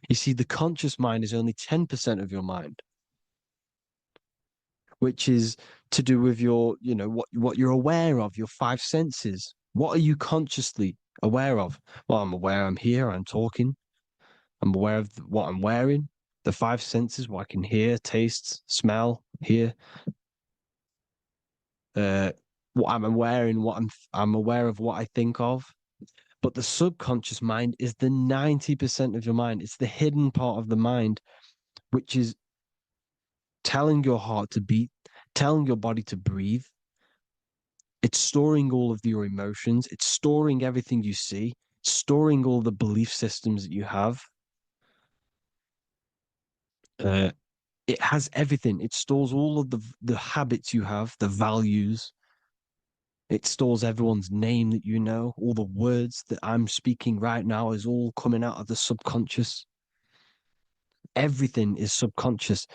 You see, the conscious mind is only 10% of your mind, which is to do with your, what you're aware of, your 5 senses. What are you consciously aware of? Well, I'm aware I'm here, I'm talking. I'm aware of what I'm wearing, the 5 senses, what I can hear, taste, smell, hear. What I'm wearing, I'm aware of what I think of. But the subconscious mind is the 90% of your mind. It's the hidden part of the mind, which is telling your heart to beat, telling your body to breathe. It's storing all of your emotions. It's storing everything you see, storing all the belief systems that you have. It has everything. It stores all of the habits you have, the values. It stores everyone's name that you know. All the words that I'm speaking right now is all coming out of the subconscious. Everything is subconscious.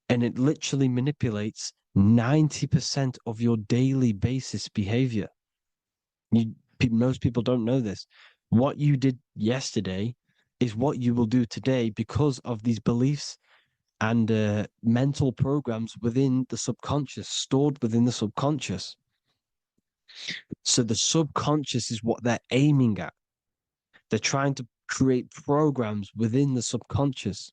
And it literally manipulates 90% of your daily basis behavior. Most people don't know this. What you did yesterday is what you will do today because of these beliefs and mental programs within the subconscious, stored within the subconscious. So the subconscious is what they're aiming at. They're trying to create programs within the subconscious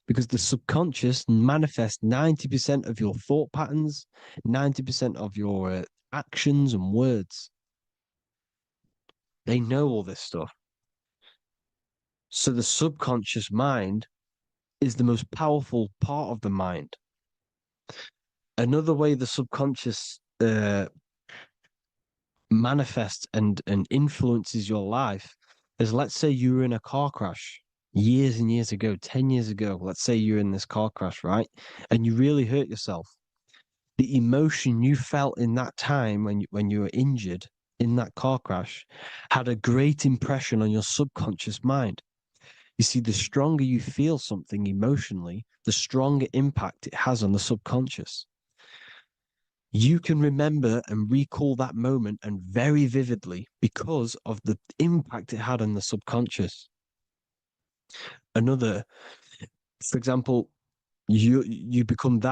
because the subconscious manifests 90% of your thought patterns, 90% of your actions and words. They know all this stuff. So the subconscious mind is the most powerful part of the mind. Another way the subconscious manifests and influences your life is, let's say you were in a car crash years and years ago, 10 years ago, let's say you're in this car crash, right? And you really hurt yourself. The emotion you felt in that time when you were injured in that car crash had a great impression on your subconscious mind. You see, the stronger you feel something emotionally, the stronger impact it has on the subconscious. You can remember and recall that moment and very vividly because of the impact it had on the subconscious. For example, you become that